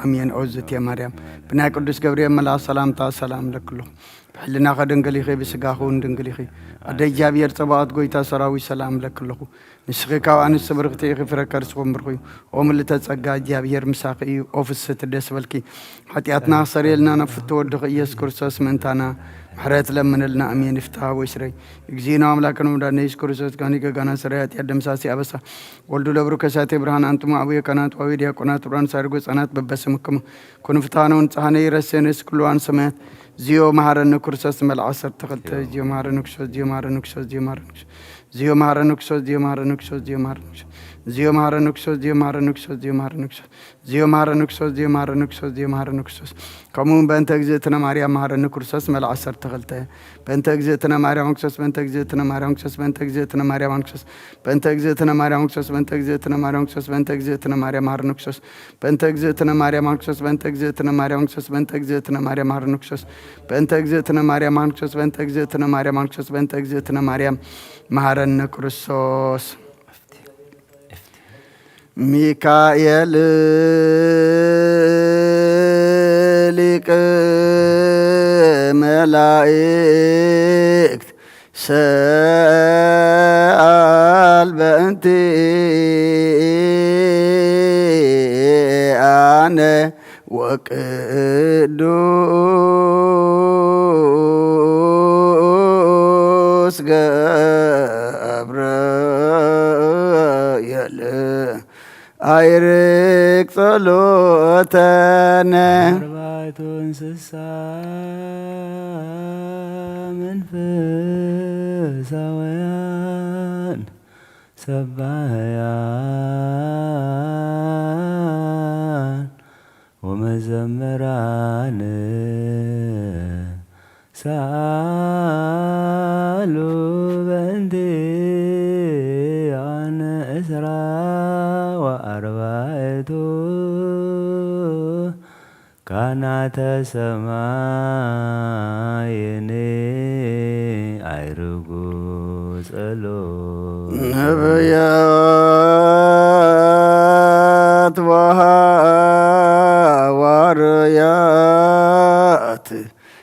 أمين عزت يا مريم بنا قدس جبريل ملا سلام لك له بحلنا خدنقلي خي بسقاخون دنقلي خي أدي جابير تبعت قويتا سراوي سلام لك له نسخيكا وأن السبرغتي غفرك رسوم برخي ومن لتتسقى جابير مساقي أوفس ستدس بلكي حتياتنا صريلنا نفتو ودخ إيس كرسوس منتانا حرات لمن لنا أمين افتها ويسري يجزينا أملاكنا ودانا يشكر سوس كاني كغانا سريات يدم ساسي أبسا ولدو لبرو كساتي برهان أنتم أبويا كانت وويديا كنات بران سارقوس أنات ببسمكم كن فتانا ونتحاني رسينيس كلوان سمات زيو مهارن كرسوس ملعصر تغلت زيو مهارن كشوس زيو مهارن كشوس زيو مهارن كشوس زيو مهارن كشوس زيو مهارن كشوس زيو مهارن كشوس زيو مهارن كشوس زيو مهارن كشوس زيو مهارن كشوس زيو مهارن كشوس زيو مهارن كشوس زيو مهارن كشوس كمون بنت اجزتنا مريم مهارن كرسوس ملعصر تغلت بنت اجزتنا مريم كشوس بنت اجزتنا مريم كشوس بنت اجزتنا مريم كشوس بنت اجزتنا مريم كشوس بنت اجزتنا مريم كشوس بنت اجزتنا مريم مهارن كشوس بنت اجزتنا مريم كشوس بنت اجزتنا مريم كشوس بنت اجزتنا مريم مهارن كشوس بنت اجزتنا مريم كشوس بنت اجزتنا مريم كشوس بنت اجزتنا مريم مهارن كرسوس ميكائيل لك ملائكت سأل بأنتي أنا وقدوس جبرائيل أيرك صلوتنا أربعة انسسا من فسويان سبعيان ومزمران سألوا بندي عن إسراء وأربعة كانت سمايني عرقو سألو نبيات وحواريات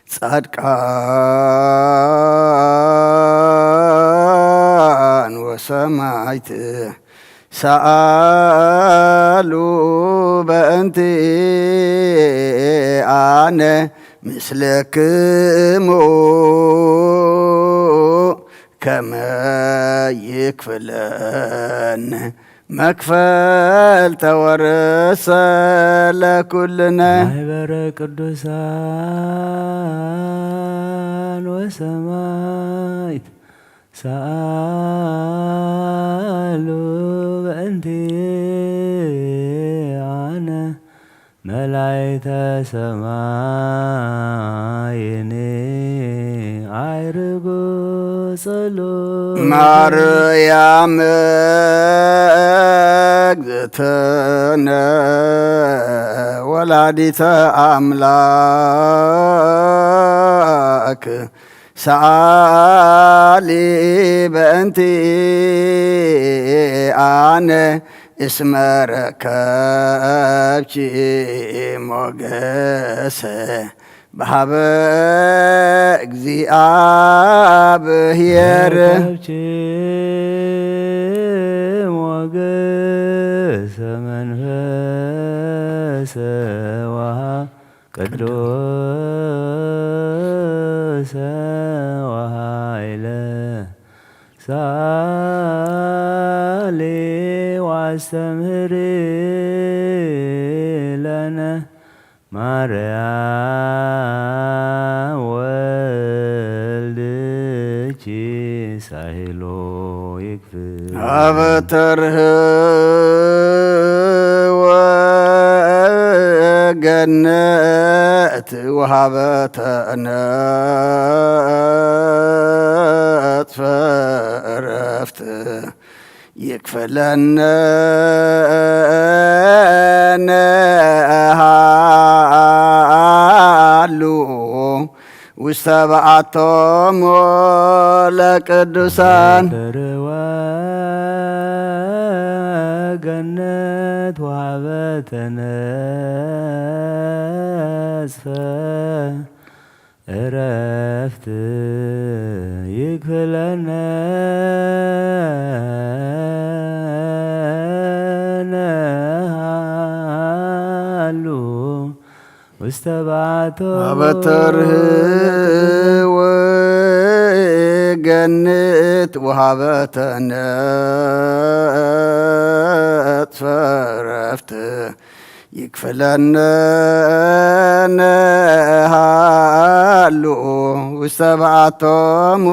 صدقان وسمعت سألوا بأنتي أنا مثلكم كما يكفلن مكفل تورس لكلنا عبر قدسان وسمايت سألوا بأنتي أنا ملايت سمايني عرقو صلو مريم اجتنا ولادة أملاك سألي بأنتي أنا اسم ركبتي موجسة بحب እግዚአብሔር ሞገሰ መንፈሰ ወሃ ቅዱሰ ወሃይለ ሳሌ ዋስተምህር ለነ ማርያም ወልድኪ ሳይሎ ይክፍል አበተርህ ወገነት ወሃበተነት ፈረፍት يكفلن هالو واستبعتهم لقدسان جنة وهبتنا ሃሉ ውስተ ባቶ አበተርህ ወገነት ወሃበተነት ፈረፍት ይክፈለነ ሃሉ ውስተ ባቶሙ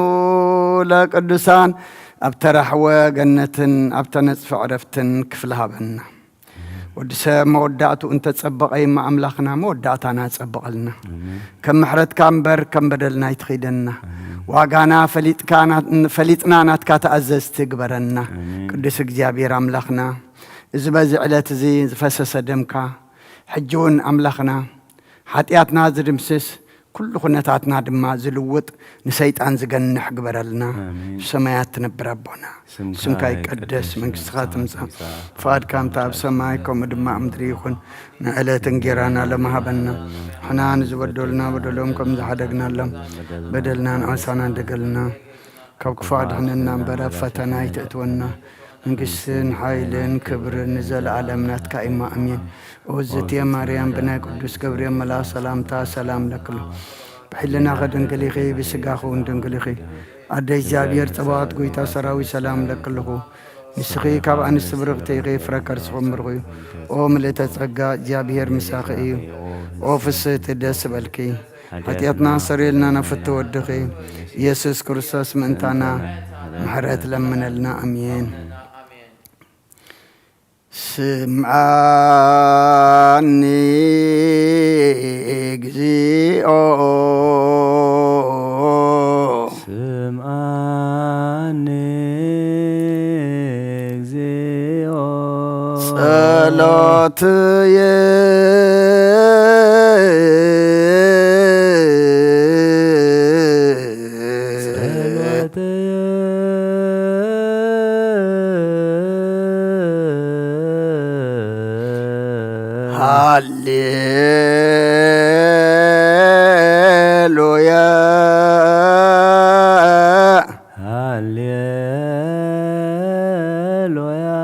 ለቅዱሳን أبترح وجنة أبتنس في عرفتن كفلها بنا ودسا مودعتو أنت تسبق أي ما أملاخنا مودعتنا تسبق لنا كم محرت كامبر كم بدلنا يتخيدنا واقانا فليتنا ناتكات أزز تقبرنا قدس جابير أملاخنا إذا بزعلت زي فسس دمكا حجون أملاخنا حتياتنا زرمسس كل خناتنا دما زلوت نسيت عن زجن نحجبر لنا سمايات نبربنا سمكاي قدس من قصات مسا فاد كام تاب سمايكم دما مدريخن نعلة تنجرانا لما هبنا حنان زبدلنا بدلهمكم زحدقنا لهم بدلنا نعسانا دقلنا كوكفاد حننا برفتنا يتأتونا نقسن حايلن كبر نزل عالمنا تكايما أمين وزت يا مريم بنا قدوس جبريل ملا سلام تا سلام لك له بحلنا غدن قليخي بسقاخون دنقليخي عدي جابير تبات قويتا سراوي سلام لك له نسخي كاب عن السبرق تيغي فركر سخمرغي او ملتا تغقى جابير مساخي او فسيت الدس بالكي حتياتنا سريلنا نفتو الدخي يسوس كرسوس منتانا محرت لمن لنا أمين سمعني اجزيئو سمعني اجزيئو صلاتي هاليلويا هاليلويا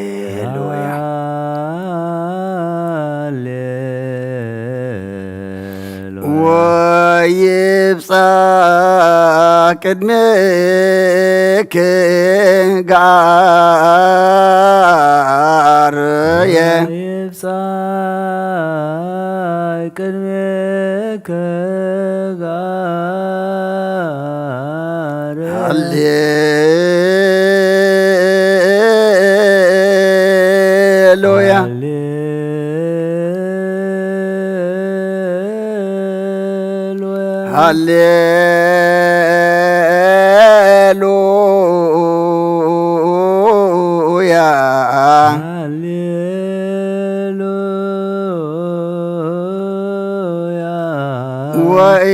هاليلويا ويبصى قدمك غارية يبصى قدمك غارية هاليلويا هاليلويا هاليلويا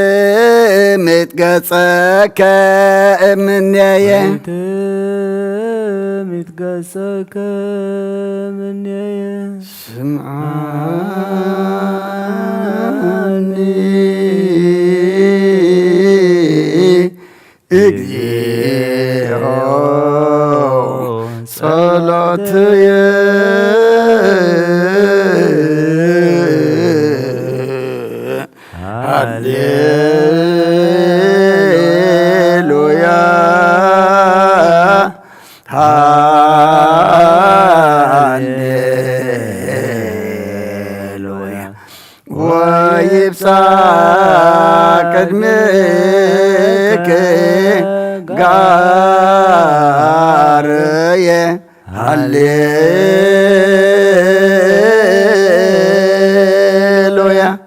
وإتمت قصك مني متقسك مني سمعني اجزيئو صلاتي هاليلويا هاليلويا ويبصى قدمك غارية هاليلويا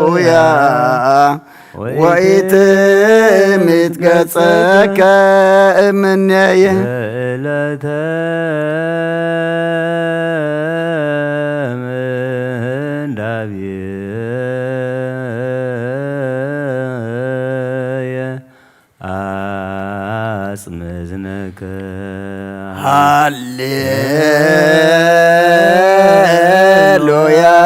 هاليلويا وإتمت قصك مني من دابيه أسمزنك هاليلويا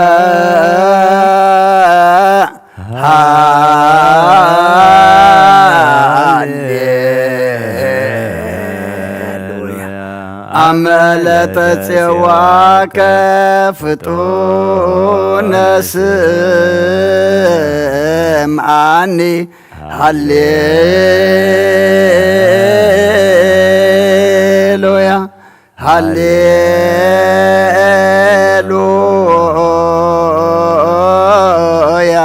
ተጽዋከ ፍጡነ ስምዓኒ ሃሌሉያ ሃሌሉያ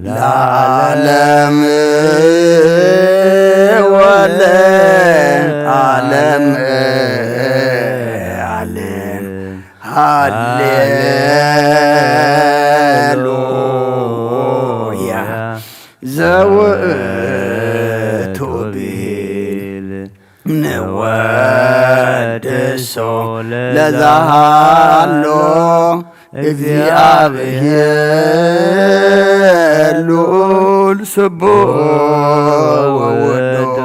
ለዓለም ወለዓለም ዓለም ሃሌሉያ ዘውእቱ ቢል ንወድሶ ለዛሃሎ እግዚአብሔር ልዑል ስቡሕ ወውእቱ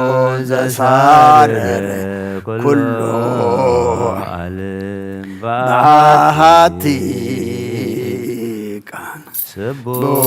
ዘሳረረ ኩሎ ዓለም በአሐቲ ቃል ስቡሕ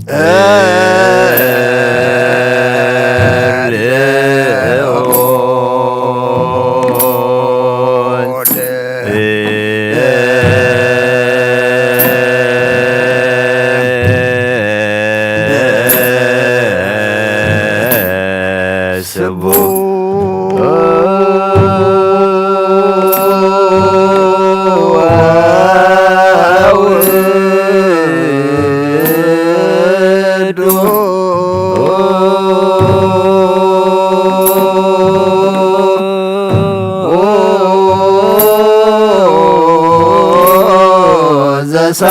እግዚአብሔር ዘሳ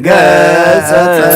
ገጸተከ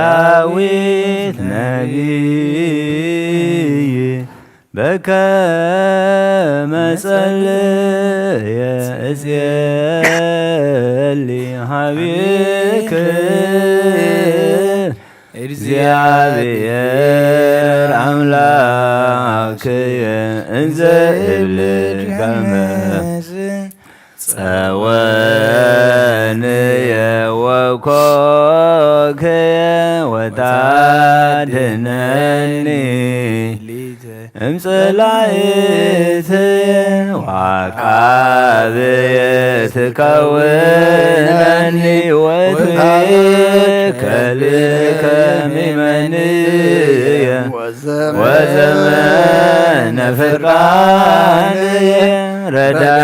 ዳዊት ነቢይ በከመ ጸልየ እጼሊ ሀቤከ እግዚአብሔር አምላክየ እንዘ እብል ከመ ጸወንየ ወኮክየ ወታድነኒ እምጽላእትየ ወዐቃብየ ትከውነኒ ወትከልከ ሚመንየ ወዘመነ ፍርቃንየ ረዳእየ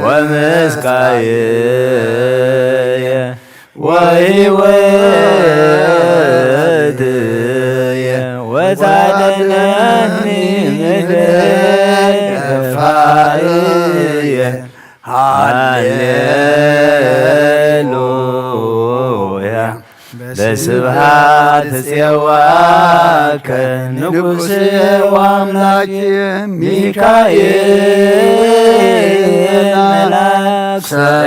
ወምስቃየ ወሕይወትየ ወታደነኒ ምድር በስብሃት ጽዋከ ንጉሥ ወአምላክ ሚካኤል መልአክ ሰአል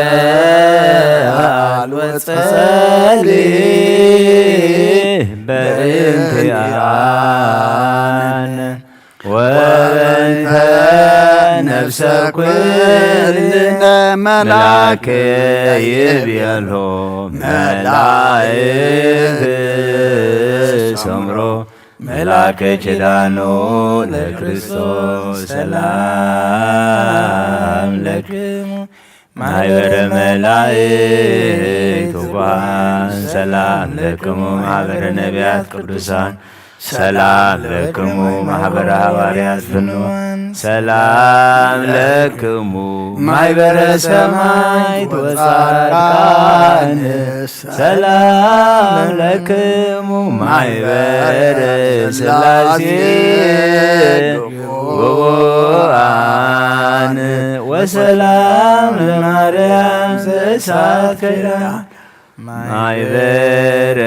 ወጸልይ በእንቲአነ ወበእንተ ነፍሰ ኩልነ መላክ ይቤሎ መላእክት ሰምሮ መላከ ኪዳኑ ለክርስቶስ ሰላም ለክሙ ማኅበረ መላእክት ወጉሃን ሰላም ለክሙ ማኅበረ ነቢያት ቅዱሳን ሰላም ለክሙ ማኅበረ ሐዋርያት ፍኑዋን ሰላም ለክሙ ማኅበረ ሰማዕት ወጻድቃን ሰላም ለክሙ ማኅበረ ሥላሴ ወወአን ወሰላም ለማርያም ዘእሳት ከዳን ማኅበረ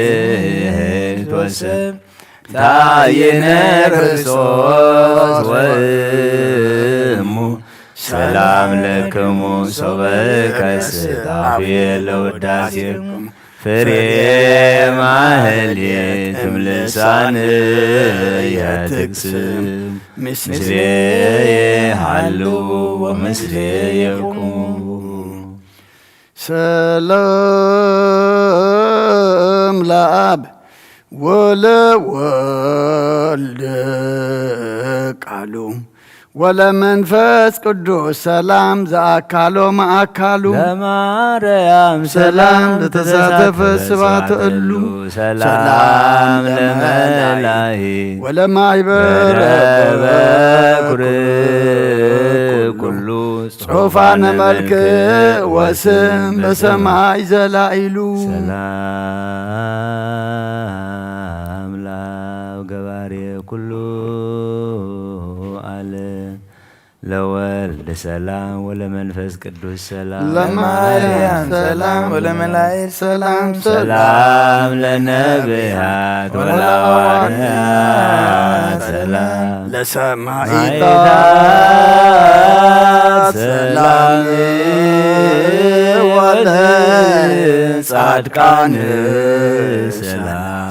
መላእክት ወሰብ ታየነ ክርስቶስ ወእሙ ሰላም ለክሙ ሶበከ ስጣፌ ለውዳሴክሙ ፍሬ ማህሌትም ልሳንየ ትቅስም ምስሌየ ሀሉ ወምስሌየ ቁሙ ሰላም ለአብ ወለወልድ ቃሉ ወለመንፈስ ቅዱስ ሰላም ዘአካሎ ማእካሉ ለማርያም ሰላም ለተሳተፈ ስብሐተ እሉ ሰላም ለመላእክት ወለማኅበረ በኩር ኩሉ ጽሑፋነ መልክዕ ወስም በሰማይ ዘላኢሉ ሰላም ላብ ገባሬ ኩሉ ዓለም ለወልድ ሰላም ወለመንፈስ ቅዱስ ሰላም ለማርያም ሰላም ወለመላእክት ሰላም ሰላም ለነቢያት ወለሐዋርያት ሰላም ለሰማዕታት ሰላም ወለጻድቃን ሰላም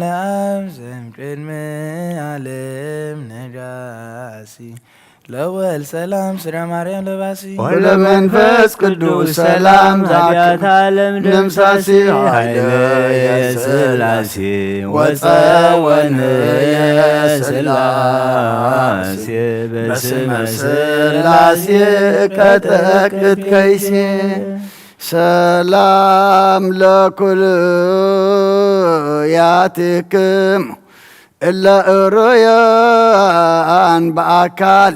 ለአብ ዘእምቅድመ ዓለም ነጋሲ ለወልድ ሰላም ስረ ማርያም ለባሲ ወለመንፈስ ቅዱስ ሰላም ኃጢአት ዓለም ደምሳሴ ኃይለ የሥላሴ ወፀወን የሥላሴ በስመ ሥላሴ ቀጠቅጥ ከይሴ ሰላም ለኩልያትክሙ እለ እሩያን በአካል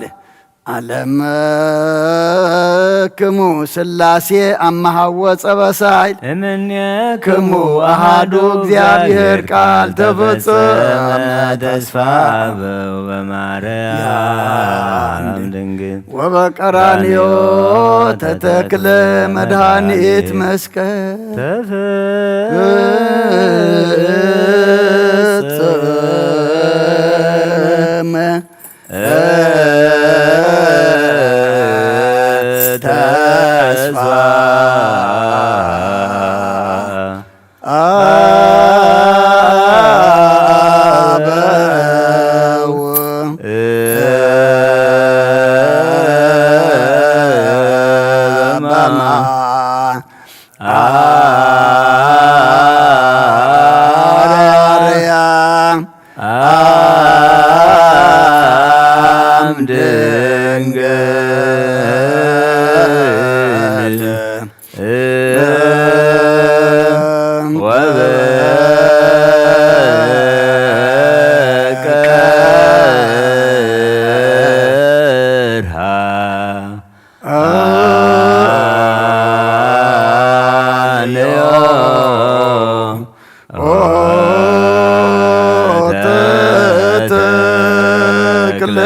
አለመክሙ ሥላሴ አመሃወፀ በሳይል እምኔክሙ አሐዱ እግዚአብሔር ቃል ተፈጸመ ተስፋ በማርያም ድንግል ወበቀራንዮ ተተክለ መድኃኒት መስቀል ተፈጸመ ተስፋ አበው በማ አርያም ድንግል ወበቀርሃ አንዮ ተተክለ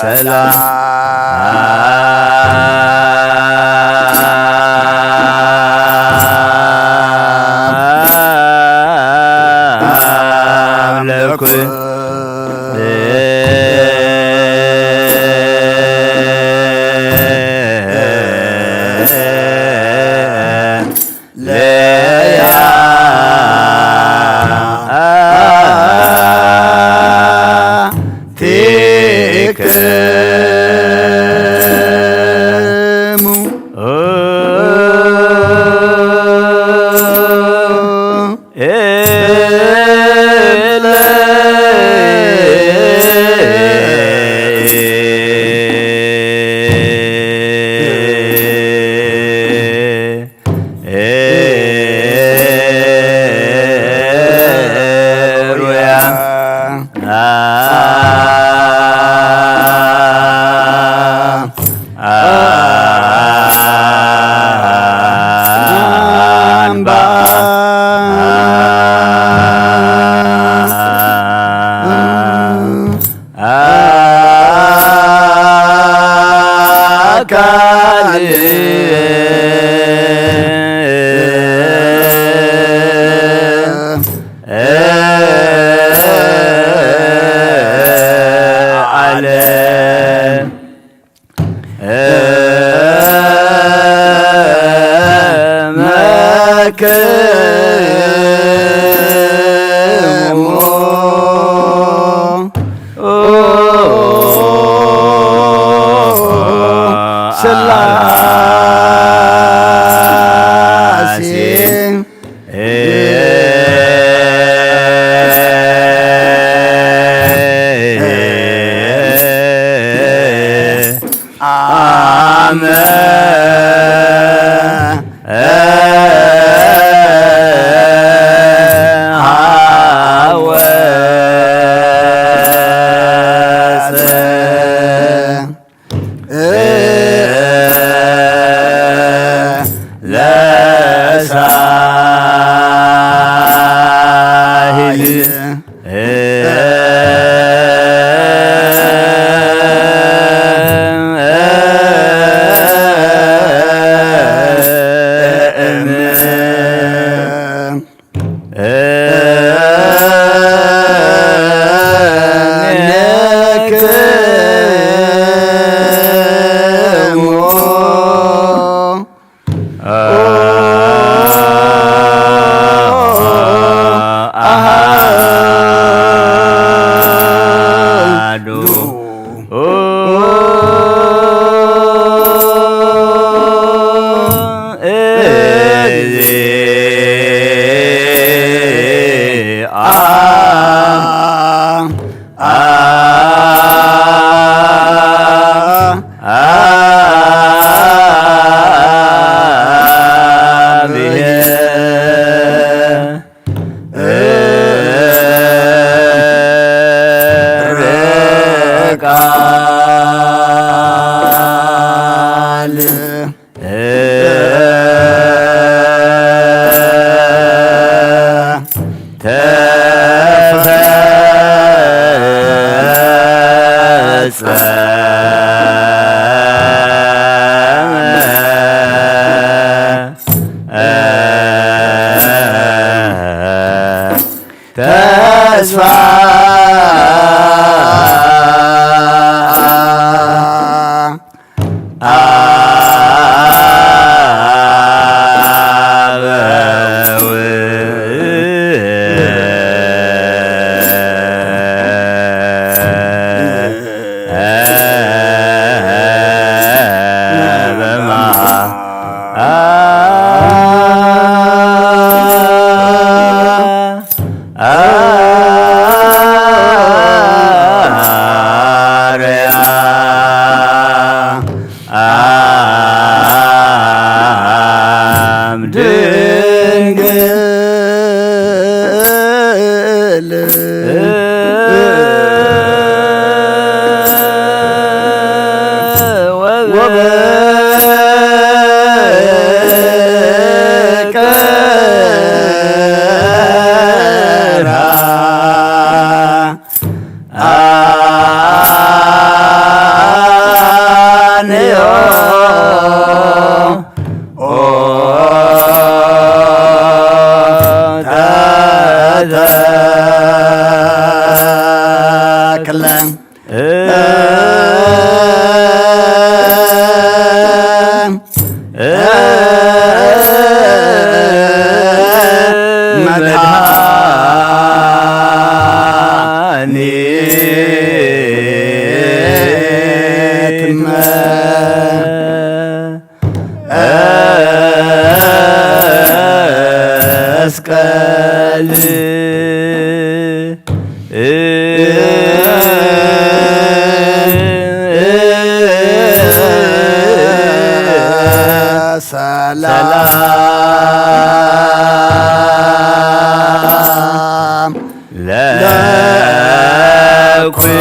ሰላም ለኩል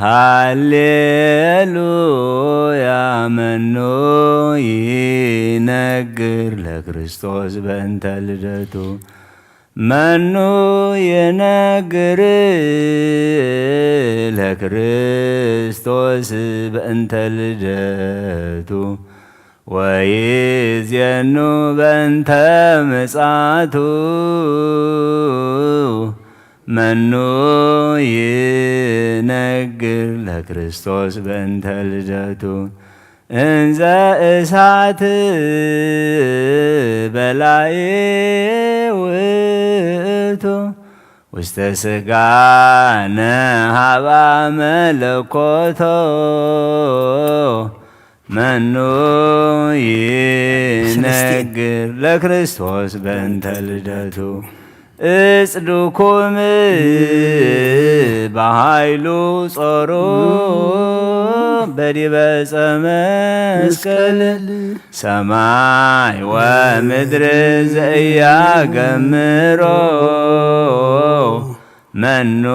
ሃሌሉያ መኑ ይነግር ለክርስቶስ በእንተ ልደቱ መኑ ይነግር ለክርስቶስ በእንተ ልደቱ ወይዜኑ በእንተ ምጽአቱ መኑ ይነግር ለክርስቶስ በእንተ ልደቱ እንዘ እሳት በላይ ውእቱ ውስተ ሥጋነ ሀባ መለኮቶ መኑ ይነግር ለክርስቶስ በእንተ ልደቱ እጽድኩም በኃይሉ ጾሮ በዲበ ዕፀ መስቀል ሰማይ ወምድር ዘኢያገምሮ መኑ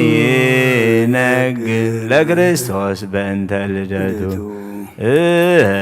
ይነግር ለክርስቶስ በእንተ ልደቱ እንተ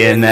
ይነ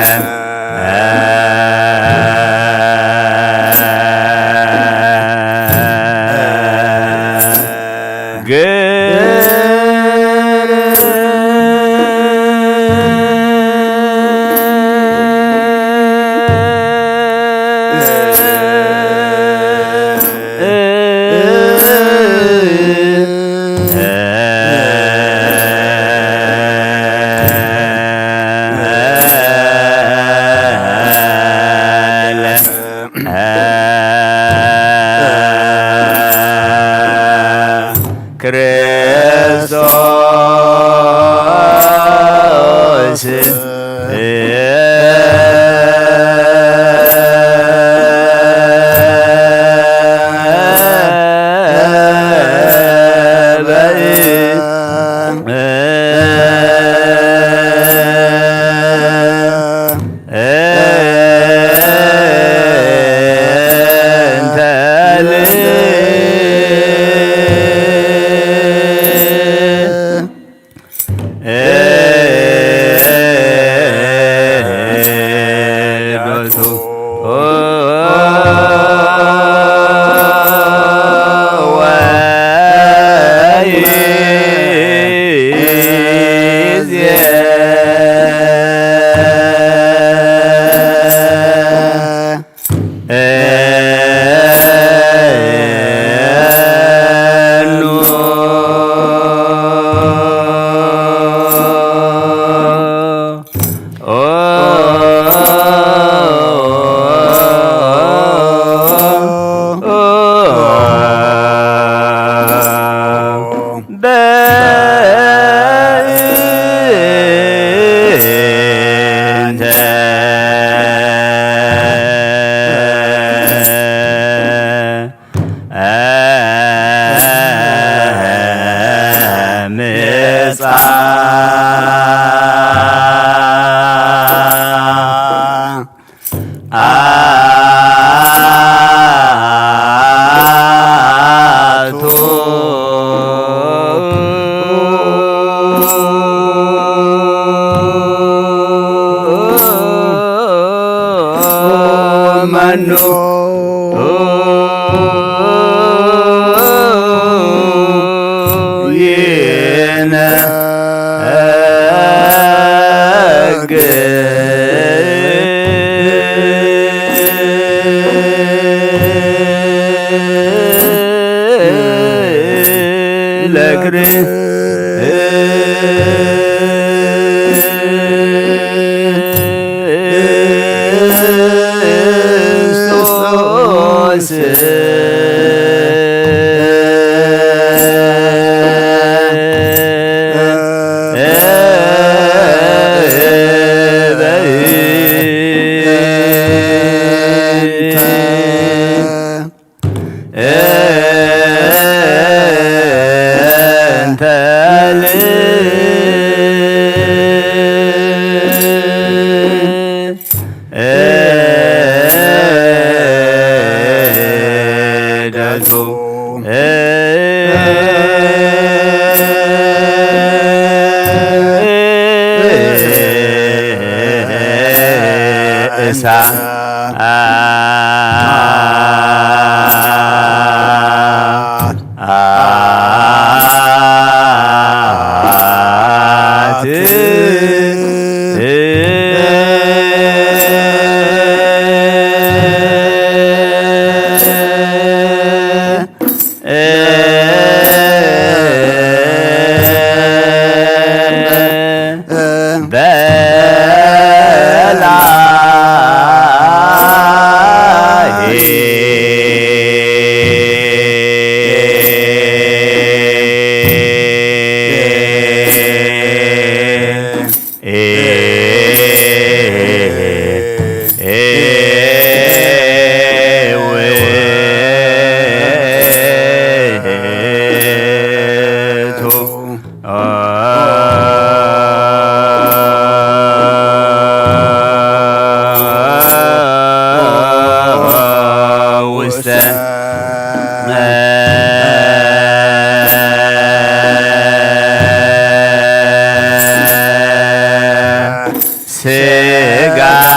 ስጋ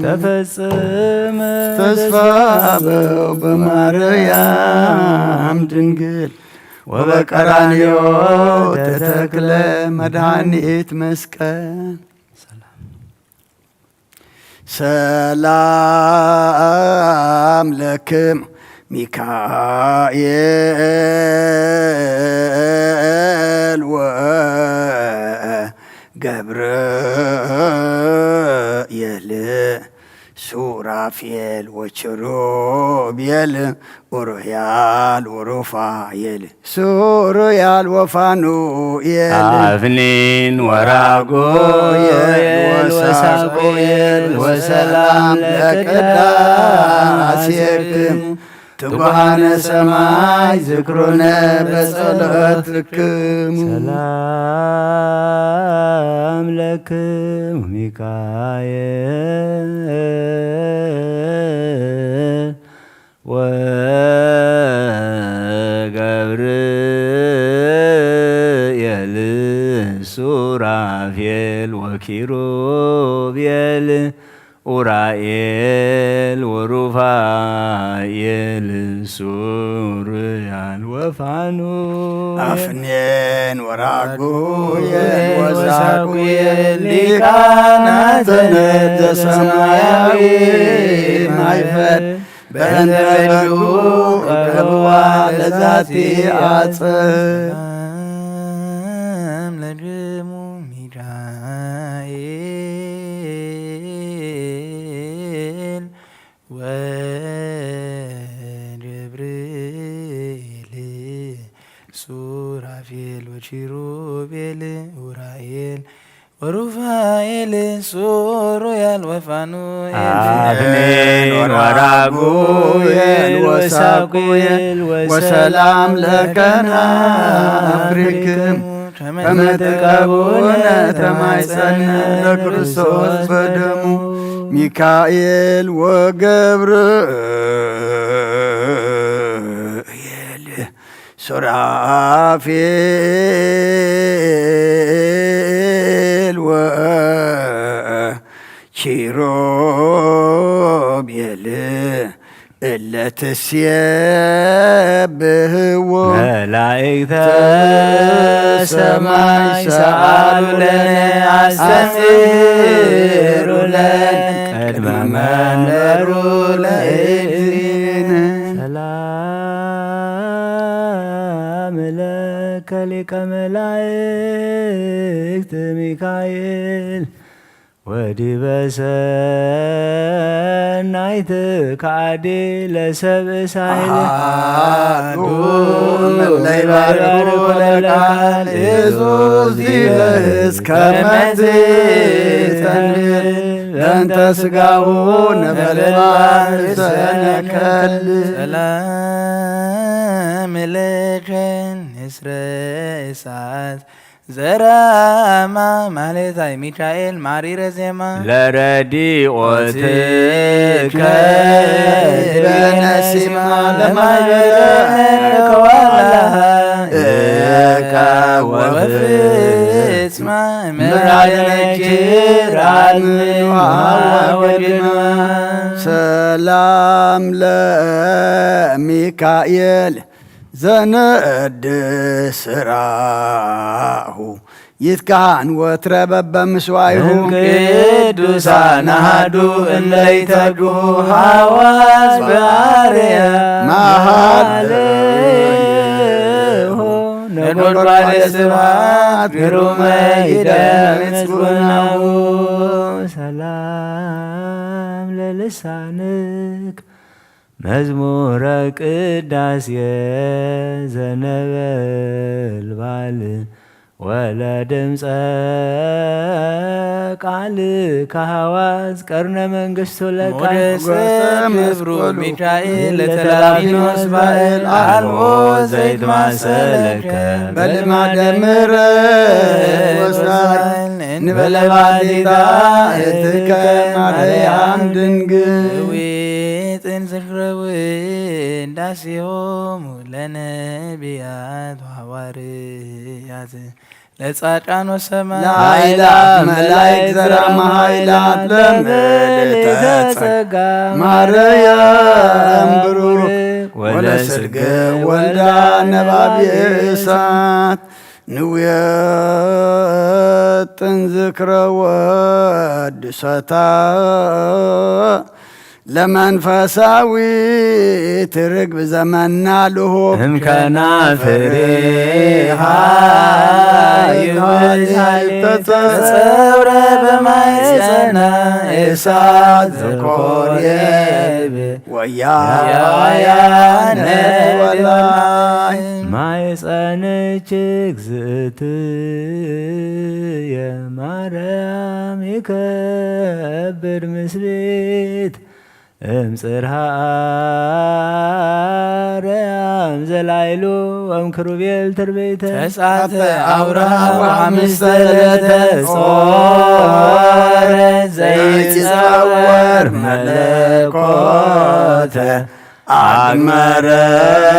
ተፈጸመ ተስፋ በማርያም ድንግል ወበቀራንዮ ተተክለ መድኃኒት መስቀል ሰላም ለክም ሚካኤል ወገብርኤል ሱራፌል ወኪሩቤል ኡሩያል ወሩፋኤል ሱሩያል ወፋኑኤል አፍኒን ወራጉኤል ወሳቁኤል ወሰላም ለቅዳሴክሙ ትጉሃነ ሰማይ ዝክሩነ በጸሎትክሙ ሰላም ለክሙ ሚካኤል ወገብርኤል ሱራፌል ወኪሩቤል ኡራኤል ወሩፋኤል ሱሩያል ወፋኑኤል አፍኔን ወራጉኤል ወሳቁኤል ሊቃናተ ነደ ሰማያዊ ማይፈድ በእንተ በጉ ቀብዋ ለዛቲ አጽም ለድሙ ሚካኤል ወገብርኤል ሱራፌል ወኪሩቤል ኡራኤል ወሩፋኤል ሱሩያል ወፋኑኤል አፍኔን ወራጉኤል ወሳቁኤል ወሰላም ለከናፍሪክሙ ከመ ተቀቡነ ተማይጸነ ለክርስቶስ በደሙ ሚካኤል ወገብርኤል ሱራፌል ወኪሩቤል እለ ትሴብሕዎ መላእክተ ሰማይ ሰአሉ ለነ አስተምሩ ለነ ቅድመ መንበሩ ለእግዚእነ ሰላም ለከ ሊቀ መላእክት ሚካኤል ወዲበ ሰናይት ከአዲ ለሰብእ ሳይል አሐዱ እምለይባርኩ ለቃል ኢየሱስ ዚበእስከ መትተንብል በእንተ ሥጋሁ ነበልባል ሰነከል ሰላም ለከ ንስረ እሳት ዘራማ ማለታይ ሚካኤል ማሪረ ዜማ ለረዲኦትከ በነሲማ ለማይበረከዋላሃ እካ ወፍጽማ ምራነኪራን ወድማ ሰላም ለሚካኤል ዘነድ ስራሁ ይትካህን ወትረ በበምስዋይሁ ቅዱሳን አሐዱ እለ ይተግሁ ሐዋስ በአርያ መሃልሁ ነጎድጓደ ስብሐት ግሩመ ይደምጽጉናሁ ሰላም ለልሳንክ መዝሙረ ቅዳሴ ዘነበልባል ወለድምፀ ቃል ከሐዋዝ ቀርነ መንግሥቱ ሞገሰ ክብሩ ሚካኤል ለተላቢኖስ ባእል አልቦ ዘይትማሰለከ በልማደ ምሕረት ወሳይል እንበለ ባዜታ እትከ ማርያም ድንግል ጥን ዝክረው እንዳሲሆሙ ለነቢያት ሐዋርያት ለጻድቃን ወሰማዕታት ለኃይላት መላእክት ዘራማ ኃይላት ለምልዕተ ጸጋ ማርያም ብሩክ ወለስርግ ወልዳ ነባቢ እሳት ንውየጥን ዝክረ ወድሰታ ለመንፈሳዊ ትርግብ ዘመና ልሁብ እምከናፍሬሃ ተጸውረ በማይጸና እሳት ዘኮርየብ ወያያነ ወላይ ማይጸንች እግዝእትየ ማርያም የከብድ ምስሌት እምጽርሃ አርያም ዘላይሉ እምክሩቤል ትርቤተ ተጻተ አውራሃ ወሐምስተ ዕለተ ጾረ ዘይጸወር መለኮተ አግመረት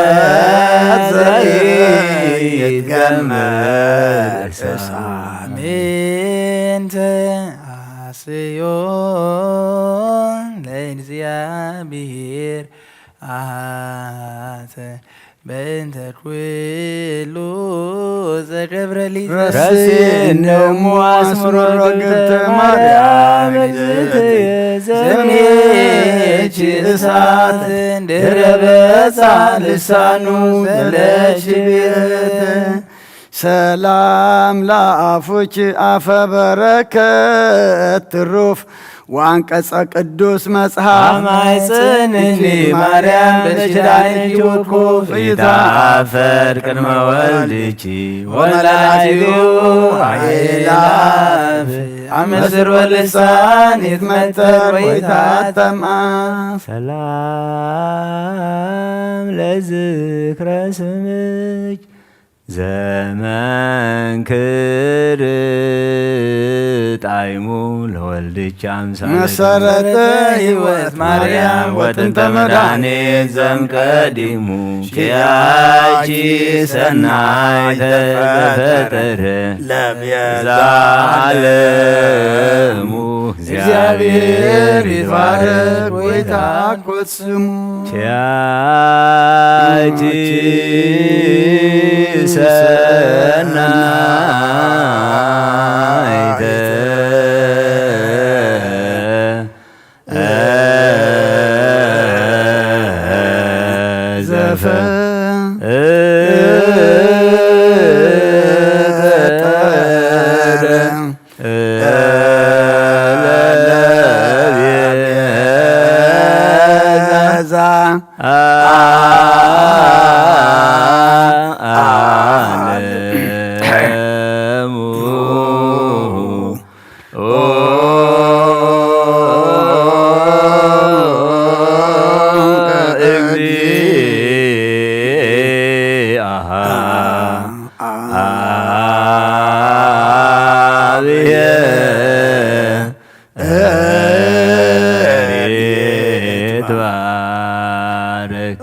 ዘይትገመር ሳሜንተ አስዮን ለእግዚአብሔር አሐተ በእንተ ኩሉ ዘገብረ ረሲነሙ አስምሮ ግብተ ማርያም እግዝእትየ ዘሜች እሳት ድኅረ በጻ ልሳኑ ዘለሽቤተ ሰላም ለአፉች አፈ በረከት ትሩፍ ወአንቀጸ ቅዱስ መጽሐፍ አማይጽንኒ ማርያም በችዳንኪ ውኩፍ ይታፈር ቅድመ ወልድኪ ወመላእክቱ አእላፍ አመስር ወልሳን ይትመተር ወይታተም አፍ ሰላም ለዝክረ ስምች ዘመንክር ጣዕሙ ለወልድኪ አምሳለ መሰረተ ሕይወት ማርያም ወጥንተ መድኃኒት ዘእምቀዲሙ ኪያኪ ሰናይተ ዘፈጠረ ለቤዛ ለዓለሙ እግዚአብሔር ይትባረክ ወይትሐጎስ ስሙ ኪያኪ ሰናይተ ዓለሙ ይትባረክ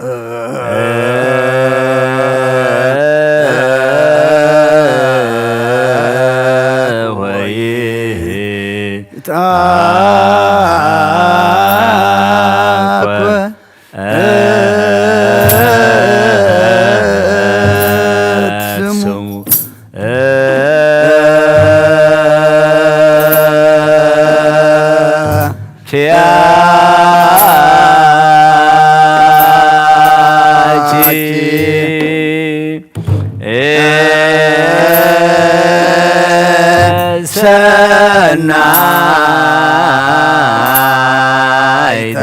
ሰናይተ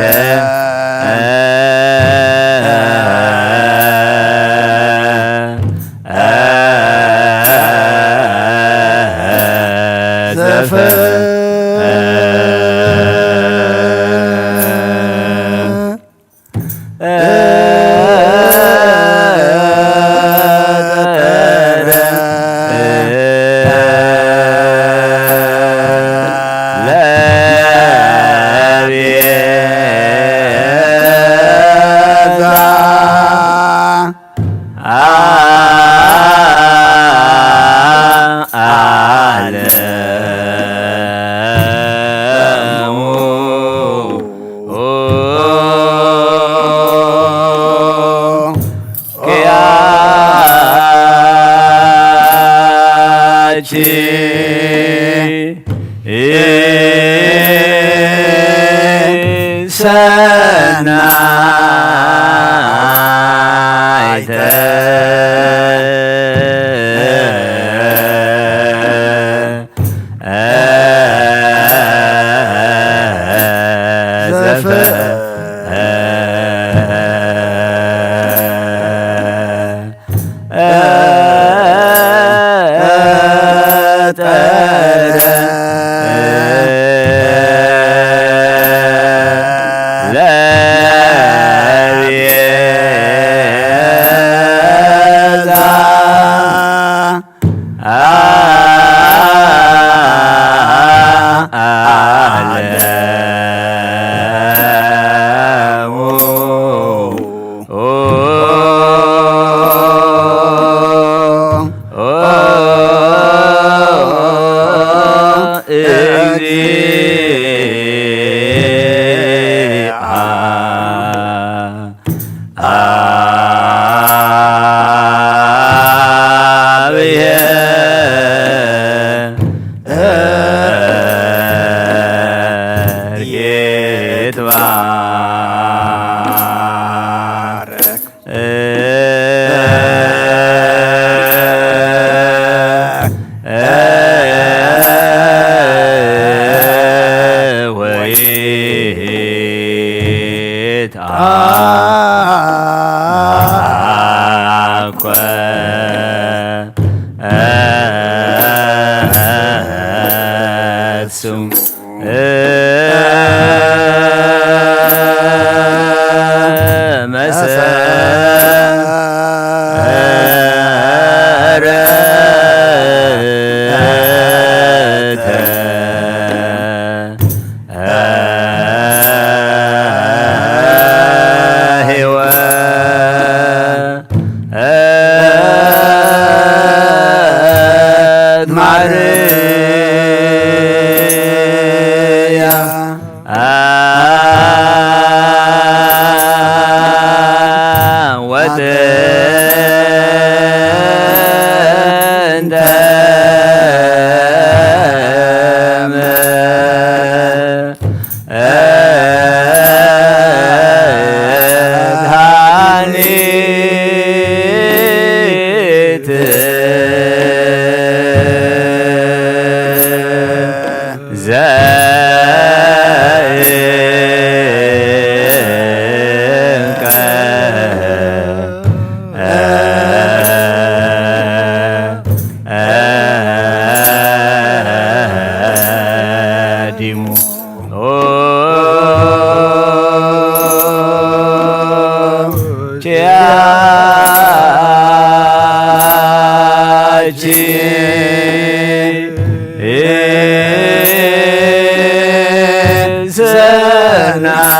ሰናይተ ሰናይተ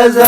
ለቤዛ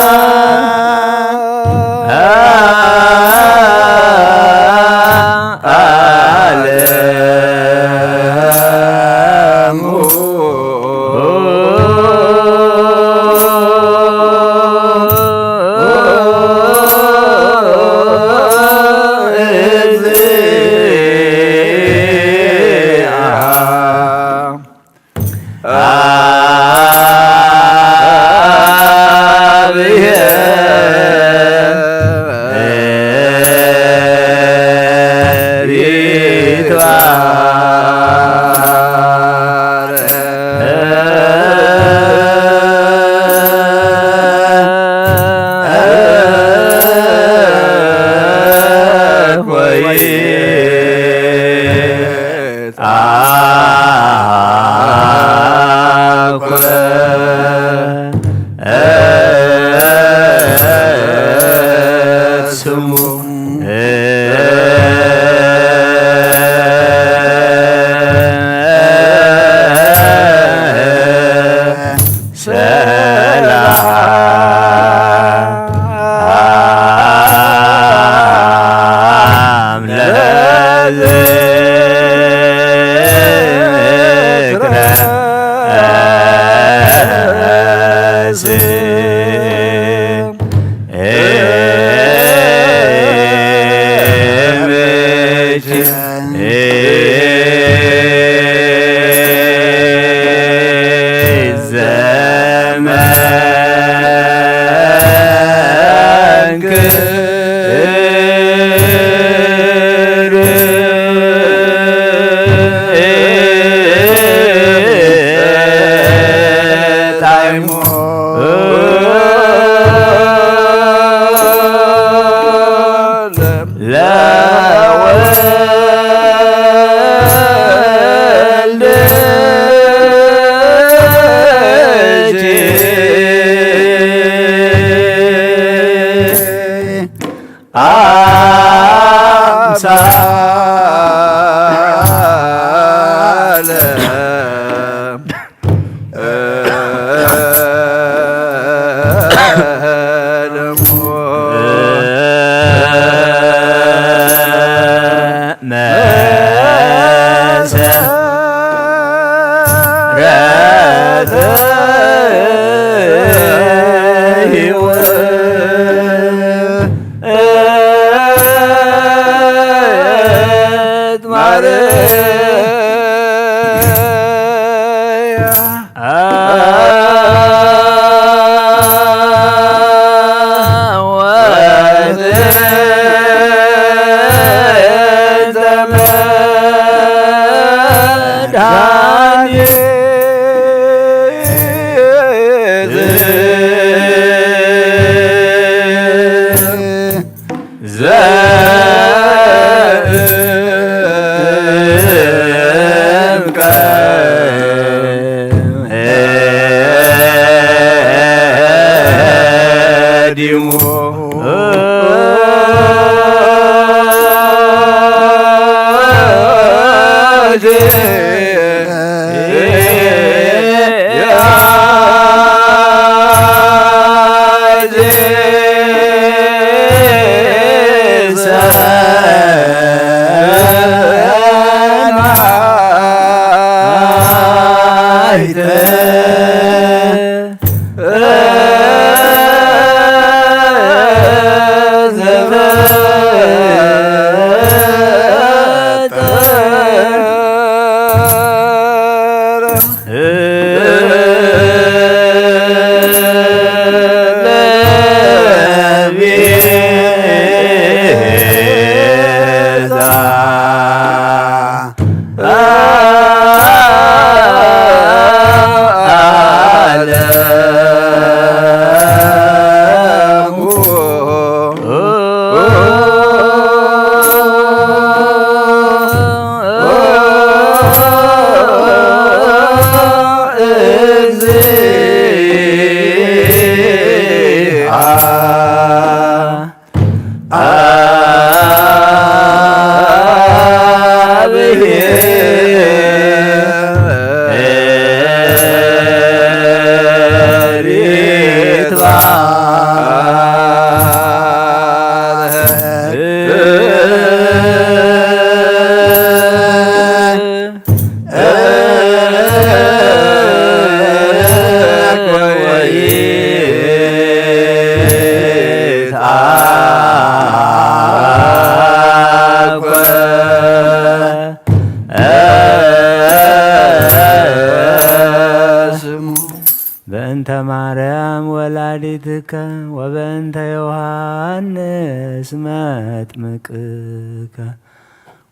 በእንተ ማርያም ወላዲትከ ወበእንተ ዮሐንስ መጥምቅከ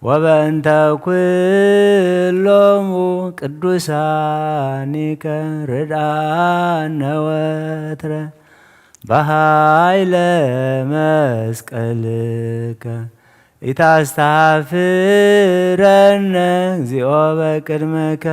ወበእንተ ኩሎሙ ቅዱሳኒከ ርዳነ ወትረ በኃይለ መስቀልከ ኢታስተኀፍረነ እግዚኦ በቅድመከ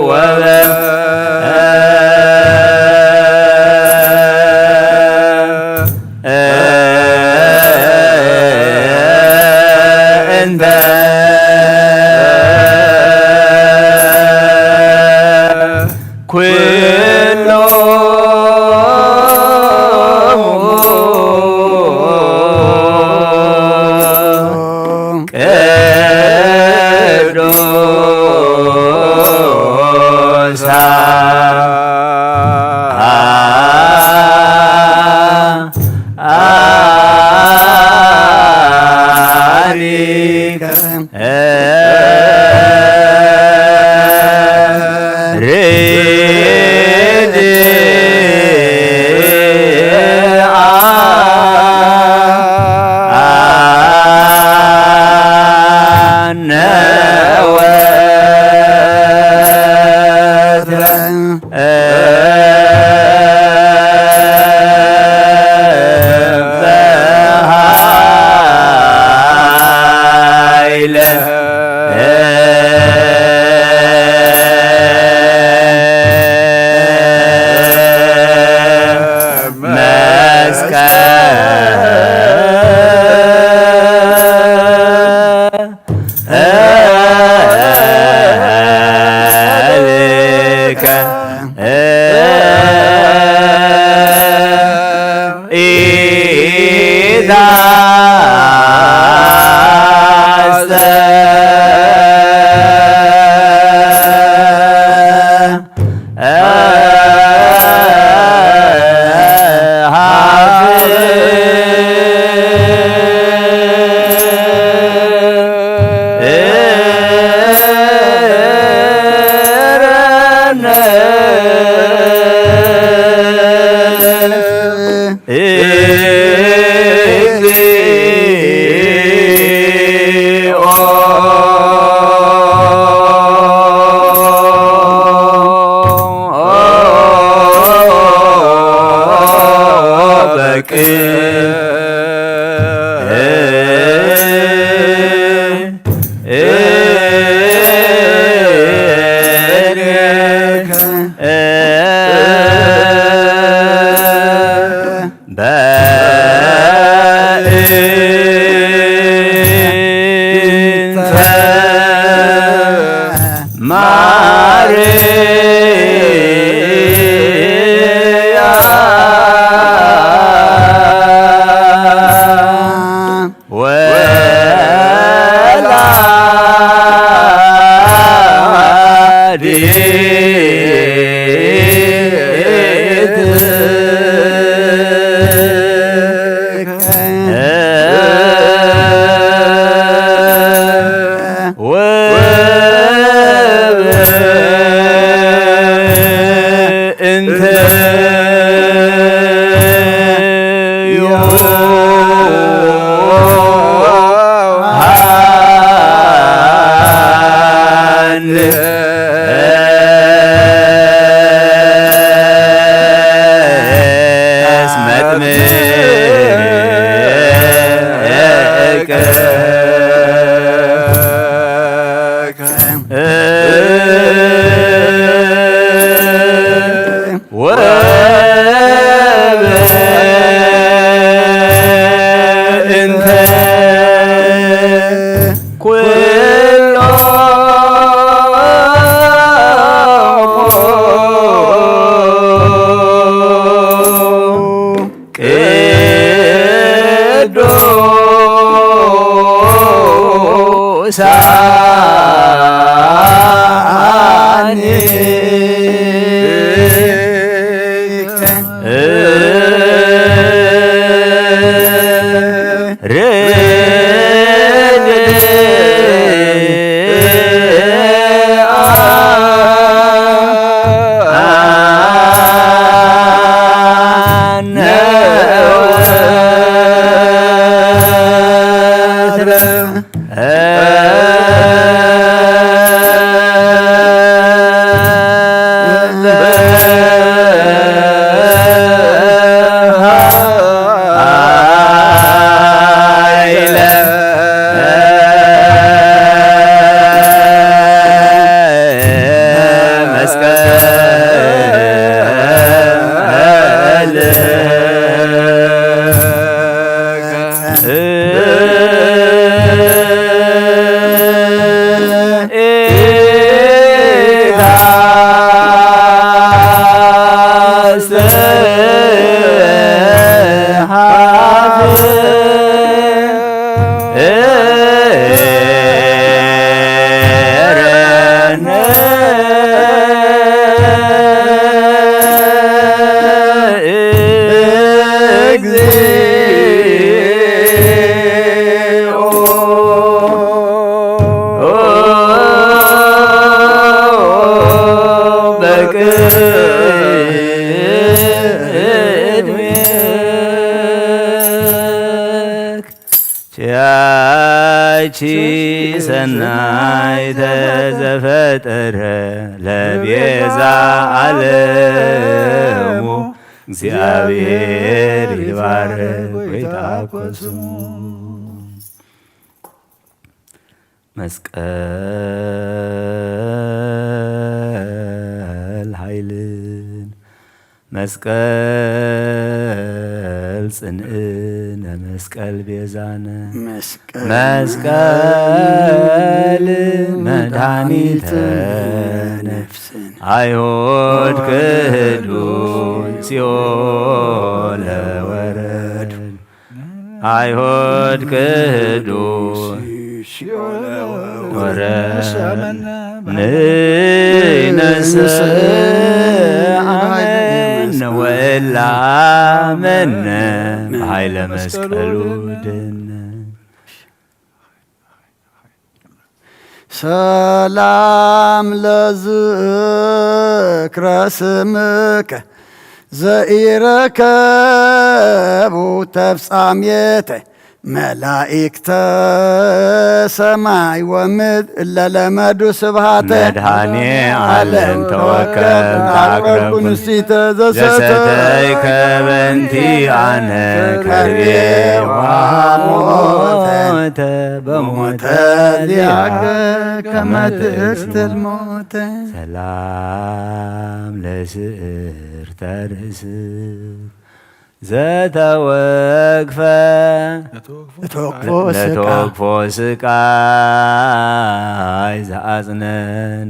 ወበ ኩሎ ዕድሜክ ቻቺ ሰናይተ ዘፈጠረ ለቤዛ ዓለሙ እግዚአብሔር ይባረክ ወይታኮስሙ መስቀል ኃይልን መስቀል ጽንዕነ መስቀል ቤዛነ መስቀል መድኃኒተ ነፍስን አይሁድ ክህዱን ሲኦል ወረድ አይሁድ ክህዱን ንነስ አመን ወላመነ በኃይለ መስቀሉ ድነ ሰላም ለዝክረ ስምከ ዘኢረከቡ ተፍጻሜተ መላእክተ ሰማይ ወምድር ለለመዱ ስብሃተ መድኃኔ ዓለም ተወከብ ታቅረቡ ንስቲተ ዘሰተይከ በእንቲአነ ከርቤ ወሞተ በሞተ ዚአከ ከመ ትእክል ሞተ ሰላም ለስዕርተ ርእስክ ዘተወክፈ ለተወክፎ ስቃይ ዘአጽነን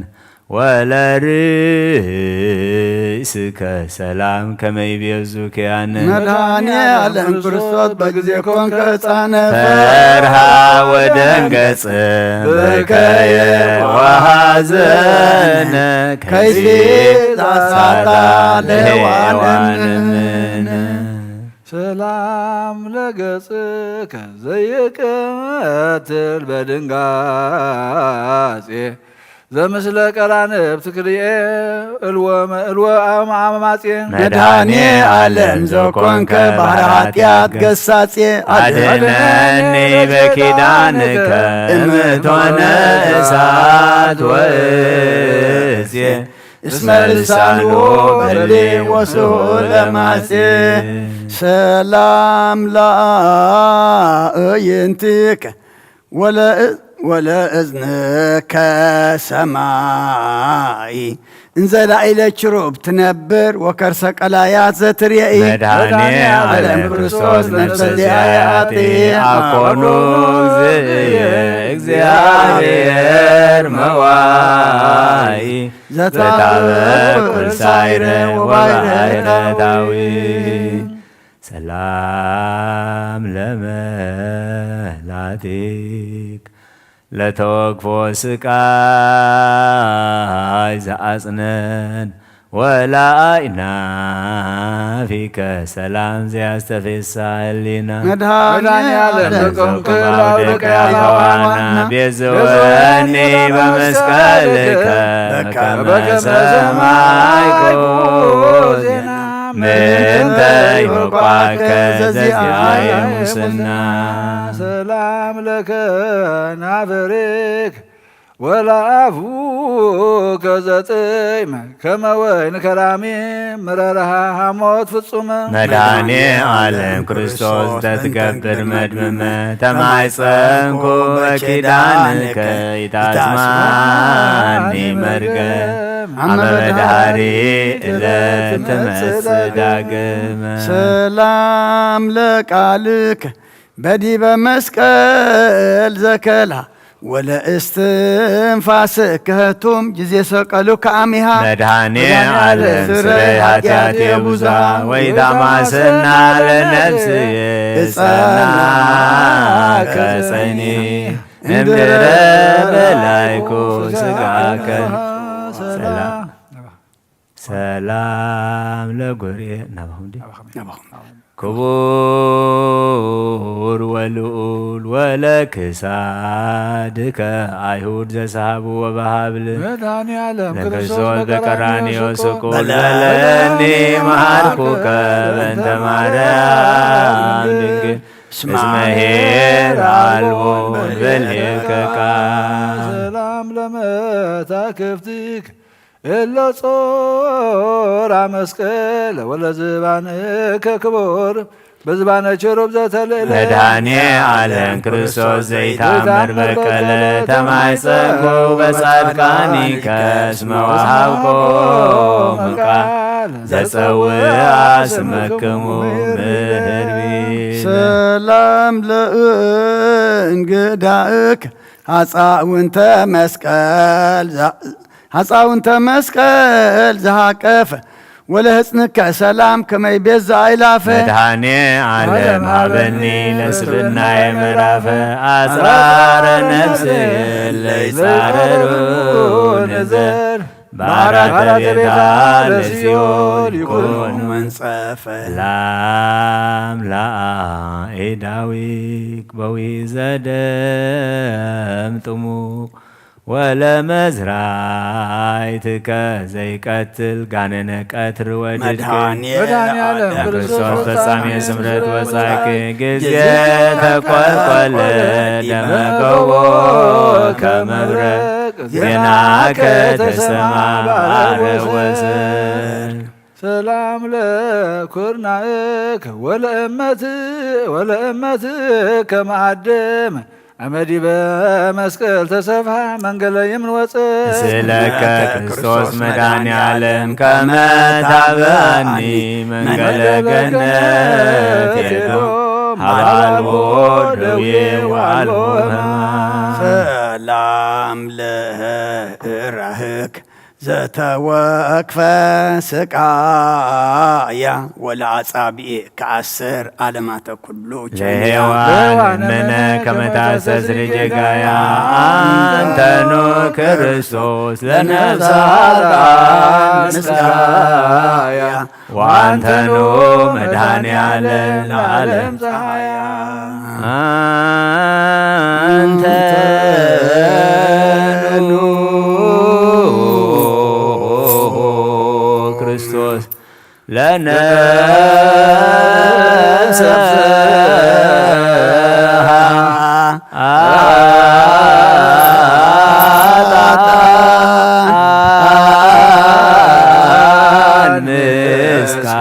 ወለርእስከ ሰላም ከመ ይቤዙከ ያነ መድኃኔ ዓለም ክርስቶስ በጊዜ ኮንከ ሕፃነ ፈርሃ ወደንገጽ በከየ ወሐዘነ ከይሲ ዛሳታ ለሔዋንምነ ሰላም ለገጽከ ዘይቅትል በድንጋጼ ዘምስለ ቀራንብት ክልኤ እልወ አማጼ መድኃኔ ዓለም ዘኮንከ ባሕረ ኃጢአት ገሳጼ አድኅነኒ በኪዳንከ እምእቶነ እሳት ወእፄ እስመ ልሳኑ በሌ ወስሑል ለማጼ ሰላም ለአዕይንቲከ ወለእዝንከ ሰማይ እንዘ ላዕለ ኪሩብ ትነብር ወከርሰ ቀላያት ዘትሬኢ መድኃኔ ዓለም ክርስቶስ ነፍሰ ዚአያቴ አኮኑ እግዚእየ እግዚአብሔር መዋኢ ዘታበቁል ሳይረ ወባሕረ ዳዊት ሰላም ለመላቲክ ለተወክፎ ስቃይ ዘአጽነን ወላእናፊከ ሰላም ዘያስተፌሳ ህሊና መድኃኔ ዓለም ዘቆምከባውደቀያዋና ቤዘወኒ በመስቀልከ በከመ ሰማይኮ ዜና ምንተ ይወቋከ ዘዚአየ ሙስና ሰላም ለከ ናበሬክ ወላአፉከ ዘጥዕመ ከመ ወይን ከራሜ ምረረሃ ሐሞት ፍጹመ መድኃኔ ዓለም ክርስቶስ ተትገብር መድምመ ተማይጸንኩ በኪዳንከ ይታስማኒ መርገም አመ በዳህሪ ዕለት ትመጽእ ዳግመ ሰላም ለቃልከ በዲበ መስቀል ዘከላ ወለእስትንፋስከ ህቱም ጊዜ ሰቀሉከ አሚሃ መድኃኔ ዓለም ስረይ ኃጢአቴ ብዙኃ ወኢታማስና ለነፍስየ ጸናከ ጸኒ እምድረ በላይኩ ሥጋከ ሰላም ለጉርኤ ክቡር ክቡር ወልዑል ወለክሳድከ አይሁድ ዘሳሃቡ ወበሃብል መድኃኔዓለም ለክርስቶስ በቀራንዮ ስቁል በለኒ መሃርኩከ በእንተ ማርያም ድንግል እስመ ኄር አልቦ በልከ ቃል ሰላም ለመታክፍትክ እለ ጾራ መስቀል ወለዝባንከ ክቡር በዝባነ ቸሮብ ዘተልዕለ መድኃኔዓለም ክርስቶስ ዘይታምር በቀለ ተማይጸንኩ በጻድቃኒከ እስመ ወሀብኮ ቃል ዘጸውዐ ስመክሙ ምህርቢ ሰላም ለእንግዳእክ አጻውንተ መስቀል ዘሃቀፈ ወለህፅንከ ሰላም ከመይ ቤዛ አይላፈ መድኃኔዓለም ሀበኒ ለስብናየ ምዕራፈ አጽራረ ነፍስ ለይጻረሩ ንዘር በአራተ ቤታ ለሲኦል ይኩን መንጸፈ ላም ለአኤዳዊክ በዊዘደም ጥሙቅ ወለመዝራዕትከ ዘይቀትል ጋነነ ቀትር ወድድቅ መድኃኔዓለም ክርስቶስ ፈጻሜ ስምረት ወጻእክ ጊዜ ተቈልቈለ ደመቀዎ ከመብረቅ ዜናከ ተሰማ ባሕረ ወሰን ሰላም ለኩርናእከ ወለእመትከ ማዕደም አመዲ በመስቀል ተሰፍሐ መንገለ የምንወፅ ስለከ ክርስቶስ መድኃኔዓለም ከመ ታብአኒ መንገለ ገነት ኤዶም ሀበ ደዌ ወአልቦ ሕማም ሰላም ለእራህክ ዘተወክፈ ስቃያ ወለአጻብዕ ከ10 ዓለማተ ኩሉ ለሔዋን እምነ ከመ ታስተስሪ ጌጋያ አንተኑ ክርስቶስ ለነፍሳት ምስካያ ወአንተኑ መድኃኔዓለም ለዓለም ፀሐያ አንተኑ ክርስቶስ ለነፍሰ አጣን ምስካያ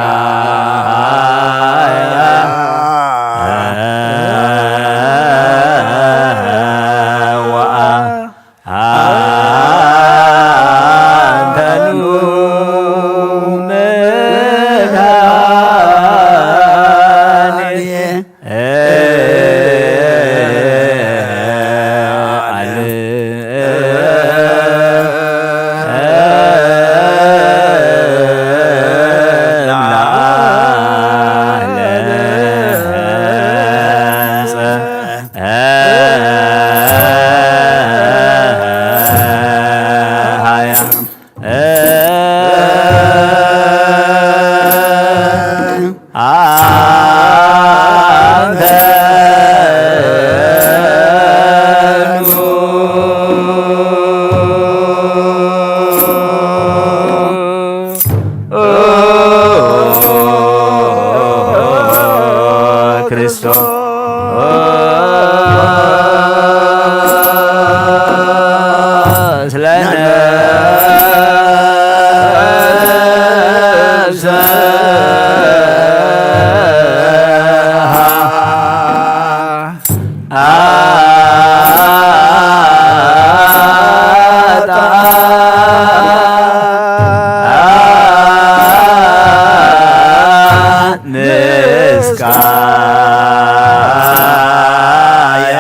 ወአንተኑ ክርስቶስ ለነፍሰ ምስካያ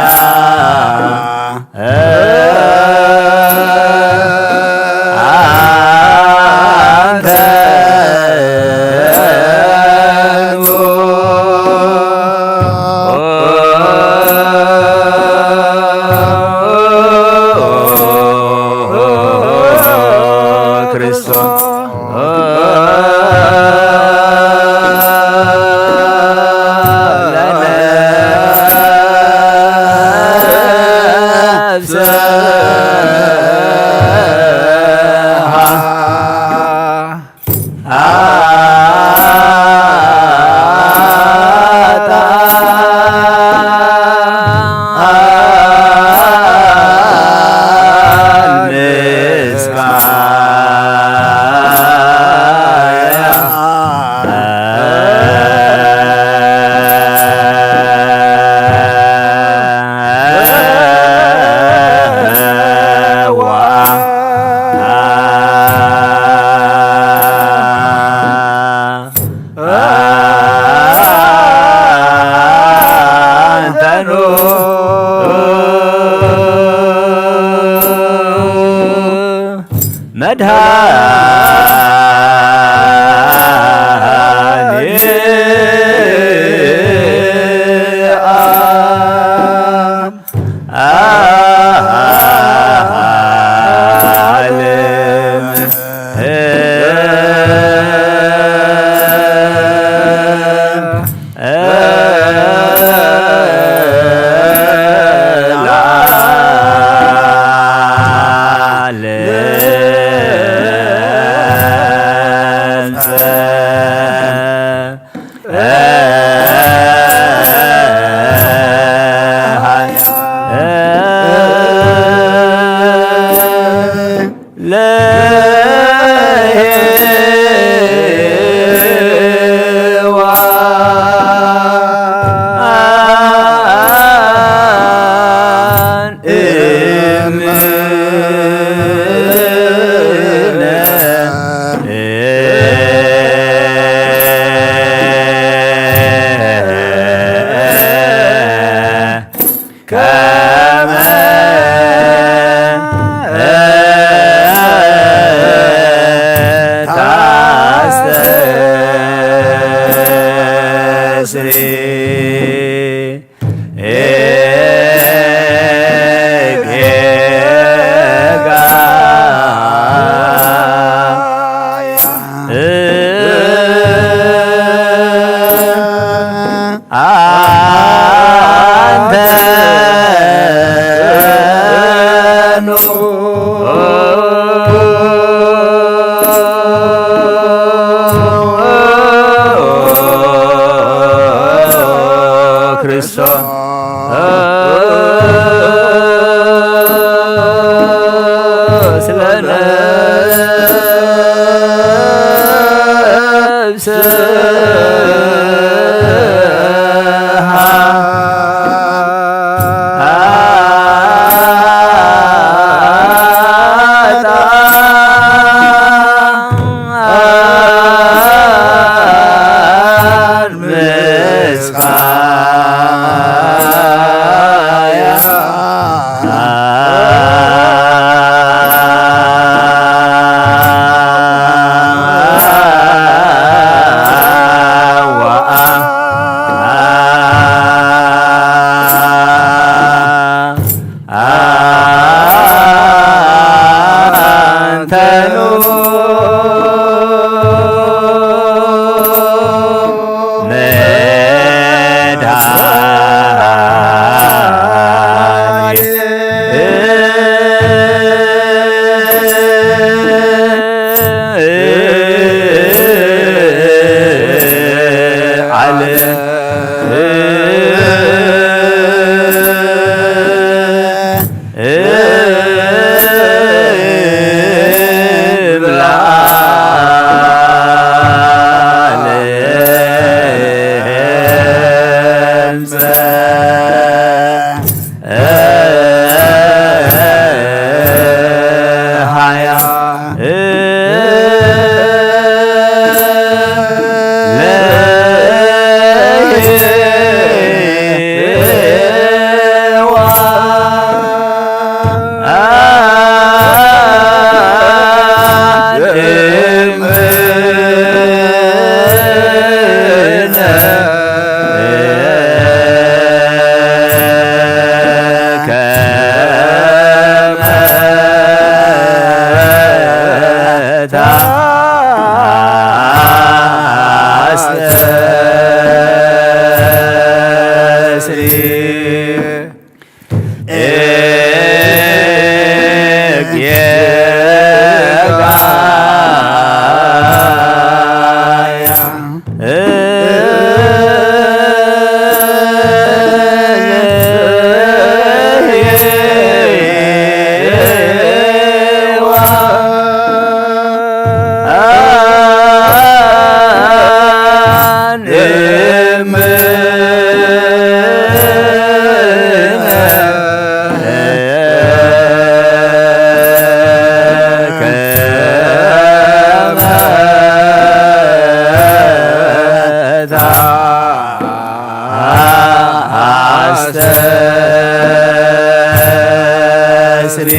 አስተስሪ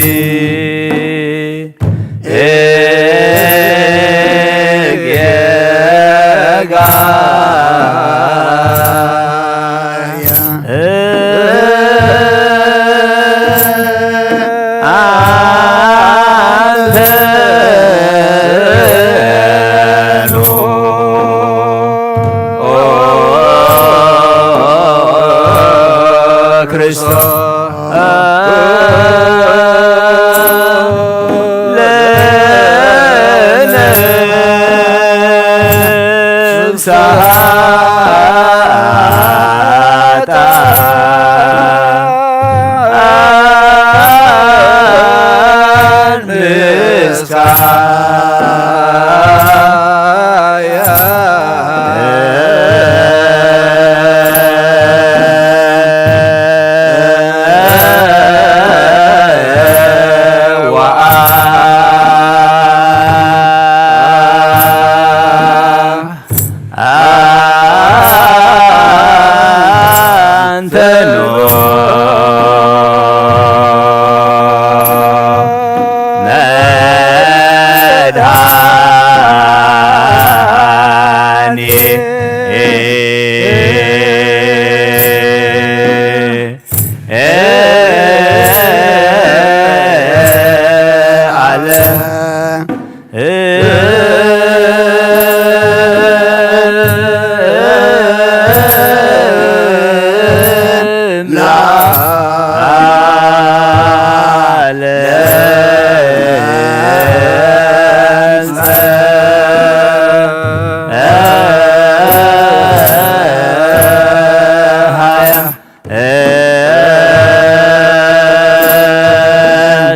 ሳጣን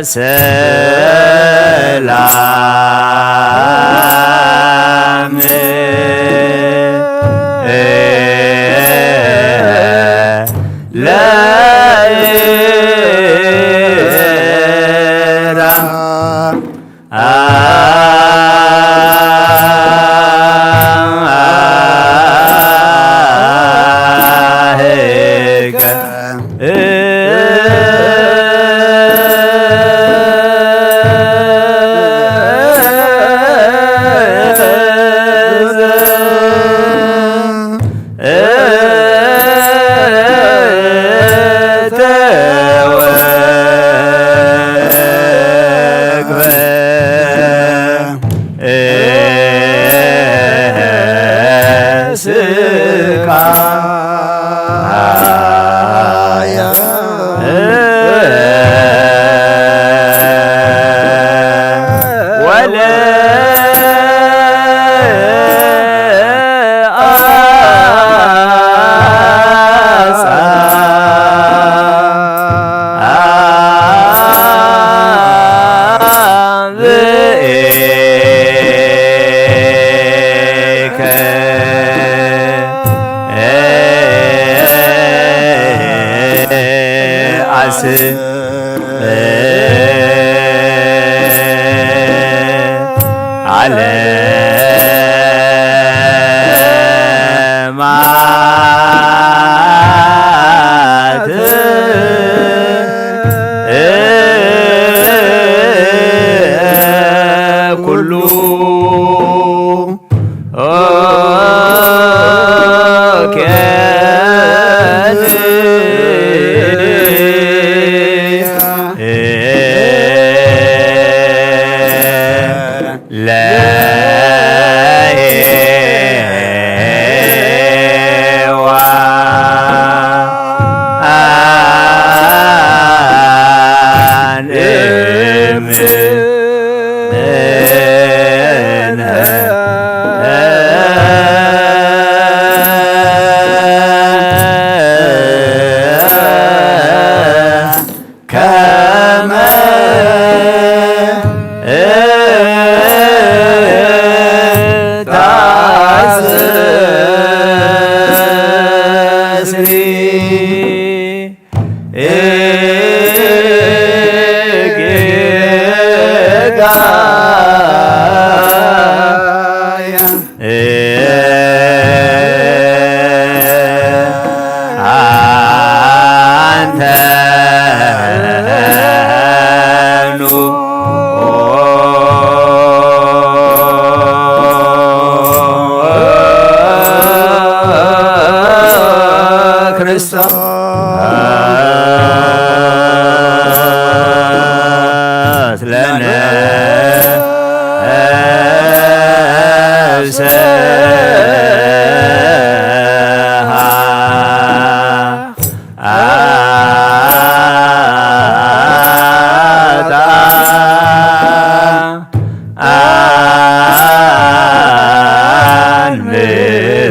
ሰላም Amen.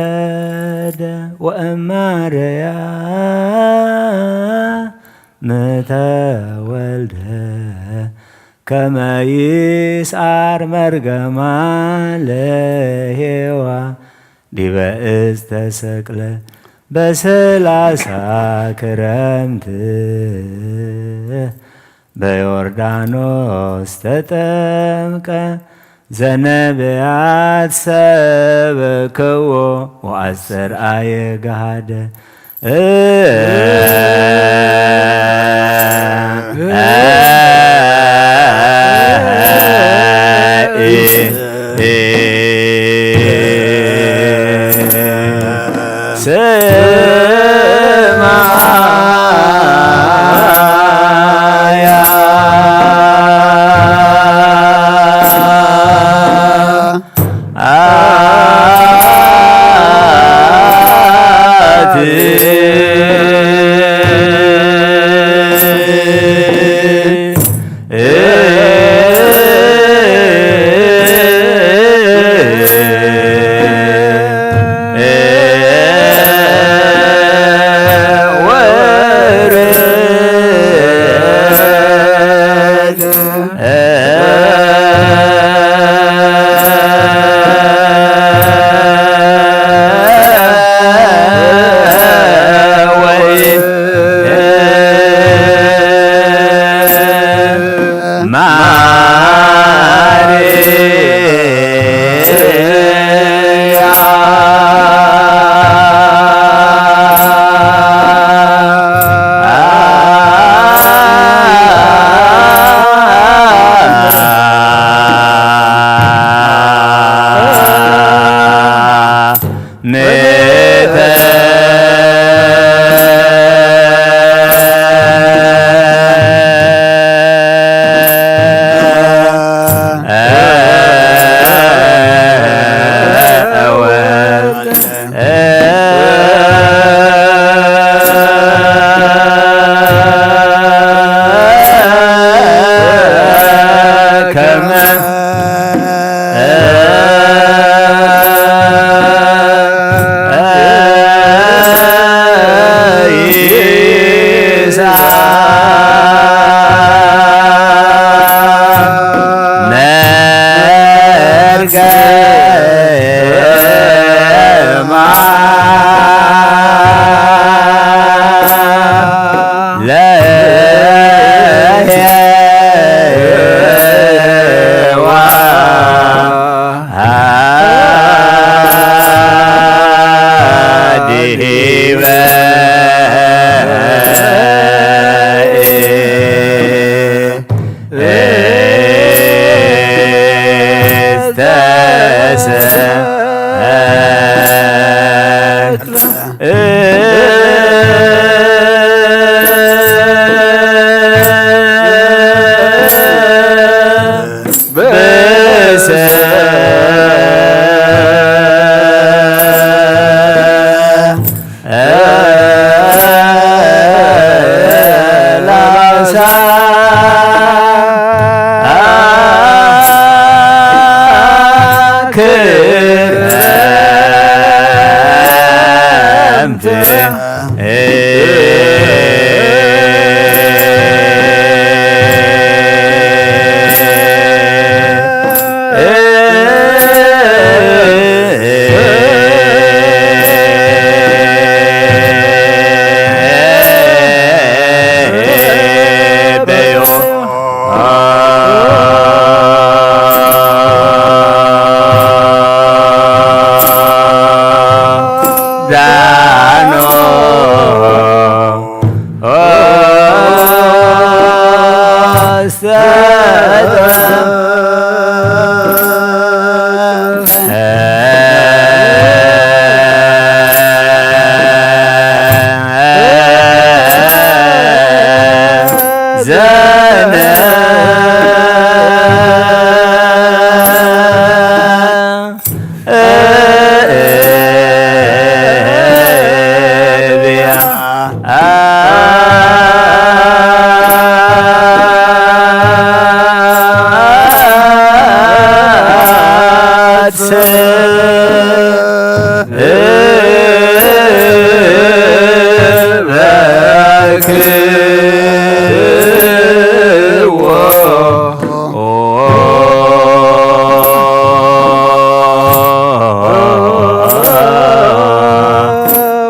ወረደ ወእማርያ ምተወልደ ከመ ይስዓር መርገማ ለሔዋ ዲበ ዕፀ ተሰቅለ በሰላሳ ክረምት በዮርዳኖስ ተጠምቀ ዘነቢያት ሰበክዎ ወአስተርአየ ገሃደ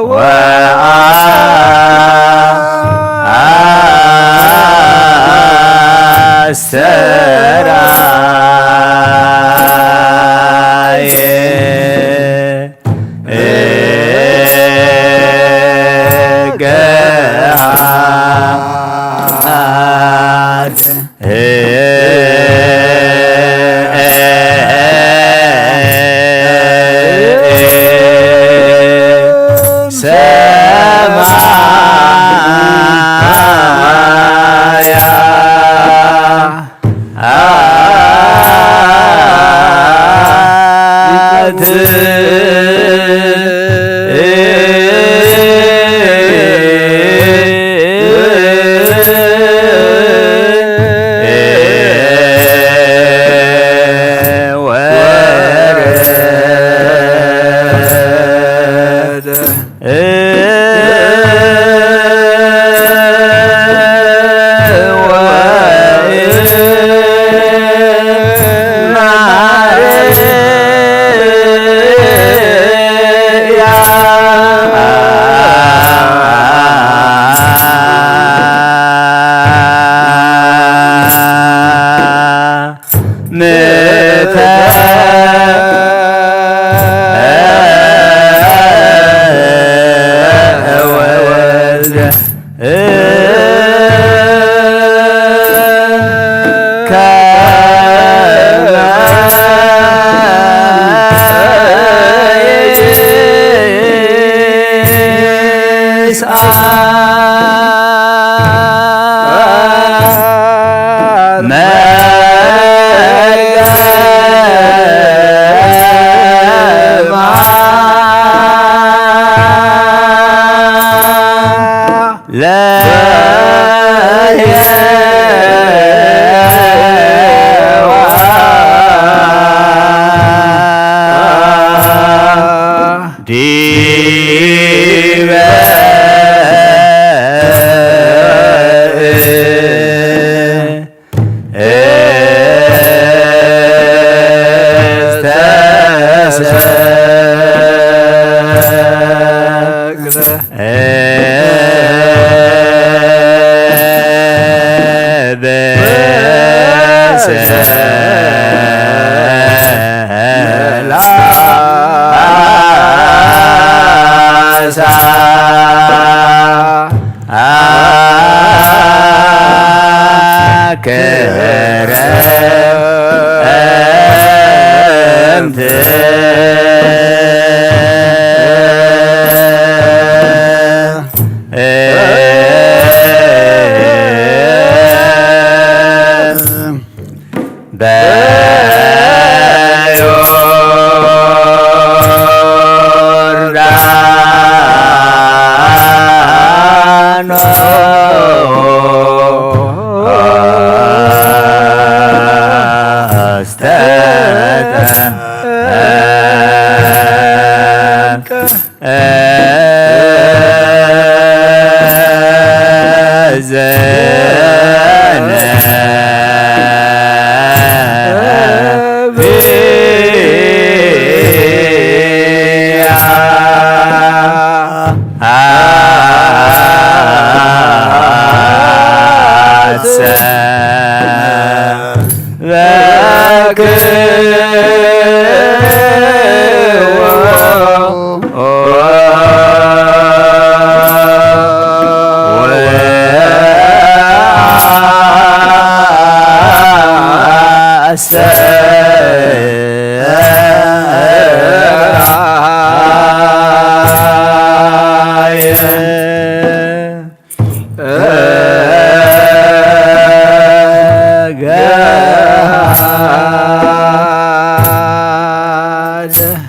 Wow.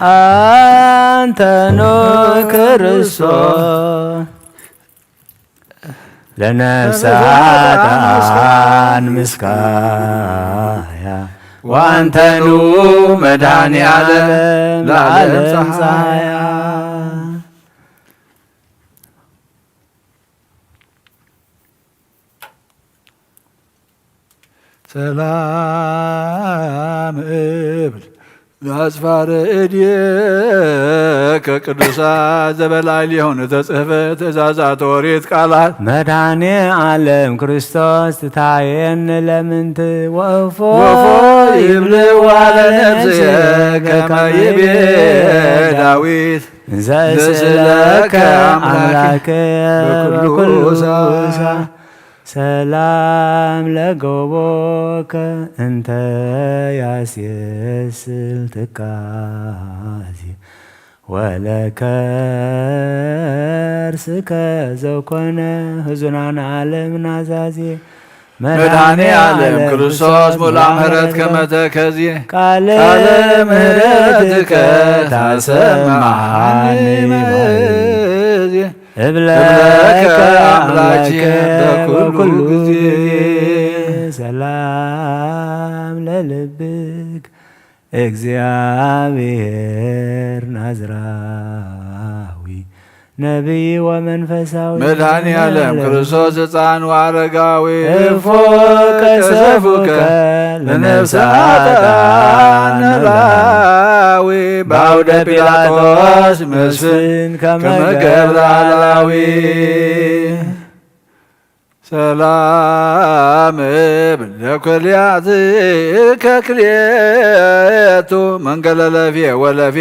አንተኑ ክርስቶስ ለነፍሳት ምስካያ ዋንተኑ መድኃኔ ዓለም ለዓለም ፀሐያ ሰላም እብል ለአጽፋረ እዴከ ቅዱሳት ዘበላይ ሊሆን ተጽሕፈ ትእዛዛት ኦሪት ቃላት መድኃኔ ዓለም ክርስቶስ ትታየን ለምንት ወፎ ይብልዋ ለነፍስየ ከመ ይቤ ዳዊት ዘስእለከ አምላከ በኩሉ ሰዓት ሰላም ለገቦከ እንተ ያስየስል ትካዜ ወለከርስከ ዘኮነ ህዙናን ዓለም ናዛዜ መድኃኔ ዓለም ክርስቶስ ሙላ ምህረት ከመተከዜ ቃለ ምህረትከ ታሰማሐኒ እብለከ አምላኬ በኩሉ ጊዜ ሰላም ለልብክ እግዚአብሔር ናዝራዊ ነቢይ ወመንፈሳዊ መድኃኔ ዓለም ክርስቶስ ሕፃን ወአረጋዊ እፎ ቀሰፉከ ለነፍሳት አነላዊ በአውደ ጲላጦስ መስፍን ከመገብረ አላዊ ሰላም እብል ለኩልያትከ ክልኤቱ መንገለ ለፌ ወለፌ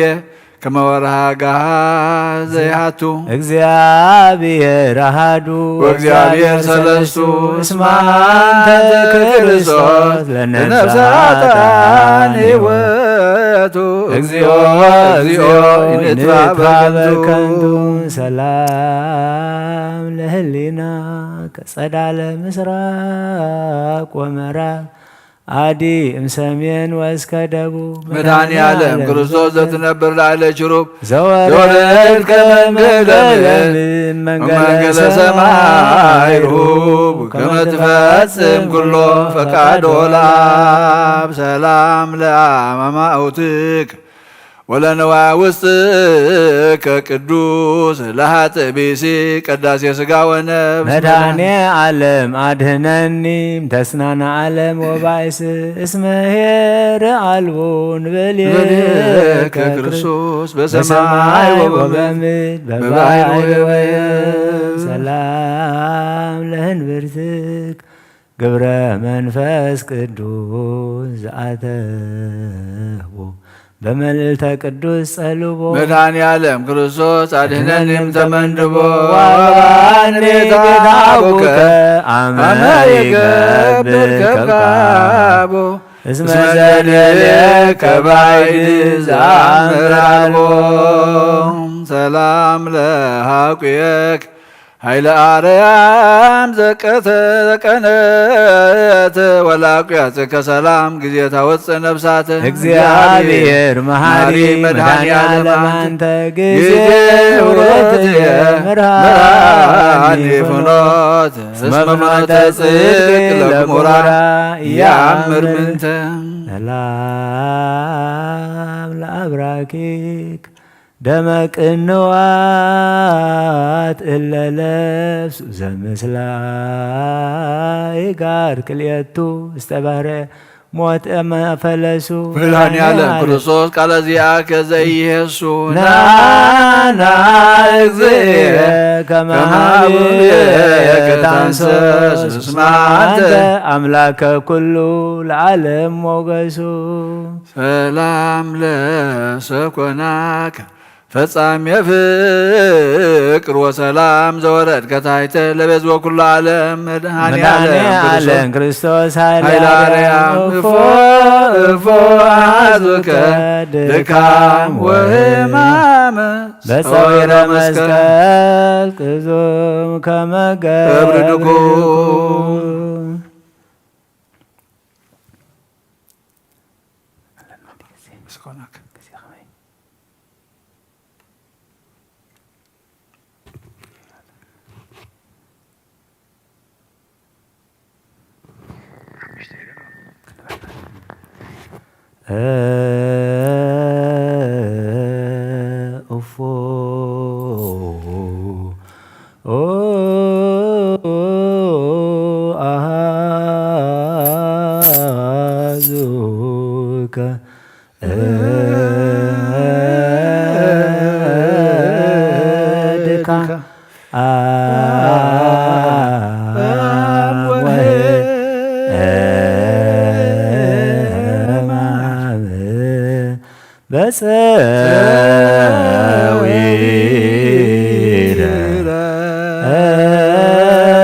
كما ورها جهاز يحتو እግዚአብሔር አሐዱ ወእግዚአብሔር ሰለስቱ እስመ አንተ ክርስቶስ ለነፍሳታን ሕይወቱ እግዚኦ እግዚኦ ይንጥራ በከንቱ ሰላም ለህሊና ከጸዳለ ምስራቅ ወምዕራብ አዲ እምሰሜን ወእስከ ደቡብ መድኃኔ ዓለም ክርስቶስ ዘትነብር ላዕለ ኪሩብ ዘወረድ ከመንገለ መንገለ ሰማይ ሩብ ከመ ትፈጽም ኩሎ ፈቃዶ ለአብ ሰላም ለአማማውትክ ወለነዋያ ውስጥከ ቅዱስ ለኃጥእ ብእሲ ቅዳሴ ሥጋ ወነፍስ መድኃኔ ዓለም አድኅነኒም ተስናነ ዓለም ወባእስ እስመ ኄር አልቦ እንበሌከ ክርስቶስ በሰማይ ወበምድር በባሕር ወየብስ ሰላም ለህንብርትክ ግብረ መንፈስ ቅዱስ ዘአተዎ በመልዕልተ ቅዱስ ጸልቦ መድኃኔ ዓለም ክርስቶስ አድኅነኒም ተመንድቦ ዋኔታቡከ አመ ይገብር ከብካቦ እስመ ዘደልየከ ባዕድ ዘአምራቦ ሰላም ለሐቁየክ ኃይለ አርያም ዘቀነት ወላቁያትከ ሰላም ጊዜ ታወፅእ ነፍሳት እግዚአብሔር መሐሪ መድኃኔ ዓለም አንተ ጊዜ ውረትየ ምርሃኒ ፍኖት እስመ ፍኖተ ጽድቅ ለግሙራ ያምር ምንተ ሰላም ለአብራኪክ ደመ ቅንዋት እለ ለብሱ ዘምስላይ ጋር ክልኤቱ ውስተ ባሕረ ሞት መፈለሱ መድኃኔ ዓለም ክርስቶስ ቃለ ዚአከ ዘኢየሱ ናና እግዚእ ከመ ኀቤከ ታንሰስ እስመ አንተ አምላከ ኩሉ ለዓለም ሞገሱ ሰላም ለሰኮናከ ፈጻሜ ፍቅር ወሰላም ዘወረድ ከታሕተ ለቤዝወ ኩሉ ዓለም መድኃኔ ዓለም ክርስቶስ ኃይለ አርያም እፎ አሐዙከ ድካም ወሕማመ በፀዊረ መስቀል ቅዙም ከመ ገብረ ድኩም እፎ አሐዙከ ድካም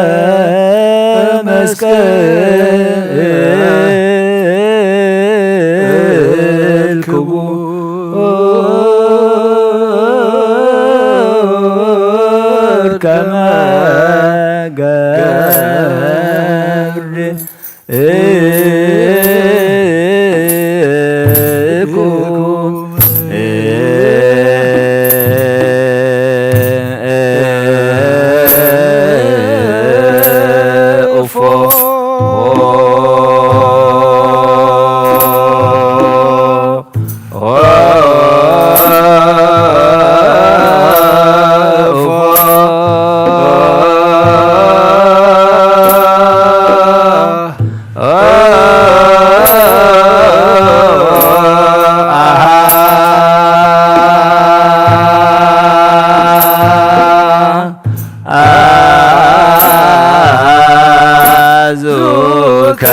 በፀዊረ መስቀል ክቡር ከመ ገብር አሐዙከ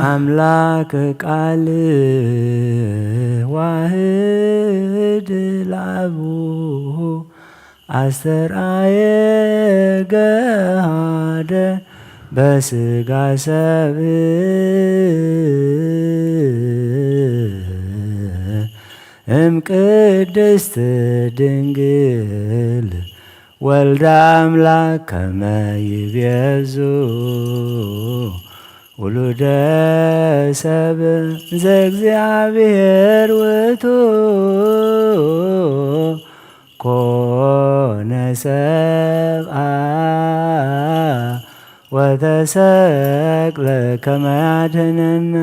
አምላከ ቃል ዋህድ ላቡ አስተርአየ ገሃደ በስጋ ሰብ እምቅድስት ድንግል ወልደ አምላክ ከመ ይቤዙ ውሉደ ሰብ ዘእግዚአብሔር ውእቱ ኮነ ሰብአ ወተሰቅለ ከመ ያድኅነነ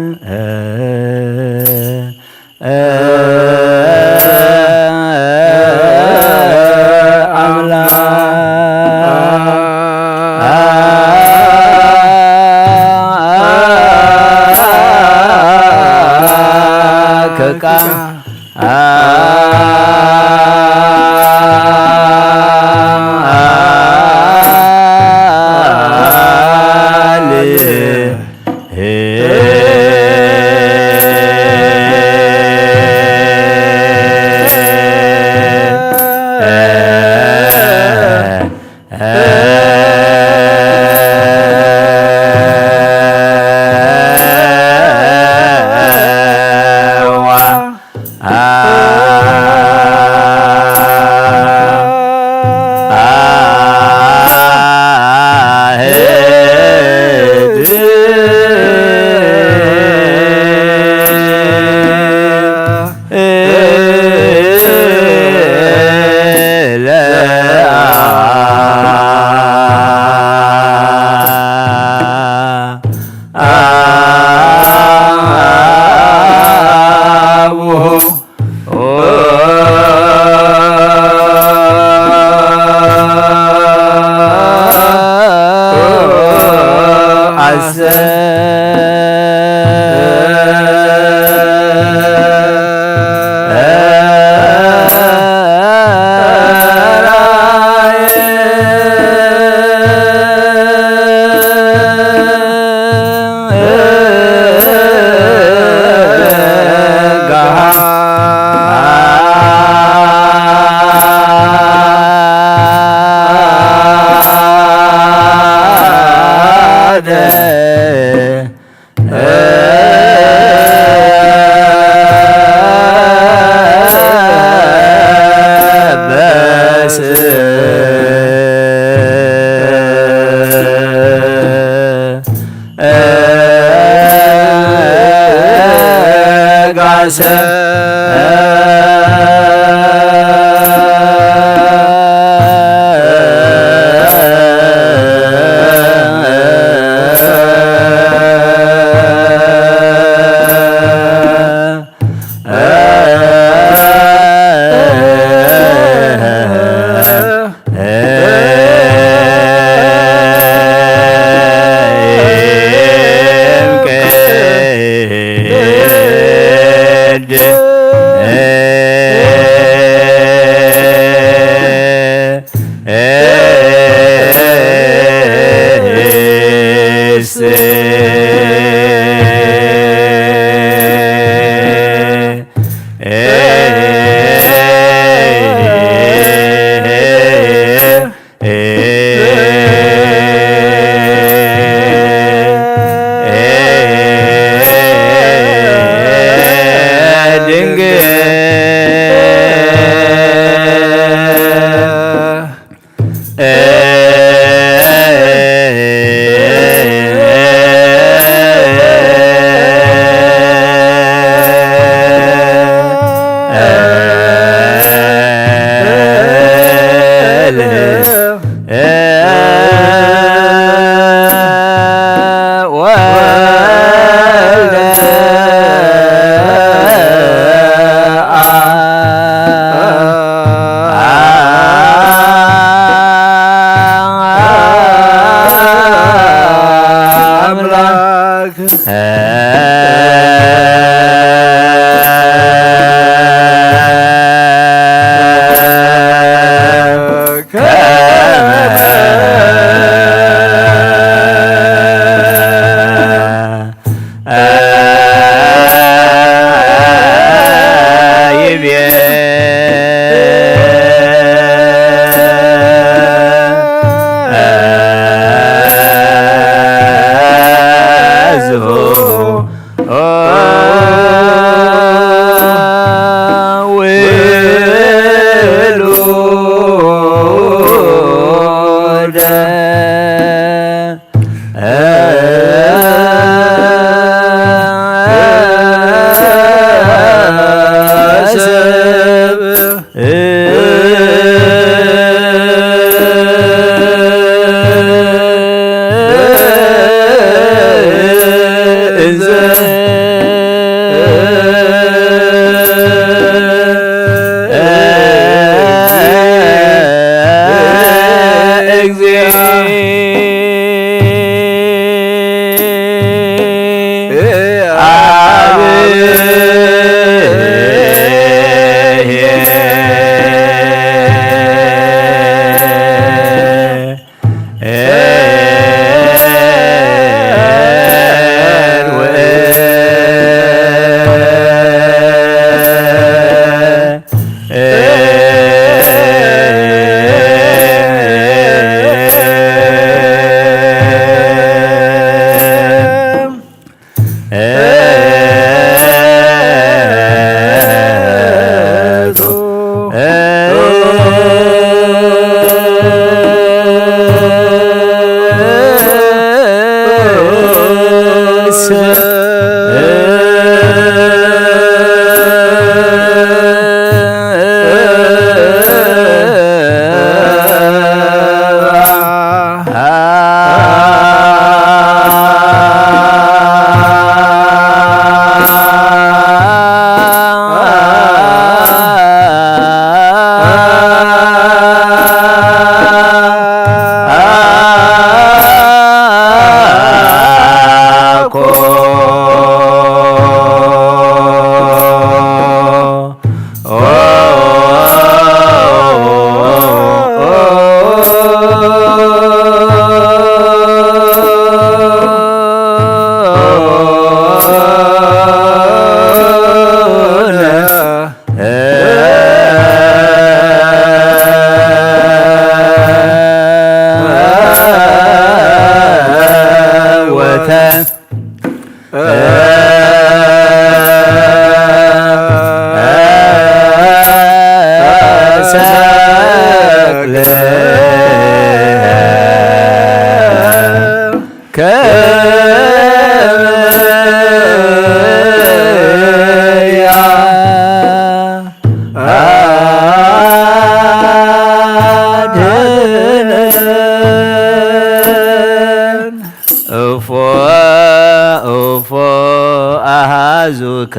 አሃዙከ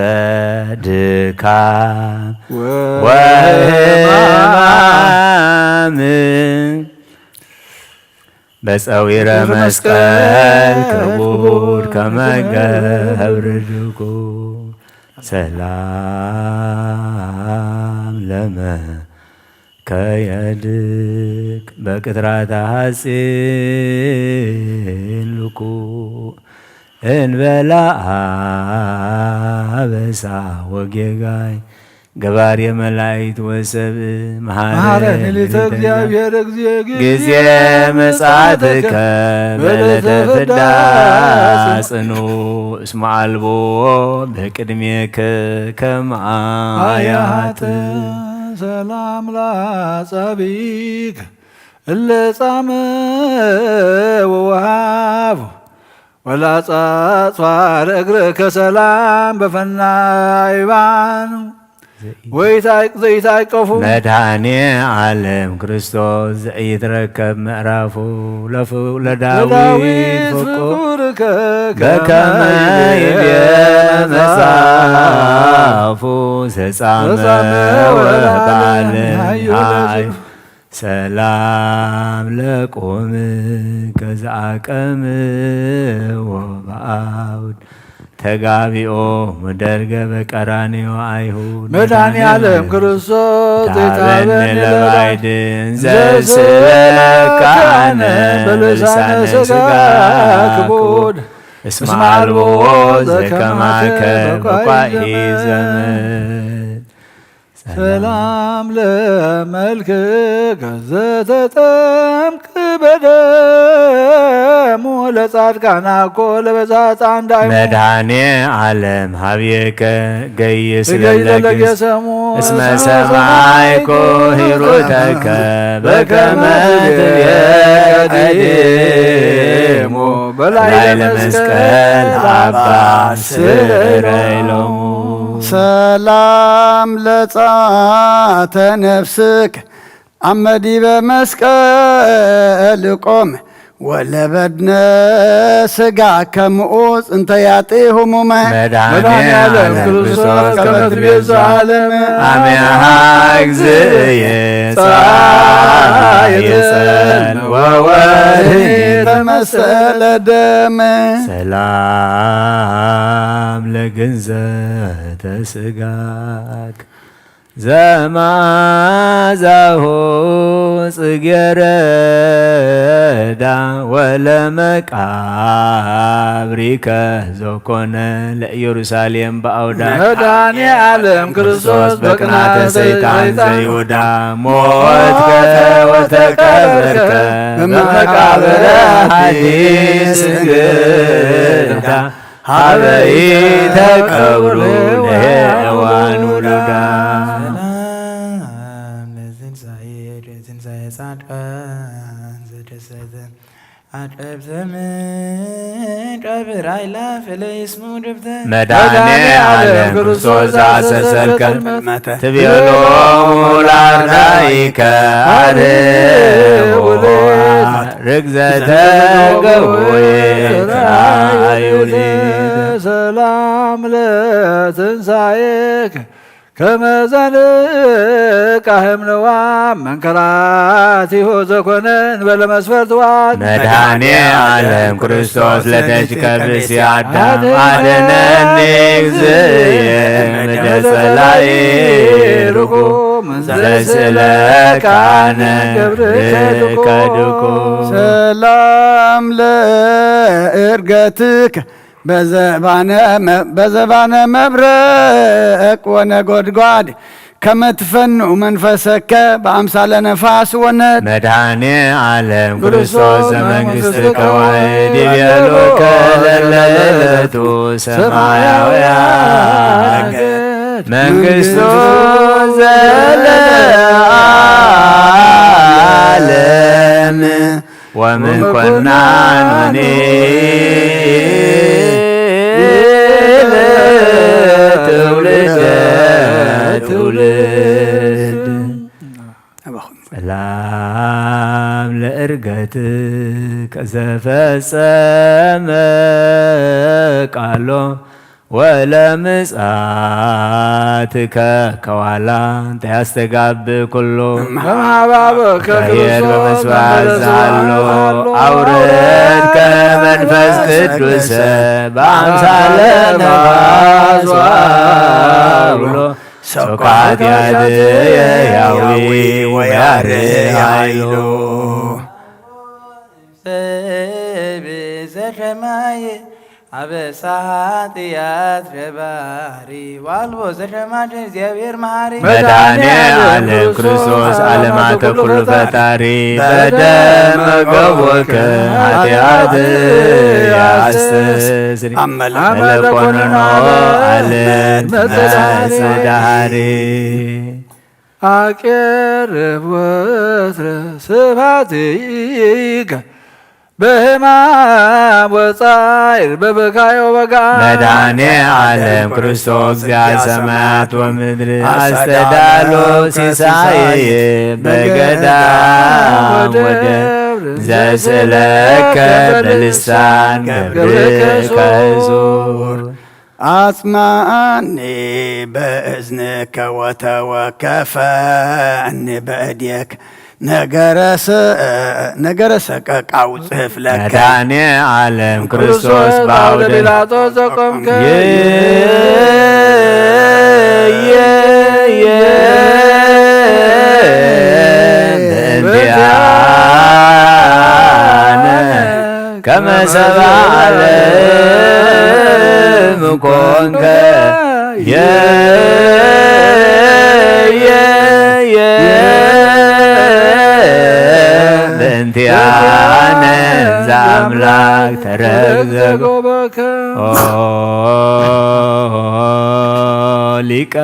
ድካም ወሕማም በፀዊረ መስቀል ክቡር ከመ ገብር ድጉም ሰላም ለመከየድክ በቅጥራተ ሐጺን ልኩ እንበላ አበሳ ወጌጋይ ገባሬ መላእክት ወሰብ መሐረነ ሊተ እግዚአብሔር ጊዜ መጻትከ በለተ ፍዳ ጽኑ እስመ አልቦ በቅድሜከ ከመ አያት ሰላም ላጸቢክ እለ ጻመ ወወሃብ ወላጻጽዋር እግርከ ሰላም በፈናይባን ዘይታቀፉ መድኃኔ ዓለም ክርስቶስ ዘኢትረከብ ምዕራፉ ለዳዊት ፍቁርከ በከመ ይቤ መጽሐፉ ዘጻመ ወበዓለም ሰላም ለቆም ከዘአቀም ወበአውድ ተጋቢኦ ምደርገ በቀራንዮ አይሁድ መድኃኔ ዓለም ክርስቶስ ታበን ለባይድን ዘስለካነ በልሳነ ሥጋ ክቡድ እስመ አልቦ ዘከማከ በቋኢ ዘመን ሰላም ለመልክከ ዘተጠምቅ በደሙ ለጻድቃን አኮ ለበዛት አንዳይሙ መድኃኔ ዓለም ሀብየከ ገይስ ለለገሰሙ እስመ ሰማይኮ ሂሩተከ በከመ ትቤቀድሞ በላይ ለመስቀል አባ ስረይሎሙ ሰላም ለጻተ ነፍስክ አመዲ በመስቀል ቆም ወለበድነ ሥጋ ከምዑፅ እንተ ያጤሁ ሙመ መድኃኔ ዓለም ክርስቶስ ከመ ትቤዛ ዓለም አሜሃ እግዚእየ ጻየፀን ወወህኒ ተመሰለ ደመ ሰላም ለግንዘተ ሥጋክ ዘማዛሁ ጽጌረዳ ወለመቃብሪከ ዘኮነ ለኢየሩሳሌም በአውዳ መድኃኔ ዓለም ክርስቶስ በቅናተ ሰይጣን ዘይሁዳ ሞትከ ወተቀበርከ በመቃብረ ሐዲስ እንግዳ ሀበይ ተቀብሩ ለሔዋን ውሉዳ መድኃኔ ዓለም ክርስቶስ ዘአሰሰልከ ትቤሎሙ ለአርዳኢከ አርኅዉ ርግዘተ ገቦዬ ሰላም ለትንሣኤከ ከመ ዘንቃህም ነዋ መንከራቲሁ ዘኮነን በለመስፈርት ዋት መድኃኔ ዓለም ክርስቶስ ለደጅከ ብእሲ አዳም አድኅነኒ እግዚእየ እምደ ጸላኢ ርጉም ዘስእለካነ ገብርከ ድኩም ሰላም ለእርገትከ በዘባነ መብረቅ ወነጎድጓድ ከመትፈኑ መንፈሰከ በአምሳለ ነፋስ ወነት መድኃኔ ዓለም ክርስቶስ ዘመንግሥትከ ዋሕድ ይቤሉከ ለለዕለቱ ሰማያውያን መንግሥቱ ዘለዓለም ወምንኮናን መኔ ትውልደ ትውልድ ሰላም ለዕርገትከ ዘፈጸመ ቃሎ ወለምጽአትከ ከዋላ እንተ ያስተጋብእ ኩሎ ከማባበከ ከሄር በመስዋዕት ዛሎ አውረድከ መንፈስ ቅዱስ በአምሳለ ነፋስ ዋብሎ ሶካት ያድየ ያዊ ወያርኃይሎ ዘሸማየ አበሳጢያት ረባሪ ዋልቦ ዘሸማች እግዚአብሔር መሐሪ መድኃኔ ዓለም ክርስቶስ ዓለማተ ኩሉ ፈጣሪ በደመ ገቦከ ኃጢአት ያስተስሪ መለኮንኖ ዓለም መጽዳሪ አቄርብ ወትረ ስብሐቲከ በሕማም ወጻዕር በበካዮ በጋ መድኃኔ ዓለም ክርስቶስ እግዚአ ሰማያት ወምድር አስተዳሎ ሲሳየ በገዳም ወደብ ዘስእለከ በልሳን ገብርከ ሕጹር አጽማኒ በእዝንከ ወተወከፈኒ በእድየከ ነገረ ሰቀቃው ጽሕፍ ለከ መድኃኔ ዓለም ክርስቶስ በአውደ ጲላጦስ ዘቆምከ በእንቲአነ ከመ ሰብአ ዓለም ኮንከ በእንቲአነ ዘአምላክ ተረግዘጎ ሊቀ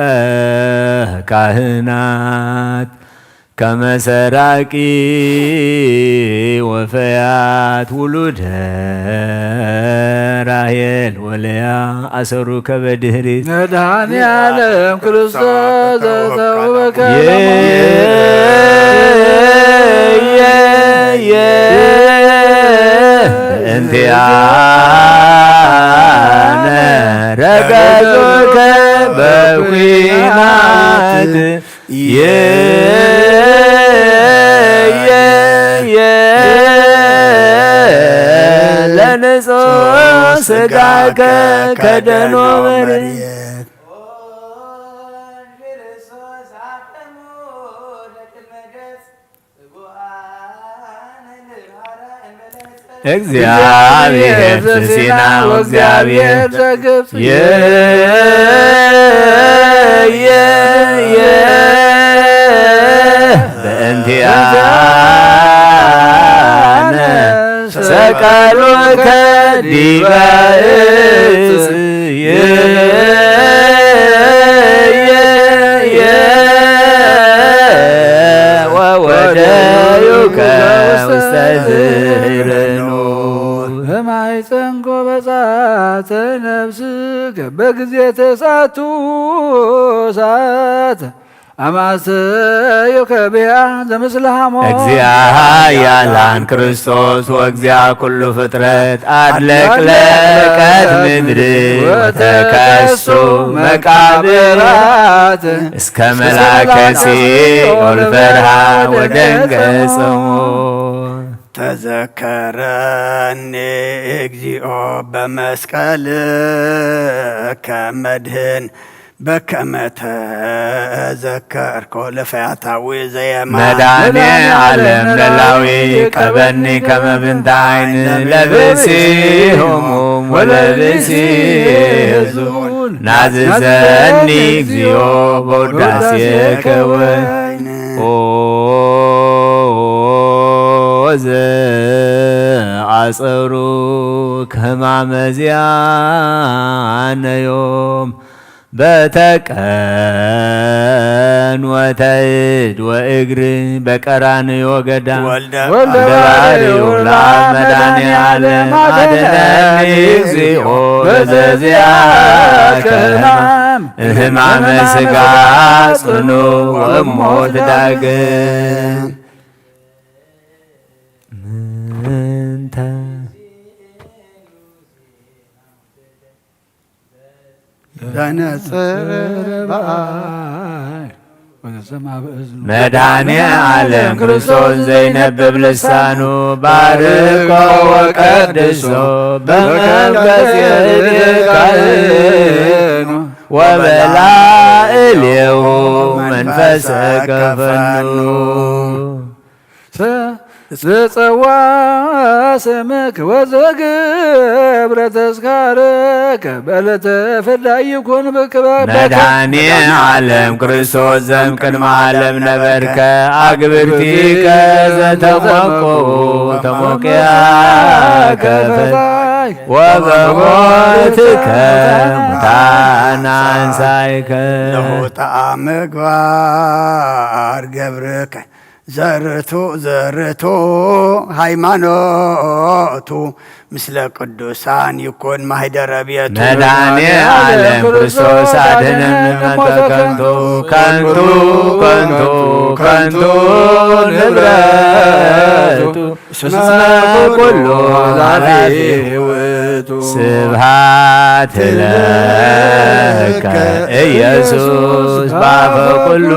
ካህናት ከመ ሰራቂ ወፈያት ውሉደ ራሔል ወለያ አሰሩ ከበድህሪት መድኃኔ ዓለም ክርስቶስ ዘተውበከ በእንቲአነ ረገዞከ በኩናት ለንጹሕ ሥጋከ ከደኖ መሬት እግዚአብሔር ዘሲና ወእግዚአብሔር ዘግብጽ በእንቲአነ ሰቀሎከ ዲበ ዕፅ ወወደዩከ ውስተ ዝህርኑ በማኅፀንኮ በጻተ ነፍስከ በጊዜ ተሳቱ ሰዓት አማሰዮ ከቢያ ዘምስለ ሐሞት እግዚአብሔር ክርስቶስ ወእግዚአ ኩሉ ፍጥረት አድለቅለቀት ምድር ወተከሱ መቃብራት እስከ መላከ ሲኦል ፈርሃ ወደንገጸሞ ተዘከረኒ እግዚኦ በመስቀል ከመድህን በከመ ተዘከርኮ ለፈያታዊ ዘየማን መድኃኔ ዓለም ለላዊ ቀበኒ ከመ ብንተ ዓይን ለብእሲ ሕሙም ወለብእሲ ሕዙን ናዝዘኒ እግዚኦ በውዳሴከ ወይን ዘአጸሩ ከሕማመ ዚአነ ዮም በተቀን ወተእድ ወእግር በቀራንዮ ገዳም ወልደ ባሕርዩ ለአብ መድኃኔ ዓለም አድኅነኒ እግዚኦ በዘዚአከ ሕማመ ሥጋ ጽኑ ወሞት ዳግም ምንተ መድኃኔ ዓለም ክርስቶስ ዘይነብብ ልሳኑ ባርኮ ወቀድሶ በመንፈስ የድካህኑ ወበላዕሌሁ መንፈሰ ከፈኑ ዘጸዋ ስምክ ወዘገብረ ተስካረከ በዕለተ ፍዳ ይኩን ብክበር መድኃኔ ዓለም ክርስቶስ ዘእምቅድመ ዓለም ነበርከ አግብርቲከ ዘተሞቆ ተሞቅያከ ወበሞትከ ሙታን አንሣእከ ለሆጣ ምግባር ገብርከ ዘርቶ ሃይማኖቱ ምስለ ቅዱሳን ይኩን ማኅደረ ቤቱ መድኃኔ ዓለም ክርስቶስ አድኅነነ ከንቱ ከንቱ ከንቱ ከንቱ ንብረቱ እስመ ኩሉ ኃላፊ ውእቱ ስብሐት ለከ ኢየሱስ በአፈ ኩሉ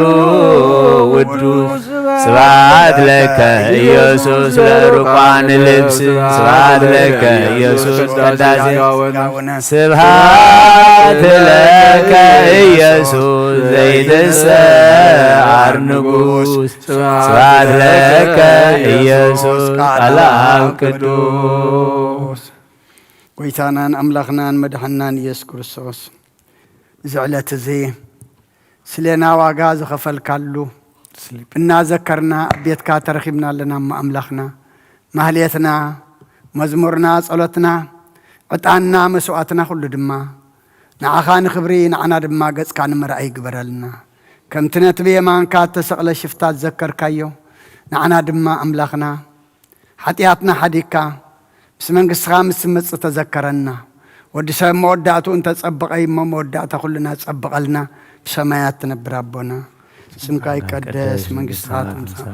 ውዱስ ስብሐት ለከ ኢየሱስ ለሩቋን ልብስ ስብሐት ለከ ኢየሱስ ቅዳሴ ስብሐት ለከ ኢየሱስ ዘይትሰዓር ንጉሥ ስብሐት ለከ ኢየሱስ ቃለ አብ ቅዱስ ጎይታናን አምላኽናን መድኃኒናን ኢየሱስ ክርስቶስ እዚ ዕለት እዚ ስለና ዋጋ ዝኸፈልካሉ እናዘከርና ቤትካ ተረኺብና ኣለና ኣምላኽና ማህሌትና መዝሙርና ጸሎትና ዕጣንና መስዋዕትና ኩሉ ድማ ንዓኻ ንኽብሪ ንዓና ድማ ገጽካ ንምርኣይ ይግበረልና ከምቲ ነቲ ብየማንካ ተሰቕለ ሽፍታት ዘከርካዮ ንዓና ድማ ኣምላኽና ሓጢኣትና ሓዲግካ ምስ መንግሥትኻ ምስ መጽእ ተዘከረና ወዲ ሰብ መወዳእቱ እንተጸብቐ እሞ መወዳእታ ኩሉና ጸብቐልና ብሰማያት ትነብር ኣቦና ስምካ ይቀደስ መንግሥትኻ ትምጻእ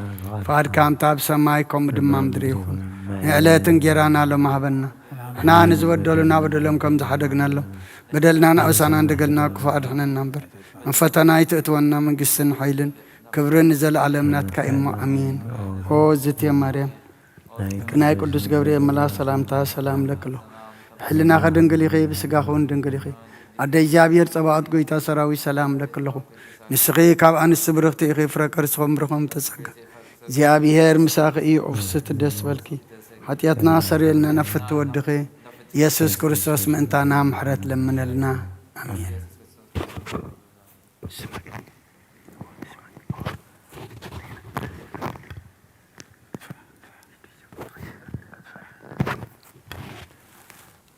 ፈቃድካ እምታ ብሰማይ ከምኡ ድማ ምድሪ ይኹን ንዕለት እንጀራና ሎም ሃበና ንሕና ንዝበደሉ እናበደሎም ከም ዝሓደግናሎም በደልና ንኣበሳና እንደገልና ክፉ ኣድሕነና እምበር ንፈተና ይትእትወና መንግሥትን ኃይልን ክብርን ዘለዓለም ናትካ እሞ ኣሜን ሆ ዝትየ ማርያም ናይ ቅዱስ ገብርኤል መልአክ ሰላምታ ሰላም ለክሎ ሕልና ኸድንግል ኢኺ ብስጋኹ ድንግል ኢኺ ኣደ እግዚአብሔር ጸባኦት ጎይታ ሰራዊት ሰላም ለክለኹ ንስኺ ካብ ኣንስቲ ብርኽቲ ኢኺ ፍረ ከርስኾም ብርኾም ተጸጋ እግዚአብሔር ምሳኺ እዩ ዑፍስት ደስ በልኪ ኃጢአትና ሰሪየልና ነፍት ወድኺ ኢየሱስ ክርስቶስ ምእንታና ምሕረት ለምነልና ኣሜን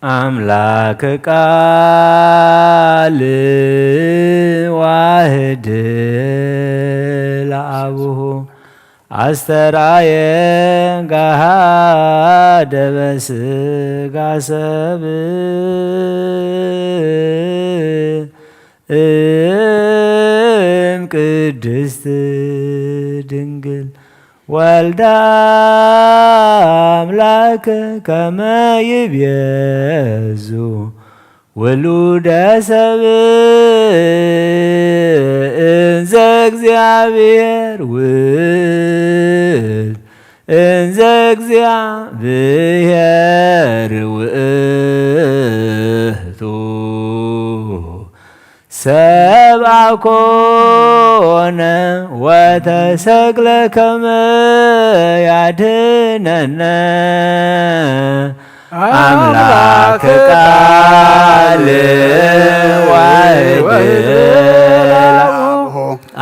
አምላክ ቃል ዋህድ ለአቡሁ አስተራየ ገሃደ በሥጋ ሰብ ቅድስት ድንግል ወልዳ አምላክ ከመ ይቤዙ ውሉደ ሰብእ እንዘ እግዚአብሔር ውእቱ እንዘ እግዚአብሔር ውእቱ ሰብአ ኮነ ወተሰቅለ ከመ ያድኅነነ አምላክ ቃል ዋህድ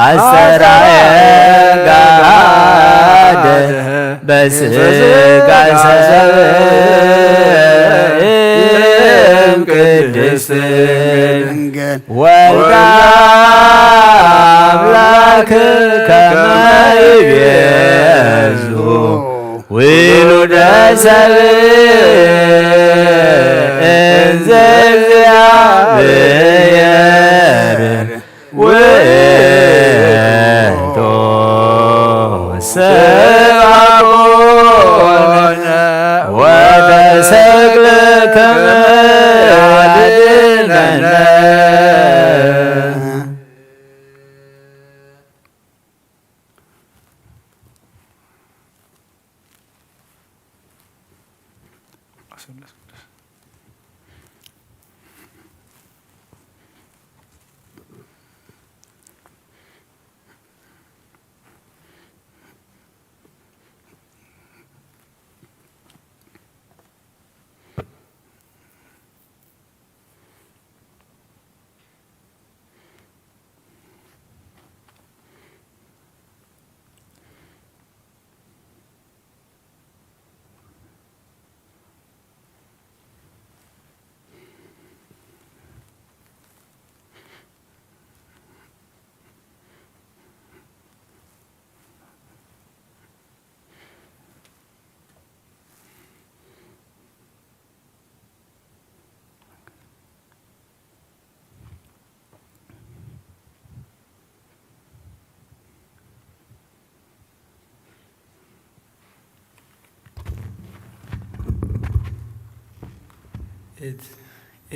አስተራየ ገሃደ በሥጋ ሰብ ቅድስት ድንግል ወልዳ አምላክ ከመ ይቤዙ ውሉደ ሰብእ እንዘ እግዚአብሔር ውእቱ ሰብአ ኮነ ወተሰቅለ ከመ ያድኅነነ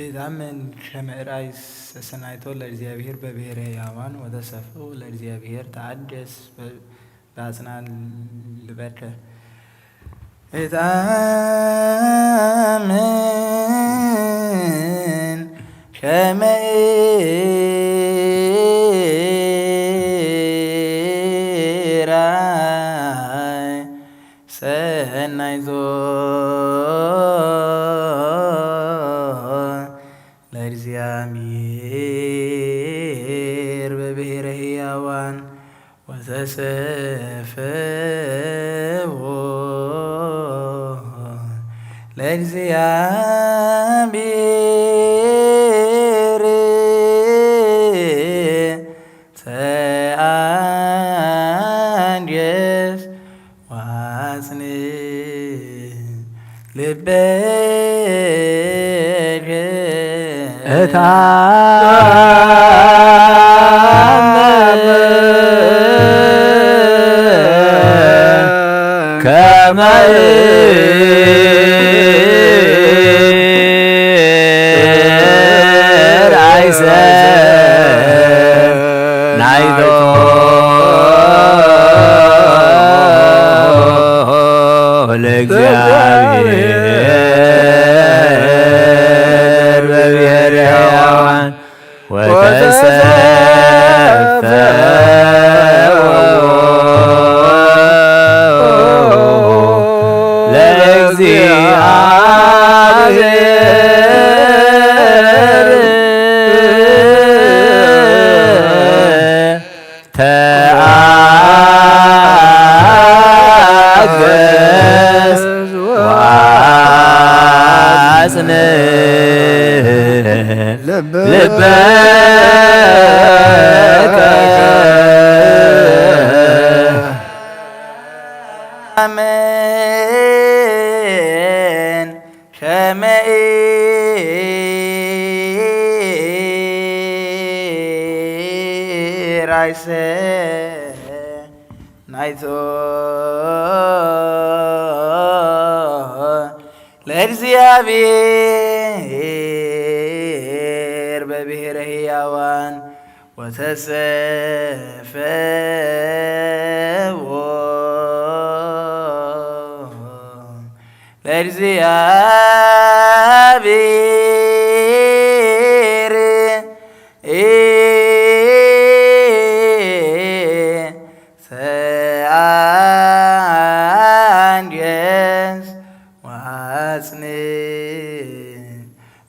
ኢታምን ከመዕራይ ሰናይቶ ለእግዚአብሔር በብሔረ ሕያዋን ወተሰፍሑ ለእግዚአብሔር ተአደስ ዳስናን ልበከ እታምን ሸመኢራይ ሰናይዞ ለእግዚአብሔር በብሔረ ሕያዋን ወተሰፈዎ ለእግዚአብሔር ተአንየስ ዋጽን ልበከ ከመ ራይሰ ናይቶ ለእግዚአብሔር በብሔረ ሕያዋን ወተሰፈዎ ለእግዚአብሔር ተአገስ ዋጽን ልበከ አሜን ሸመኢራይሰ ናይቶ ለእግዚአብሔር በብሔረ ሕያዋን ወተሰፈዎ ለእግዚአብሔር ተአንየስ ዋጽን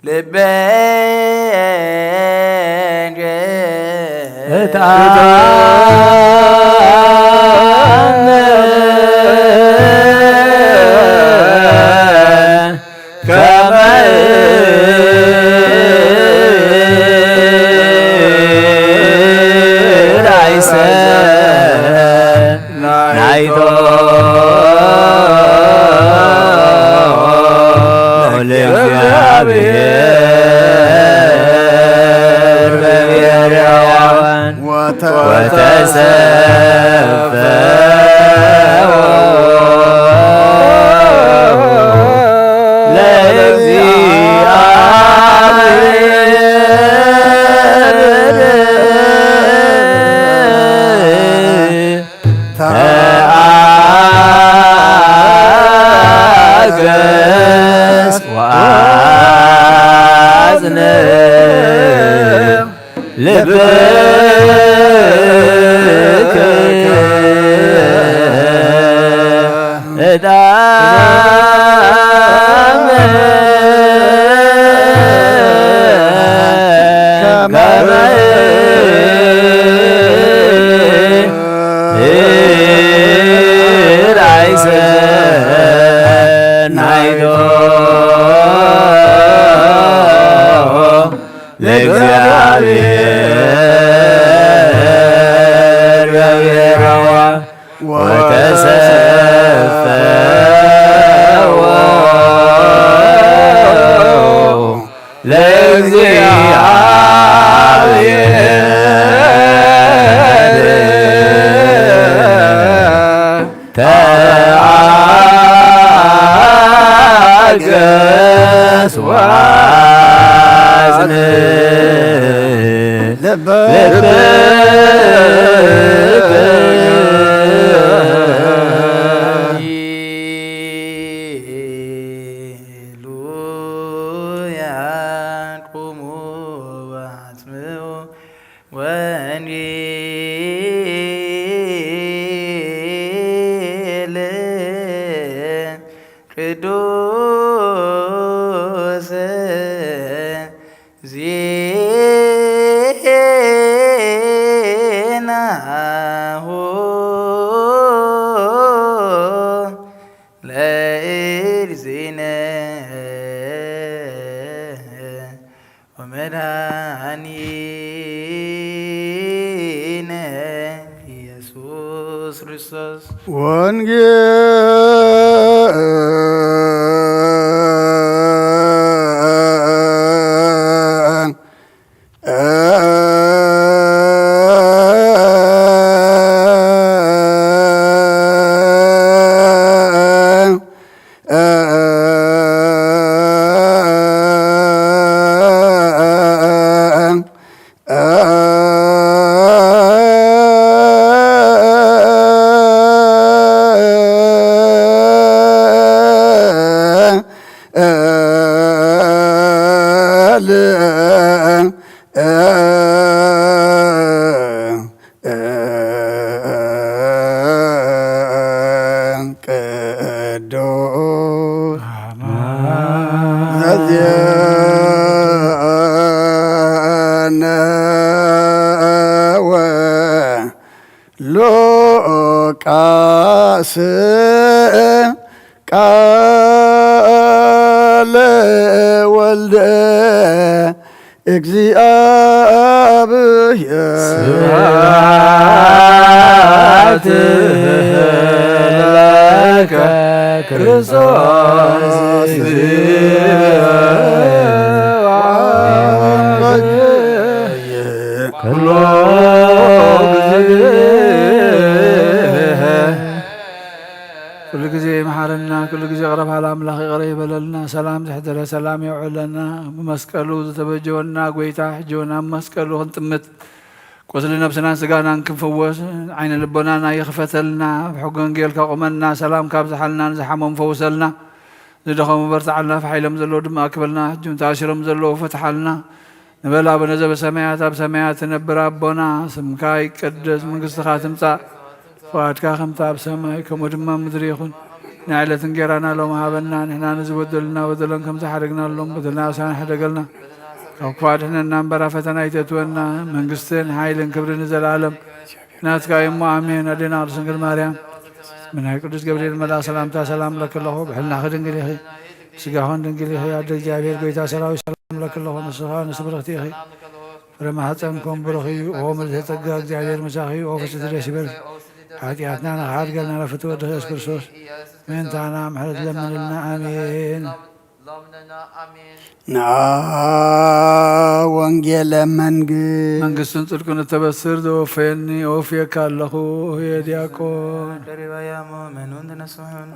ልበከ ከመ ራይሰ ናይቶ ለእግዚአብሔር በብሔረ ሕያዋን ወተሰፈዎ ተአገስ ዋጽን ልበከ ከመ ራይሰ ናይቶ ለእግዚአብሔር በብሔረ ሕያዋን ወተሰፈዎ ለእግዚአብሔር ተአገስ ዋጽን ልበከ መድኃኒነ ኢየሱስ ክርስቶስ ሉቃስ ቃለ ወልደ እግዚአብሔር ስብሐት ለከ ክርስቶስ ኩሎ كل جزء محرنا كل جزء قرب على أملاخ قريب لنا سلام تحتر سلام يعلنا مسكلو تبجونا قويتا حجونا مسكلو انتمت قوسل نفسنا سقانا نكفوس عين لبنانا يخفتلنا بحقن قيل كقمنا سلام كابز حلنا نزحمهم فوسلنا ندخل مبرتعلنا فحيلم زلو دم أكبلنا حجون تاشرم زلو فتحلنا نبلا بنزب سميات بسميات نبرا بنا سمكاي قدس من قصة خاتمتا فاتك خمتا بسماي كمدما مدريخون نعلة نجرانا لو مهابنا نحنا نزودلنا ودلن كم تحرقنا لهم بدلنا وسان حدقلنا وقفاتنا ننبرا فتنا يتتونا من قصتين حايلن كبر نزل العالم ناتكا يمو عمين أدينا رسنك الماريام من هاي قدس قبريل الملا سلام تا سلام لك الله بحلنا خدن قليخي سقاهون دن قليخي عدل جابير قويتا سلاوي سلام لك الله نصفان نصبرختي أخي فرما حتنكم برخي ومرد تقاق جابير مساخي وفسد ريسي برد حاتياتنا نخاد قلنا لفتوى دخيس كرسوس من تانا محلت لمن لنا آمين نا وانجيل منقسن تلكن التبسر دو فيني وفيك اللخو هي دياكون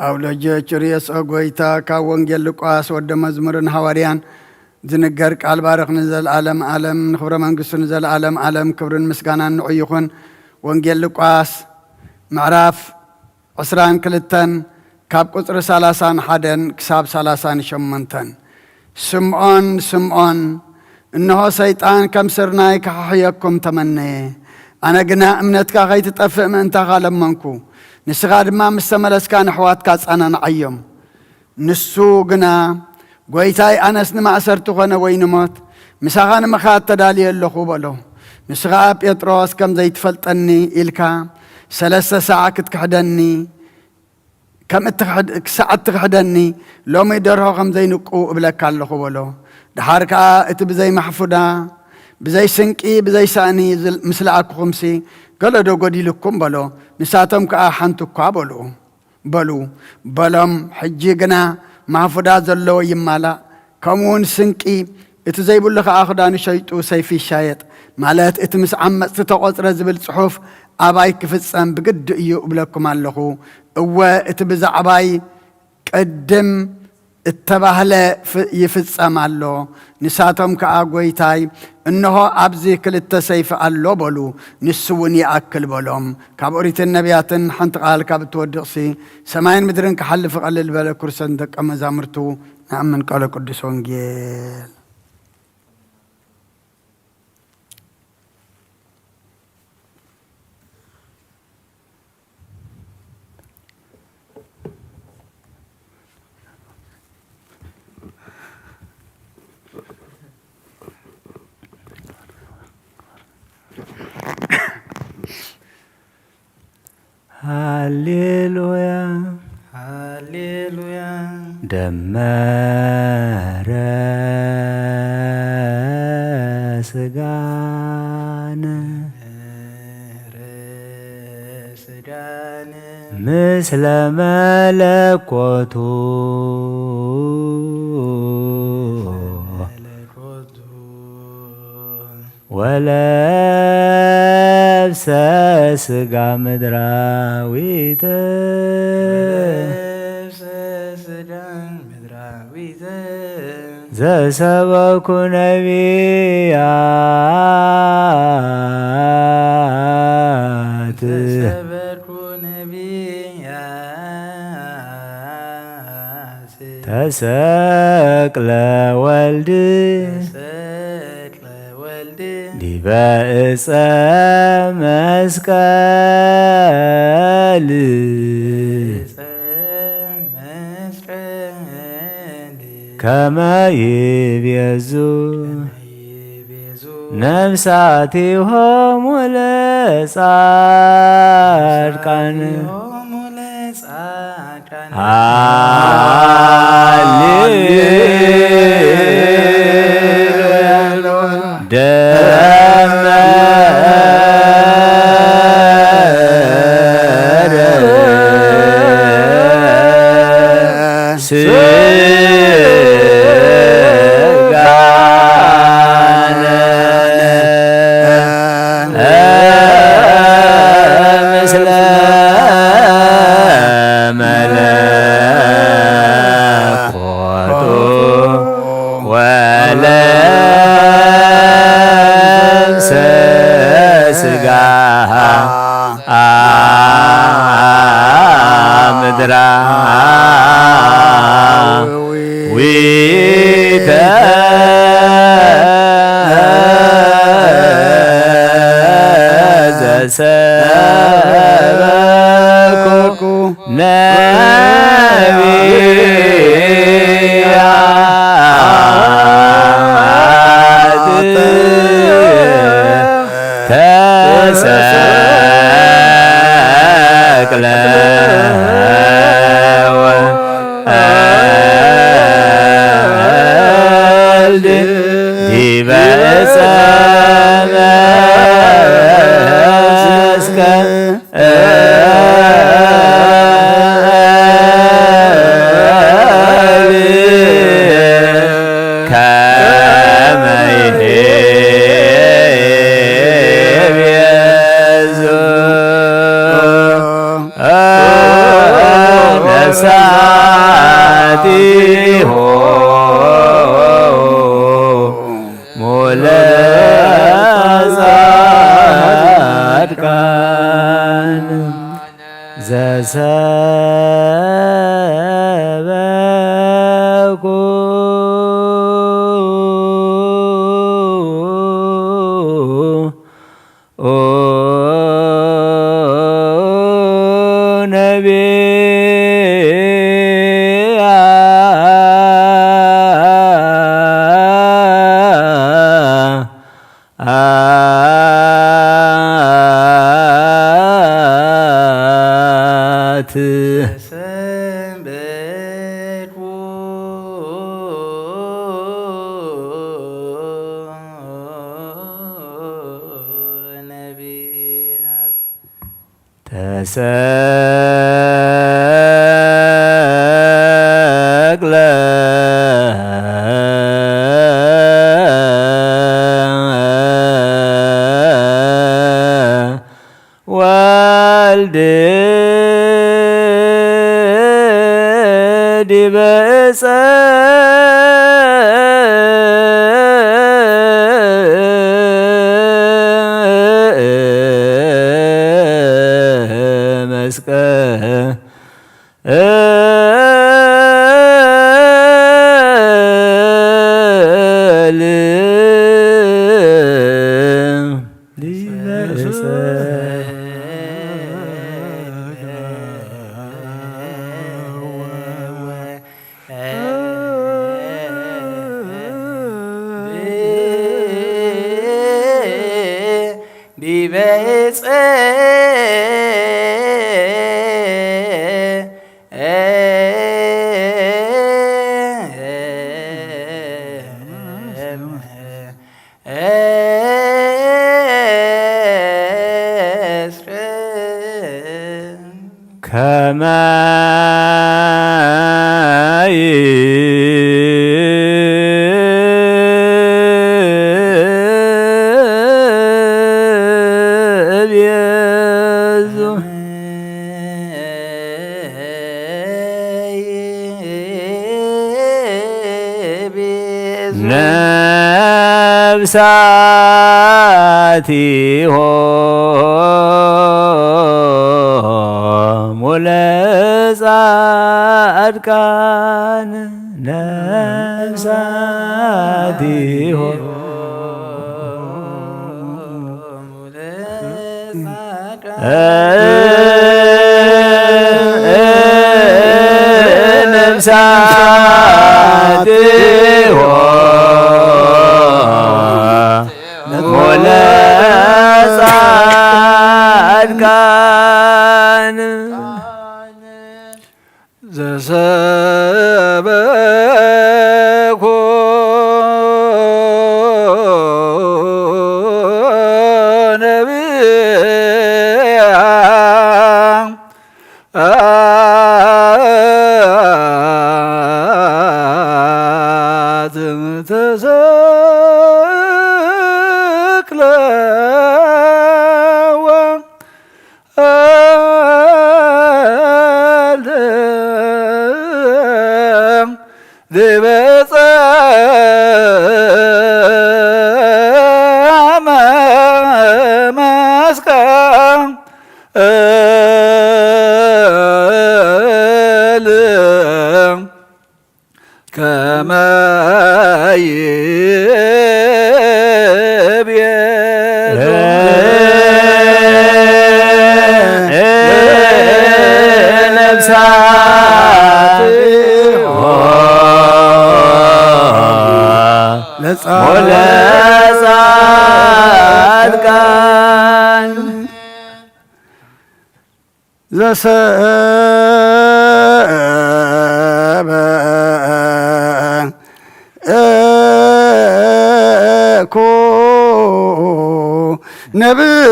أولا جريس أقويتا كا وانجيل لقاس ود مزمرن حواريان زنقر قال بارق نزل عالم عالم نخبر منقسن نزل عالم عالم كبرن مسقانا نعيخون وانجيل لقاس معراف عسران كلتن كاب قطر سالاسان حدن كساب سالاسان شمنتن سمعون إنه سيطان كم سرناي كحيكم تمني أنا قنا أمنتك غيت تطفئ من أنت غالب منكو نسغاد ما مستملس كان حوات كاس أنا نعيم نسو قنا قويتاي أنا سنما أسرتو غنا وينموت مساغان مخات تدالي اللخو بلو نسغاب يطروس كم زيت فلتني إلكا 3 ساعة كتكحدني كم ساعة تكحدني لو ما يدرها خم زي نقو بلك الله خبله دحاركا اتبزي محفودا بزي سنكي بزي ساني مثل اكو خمسي قال دو قدي لكم بلو نساتم كاحنتو بلو بلم حجيقنا محفودا زلو يمالا كمون سنكي اتزي بلخ اخداني شيطو سيفي الشايط مالات اتمس عمت ستقصر زبل صحوف أباي كفتسان بقد يقبلكم اللهو اتبز عباي قدم التباهلة يفتسان الله نساتهم كأقويتاي إنه أبزي كل التسيف الله بلو نسوني أكل بلوم كابوريت النبيات حنت قال كابت ودقسي سماين مدرن كحل فقال البلا كرسان دك أما زامرتو نعم من قال قدس ونجيل هاليلويا هاليلويا دمر ስጋነ ስዳነ ምስለ መለኮቱ መለኮቱ ወለብሰ ስጋ ምድራዊተ ስዳን ምድራዊተ ዘሰበኩ ነቢያት ሰበኩ ነቢያት ተሰቅለ ወልድ ተሰቅለ ወልድ ዲበ ዕፀ መስቀል ከመ ይቤዙ ነፍሳቲሆሙ ለጻድቃን ሃሌሉያ ምድራዊተ ዘሰበኩ ነቢያት ተሰቅለ ወልድ ዲበ ዕፀ መስቀል ከመ ይቤዙ ነፍሳቲሆሙ ለጻድቃን ዘሰበኩ ነቢያት ሰንበትኩ ነቢያት ተሰቅለ ወልድ ዲበ ዕፀ መስቀል ዲበ ዕፀ ዲበ ዕፀ ከማይ ነፍሳቲሆሙ ለጻድቃን ነፍሳቲሆሙ ለጻድቃን ዘሰበኮ ነቢያ ለጻድቃን ዘሰበኮ ነቢያ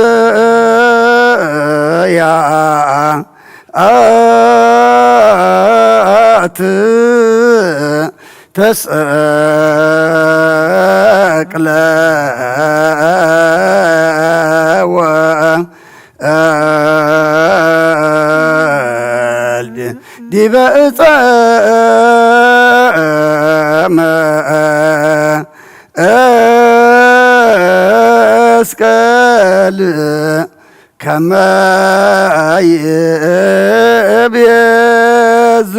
ተሰቅለ ወልድ ዲበ ዕፀ መስቀል ከመ ይቤዙ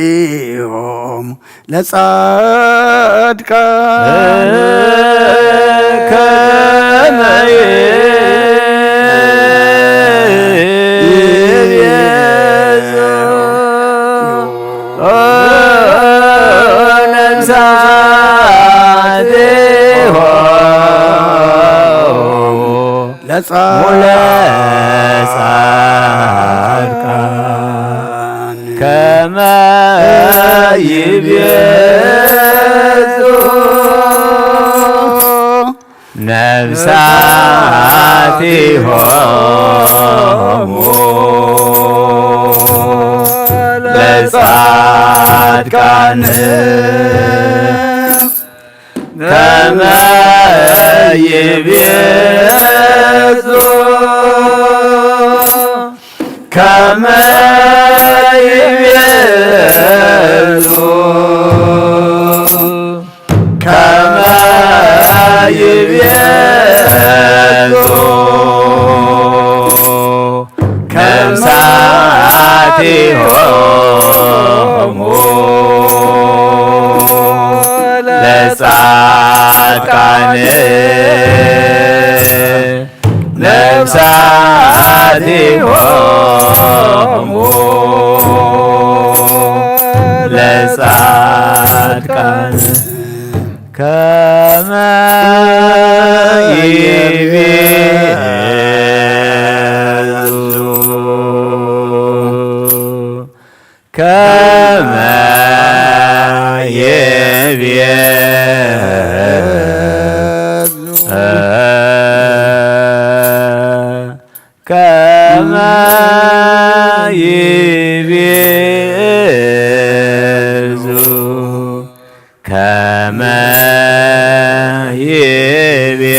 ነፍሳቲሆሙ ለጻድቃን ከመ ይቤዙ ነፍሳቲሆሙ ለጻድቃን ከመ ይቤዙ ነፍሳቲሆሙ ለጻድቃን ከመ ይቤዙ ከመ ይቤዙ ከመ ይቤዙ ነፍሳቲሆሙ ለጻድቃን ነፍሳቲሆሙ ለጻድቃን ከመ ይቤዙ ከመ ይቤዙ كما يبيز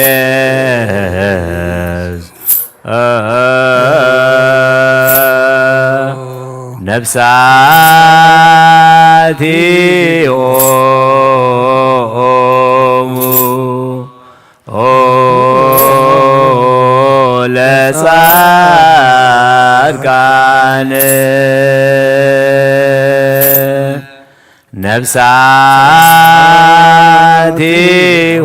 نفساتي لصادقان نفساتي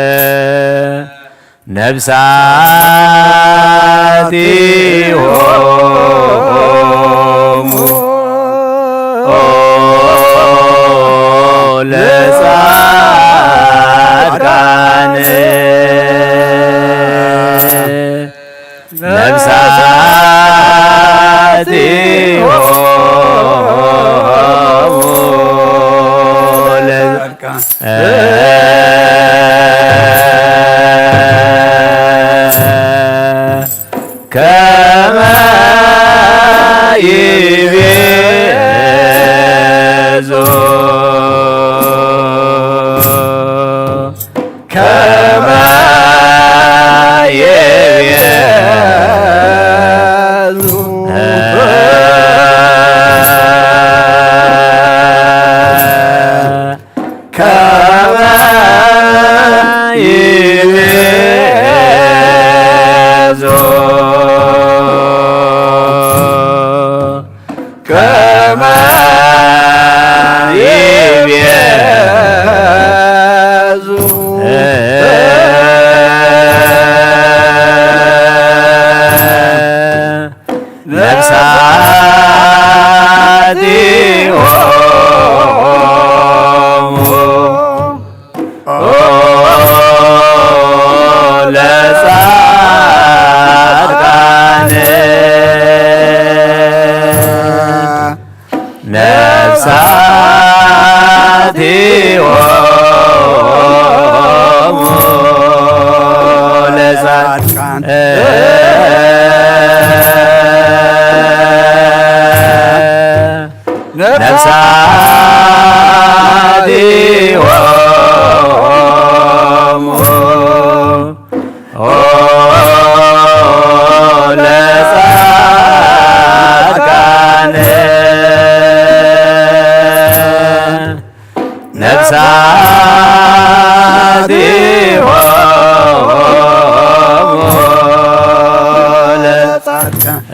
لصادقان نفساتي لصادقان نفساتي كما يبيز كما يبيز كما يبيز كما يبيز نفساتي لصادقان نفساتي لصادقان نفساتي لصادقان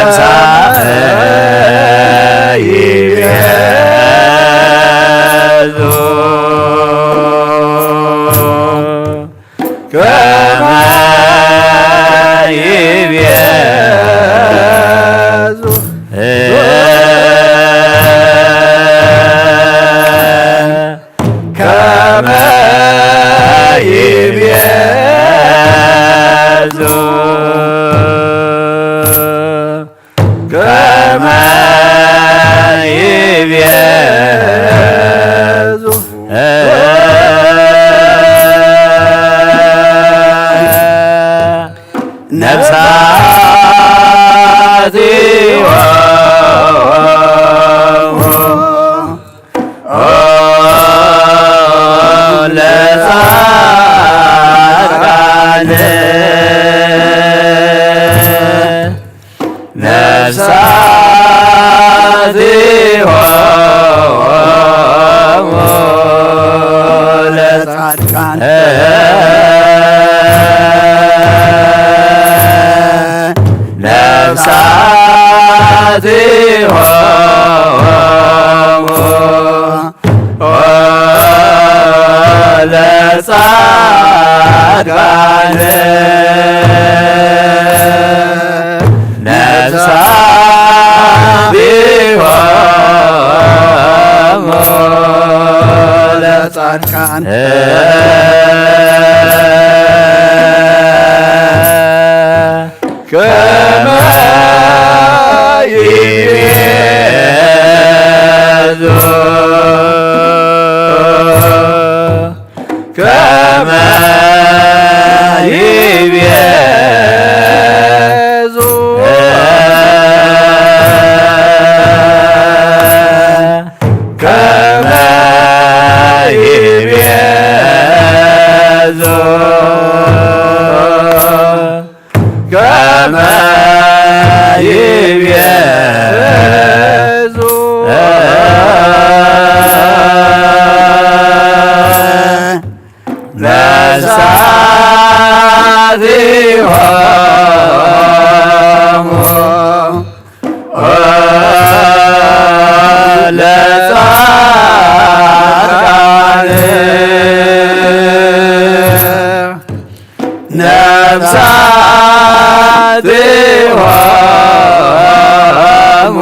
نفساتي كما يبيز كما يبيز كما يبيز نفساتي لصادقان نفساتي لصادقان نفساتي لصادقان نفساتي لصادقان كما يبيز ነፍሳቲሆሙ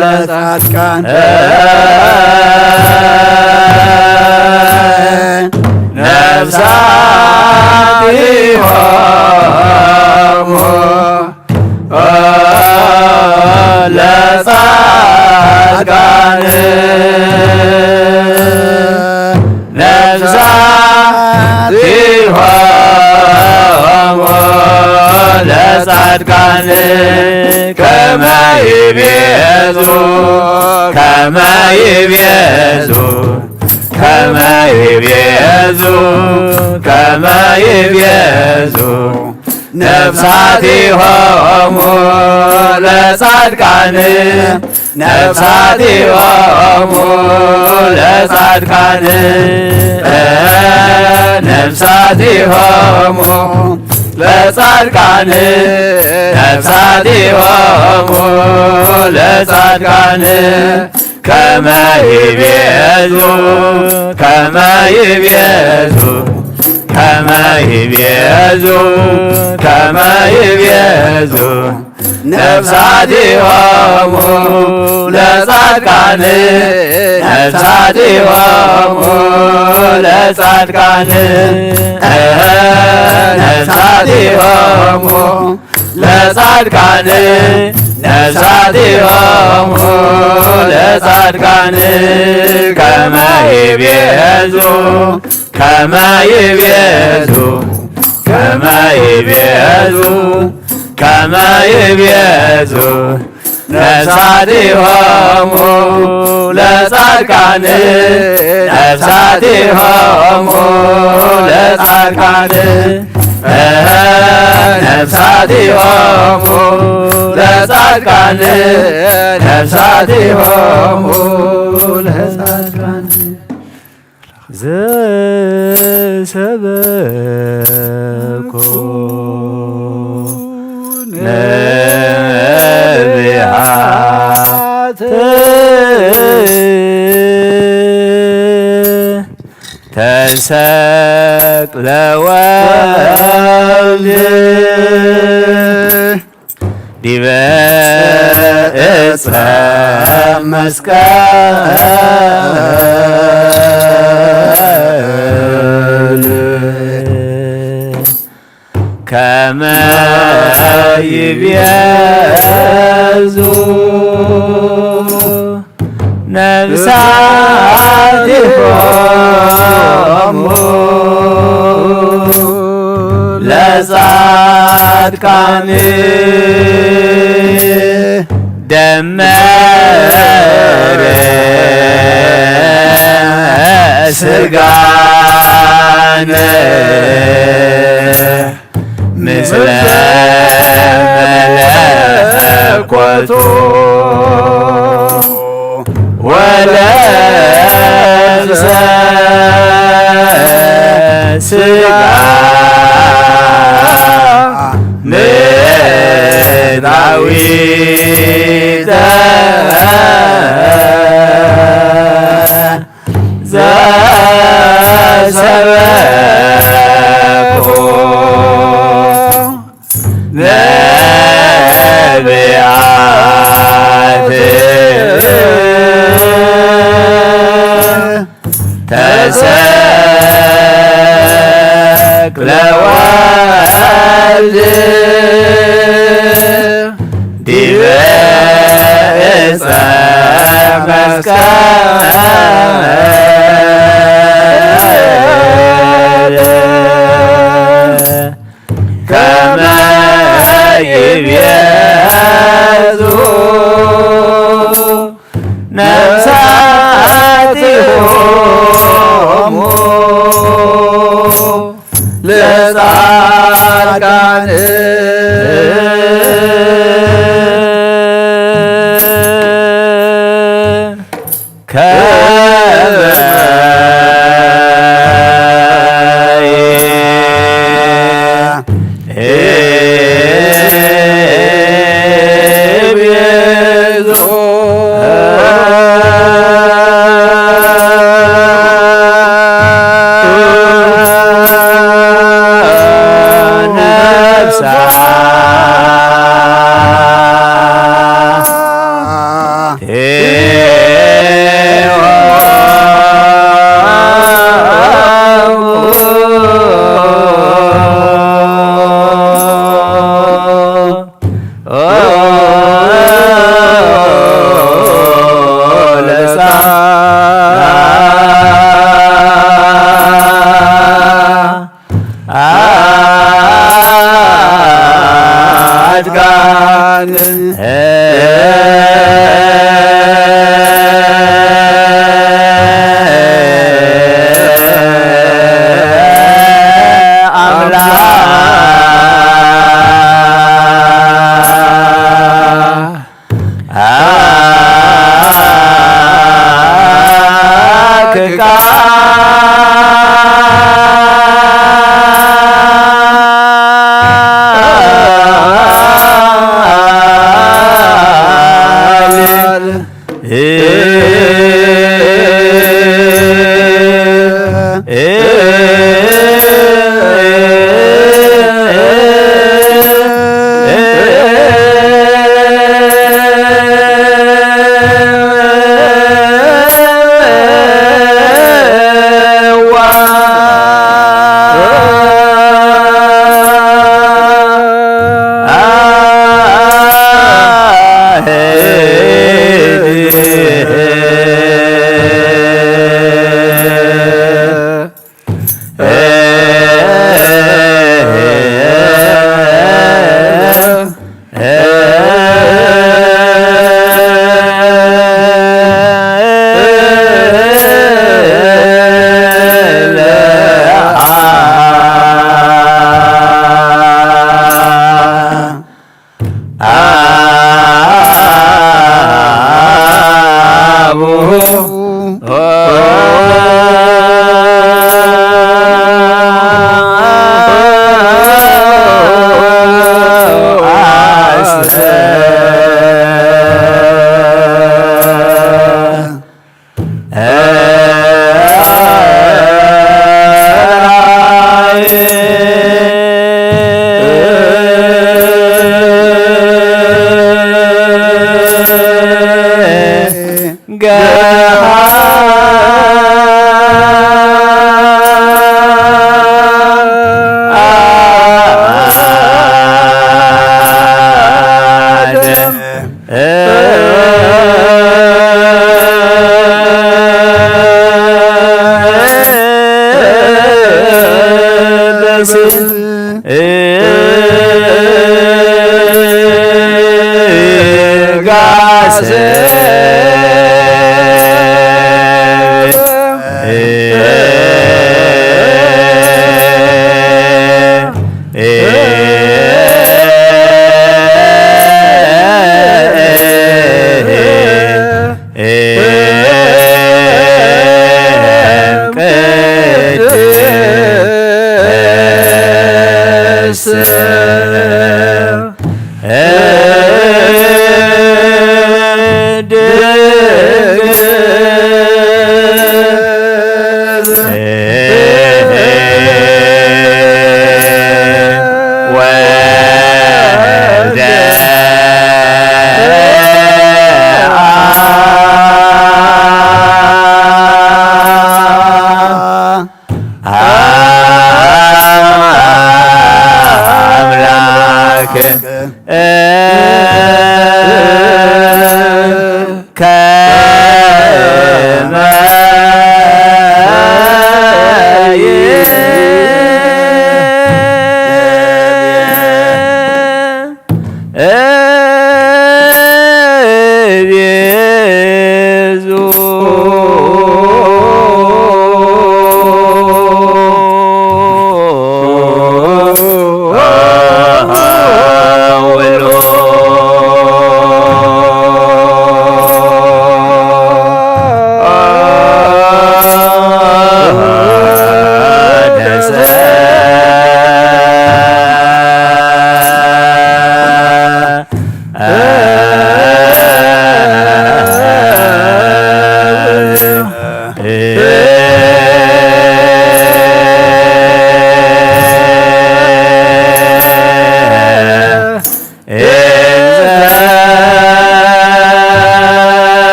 ለጻድቃን ነፍሳቲሆሙ ለጻድቃን ነፍሳቲሆሙ ለጻድቃን ከመ ይቤዙ ከመ ይቤዙ ከመ ይቤዙ ከመ ይቤዙ ነፍሳቲሆሙ ለጻድቃን ነፍሳቲሆሙ ለጻድቃን ነፍሳቲሆሙ ለጻድቃን ነፍሳቲሆሙ ለጻድቃን ከመ ይቤዙ ከመ ይቤዙ ከመ ይቤዙ ከመ ይቤዙ ነፍሳቲሆሙ ለጻድቃን ነፍሳቲሆሙ ለጻድቃን ነፍሳቲሆሙ ለጻድቃን ነፍሳቲሆሙ ለጻድቃን ከመ ይቤዙ ከመ ይቤዙ ከመ ይቤዙ ከመ ይቤዙ ነፍሳቲሆሙ ለጻድቃን ነፍሳቲሆሙ ለጻድቃን ነፍሳቲሆሙ ለጻድቃን ነፍሳቲሆሙ ለጻድቃን ዘሰበኮ ነቢያት ተሰቅለ ወልድ ዲበ ዕፀ መስቀል ከመ ይቤዙ ነፍሳቲሆሙ ለጻድቃን ደመረ ሥጋነ ምስለ መለኮቱ ወለብሰ ሥጋ ምድራዊተ ዘሰበኮ ነቢያት ተሰቅለ ወልድ ዲበ ዕፀ መስቀል ከመ ይቤዙ ነፍሳቲሆሙ ለጻድቃን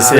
ስጋ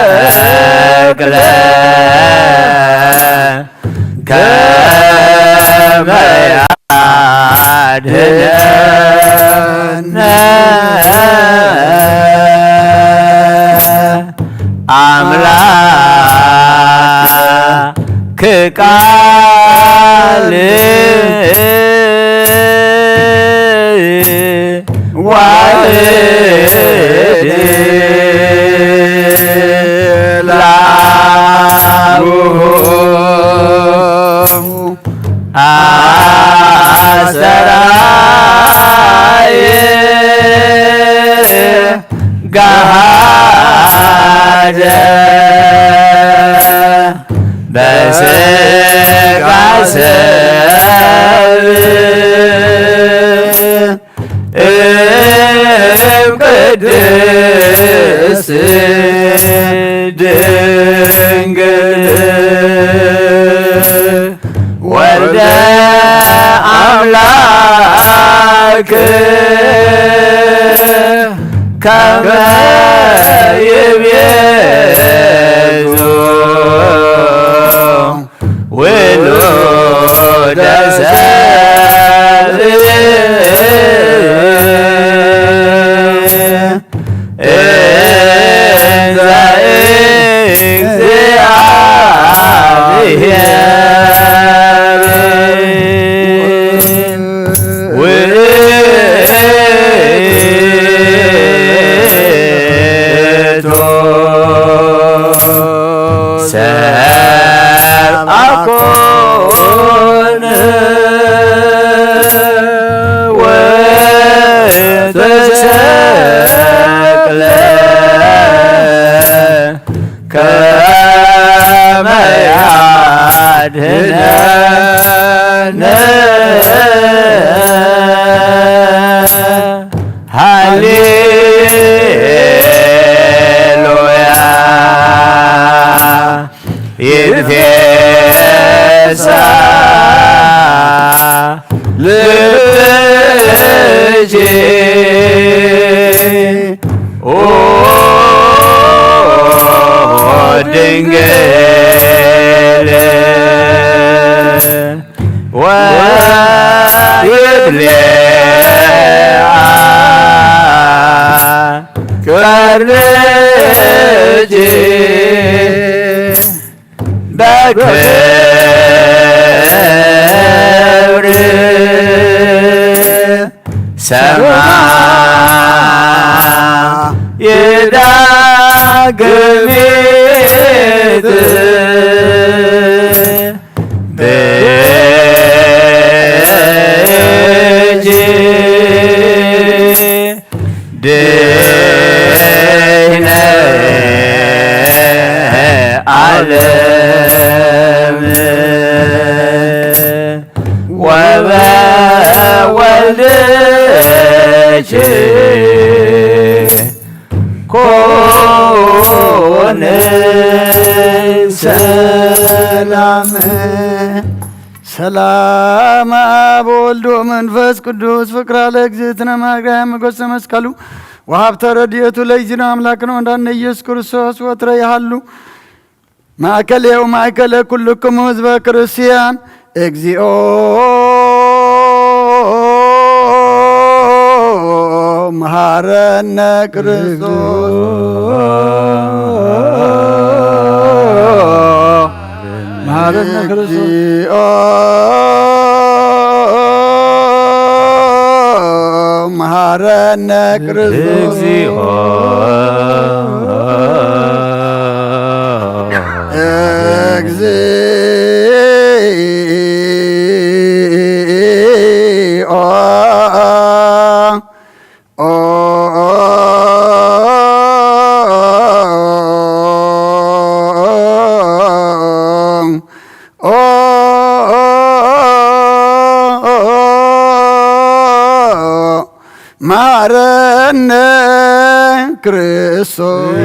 ወተሰቅለ ከመ ያድኅነነ አምላክ ቃል ዋህድ ላቡሁ አሰራየ ገሃደ በሥጋ ቅድስት ድንግል ወልደ አምላክ ከመ ይቤዙ ውሉደ ሰብእ ከመ ያድኅነነ ሃሌሉያ ይትፌሳህ ልብኪ ድንግል ወይትሌአ ቀርንጂ በክንደ ሰማይ ዳግሚት በእጅ ደይነ ዓለም ወበወልድኪ ኮነ ሰላም ሰላም አብ ወልድ ወመንፈስ ቅዱስ ፍቅራ ለእግዝእትነ ማርያም ሞገሰ መስቀሉ ወሀብተ ረድኤቱ ለእግዚእነ አምላክነ ወእንዳነ ኢየሱስ ክርስቶስ ወትረ ያሃሉ ማእከሌው ማእከለ ኩልክሙ ህዝበ ክርስቲያን እግዚኦ መሐረነ ክርስቶስ መሐረነ ክርስቶስ መሐረነ ክርስቶስ መሐረነ ክርስቶስ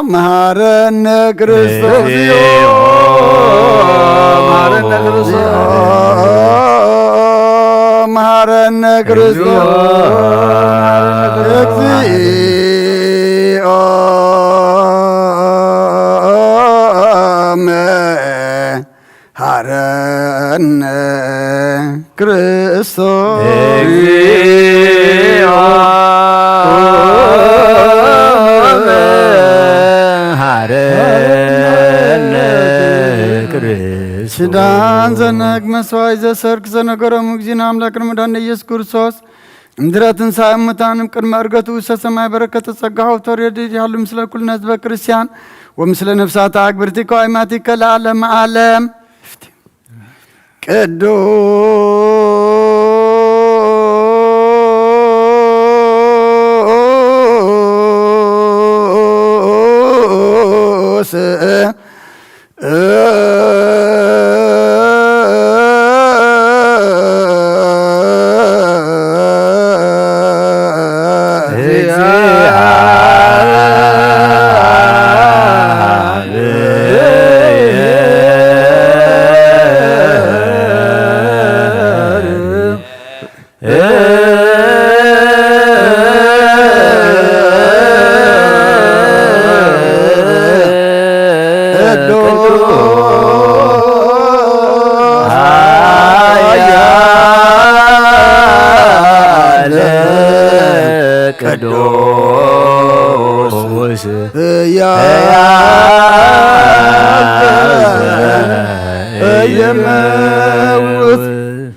መሐረነ ክርስቶስ መሐረነ ክርስቶስ እግዚኦ መሐረነ ክርስቶስ እግዚኦ ሽዳን ዘነግ መስዋዕት ዘሰርክ ዘነገረ ሙግዚእነ አምላክነ መድኃኒነ ኢየሱስ ክርስቶስ እምድኅረ ትንሣኤ እሙታንም ቅድመ ዕርገቱ ውስተ ሰማይ በረከተ ጸጋሁ ተወረደ ያሉ ምስለ ኩልነ ህዝበ ክርስቲያን ወምስለ ነፍሳት አግብርቲከ ወአእማቲከ ለዓለመ ዓለም ቅዱስ ቅዱስ የመውት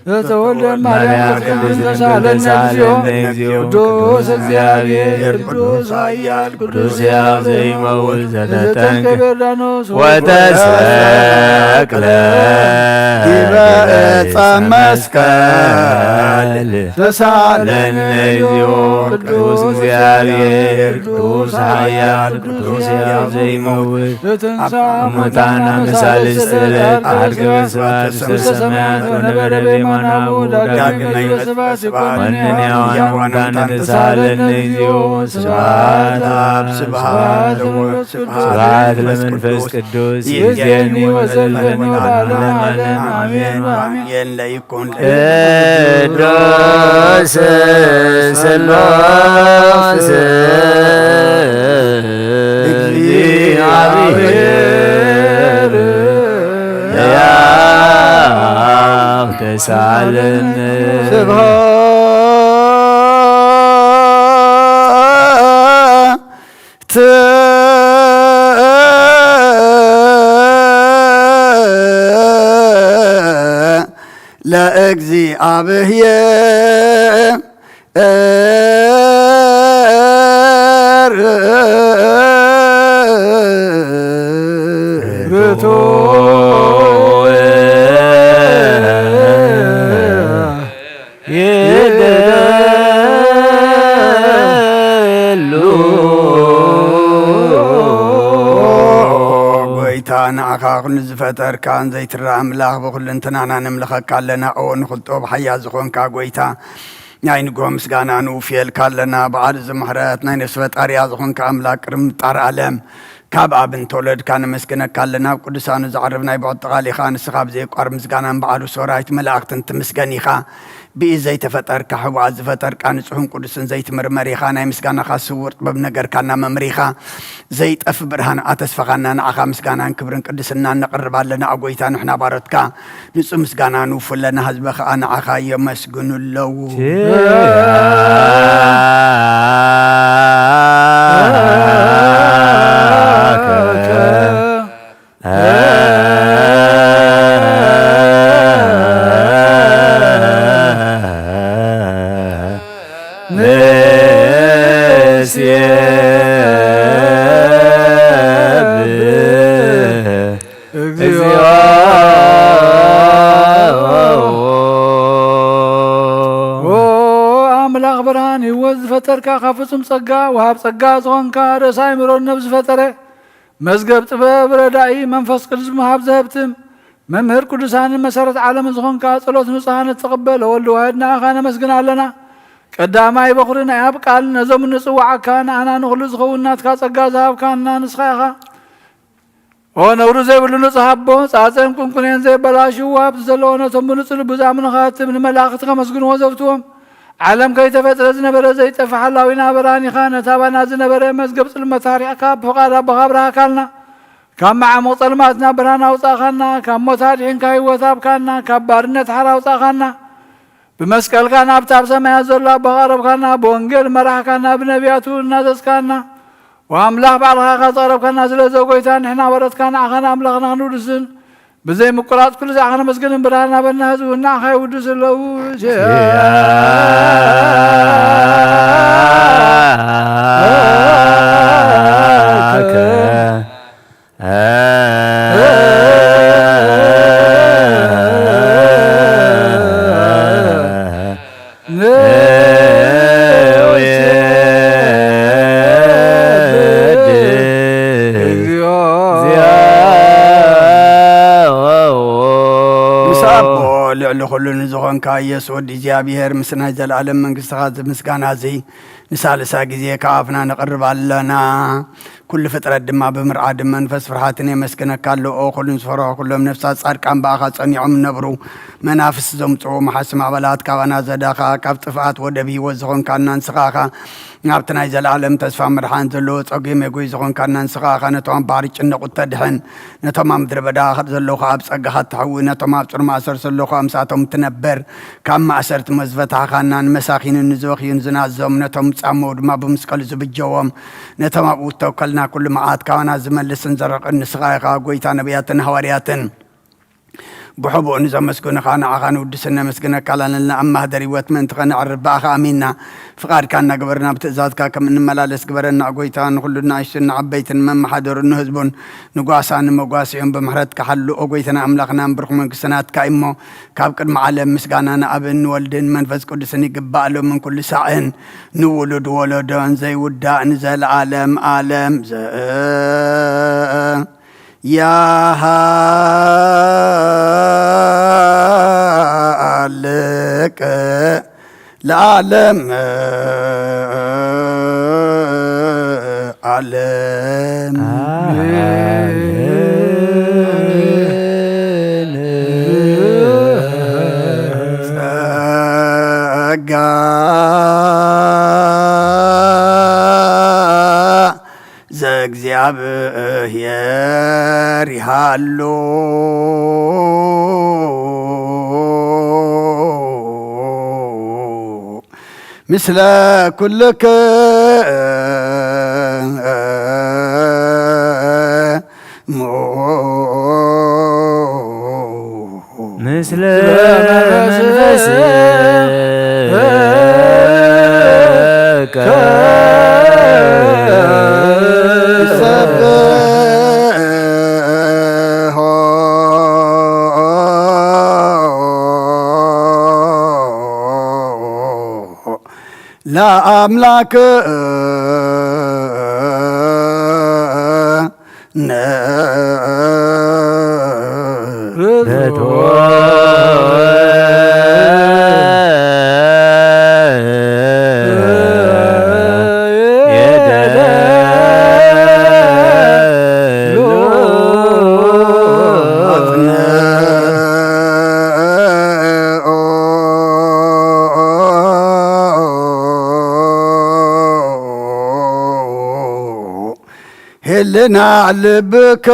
ዘተወልደ ማርያም ቅድስት ተሳለነ እግዚኦ ቅዱስ እግዚአብሔር ቅዱስ ኃያል ቅዱስ ሕያው ዘይመውት ዘተጠንቀቀ ወተሰቅለ ዲበ ዕፀ መስቀል ተሳለነ እግዚኦ ቅዱስ እግዚአብሔር ቅዱስ ኃያል ቅዱስ ሕያው ዘይመውት ሙታነ ምሳልስት ዕለት አርገ በስብሐት ውስተ ሰማያት ወነበረ በየማናሁ ዳግመኛ በስብሐት ይኮንን ወንንያዋን ሙታን ተሳለን እግዚኦ ስብሐት ስብሐት ስብሐት ለመንፈስ ቅዱስ ይእዜኒ ወዘልፈኒ ወለዓለመ ዓለም አሜን አሜን። ለይኩን ቅዱስ ስሉስ እግዚአብሔር ሕያው ተሳለን ስብሐት ለእግዚአብሔር ንዓኻ ኩሉ ዝፈጠርካ ዘይትረአ ኣምላኽ ብኩልንትናና ንምልኸካ ኣለና ኦ ንኽልጦ ብሓያል ዝኾንካ ጎይታ ናይ ንጎ ምስጋና ንውፍየልካ ኣለና በዓል ዝምሕረት ናይ ነፍሲ ፈጣርያ ዝኾንካ ኣምላክ ቅድሚ ምፍጣር ዓለም ካብ ኣብ እንተወለድካ ነመስግነካ ኣለና ኣብ ቅዱሳኑ ዝዓርብ ናይ ብዖት ጠቓሊኻ ንስኻ ብዘይቋር ምስጋናን በዓሉ ሰራዊት መላእኽትን ትምስገን ኢኻ ብኢድ ዘይተፈጠርካ ሕቡዓት ዝፈጠርካ ንጹሕን ቅዱስን ዘይትምርመር ኢኻ ናይ ምስጋናኻ ስውር ጥበብ ነገርካና መምሪኻ ዘይጠፍ ብርሃን ኣተስፋኻና ንዓኻ ምስጋናን ክብርን ቅድስናን ነቕርብ ኣለና ጎይታ ንሕና ባሮትካ ንጹህ ምስጋና ንውፍለና ህዝበ ከዓ ንዓኻ የመስግኑ ኣለዉ ፈጠርካ ካፍጹም ጸጋ ወሃብ ጸጋ ዝኾንካ ርእሰ አእምሮን ነብስ ፈጠረ መዝገብ ጥበብ ረዳኢ መንፈስ ቅዱስ መሃብ ዘህብትም መምህር ቅዱሳን መሰረት ዓለም ዝኾንካ ጸሎት ንጹሃን ተቀበለ ወልድ ዋሕድና አኻ ነመስግን ኣለና ቀዳማይ በኹርን ኣብ ቃል ነዞም ንጽዋዓካ ንኣና ንኹሉ ዝኸውናትካ ጸጋ ዝሃብካና ንስኻ ኢኻ ኦ ነውሩ ዘይብሉ ንጹህ ኣቦ ጻጽን ቁንቁንን ዘይበላሽው ሃብቲ ዘለዎ ነቶም ብንጹህ ልቢ ዝኣምኑኻትም ንመላእኽቲ ከመስግንዎ ዘብትዎም ዓለም ከይተፈጥረ ዝነበረ ዘይጠፍእ ሓላዊና በራኒኻ ነታ ባና ዝነበረ መዝገብ ጽልመት ታሪኽካ ብፍቓድ ኣቦኻ ብርሃካልና ካብ መዓሙቕ ጸልማትና ብርሃን ኣውጻእኻና ካብ ሞት ኣድሒንካ ህይወት ኣብካና ካብ ባርነት ሓር ኣውጻእኻና ብመስቀልካ ናብቲ ኣብ ሰማያት ዘሎ ኣቦኻ ቀረብካና ብወንጌል መራሕካና ብነቢያቱ እናዘዝካና ወኣምላኽ ባዕልኻ ዝቐረብካና ስለዘ ጎይታ ንሕና ወረትካ ንዓኻና ኣምላኽና ክንውድስን بزي مقرات كل ساعة أنا مسكين برانا بالناس والناحية ودوس اللو لخلون زغن كايس ودي زيابير مسنا زلالم من قصة مسكانا زي نسال ساقزي كافنا نقرب لنا كل فترة دما بمرعاد منفس فرحاتني مسكنا كالو أو خلون سفرا كلهم نفسات صار كان باخات صنيعهم نبرو منافس زمتو محاسم عبلات كوانا زداخا كافتفات ودبي وزغن كان ننسخاخا نابتنا زلالم تسفى مرحان زلو تقيم يقوي زغن كان ننسخاخا نتوان باريش النقود تدحن نتوان مدرب داخل زلو خابس أقاها تحوي نتوان مابتر ماسر زلو خامساتهم تنبر كم أسرت مزفتها خانان مساخين النزوخين زنازهم نتوان متعمود ما بمسكال زبجوهم نتوان توكلنا كل معات كوانا زمن لسن زرق النسخايقا قويتا نبياتن هوارياتن بحبو نزا مسكونا خانا عخان ودسنا مسكنا كالان لنا أما هدري واتمن تغنى عرب باخا أمينا فقار كاننا قبرنا بتأزاد كاكا من ملالس قبرنا قويتان خلونا عشتنا عبيتن من محادر النهزبون نقواسان مقواسيهم بمحرد كحلو قويتنا أملاقنا برخو من كسنات كايمو كابكر معلم مسكانا أبن والدن منفذ قدسني قبالو من كل ساعين نولد ولدان زي وداء نزل عالم عالم زي يا زحلق لعالم عالم زእግዚአብሔር ይሃሉ ምስለ ኩልከ ምስለ መንፈስከ ለአምላክ ረቶ هلنا لبك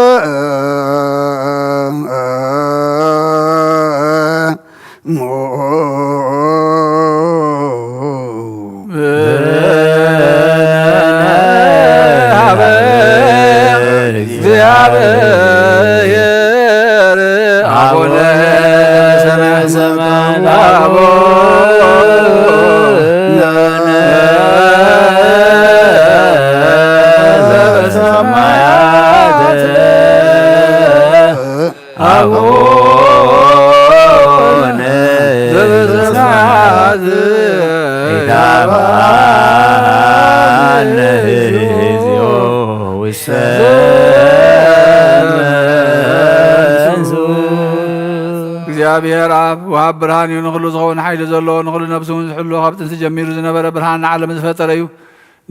እግዚአብሔር አብ ወሃብ ብርሃን እዩ ንኹሉ ዝኸውን ሓይሊ ዘለዎ ንኹሉ ነብሲ እውን ዝሕሉ ካብ ጥንቲ ጀሚሩ ዝነበረ ብርሃን ንዓለም ዝፈጠረ እዩ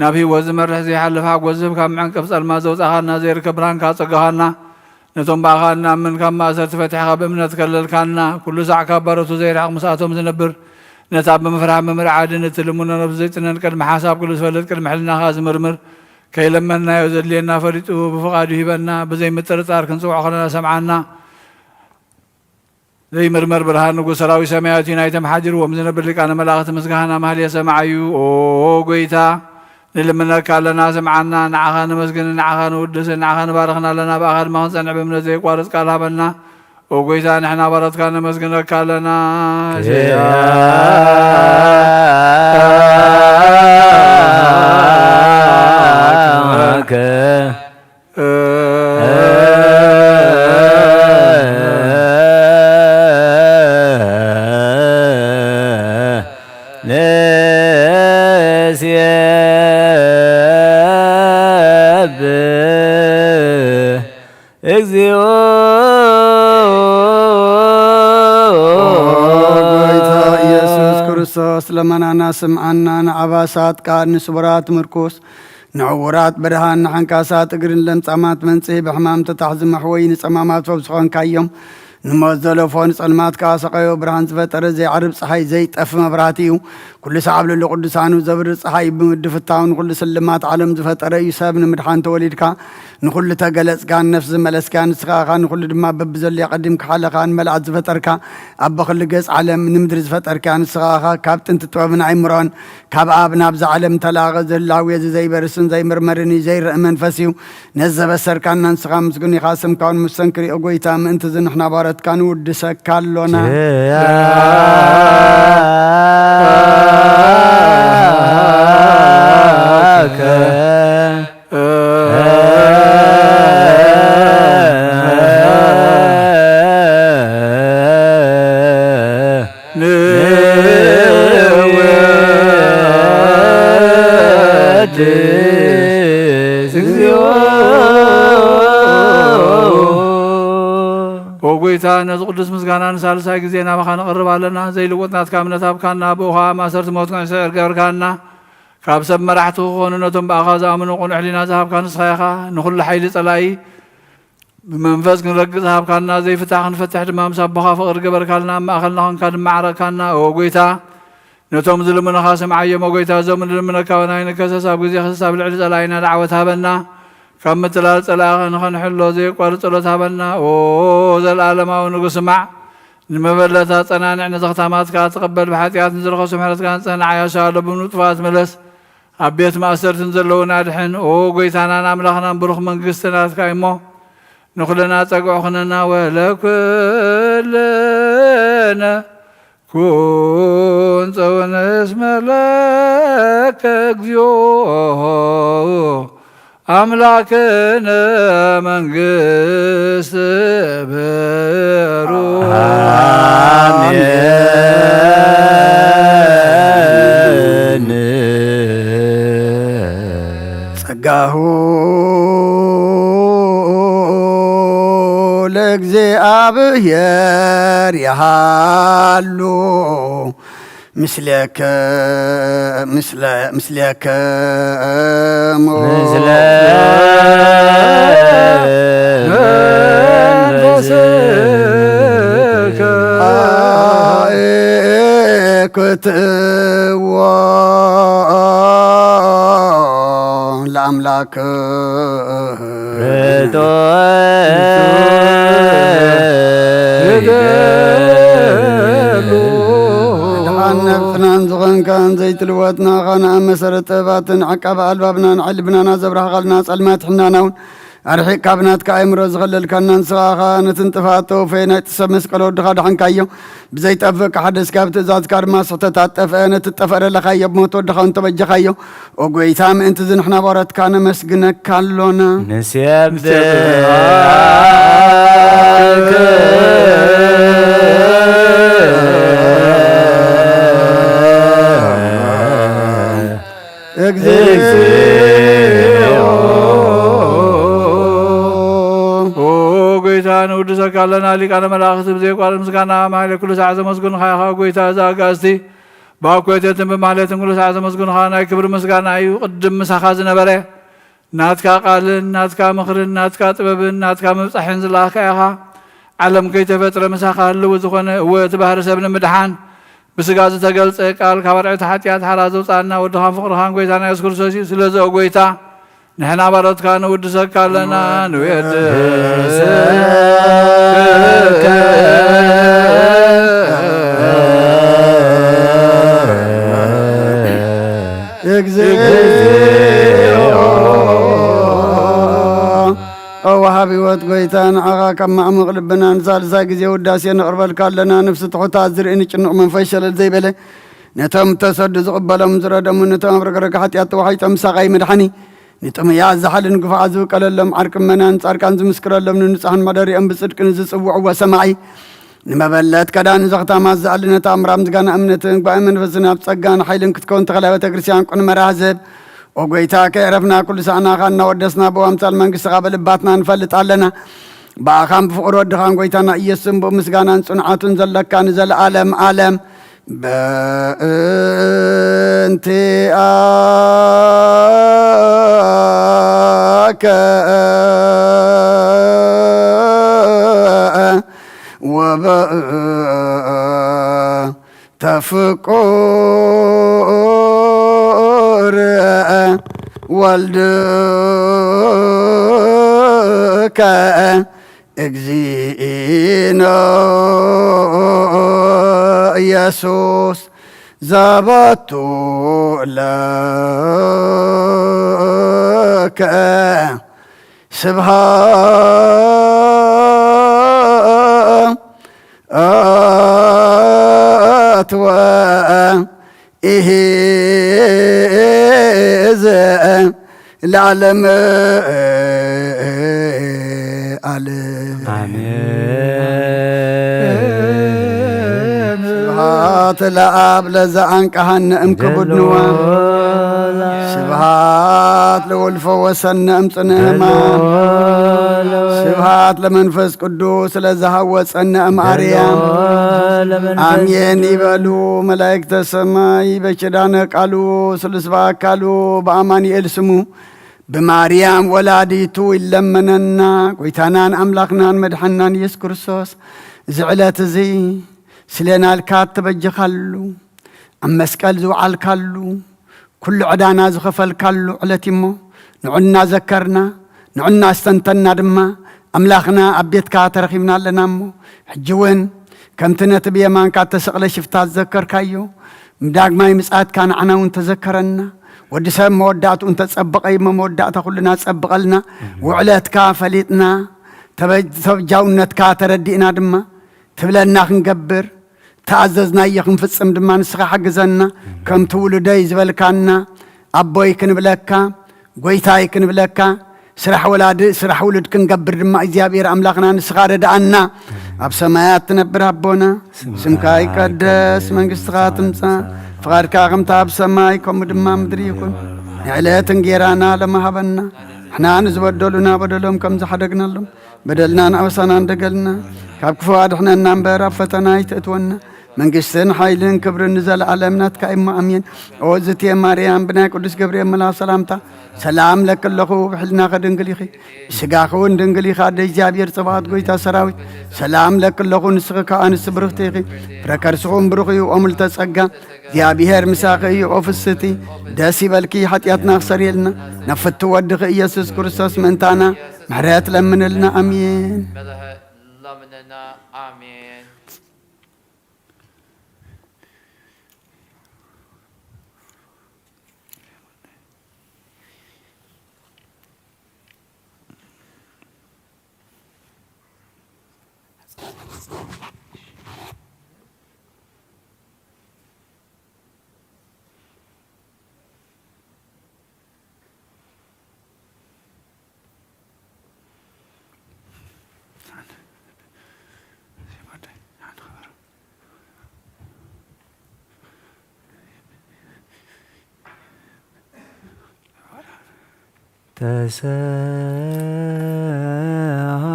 ናብ ሂወት ዝመርሕ ዘይሓልፍ ሓጎስ ዝህብ ካብ መዕንቀፍ ጸልማት ዘውፃእኻና ዘይርከብ ብርሃን ካጸጋኻና ነቶም ባእኻ እናምን ካብ ማእሰርቲ ፈቲሕኻ ብእምነት ከለልካና ኩሉ ሳዕ ካብ ባረቱ ዘይርሕቕ ምስኣቶም ዝነብር ነታ ብምፍራሕ ምምርዓድን እትልሙነ ነብሲ ዘይጥነን ቅድሚ ሓሳብ ኩሉ ዝፈልጥ ቅድሚ ሕልናኻ ዝምርምር ከይለመናዮ ዘድልየና ፈሪጡ ብፍቓዱ ሂበና ብዘይ ምጥርጣር ክንጽውዖ ኸለና ሰምዓና ዘይምርመር ብርሃን ንጉሥ ሰራዊት ሰማያት እዩ ናይቶም ሓጅርዎም ዝነብር ሊቃነ መላእኽቲ ምስጋና ማህልየ ሰማዕ እዩ ኦ ጎይታ ንልምነካ ኣለና ሰምዓና ንዓኻ ንመስግን ንዓኻ ንውድስ ንዓኻ ንባረኽና ኣለና ብኣኻ ድማ ክንጸንዕ ብእምነት ዘይቋርጽ ቃል ሃበና ኦ ጎይታ ንሕና ባረትካ ንመስግነካ ኣለና እግዚኦ ጌታ ኢየሱስ ክርስቶስ ለመናና ስምዓና ንዓባሳት ቃል ንስቡራት ምርኩስ ንዕውራት ብርሃን ንሓንካሳት እግርን ለምጻማት መንጽሒ ብሕማም ተታሕዚ መሕወይ ንጸማማት ፈውሲ ኾንካዮም ንሞት ዘለፎ ንጸልማት ከዓ ሰቐዮ ብርሃን ዝፈጠረ ዘይዓርብ ፀሓይ ዘይጠፍ መብራህቲ እዩ ኩሉ ሰዓብ ለሎ ቅዱሳኑ ዘብር ፀሓይ ብምድፍታው ንኩሉ ስልማት ዓለም ዝፈጠረ እዩ ሰብ ንምድሓን ተወሊድካ ንኩሉ ተገለጽካ ነፍሲ ዝመለስካ ንስኻኻ ንኩሉ ድማ በብዘሎ ቀዲም ክሓለኻ ንመልኣት ዝፈጠርካ ኣብ በኽሊ ገጽ ዓለም ንምድሪ ዝፈጠርካ ንስኻኻ ካብ ጥንቲ ጥበብን ኣይምሮን ካብ ኣብ ናብዚ ዓለም ተላቐ ዘህላዊ ዘይበርስን ዘይምርመርን ዘይርእ መንፈስ እዩ ነዘበሰርካና ንስኻ ምስጉን ኢኻ ስምካውን ምሰንክሪኦ ጎይታ ምእንቲ ዝንሕና ባረትካ ንውድሰካ ኣሎና ጎይታ ነዚ ቅዱስ ምስጋና ንሳልሳይ ግዜ ናባኻ ንቕርብ ኣለና ዘይልወጥ ናትካ እምነት ኣብካና ብውሃ ማእሰርቲ ሞት ገበርካና ካብ ሰብ መራሕቲ ክኾኑ ነቶም ብኣኻ ዝኣምኑ ቁኑዕ ሕሊና ዝሃብካ ንስኻ ኢኻ ንኹሉ ሓይሊ ጸላኢ ብመንፈስ ክንረግፅ ዝሃብካና ዘይፍታሕ ክንፈትሕ ድማ ምስ ኣቦኻ ፍቕሪ ገበርካልና ማእኸልና ኮንካ ድማ ዓረቕካና ኦ ጎይታ ነቶም ዝልምኑኻ ስምዓዮም ኦ ጎይታ እዞም ንልምነካ ወናይ ንከሰስ ኣብ ግዜ ክሰስ ኣብ ልዕሊ ጸላኢና ዳዕወት ሃበና ካብ ምትላል ጸላእኸ ንኸንሕሎ ዘይቋርፅ ጸሎት ሃበና ኦ ዘለኣለማዊ ንጉስ ስማዕ ንመበለታ ጸናንዕ ንዘኽታማትካ ትቕበል ብሓጢኣት ንዝረኸሱ ምሕረትካ ንፀናዓያሻሎ ብምንጥፋት መለስ ኣብ ቤት ማእሰርትን ዘለውና ድሕን ኦ ጎይታናን ኣምላኽናን ብሩኽ መንግስቲ ናትካ እሞ ንኹልና ፀግዑ ኹነና ወለኩለነ ኩን ፀውንስ መለከ እግዚኦ አምላክነ መንግስት በሩ አሜን ጸጋሁ ለእግዚአብሔር ያሃሉ ምስለከ ክትዋ ለአምላክ ነፍስናን ዝኾንካን ዘይትልወጥና ኻና መሰረት ጥበባትን ዓቃብ ኣልባብና ንዓልብና ናዘብራህቓልና ጸልማት ሕናናውን ኣርሒቅ ካብናትካ ኣእምሮ ዝኸለልካና ንስኻኻ ነቲ እንጥፋት ተወፈየ ናይ ጥሰብ መስቀል ወድኻ ድሓንካዮ ብዘይጠፍቕካ ሓደስካ ብትእዛዝካ ድማ ስሕተት ኣጠፍአ ነቲ ጠፈረለኻዮ ብሞት ወድኻ እንተበጀኻዮ ኦ ጐይታ ምእንቲ ዝንሕና ባሮትካ ነመስግነካ ኣሎና ጎይታ ንውድሰካ ኣለና ሊቃነ መላእኽቲ ብዘይቋርፅ ምስጋና ማህለ ኩሉ ሰዓት ዘመስግኑኻ ኢኻ ጎይታ እዛ ኣጋእዝቲ ብኣኮቴትን ብማህሌትን ኩሉ ሰዓት ዘመስግኑኻ ናይ ክብሪ ምስጋና እዩ ቅድም ምሳኻ ዝነበረ ናትካ ቃልን ናትካ ምኽርን ናትካ ጥበብን ናትካ ምብፃሕን ዝለኣኽካ ኢኻ ዓለም ከይተፈጥረ ምሳኻ ህልው ዝኾነ እወ እቲ ባህሪ ሰብ ንምድሓን ብስጋ ዝተገልፀ ቃል ካብ ኣርዕቲ ሓጢኣት ሓራ ዘውፃእና ወድኻን ፍቕርኻን ጎይታና ኢየሱስ ክርስቶስ እዩ ስለዚ ኦ ጎይታ ንሕና ባሮትካ ንውድሰካ ኣለና ንውየድሰከ ወሃብ ህይወት ጎይታ ንዓኻ ካብ ማዕሙቕ ልብና ንሳልሳይ ግዜ ውዳሴ ነቕርበልካ ኣለና ነፍሲ ትሑታት ዝርኢ ንጭንቕ መንፈስ ሸለል ዘይበለ ነቶም ተሰዱ ዝቕበሎም ዝረደሙ ነቶም ኣብ ረግረጋ ሓጢኣት ተዋሒጦም ምሳኻይ መድሓኒ ንጥምያ ዝሓልን ግፋዓ ዝብቀለሎም ዓርቂ መናን ጻድቃን ዝምስክረሎም ንንጹሓን ማደሪኦም ብጽድቂ ንዝጽውዕዎ ሰማዒ ንመበለት ከዳን ዘኽታማት ዝኣልነታ ኣምራም ዝጋና እምነትን ጓኢ መንፈስን ኣብ ጸጋን ሓይልን ክትከውን ተኸላይ ቤተ ክርስቲያን ቁን መራህዘብ ኦ ጐይታ ከዕረፍና ኩሉ ሰዓናኻ እናወደስና ብዋምሳል መንግሥትኻ በልባትና ንፈልጥ ኣለና ብኣኻን ብፍቕሪ ወድኻን ጐይታና ኢየሱስን ብኡ ምስጋናን ጽኑዓቱን ዘለካ ንዘለዓለም ዓለም በእንቲአከ ወበተፍቁር ወልድከ እግዚእነ ኢየሱስ ዘበቱ ለከ ስብሃት ወኢሕዝ ለዓለም ስብሃት ለአብ ለዘአንቀሃነ እምክቡድንዋ ስብሃት ለወልፈ ወሰነ እምጽንዕማ ስብሃት ለመንፈስ ቅዱስ ስለዛሃወፀነ ማርያም አሜን ይበሉ መላእክተ ሰማይ በኪዳነ ቃሉ ስልስባ አካሉ በአማኑኤል ስሙ በማርያም ወላዲቱ ይለመነና ጎይታናን አምላክናን መድኃናን ኢየሱስ ክርስቶስ ዝዕለት እዚ ስለናልካ ተበጀኻሉ አመስቀል ዝውዓልካሉ ኩሉ ዕዳና ዝኸፈልካሉ ዕለት እሞ ንዑና ዘከርና ንዑና አስተንተና ድማ አምላክና አቤትካ ተረኺብና ኣለና እሞ ሕጂ እውን ከምቲ ነቲ ብየማንካ ተሰቕለ ሽፍታት ዘከርካዮ ዳግማይ ምጽአትካ ንዓና እውን ተዘከረና ወዲ ሰብ መወዳእቱ እንተጸብቀይ መወዳእታ ኩልና ጸብቀልና ውዕለትካ ፈሊጥና ተበጃውነትካ ተረዲእና ድማ ትብለና ክንገብር ተኣዘዝናዮ ክንፍጽም ድማ ንስኻ ሓግዘና ከምቲ ውሉደይ ዝበልካና ኣቦይ ክንብለካ ጎይታይ ክንብለካ ስራሕ ወላዲ ስራሕ ውሉድ ክንገብር ድማ እግዚአብሔር አምላክና ንስኻ ረዳአና ኣብ ሰማያት ትነብር ኣቦና ስምካ ይቀደስ መንግስትኻ ትምጻእ ፍቃድካ ከምታ ኣብ ሰማይ ከምኡ ድማ ምድሪ ይኩን ንዕለት እንጀራና ለማሃበና ንሕና ንዝበደሉና በደሎም ከም ዝሓደግናሎም በደልና ንኣበሳና እንደገልና ካብ ክፉ ኣድሕነና እምበር ኣብ ፈተና ይትእትወና መንግስትን ኃይልን ክብርን ዘለዓለም ናትካ እሞ አሜን። ኦዝቴ ማርያም ብናይ ቅዱስ ገብርኤል መልአክ ሰላምታ ሰላም ለክለኹ ብሕልና ከድንግል ኢኺ ስጋኹን ድንግል ኢኻ ደ እግዚአብሔር ጽባኦት ጎይታ ሰራዊት ሰላም ለክለኹ ንስኺ ከዓ አንስቲ ብርኽቲ ኢኺ ፍረከርስኹም ብሩኽ እዩ ኦ ምልዕተ ጸጋ እግዚአብሔር ምሳኺ እዩ ኦ ፍስቲ ደስ ይበልኪ ኃጢአትና ክሰርየልና ነፍቲ ወድኺ ኢየሱስ ክርስቶስ ምእንታና ምሕረት ለምንልና አሜን።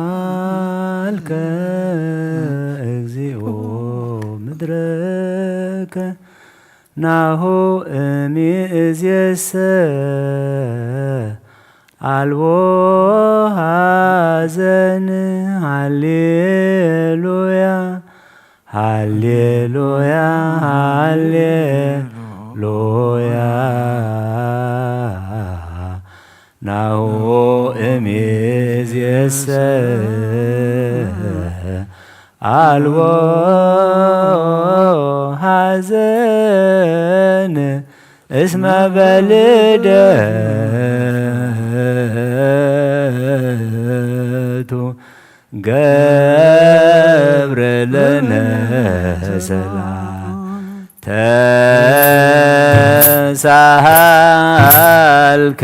ተሰአልከ እግዚኦ ምድረከ ናሁ እምይእዜሰ አልቦ ሐዘን ሃሌሉያ ሃሌሉያ ሃሌሉያ ናሁ እምይእዜሰ አልቦ ሐዘን እስመ በልደቱ ገብረ ለነ ሰላም ተሳሃልከ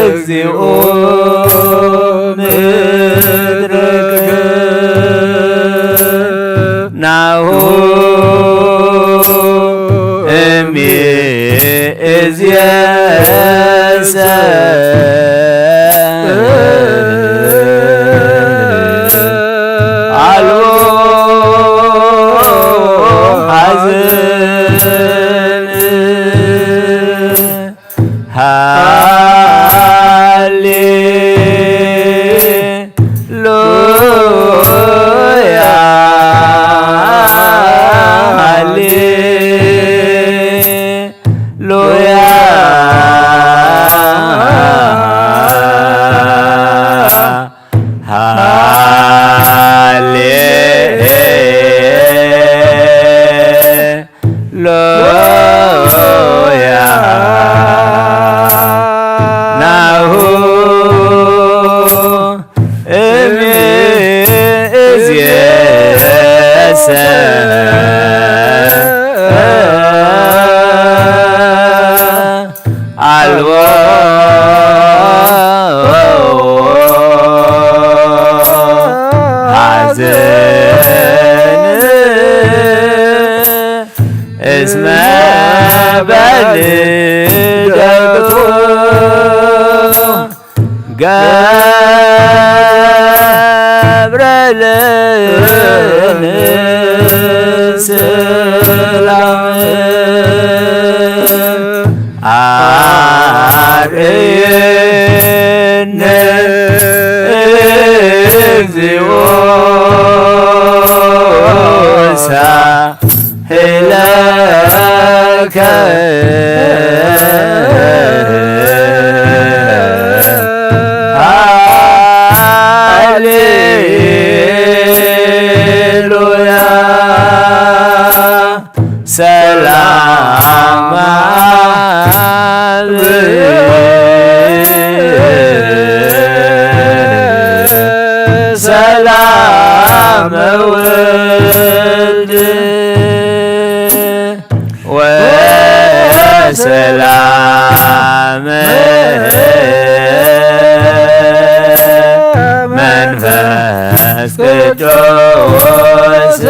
እግዚኦ ምድረከ ናሁ እምይእዜሰ እስመ በልደቱ ገብረ ለነ ሰላም ተሳሃልከ እግዚኦ ምድረከ ናሁ እምይእዜሰ አልቦ ሐዘን እስመ በልደቱ ገብረ ለነ ሰላም ገብረ ሰላም አርየነ እግዚኦ ሳህለከ ሃሌሉያ ሰላም ሰላም ወልድ ወሰላም መንፈስ ቅዱስ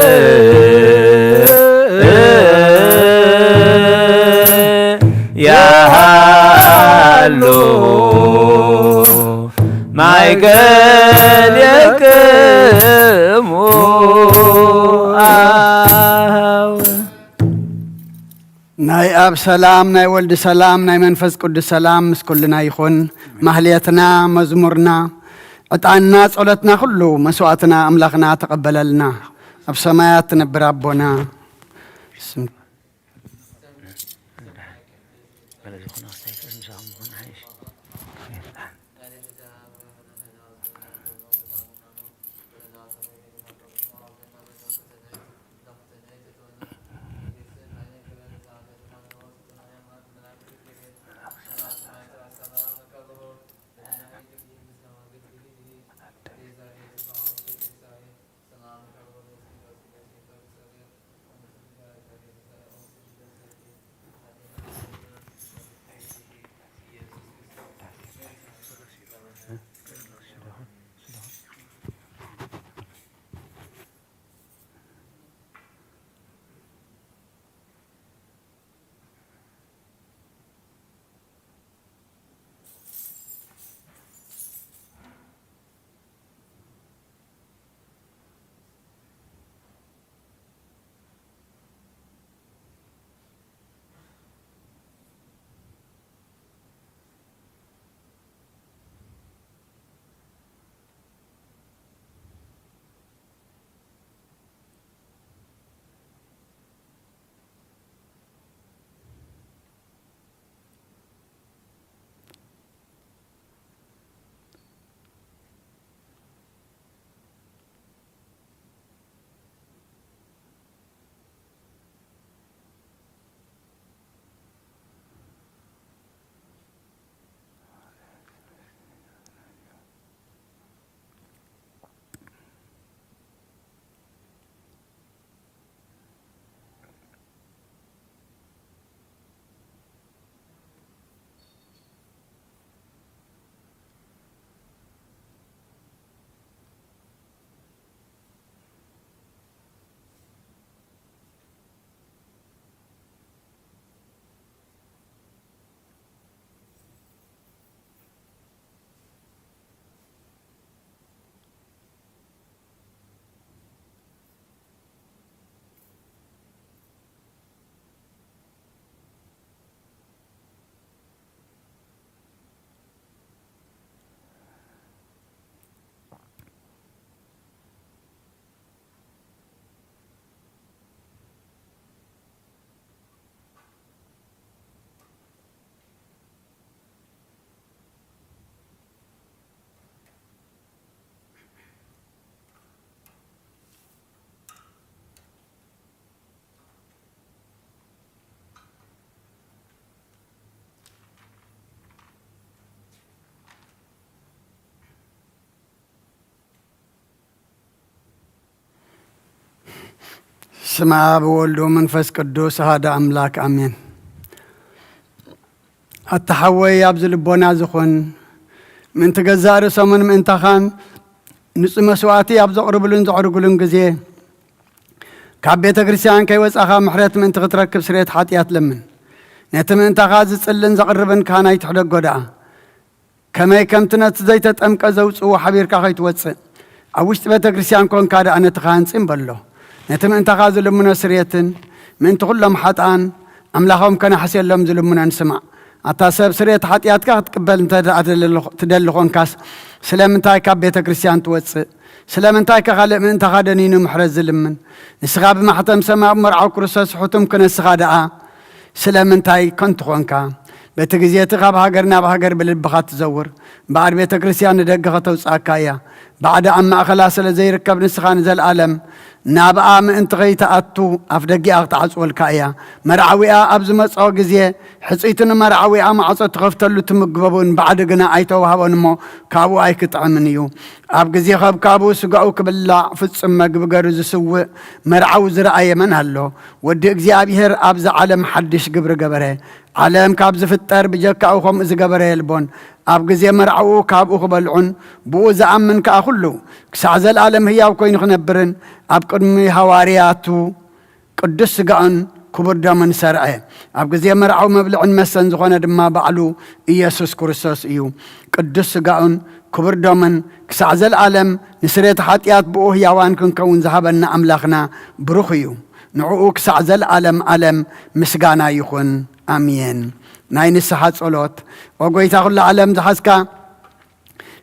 ያሃሉ ማይከል የክሙ ናይ አብ ሰላም ናይ ወልድ ሰላም ናይ መንፈስ ቅዱስ ሰላም ምስ ኩልና ይኹን። ማህሌትና መዝሙርና ዕጣንና ጸሎትና ሁሉ መስዋዕትና አምላኽና ተቀበለልና። ኣብ ሰማያት ትነብር አቦና ስመ አብ ወወልድ ወመንፈስ ቅዱስ አሐዱ አምላክ አሜን። አተሐወይ ኣብ ዝልቦና ዝኾን ምእንቲ ገዛእ ርእሶምን ምእንታኻን ንጹህ መስዋዕቲ ኣብ ዘቕርብሉን ዘዕርጉሉን ጊዜ ካብ ቤተ ክርስቲያን ከይወፃኻ ምሕረት ምእንቲ ክትረክብ ስርየት ሓጢኣት ለምን። ነቲ ምእንታኻ ዝጽልን ዘቕርብን ካህናይ ትሕደጎ ደኣ كما كمتنت زيت أمك زوج وحبير كخيت وتص أوشت بيت كريستيان كون كذا أنا تخانس إن بلو نتم أنت غازل من سريتن من تقول لهم حتان أملاهم كان حسين لهم ظلم من نسمع أتاسب سريت حتياتك تقبل أنت تدلخون كاس سلام أنتاي كاب بيت كريستيان توص سلام أنتاي كغالب من أنت غادنين محرز ظلمن السغاب ما حتى مسمى مرعو كرسس حتم كنا السغادة سلام أنتاي كنت خونكا بيت جزيت غاب هاجرنا بهاجر بالبخات تزور بعد بيت كريستيان دقة توصاكايا بعد أما خلاص لزي ركب نسخان زي العالم نابا من انت غيت أتو أفدقي أقطع والكايا مرعوية أبز مسعو جزية حسيتنا مرعوية ما عصت تخفت له تمقبون بعد قنا أيتو هبون مو كابو أي قطع منيو أب جزية خاب كابو سقعو كبلا فتصمق بقرز سوء مرعو زرعي من هلو ودي جزية بيهر أبز عالم حدش قبر قبره عالم كابز فتر بجاك أو خم إز قبره البون أب جزية مرعو كابو خبلعون بوز أمن كأخلو كسعز العالم هي وكوين خنبرن أب قدمي هوارياتو قدس قان كبر دامن سرعي أب جزية مرعو مبلعون مسن زغانا دما بعلو إيسوس كورسوس إيو قدس قان كبر دامن كسعز العالم نسريت حاتيات بوه يوان كون ذهبنا أملاخنا بروخيو نعو كسعز العالم عالم مسقانا يخون آمين ناين السحات صلوت وقويتا كل عالم زحسكا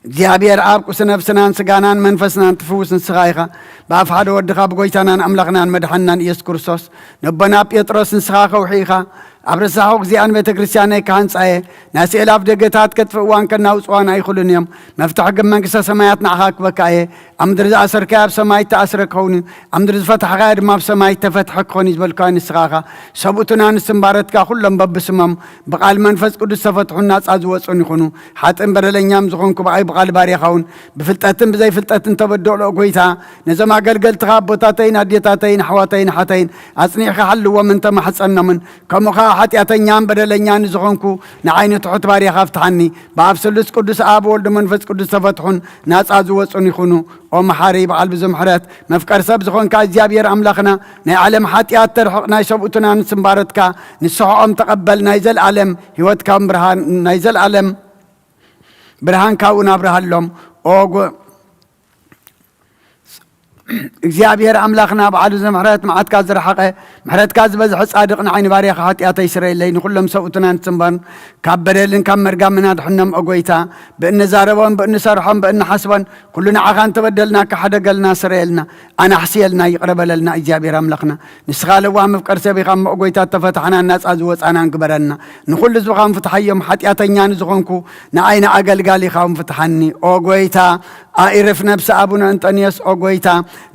እግዚአብሔር አብ ቁስ ነፍስናን ስጋናን መንፈስናን ትፍውስን ስኻይኻ በአፍ ሓደ ወድኻ ብጎይታናን አምላኽናን መድሓናን ኢየሱስ ክርስቶስ ነቦና ጴጥሮስን ስኻ ከውሒኻ ኣብ ረሳኸው እግዚአን ቤተ ክርስቲያነይ ካህንፃየ ናይ ስእሊ ኣፍ ደገታት ከጥፍእዋን ከናውፅዋን ኣይኽእሉን እዮም መፍትሒ ግን መንግስተ ሰማያት ንዓኻ ክበካ እየ ኣብ ምድሪ ዝኣሰርካዮ ኣብ ሰማይ ተኣስረ ክኸውን ኣብ ምድሪ ዝፈታሕካዮ ድማ ኣብ ሰማይ ተፈትሐ ክኾን እዩ ዝበልካዮ ንስኻኻ ሰብኡትና ንስምባረትካ ኩሎም በብስሞም ብቓል መንፈስ ቅዱስ ተፈትሑን ናፃ ዝወፁን ይኹኑ ሓጥን በደለኛም ዝኾንኩ ብኣይ ብቓል ባርያኻ እውን ብፍልጠትን ብዘይፍልጠትን ተበድዕሎ ጎይታ ነዞም ኣገልገልትኻ ኣቦታተይን ኣዴታተይን ኣሕዋተይን ሓተይን ኣፅኒዕካ ሓልዎም እንተማሕፀኖምን ከምኡኻ ሓጢአተኛን በደለኛን ዝኾንኩ ንዓይኒ ትሑት ባርያኻ ፍትሓኒ ብኣብ ስሉስ ቅዱስ ኣብ ወልድ መንፈስ ቅዱስ ተፈትሑን ናፃ ዝወፁን ይኹኑ ኦ መሓሪ በዓል ብዙምሕረት መፍቀር ሰብ ዝኾንካ እግዚኣብሔር ኣምላኽና ናይ ዓለም ሓጢአት ተርሕቕ ናይ ሰብኡትና ንስምባረትካ ንስሕኦም ተቐበል ናይ ዘለዓለም ሂወትካ ብርሃን ናይ ዘለዓለም ብርሃን ካብኡ ናብርሃሎም ኦ እግዚአብሔር አምላኽና በዓል ዘምሕረት መዓትካ ዝረሓቐ ምሕረትካ ዝበዝሐ ጻድቕ ንዓይኒ ባርያኻ ሓጢአተይ ይስረየለይ ንኹሎም ሰብኡትና ንፅምባርን ካብ በደልን ካብ መርጋምና ድሕኖም ኦጎይታ ብእንዛረቦን ብእንሰርሖም ብእንሓስቦን ኩሉ ንዓኻ እንተበደልና ካሓደገልና ስረየልና ኣናሕስየልና ይቕረበለልና እግዚኣብሔር ኣምላኽና ንስኻ ለዋ መፍቀር ሰቢኻ ኦጎይታ ተፈታሕና ናፃ ዝወፃናን ግበረና ንኹሉ ህዝብኻ ምፍትሓዮም ሓጢአተኛ ንዝኾንኩ ንዓይኒ ኣገልጋሊኻ ምፍትሓኒ ኦጎይታ ኣኢርፍ ነብሲ ኣቡነ እንጠንየስ ኦጎይታ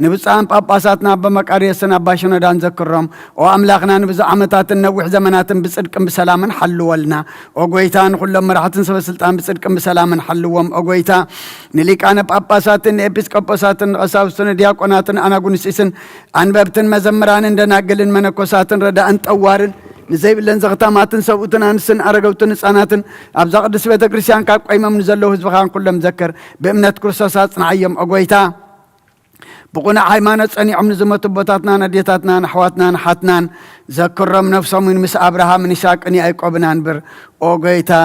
ንብፃን ጳጳሳትና በመቃርየስን ኣባሽኖዳን ዘክሮም ኦ ኣምላኽና ንብዙ ዓመታትን ነዊሕ ዘመናትን ብፅድቅን ብሰላምን ሓልወልና ኦጎይታ ንኩሎም መራሕትን ሰበስልጣን ብፅድቅን ብሰላምን ሓልዎም ኦጎይታ ንሊቃነ ጳጳሳትን ንኤጲስቆጶሳትን ንቐሳውስትን ዲያቆናትን ኣናጉንስስን ኣንበብትን መዘምራንን ደናግልን መነኮሳትን ረዳእን ጠዋርን ንዘይብለን ዘኽታማትን ሰብኡትን ኣንስትን ኣረገውትን ህፃናትን ኣብዛ ቅዱስ ቤተ ክርስቲያን ካብ ቆይሞም ንዘለዉ ህዝብኻን ኩሎም ዘከር ብእምነት ክርስቶስ ኣጽንዓዮም ኦጎይታ بقنا حيمانة صنيعهم نزمت بوتاتنا نديتاتنا نحواتنا نحاتنا ذكرهم نفسهم من مس أبراهام نشاك أني أيقوبنا نبر أوغيتا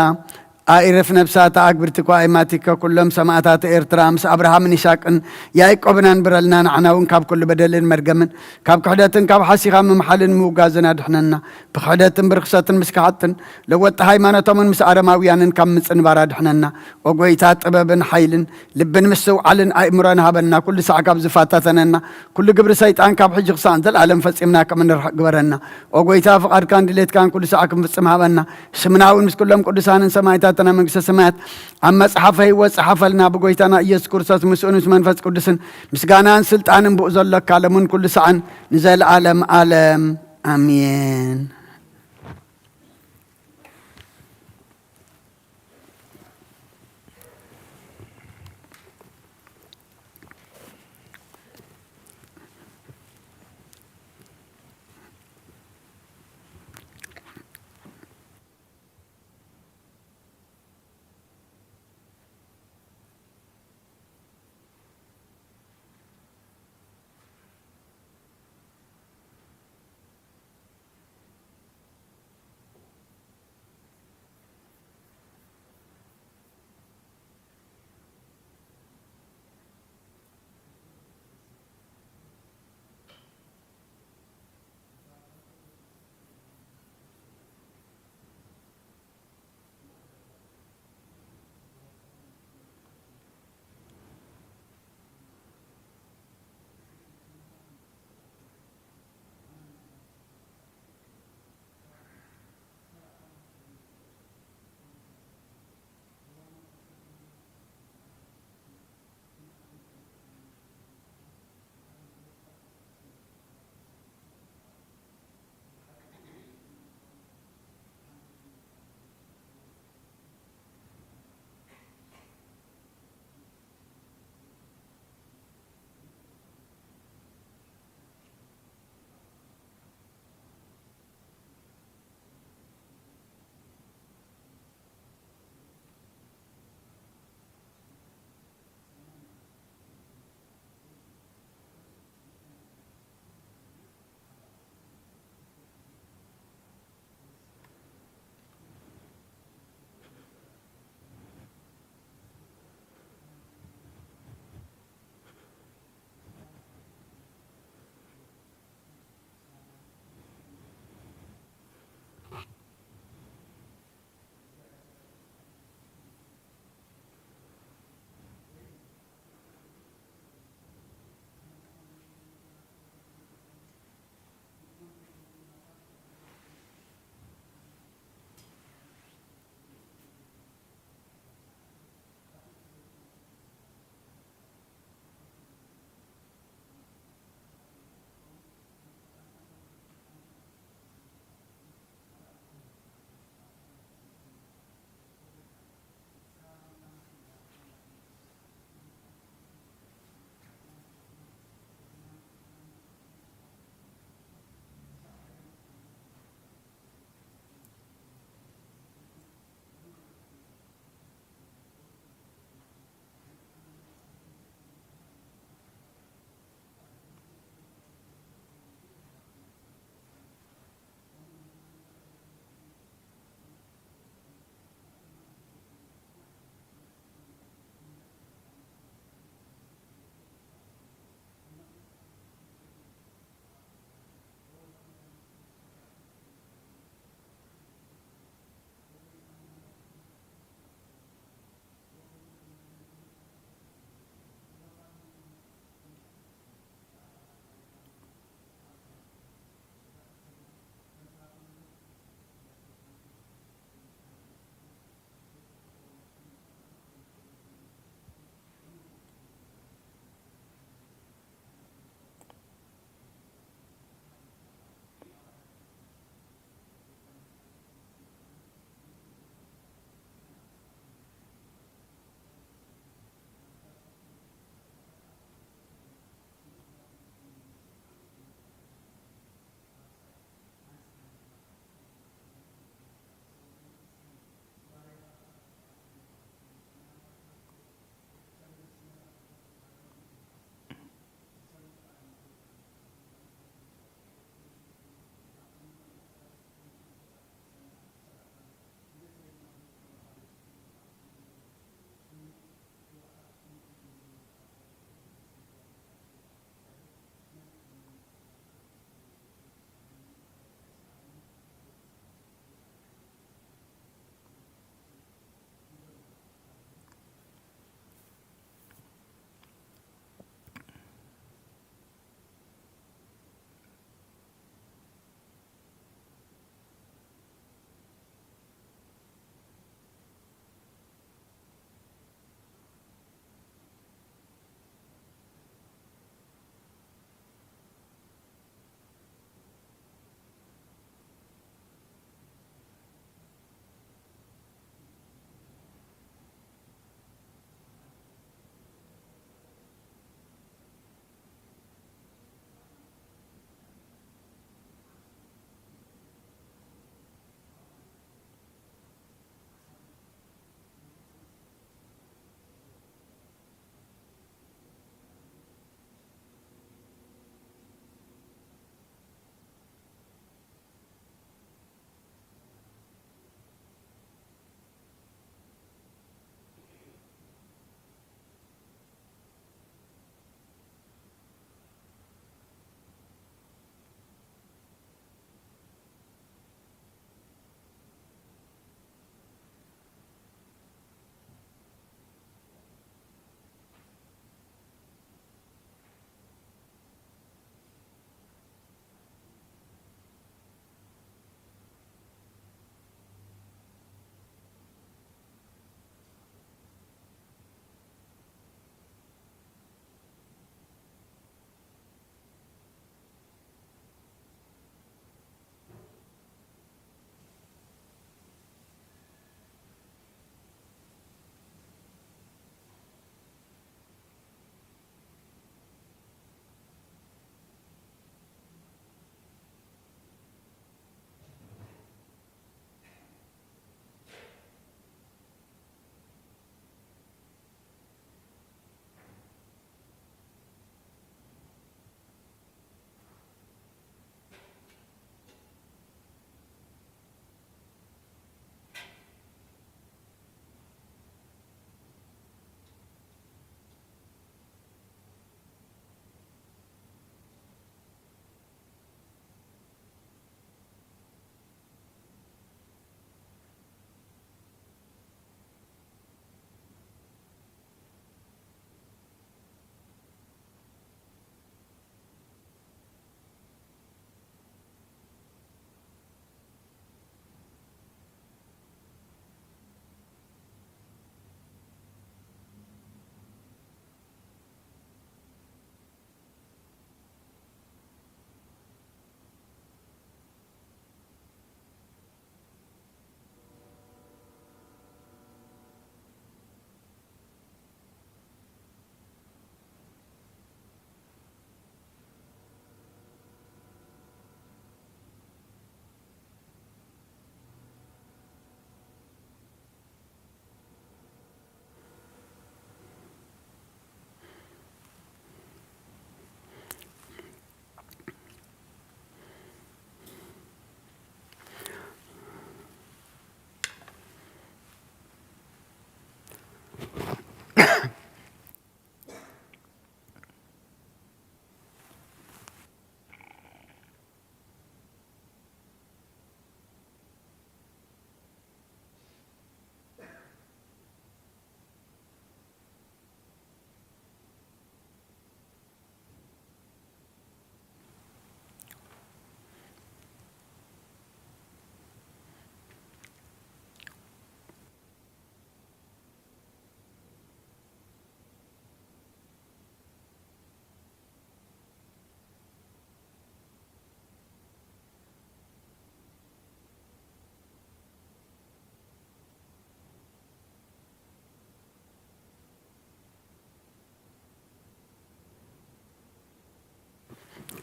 أعرف نفسات أكبر تقوى إيماتك كلهم سماعات إرترام أبراهام نشاك أن يعقوبنا نبرلنا عناون كاب كل بدل مرجمن كاب كحدتن كاب حسيخا من محل موجازنا دحننا بحدتن برخصة مسكعتن لو التهاي ما نتمن مس أرماويان كم مسن بارد دحننا وقويتات أبابن حيلن لبن مسو علن أمرنا هبنا كل ساعة كاب زفاتاتنا كل قبر سيطان كاب حجق سانزل علم فسمنا كمن رحقورنا وقويتا فقار كان دليت كان كل ساعة كم فسمها بنا سمناون مس كلهم كل سان سمايتا تنا منكس سمات أما صحفه وصحف لنا بقويتنا إيس كورسات مسؤول منفس قدسن مسجانا سلطان بؤزل لك على كل سعن نزل عالم عالم آمين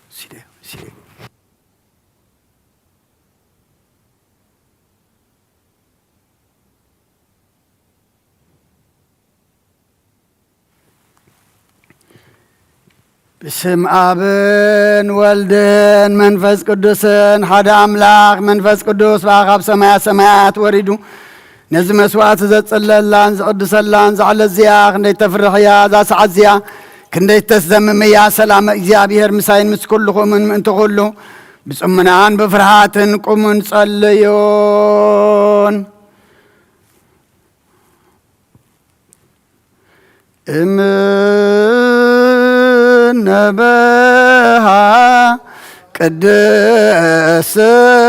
سيدي بسم آبن والدن منفس قدسن حدا أملاك منفس قدس باقاب سمايات وريدو نزم مسوات زتصللان زقدسلان زعل الزياق ندي تفرحيا ذا سعزيا كندي تسدمم يا سلام እግዚአብሔር مساين مسكلكم من تقولوا بصمنان بفرحاتن قومن صليون نبها قدس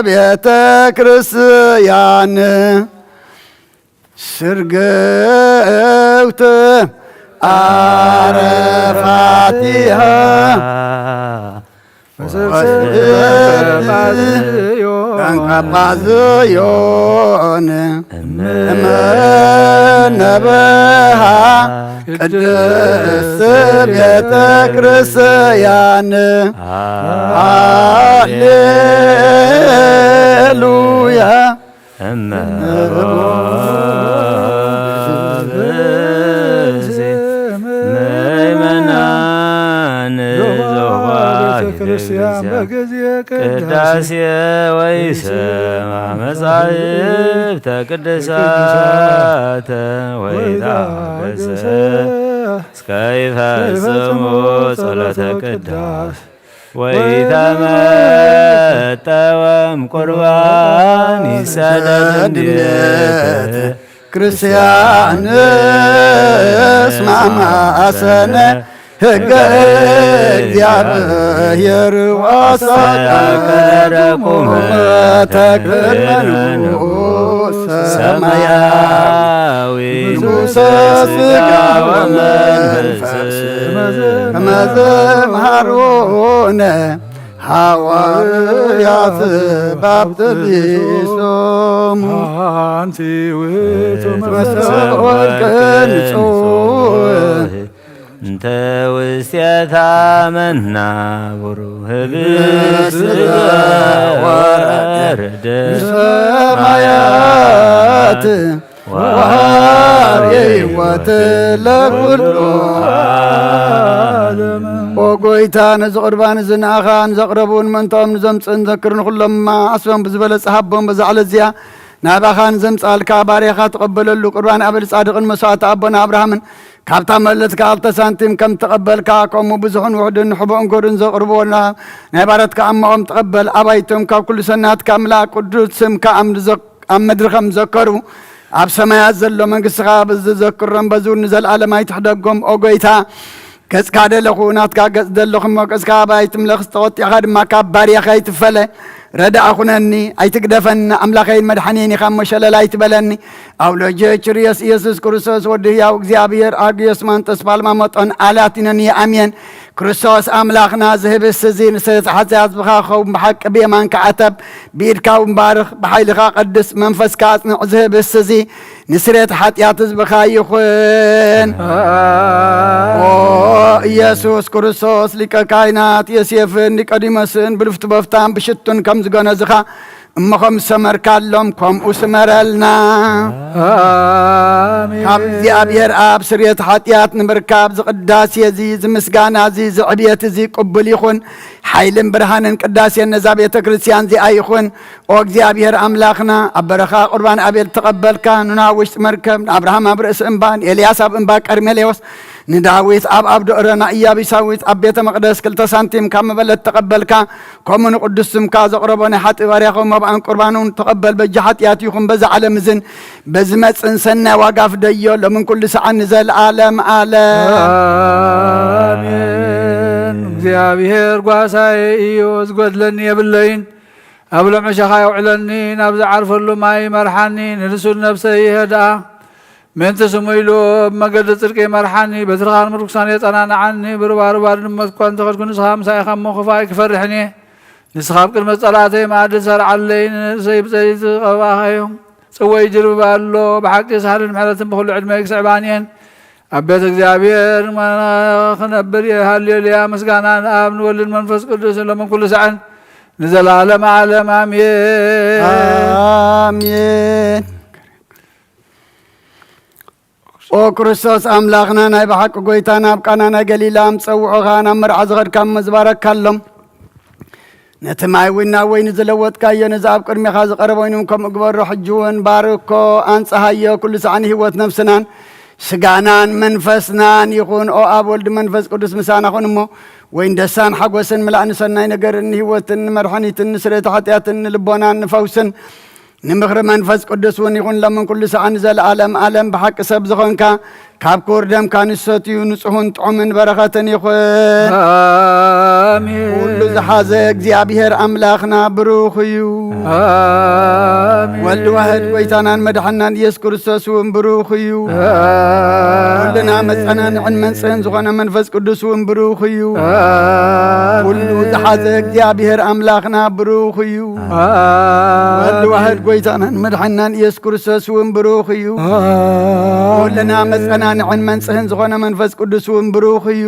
بيت كريستيان سرقوت عرفاتها قازيون نبها قدس بيت كريستيان هاليلويا ቅዳሴ ወይሰማ መጻሕፍተ ቅድሳተ ወይታገሰ እስከ ይፈጽሙ ጸሎተ ቅዳሴ ወይተመጠወም ቁርባን ይሰደድ እንዴት ክርስቲያን እስማማሰነ ሕገ እግዚአብሔር ወሰቀረቁም ተክርመኑ ሰማያዊ ንጉሠ ሥጋ ወመንፈስ ከመዘምሃሮነ ሐዋርያት ባብጥሊሶሙ አንቲ ውእቱ ወልቅን ጾም እንተ ውስቴታ መናብሩ ህብስት ወረደ ሰማያት ወሕይወት ለኩሉ ዓለም ወጎይታ ነዚ ቁርባን ዝንኣኻን ዘቕረቡን መንቶም ንዘምፅን ዘክርን ኩሎምማ ኣስቦም ብዝበለፀ ሃቦም በዛዕለ እዚያ ናባኻን ዘምፃልካ ባርያኻ ተቐበለሉ ቁርባን ኣበል ጻድቕን መስዋዕቲ ኣቦና ኣብርሃምን ካብታ መለትካ 2 ሳንቲም ከም ተቐበልካ ከምኡ ብዙሕን ውሕድን ሕቡእን ጎድን ዘቕርብዎና ናይ ባረትካ ኣሞኦም ተቐበል ኣባይቶም ካብ ኩሉ ሰናትካ ኣምላክ ቅዱስ ስምካ ኣብ ምድሪ ከም ዘከሩ ኣብ ሰማያት ዘሎ መንግስትኻ ብዝዘክሮም በዝው ንዘለኣለም ኣይትሕደጎም ኦ ጎይታ ገጽካ ደለኹ ናትካ ገጽ ደለኹም ሞቀስካ ባይትምለኽ ዝተቆጢዕኻ ድማ ካብ ባርያኻ ይትፈለ ረዳእ ኩነኒ ኣይትግደፈኒ ኣምላኸይን መድሓኒን ኢኻ መሸለል ኣይትበለኒ ኣውሎጀ ችርየስ ኢየሱስ ክርስቶስ ወዲ ሕያው እግዚአብሔር ኣግዮስ ማንጠስ ፓልማመጦን ኣላቲነኒ ኣሜን ክርስቶስ ኣምላኽና ዝህብስ እዚ ንስርት ሓጢኣት ብኻ ኸው ብሓቂ ብየማንካ ዓተብ ብኢድካ ምባርኽ ብሓይልኻ ቅድስ መንፈስካ ኣጽንዕ ዝህብስ እዚ ንስርት ሓጢኣት ህዝብኻ ይኹን ኦ ኢየሱስ ክርስቶስ ሊቀ ካህናት ዮሴፍን ኒቆዲሞስን ብልፍቲ በፍታን ብሽቱን ከም ዝገነዝኻ እመኸም ሰመርካሎም ከምኡ ስመረልና ካብ እግዚኣብሔር ኣብ ስርየት ሓጢኣት ንምርካብ ዝቅዳሴ እዚ ዝምስጋና እዚ ዝዕብየት እዚ ቅቡል ይኹን ሓይልን ብርሃንን ቅዳሴን ነዛ ቤተ ክርስቲያን እዚኣ ይኹን ኦ እግዚኣብሔር ኣምላኽና ኣብ በረኻ ቁርባን ኣቤል ተቐበልካ ኑና ውሽጢ መርከብ ንኣብርሃም ኣብ ርእሲ እምባ ንኤልያስ ኣብ እምባ ቀርሜሌዎስ ንዳዊት ኣብ ደእረና ኢያቢሳዊት ኣብ ቤተ መቅደስ 2 ሳንቲም ካብ መበለት ተቐበልካ ከምኡ ንቅዱስ ስምካ ዘቕረቦ ናይ ሓጢ ባርያኸው መብኣን ቁርባኑን ተቐበል በጃ ሓጢኣት ይኹን በዛ ዓለም እዝን በዝመፅን ሰናይ ዋጋ ፍደዮ ሎምን ኩሉ ሰዓ ንዘለኣለም አሜን። እግዚአብሔር ጓሳይ እዩ ዝጎድለኒ የብለይን ኣብ ሎምዕሻኻ የውዕለኒ ናብ ዝዓርፈሉ ማይ መርሓኒ ንርሱል ነብሰይ ይሄድኣ ምእንቲ ስሙ ኢሉ ብመገዲ ጽድቂ መርሓኒ በትርኻን ምርኩሳን የጸናንዓኒ ብርባርባ ድመትኳ እንተኸድኩ ንስኻ ምሳኢኻ እሞ ክፋይ ክፈርሕኒ ንስኻ ኣብ ቅድመ ጸላተይ ማዕዲ ሰርዓለይ ንሰይ ብፀይት ቀባኸዮ ጽወይ ጅርባ ኣሎ ብሓቂ ሳህልን ምሕረትን ብኩሉ ዕድመይ ክስዕባንየን አቤት እግዚአብሔር ማኸነብር የሃሌሉያ ምስጋናን አብ ወልድ መንፈስ ቅዱስ ለምን ኩሉ ሰዓን ለዘላለም ዓለም አሜን አሜን። ኦ ክርስቶስ አምላኽና ናይ ብሓቂ ጎይታና ኣብ ቃና ናይ ገሊላ ምፀውዖኻ ናብ መርዓ ዝኸድካ መዝባረካሎም ነቲ ማይ ውን ናብ ወይኒ ዝለወጥካዮ ነዚ ኣብ ቅድሚኻ ዝቐረበ ወይኑ ከምኡ ግበሮ ሕጂ እውን ባርኮ አንጽሃዮ ኩሉ ሰዓኒ ህይወት ነፍስናን ስጋናን መንፈስናን ይኹን ኦ ኣብ ወልድ መንፈስ ቅዱስ ምሳና ኹን እሞ ወይን ደሳን ሓጎስን ምላእን ሰናይ ነገርን ህይወትን መድኃኒትን ስርየት ኃጢአትን ልቦናን ንፈውስን ንምኽሪ መንፈስ ቅዱስ እውን ይኹን ለምን ኩሉ ሰዓን ዘለዓለም ዓለም ብሓቂ ሰብ ዝኾንካ ካብ ክቡር ደምካ ንሰትዩ ንጹሑን ጥዑምን በረኸትን ይኹን አሜን ሁሉ ዝሓዘ እግዚአብሔር ኣምላኽና ብሩኽ እዩ አሜን ወልድ ዋህድ ጎይታናን መድሓናን ኢየሱስ ክርስቶስ እውን ብሩኽ እዩ ኩልና መጸናንዕን መንጽህን ዝኾነ መንፈስ ቅዱስ እውን ብሩኽ እዩ ሁሉ ዝሓዘ እግዚአብሔር ኣምላኽና ብሩኽ እዩ ወልድ ዋህድ ጎይታናን መድሓናን ኢየሱስ ክርስቶስ እውን ብሩኽ እዩ ኩልና መጸናንዕን መንጽህን ዝኾነ መንፈስ ቅዱስ እውን ብሩኽ እዩ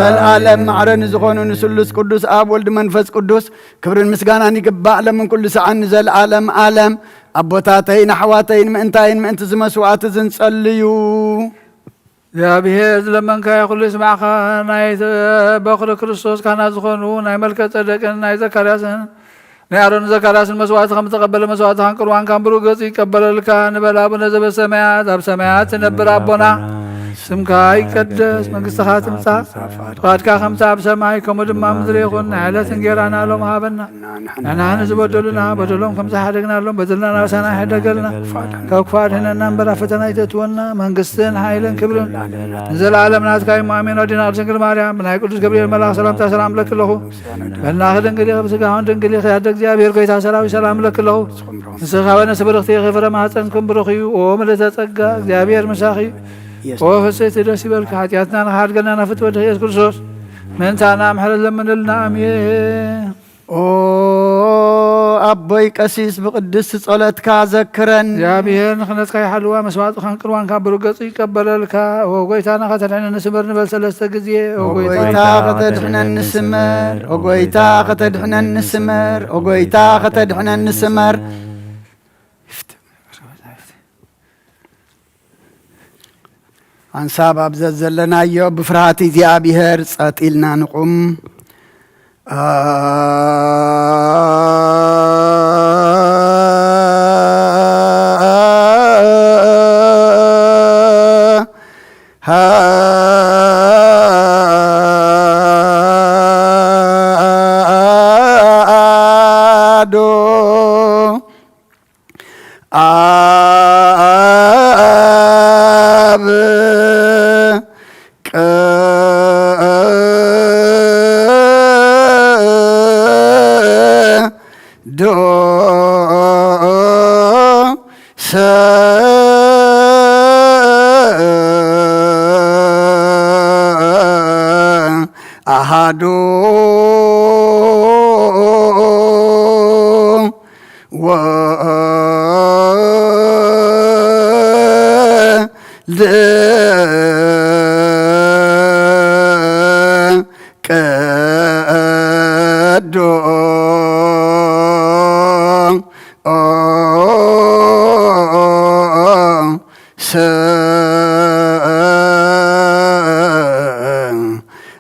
ዘለዓለም ማዕረን ዝኾኑ ንስሉስ ቅዱስ ኣብ ወልድ መንፈስ ቅዱስ ክብርን ምስጋናን ይግባእ ለምን ኩሉ ሰዓን ዘለዓለም ዓለም ኣቦታተይን ኣሕዋተይን ምእንታይን ምእንቲ ዝመስዋዕቲ ዝንጸልዩ እግዚአብሔር ዝለመንካ ኩሉ ይስማዕካ ናይ በኽሪ ክርስቶስ ካህና ዝኾኑ ናይ መልከ ጸደቅን ናይ ዘካርያስን ናይ አሮን ዘካርያስን መስዋዕት ከም ተቀበለ መስዋዕት ቁርባን ካምብሩ ገጽ ይቀበለልካ ንበል አቡነ ዘበሰማያት ኣብ ሰማያት ትነብር አቦና ስምካ ይቀደስ መንግሥትኻ ትምጻእ ፈቃድካ ከምቲ ኣብ ሰማይ ከምኡ ድማ ምድሪ ይኹን ዕለት እንጀራና ሎም ሃበና ንሕና ንዝበደሉና በደሎም ከም ዝሓደግናሎም በደልና ናብሳና ይሕደገልና ካብ ክፋድ ህነና እምበር ኣብ ፈተና ይተእትወና መንግሥትን ሓይልን ክብርን ንዘለዓለም ናትካ እዩ ኣሜን። ወዲና ድንግል ማርያም ብናይ ቅዱስ ገብርኤል መልኣክ ሰላምታ ሰላም ለክለኹ በልናኽ ድንግል ኢኸ ብስጋሁን ድንግል ኢኸ ያደ እግዚአብሔር ጎይታ ሰራዊት ሰላም ለክለኹ ንስኻ ወነስ ብርኽቲ ኢኸ ፍረ ማኅፀንኩም ብሩኽ እዩ ኦ ምልዕተ ጸጋ እግዚአብሔር ምሳኺ ኦ ፍስሕቲ ደስ ይበልካ ኃጢአትና ንኻድገና ናፍትወድኽ ኢየሱስ ክርስቶስ ምእንታና ምሕረት ለምንልና አሜን። ኦ ኣቦይ ቀሲስ ብቅድስቲ ጸሎትካ ዘክረን እግዚአብሔር ንኽነትካ ይሓልዋ መስዋዕትኻን ቅርባንካ ብሩህ ገጽ ይቀበለልካ ኦ ጎይታና ኸተድሕነኒ ስመር ንበል ሰለስተ ጊዜ ኦ ጎይታ ኸተድሕነኒ ስመር ኦ ጎይታ ኸተድሕነኒ ስመር ኦ ጎይታ ኸተድሕነኒ ስመር አንሳብ ኣብዘት ዘለናዮ ብፍርሃት እግዚአብሔር ጸጥ ኢልና ንቁም። አሃዱ ወልድ ቅዱስ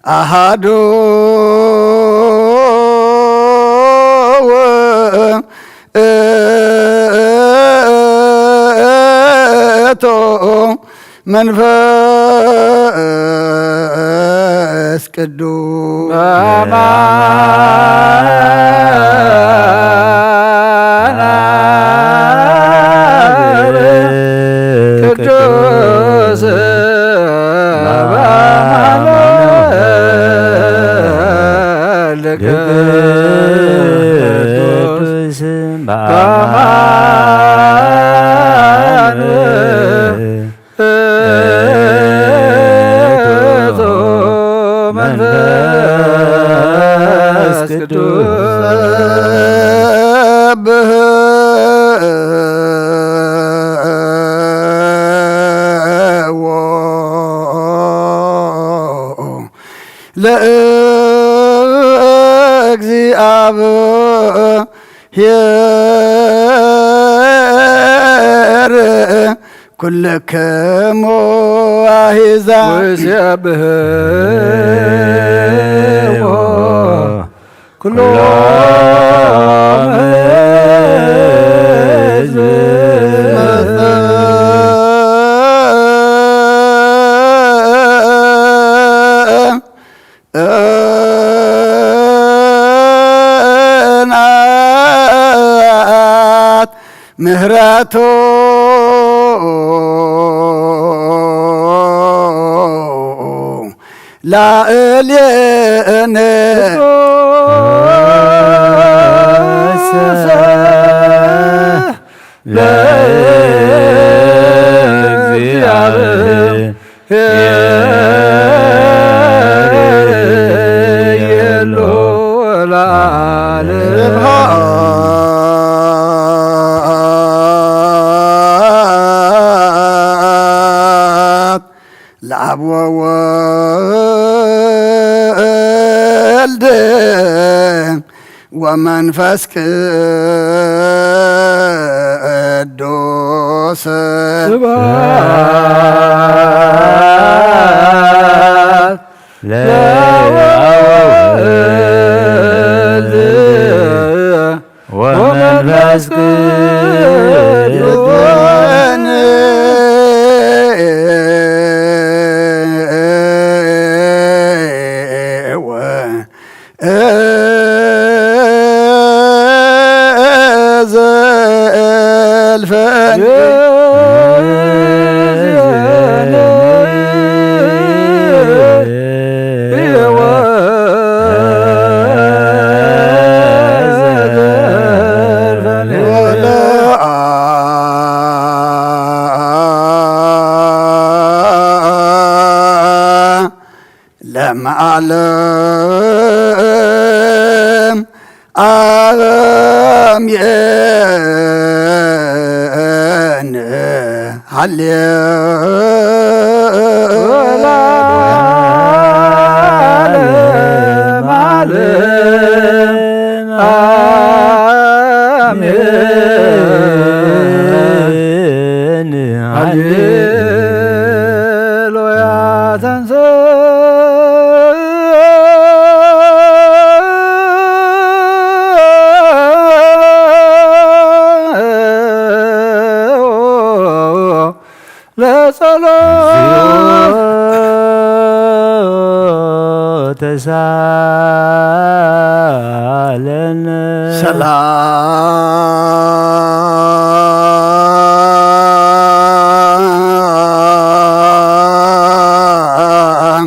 አሃዱ ውእቱ መንፈስ ቅዱስ ቅዱስ ቅዱስ በአማን መንፈስ ቅዱስ ሰብሕዎ ለእግዚአብሔር ኩልክሙ አሕዛብ ወይሴብሕዎ ኩሎም ምህረቱ ላዕሌነ ለአብ ወወልድ ወመንፈስ ቅዱስ ስብሐት ለወልድ ወመንፈስ ቅዱስ ለመዓለም አሜን ሃሌሉያ ተንሥእ ለጸሎት ተሳለን ሰላም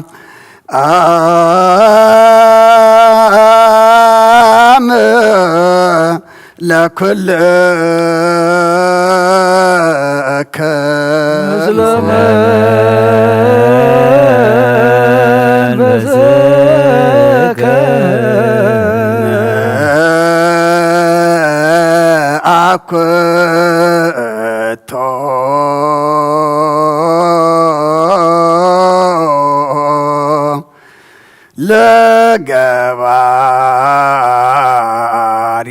ለኩልከ ምስለ መንፈስከ አኩቶ ለገባር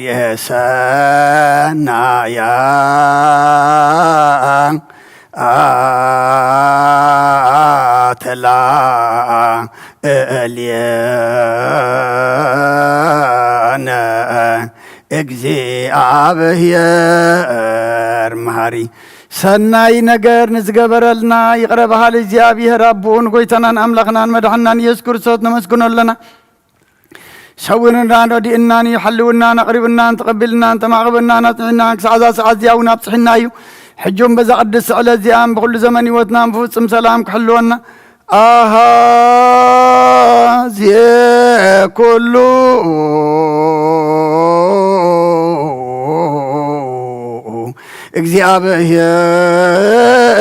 የሰናያን አትላ እልየነ እግዚአብሔር መሃሪ ሰናይ ነገር ንዝገበረልና ይቅረብሃል እግዚአብሔር አቦን ጎይተናን አምላኽናን መድኃናን ኢየሱስ ክርስቶስ ነመስግኖለና ሰውንና ወዲእናን ይሐልውናን አቅሪብናን ተቀቢልናን ተማቅበናን አጥዕናን ክሳዕዛ ሰዓት እዚያውን አብፅሕና እዩ ሕጁም በዛ ቅድስ ስዕለ እዚኣን ብኩሉ ዘመን ህይወትና ብፍፅም ሰላም ክሕልወና አሃዜ ኩሉ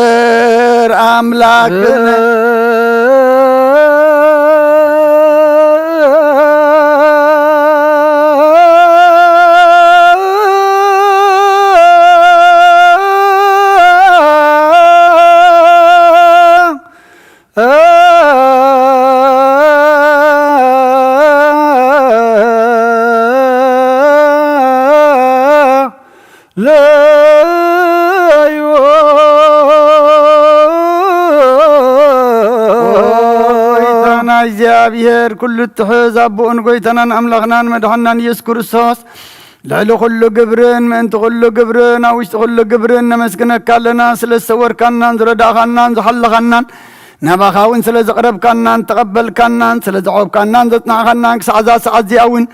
እግዚአብሔር አምላክነ እግዚአብሔር ኩሉ ትሕዝ አቦን ጎይተናን አምላኽናን መድኃናን ኢየሱስ ክርስቶስ ልዕሊ ኩሉ ግብርን ምእንቲ ኩሉ ግብርን ኣብ ውሽጢ ኩሉ ግብርን ነመስግነካ ኣለና ስለ ዝተወርካናን ዝረዳእኻናን ዝሓለኻናን ናባኻ እውን ስለ ዘቕረብካናን ተቐበልካናን ስለ ዘዓብካናን ዘጽናዕኻናን ክሳዕ እዛ ሰዓት እዚኣ እውን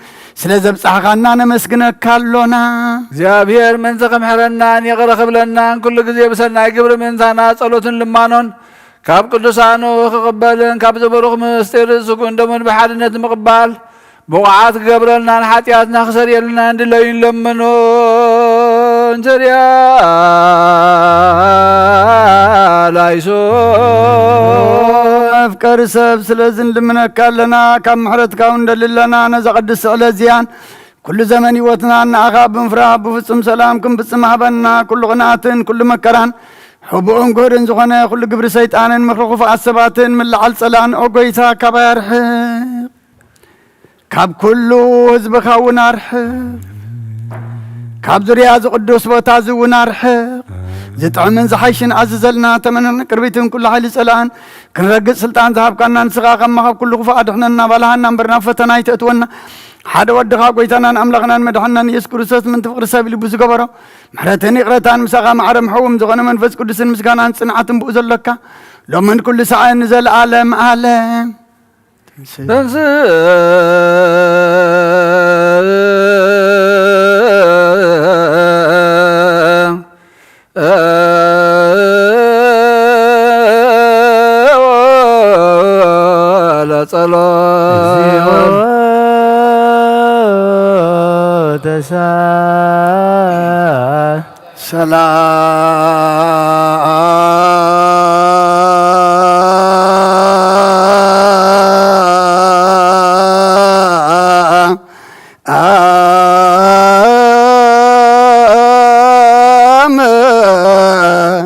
ስለ ዘብፅሓኻና ነመስግነካ ኣሎና እግዚአብሔር መንዘ ከምሕረናን ይቕረ ክብለናን ኩሉ ግዜ ብሰናይ ግብሪ ምንታና ጸሎትን ልማኖን ካብ ቅዱሳኑ ክቕበልን ካብ ዝበሩኽ ምስጢር ስጉን ደሙን ብሓድነት ምቕባል ብቑዓት ክገብረልናን ሓጢኣትና ክሰርየልና እንድለዩን ለምኖ እንተርያ ላይሶ ኣፍቀሪ ሰብ ስለዝን ልምነካ ኣለና ካብ ምሕረትካ እውን እንደልለና ነዛ ቅድስ ስቕለ እዚያን ኩሉ ዘመን ህይወትና ንኣኻ ብምፍራህ ብፍጹም ሰላም ክንፍጽም ሃበና ኩሉ ቅንኣትን ኩሉ መከራን ሕቡእን ጎድን ዝኾነ ኩሉ ግብሪ ሰይጣንን ምክሪ ክፉኣት ሰባትን ምልዓል ጸላን ኦጎይታ ካባ ያርሕቕ ካብ ኩሉ ህዝብኻ እውን ኣርሕቕ ካብ ዙርያ ዝቅዱስ ቦታ እውን ኣርሕቕ ዝጥዕምን ዝሓይሽን ኣዝዘልና ተመንን ቅርቢትን ኩሉ ሓይሊ ጸላእን ክንረግጽ ስልጣን ዝሃብካና ንስኻ ከማ ካብ ኩሉ ክፉእ ኣድሕነና ባልሃና እምበርና ፈተና ይተእትወና ሓደ ወድኻ ጎይታናን ኣምላኽናን መድሓናን ኢየሱስ ክርስቶስ ምንቲ ፍቕሪ ሰብ ልቡ ዝገበሮ ምሕረትን ይቕረታን ምሳኻ ማዕረ ምሕውም ዝኾነ መንፈስ ቅዱስን ምስጋናን ጽንዓትን ብኡ ዘለካ ሎምን ኩሉ ሰዓን ንዘለኣለም ኣለም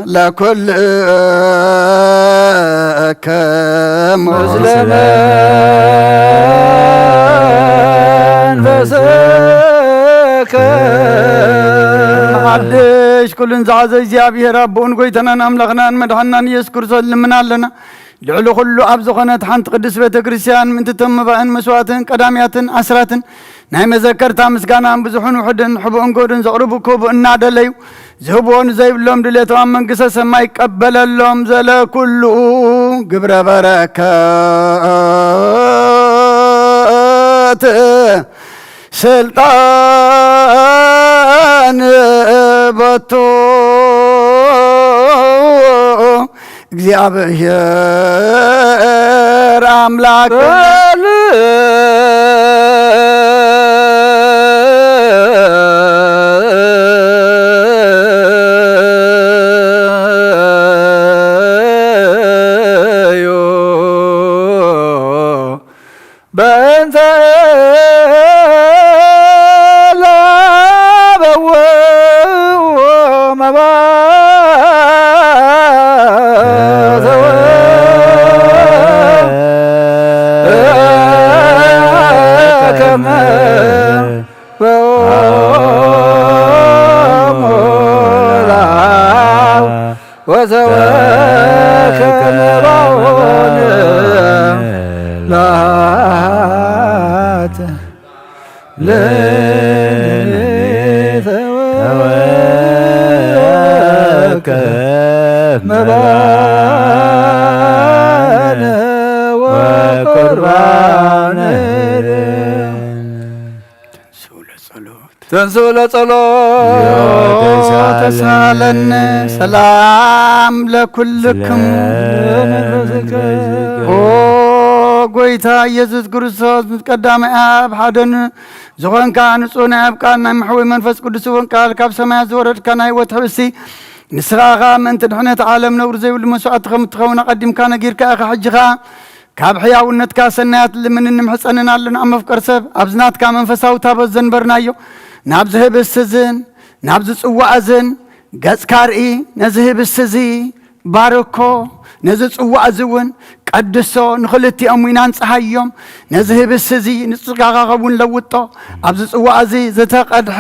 لكل كمسلمين فسك عدش كل زعز እግዚአብሔር አቦን ጎይተናን አምላኽናን መድኃናን ኢየሱስ ክርስቶስ ልምና ኣለና ልዕሊ ኩሉ ኣብ ዝኾነት ሓንቲ ቅድስ ቤተ ክርስቲያን ምንትቶም መባእን መስዋዕትን ቀዳምያትን ኣስራትን ናይ መዘከርታ ምስጋናን ብዙሑን ውሕድን ሕቡእን ጎድን ዘቕርቡ ክቡእ እናደለዩ ዝህብዎን ዘይብሎም ድሌቶም መንግሥተ ሰማይ ይቀበለሎም ዘለኩሉ ግብረ በረከት ስልጣን በቶ እግዚአብሔር አምላክ በእንተ ላበው መባ تنسوا لصلوت تسالن سلام لكلكم او ጎይታ ኢየሱስ ክርስቶስ ምትቀዳመ አብ ሓደን ዝኾንካ ንጹና ኣብቃና ምሕወይ መንፈስ ቅዱስ ወንቃል ካብ ሰማያት ዝወረድካ ናይ ህይወት ሕብሲ ንስኻኻ ምእንቲ ድሕነት ዓለም ነውር ዘይብሉ መስዋዕት ከም እትኸውን ኣቐዲምካ ነጊርካ ኢኻ ሕጂኻ ካብ ሕያውነትካ ሰናያት ልምን ንምሕፀንን ኣለና ኣብ መፍቀር ሰብ ኣብ ዝናትካ መንፈሳዊ ታበት ዘንበርናዮ ናብ ዝህብስዝን ናብ ዝጽዋዕዝን ገጽካ ርኢ ነዚ ህብስ እዚ ባርኮ ነዚ ጽዋዕ እዚ እውን ቀድሶ ንኽልቲኦም ኢና ንፀሃዮም ነዚ ህብስ እዚ ንጽጋኻ ኸውን ለውጦ ኣብዚ ጽዋዕ እዚ ዝተቐድሐ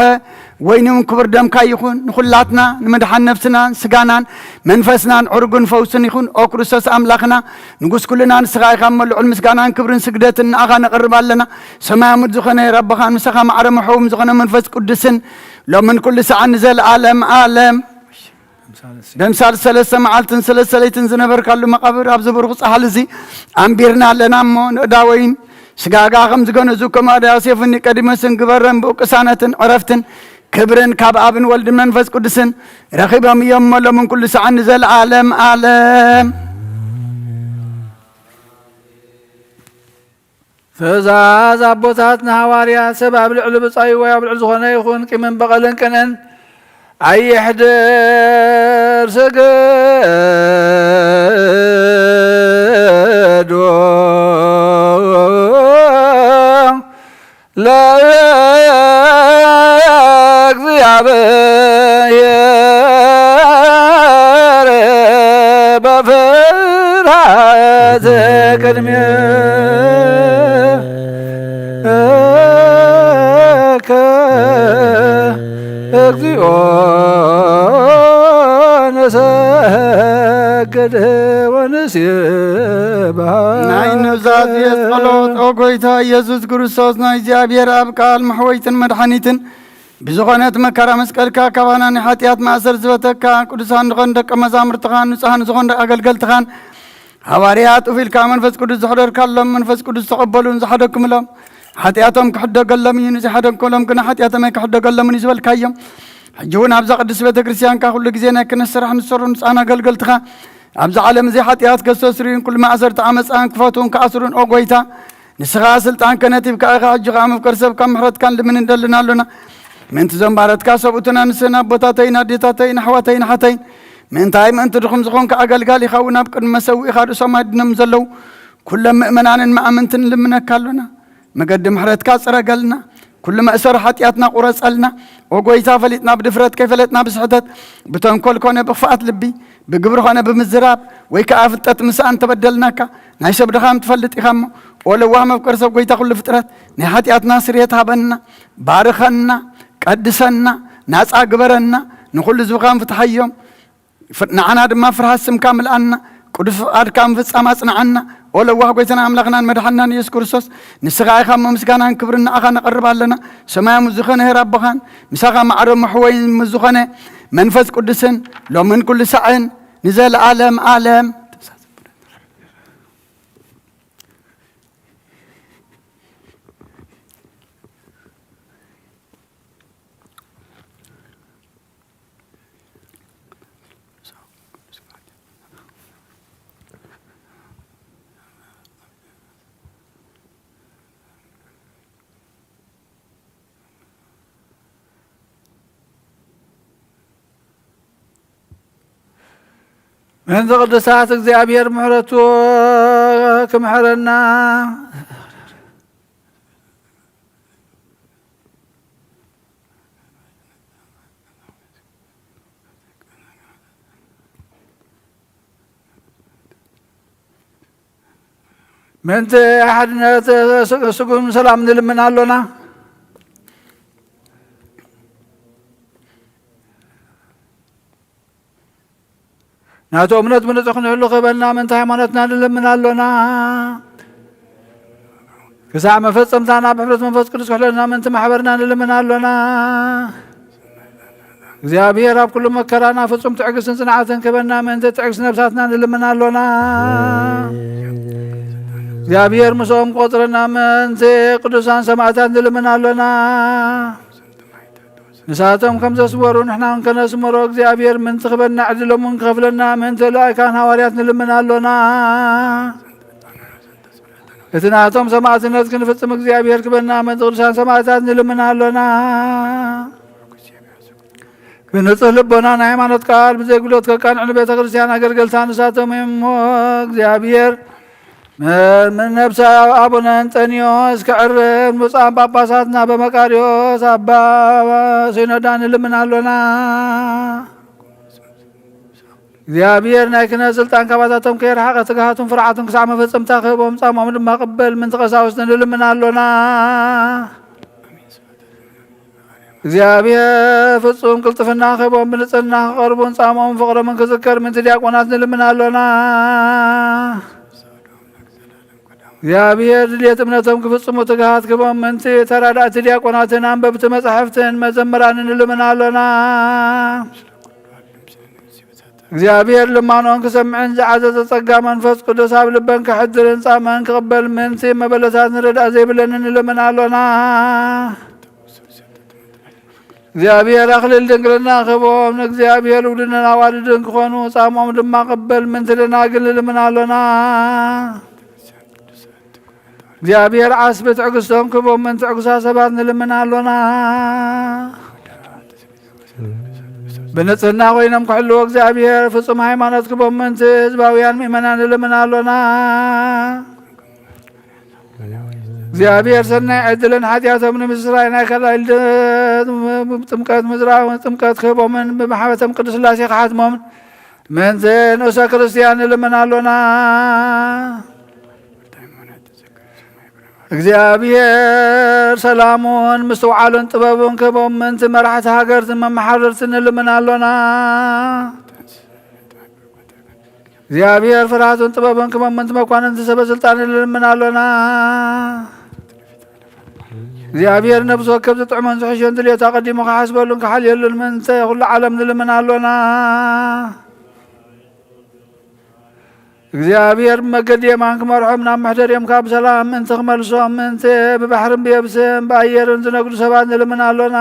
وينهم كبر دم كايخون نخلاتنا نمدحن نفسنا سجانان منفسنا عرقن فوسن يخون أكرسس أملاخنا نقص كلنا نسخاي خمل علم سجانان كبرن سجدتنا أغانى قرب لنا سماء مدزخنا رب خان مسخا معرم حوم زخنا منفس قدسن لو من كل ساعة نزل عالم بمثال ثلاثة معالتن ثلاثة زنبر كله مقابر أبز برقص حالزي أمبيرنا لنا مون داوين سجاجا خمس جنو زوكما داسيفني كديم سنجبرن بوكسانة عرفتن كبرن كاب أبن ولد منفس قدسن رخيبهم يوم لو من كل ساعة نزل عالم فزاز أبوتاتنا حواريا سبب العلب صاي ويا بالعزخنا يخون كمن بغلن كنن أي حدر سجدو لا يغزي بفرات كدميك اغزيو نسجد ونسيبها ناين ذات يسقلوت أوغويتا يسوس كريستوس نايزيا بير أبقال محويتن مدحنيتن بزغنات مكرا مسكالكا كوانا نحاتيات مأسر زوتكا قدسان غندك مزامر تخان نسان زغند أقل تخان حواريات وفي الكامن فس قدس زحدر كلم من فس قدس تقبلون زحدكم لهم حتياتهم كحد قلم ينزي حدهم كلهم كنا حتياتهم كحد قلم ينزول كايم حجون أبزق قدس بيت كريستيان كاخل جزينا كنا سرح نسرون أنا قل تخان أبز عالم زي حتيات كسوسرين كل ما أسرت عمس أن كفاتون كأسرون أوغويتا نسغاسل تان كنتيب كأخا جغام كرسب كم حرت كان لمن ندلنا لنا من تزم بارت كاسبوتنا نسنا بطاتين ديتاتين حواتين حتين من تايم أنت دخم زخون كأقل قال يخاونا بكن مسوي خارج سماد نمزلو كل مؤمنان ما أمنتن لمنا كالنا مقدم حرت كاسر قالنا كل ما أسر حتياتنا قرص قالنا وقويتا فلتنا بدفرت كيف فلتنا بسحتت بتنكل كونه بفقات لبي بقبر خانه بمزراب ويكافتت مسان تبدلناك نايشب دخام تفلت إخام ولو وهم بكرسب قويتا كل فترات نحاتياتنا سريتها بنا بارخنا قدسنا ناس أكبرنا نقول زوقام فتحيهم نعنا دم فرها السم كامل عنا قدس أركام في السماء عنا ولو واحد قيتنا أملاكنا مدحنا نيس كرسوس نسقى خام مسكنا كبرنا أخانا قرب لنا سماء مزخنا ربخان مسقى معرم محوين مزخنا منفس قدسن لو من كل ساعة نزل عالم من قدسات እግዚአብሔር ምሕረቱ كمحرنا من أحدنا سقوم سلام نلمنا لنا ناتو أمنت من تخن حلو قبلنا من تهيمانتنا نلمنا لنا كساع مفصم تانا بحفرة منفص قدس كحلنا من تمحبرنا نلمنا لنا እግዚአብሔር አብ ኩሉ መከራና ፍጹም ትዕግስትን ጽንዓትን ከበና ምን ተዕግስ ነፍሳትና ንልምና አሎና እግዚአብሔር ምሶም ቆጥረና ምን ቅዱሳን ሰማዕታት ንልምና አሎና ንሳቶም ከም ዘስመሩ ንሕና ከነስመሮ እግዚአብሔር ምን ትኽበና ዕድሎምን ከፍለና ምን ተላእካን ሐዋርያት ንልምና አሎና እትናቶም ሰማዕትነት ክንፍጽም እግዚአብሔር ክበና ምን ቅዱሳን ሰማዕታት ንልምና አሎና بنصح لبنا ሃይማኖት ቃል በዘግሎት ከቃን ቤተ ክርስቲያን አገልግሎት አንሳተም እግዚአብሔር من ነብሰ አቡነ አንጦኒዮስ ከዕረን ሙጻን ጳጳሳትና በመቃሪዮስ አባ ሲኖዳን ልምናሎና እግዚአብሔር ናይ ክህነት ስልጣን ከባታቶም ከይርሓቀ ትግሃቱን ፍርዓቱን ክሳዕ መፈጸምታ ክህቦም ጻሞም ድማ ቅበል ምን ተቀሳውስትን ልምናሎና እግዚአብሔር ፍጹም ቅልጥፍና ኸቦም ብንጽህና ኸቀርቡን ጻሞም ፍቅረምን ክዝከር ምንት ዲያቆናት ንልምናሎና እግዚአብሔር ድልየት እምነቶም ክፍጽሙ ትግሃት ክቦም ምንቲ ተራዳእቲ ዲያቆናትን አንበብቲ መጻሕፍትን መዘምራንን ንልምናሎና እግዚአብሔር ልማኖን ክሰምዕን ዝዓዘዘ ጸጋ መንፈስ ቅዱስ ኣብ ልበን ክሕድርን ጻመን ክቕበል ምንቲ መበለታት ንረዳእ ዘይብለንን ንልምናሎና እግዚአብሔር አክሊል ድንግልና ኸቦም ንእግዚአብሔር ውልድን አዋልድን ክኾኑ ጻሞም ድማ ቅበል ምንቲ ደናግል ንልምናሎና እግዚአብሔር ዓስቢ ትዕግስቶም ክቦም ምንቲ ዕጉሳ ሰባት ንልምናሎና ብንጽህና ኮይኖም ክሕልዎ እግዚአብሔር ፍጹም ሃይማኖት ክቦም ምንቲ ህዝባውያን ምእመናን ንልምናሎና እግዚአብሔር ሰናይ ዕድልን ኃጢአቶም ንምስራይ ናይ ካልኣይ ልደት ጥምቀት ምዝራብ ጥምቀት ክህቦምን ብማሕበቶም ቅዱስ ሥላሴ ክሓትሞምን ምንቲ ንእሰ ክርስቲያን ንልምናሎና እግዚአብሔር ሰላሙን ምስተውዓሉን ጥበቡን ክህቦም ምንቲ መራሕቲ ሃገርትን መማሓረርትን ንልምናሎና እግዚአብሔር ፍርሃቱን ጥበቡን ክህቦም ምንቲ መኳንንቲ ሰበስልጣን ንልምናሎና እግዚአብሔር ነብስ ወከብ ዝጥዕሞን ዝሕሾን ድልየታ ቀዲሙ ክሓስበሉን ክሓልየሉን ምንቲ ኩሉ ዓለም ንልምናሎና እግዚአብሔር መገዲ የማን ክመርሖም ናብ ምሕደርዮም ካብ ሰላም ምንቲ ክመልሶም ምንቲ ብባሕርን ብየብስን ብኣየርን ዝነግዱ ሰባት ንልምናሎና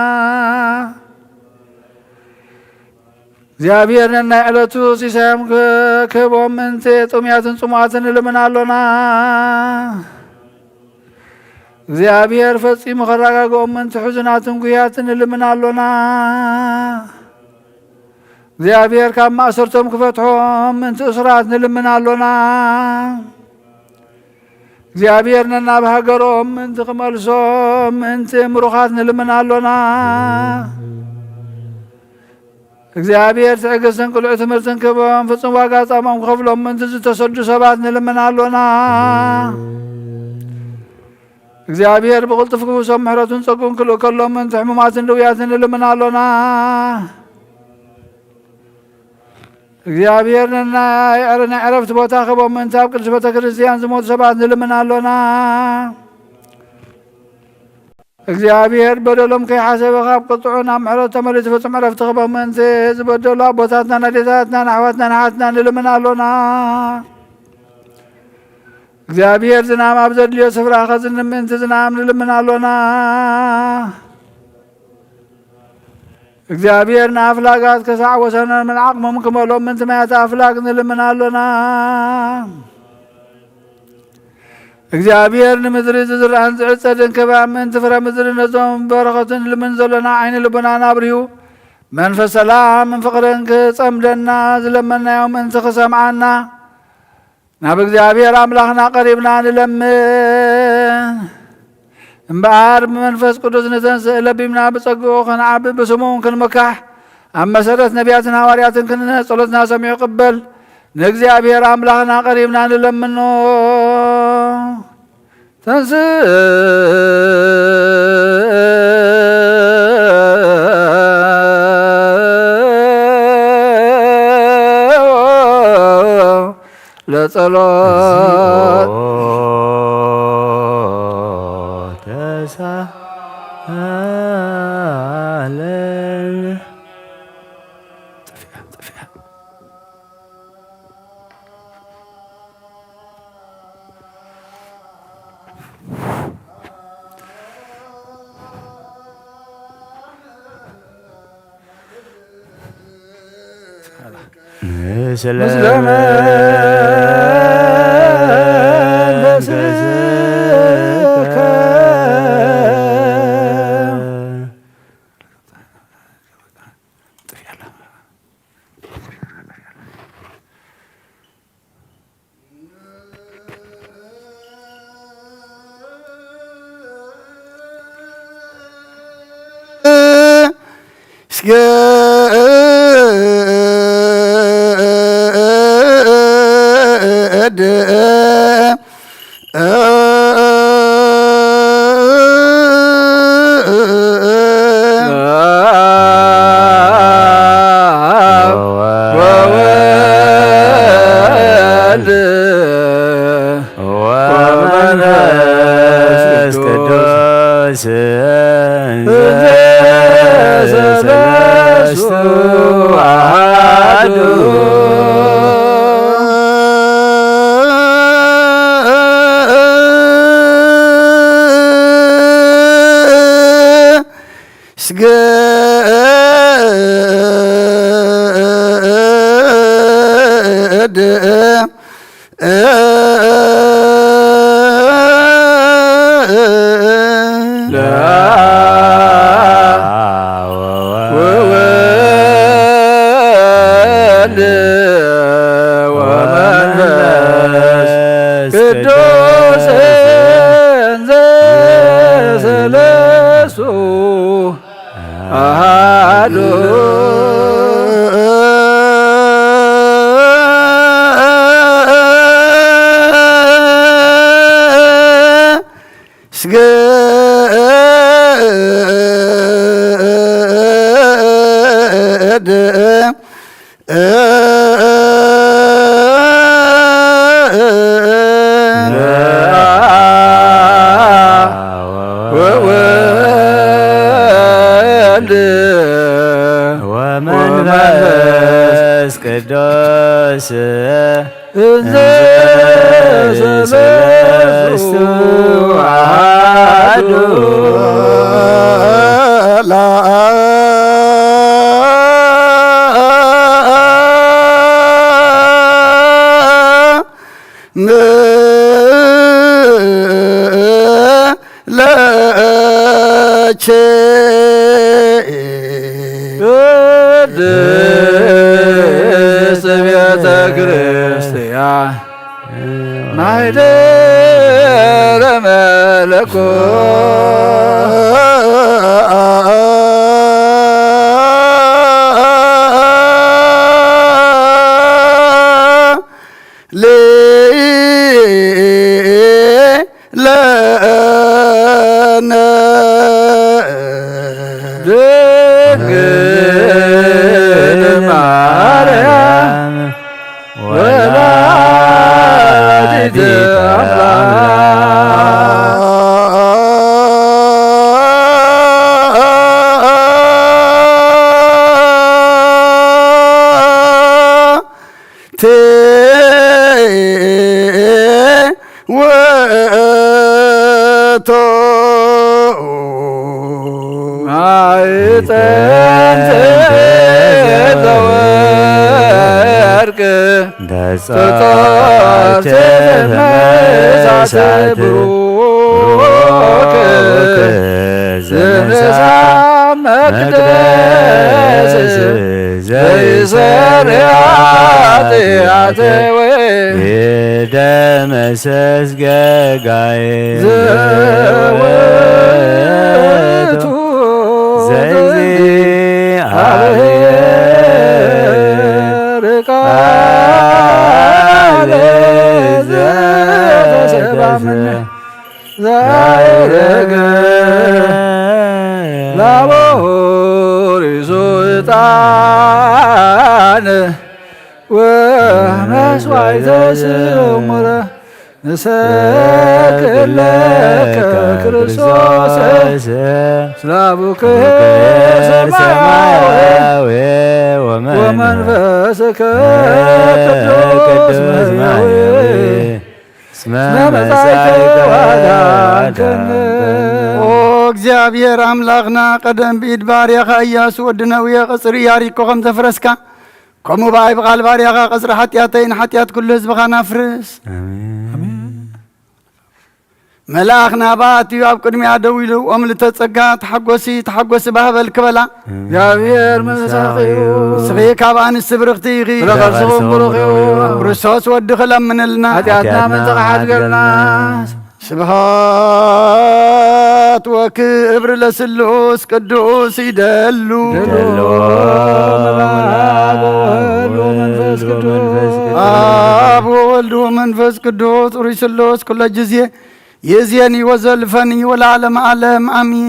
እግዚአብሔር ነናይ ዕለቱ ሲሳዮም ክህቦም ምንቲ ጥሙያትን ጽሙዓትን ንልምናሎና እግዚአብሔር ፈጺሙ ኸረጋግኦም ምንቲ ሕዙናትን ጉያትን ንልምናሎና እግዚአብሔር ካብ ማእሰርቶም ክፈትሖም ምንቲ እስራት ንልምናሎና እግዚአብሔር ነናብ ሃገሮም ምንቲ ክመልሶም ምንቲ ምሩኻት ንልምናሎና እግዚአብሔር ትዕግስትን ቅልዑ ትምህርትን ክህቦም ፍጹም ዋጋ ጻሞም ክኸፍሎም ምንቲ ዝተሰዱ ሰባት ንልምናሎና እግዚአብሔር ብቕልጥፍ ክውሶም ምሕረቱን ጸጉን ክልእ ከሎም ምንቲ ሕሙማትን ድውያትን ንልምናሎና እግዚአብሔር ናይ ዕረፍቲ ቦታ ክህቦም ምንቲ ኣብ ቅዱስ ቤተ ክርስቲያን ዝሞቱ ሰባት ንልምናሎና እግዚአብሔር በደሎም ከይሓሰበ ካብ ቅጥዑ ናብ ምሕረት ተመሊሱ ፍጹም ዕረፍቲ ክህቦም ምንቲ ዝበደሉ ኣቦታትና ናዴታትና ኣሕዋትና ናሓትና ንልምናሎና እግዚአብሔር ዝናም ኣብ ዘድልዮ ስፍራ ኸዝንም ምንቲ ዝናም ንልምናሎና እግዚአብሔር ንኣፍላጋት ክሳዕ ወሰነን ምን ዓቕሞም ክመልኦም ምንቲ ማያት ኣፍላግ ንልምናሎና እግዚአብሔር ንምድሪ ዝዝርአን ዝዕጸድን ክባብ ምንቲ ፍረ ምድሪ ነዞም በረኸትን ልምን ዘሎና ዓይኒ ልቡናን አብርሂቡ መንፈስ ሰላምን ፍቕርን ክጸምደና ዝለመናዮም ምንቲ ክሰምዓና ናብ እግዚአብሔር አምላኽና ቀሪብና ንለምን እምበኣር ብመንፈስ ቅዱስ ንተንስእ ለቢብና ብጸግኡ ክንዓቢ ብስሙን ክንምካሕ ኣብ መሰረት ነቢያትን ሃዋርያትን ጸሎትና ሰሚዑ ይቕበል ንእግዚአብሔር አምላኽና ቀሪብና ንለምኖ ተንስእ ለጸሎት ተሳለን مسلم بسك ወወልድ ወመንፈስ ቅዱስ ሰለስቱ አሐዱ ወወልድ ወመንፈስ ቅዱስ ሰለስቱ አሐዱ ወወልድ ወመንፈስ ቅዱስ ሰለስቱ አሐዱ ቅድስት ቤተ ክርስቲያን ማኅደረ ድንግል ማርያም ወላዲተ አምላክ ወቶ ማዕጠንተ ዘወርቅ ተጣተ መሳተ ብሩክ ዘነሳ መቅደስ ዘይሰረይ ኃጢአተ ይደመሰስ ገጋዬ ዘወቱ እግዚአብሔር ቃለ ዘተሰብአምነ ዘአረገ ላቦሪሱ ዕጣን ወመሥዋዕተ ስሙረ ንሰክለከ ክርስቶስ ስላቡከ ሰማያዊ ወመንፈስከ ቅዱስ መሕያዊ እስመ መጻእከ ወአዳንከነ። ኦ እግዚአብሔር አምላኽና ቀደም ብኢድ ባርያኻ ኢያሱ ወዲ ነዊየ ቅጽሪ ያሪኮ ከም ዘፍረስካ ከምኡ በኣይ ብቓል ባርያኻ ቅጽሪ ሓጢኣተይን ሓጢኣት ኩሉ ህዝብኻ ናፍርስ። መልኣኽ ናባት እዩ ኣብ ቅድሚያ ደው ኢሉ ኦምልተ ጸጋ ተሓጐሲ ባህበል ክበላ እግዚአብሔር መሳኺ እዩ ስኺ ካብ ኣንስቲ ብርኽቲ ኢኺ ብለኸርስኹም ብሩኽ እዩ ክርስቶስ ወዲ ክለምንልና ኃጢአትና መንጽቕሓት ገልና ስብሃት ወክብር ለስሉስ ቅዱስ ይደሉ አብ ወወልድ ወመንፈስ ቅዱስ ሩይ ስሉስ ኩለ ጊዜ የዚየኒ ወዘልፈኒ ወለዓለመ ዓለም አሚን።